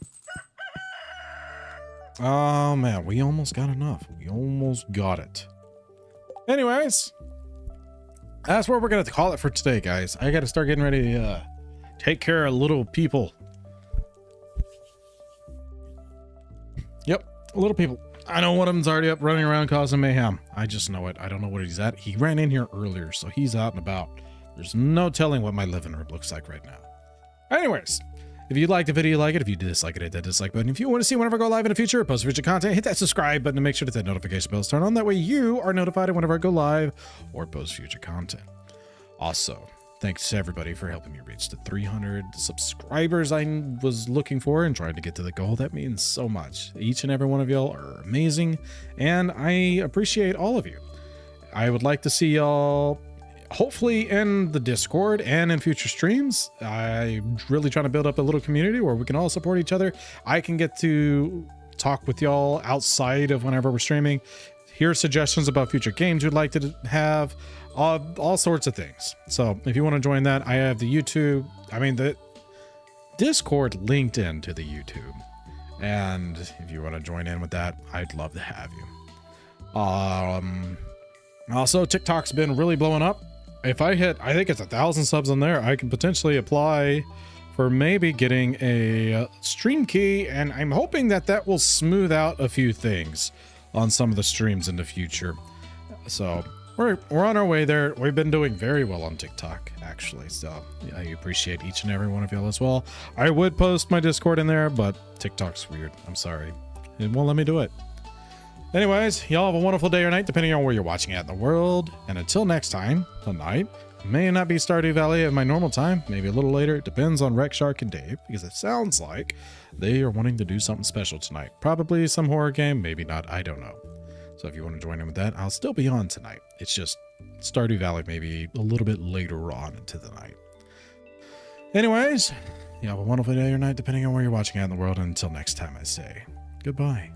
S1: Oh man, we almost got enough. We almost got it. Anyways, that's what we're gonna call it for today, guys. I gotta start getting ready to take care of little people. Yep, little people. I know one of them's already up running around causing mayhem. I just know it. I don't know where he's at. He ran in here earlier, so he's out and about. There's no telling what my living room looks like right now. Anyways, if you liked the video, like it. If you dislike it, hit that dislike button. If you want to see whenever I go live in the future or post future content, hit that subscribe button to make sure that notification bell is turned on. That way you are notified whenever I go live or post future content. Also, thanks to everybody for helping me reach the 300 subscribers I was looking for and trying to get to the goal. That means so much. Each and every one of y'all are amazing, and I appreciate all of you. I would like to see y'all hopefully in the Discord and in future streams. I'm really trying to build up a little community where we can all support each other. I can get to talk with y'all outside of whenever we're streaming. Hear suggestions about future games you'd like to have, all sorts of things. So if you want to join that, I have the the Discord linked into the YouTube. And if you want to join in with that, I'd love to have you. Also, TikTok's been really blowing up. If I think it's 1,000 subs on there, I can potentially apply for maybe getting a stream key, and I'm hoping that that will smooth out a few things on some of the streams in the future. So we're on our way there. We've been doing very well on TikTok, actually. So I appreciate each and every one of y'all as well. I would post my Discord in there, but TikTok's weird. I'm sorry. It won't let me do it. Anyways, y'all have a wonderful day or night, depending on where you're watching at in the world. And until next time, tonight, may not be Stardew Valley at my normal time, maybe a little later. It depends on Rex, Shark, and Dave, because it sounds like they are wanting to do something special tonight. Probably some horror game, maybe not, I don't know. So if you want to join in with that, I'll still be on tonight. It's just Stardew Valley maybe a little bit later on into the night. Anyways, you have a wonderful day or night, depending on where you're watching at in the world. And until next time, I say goodbye.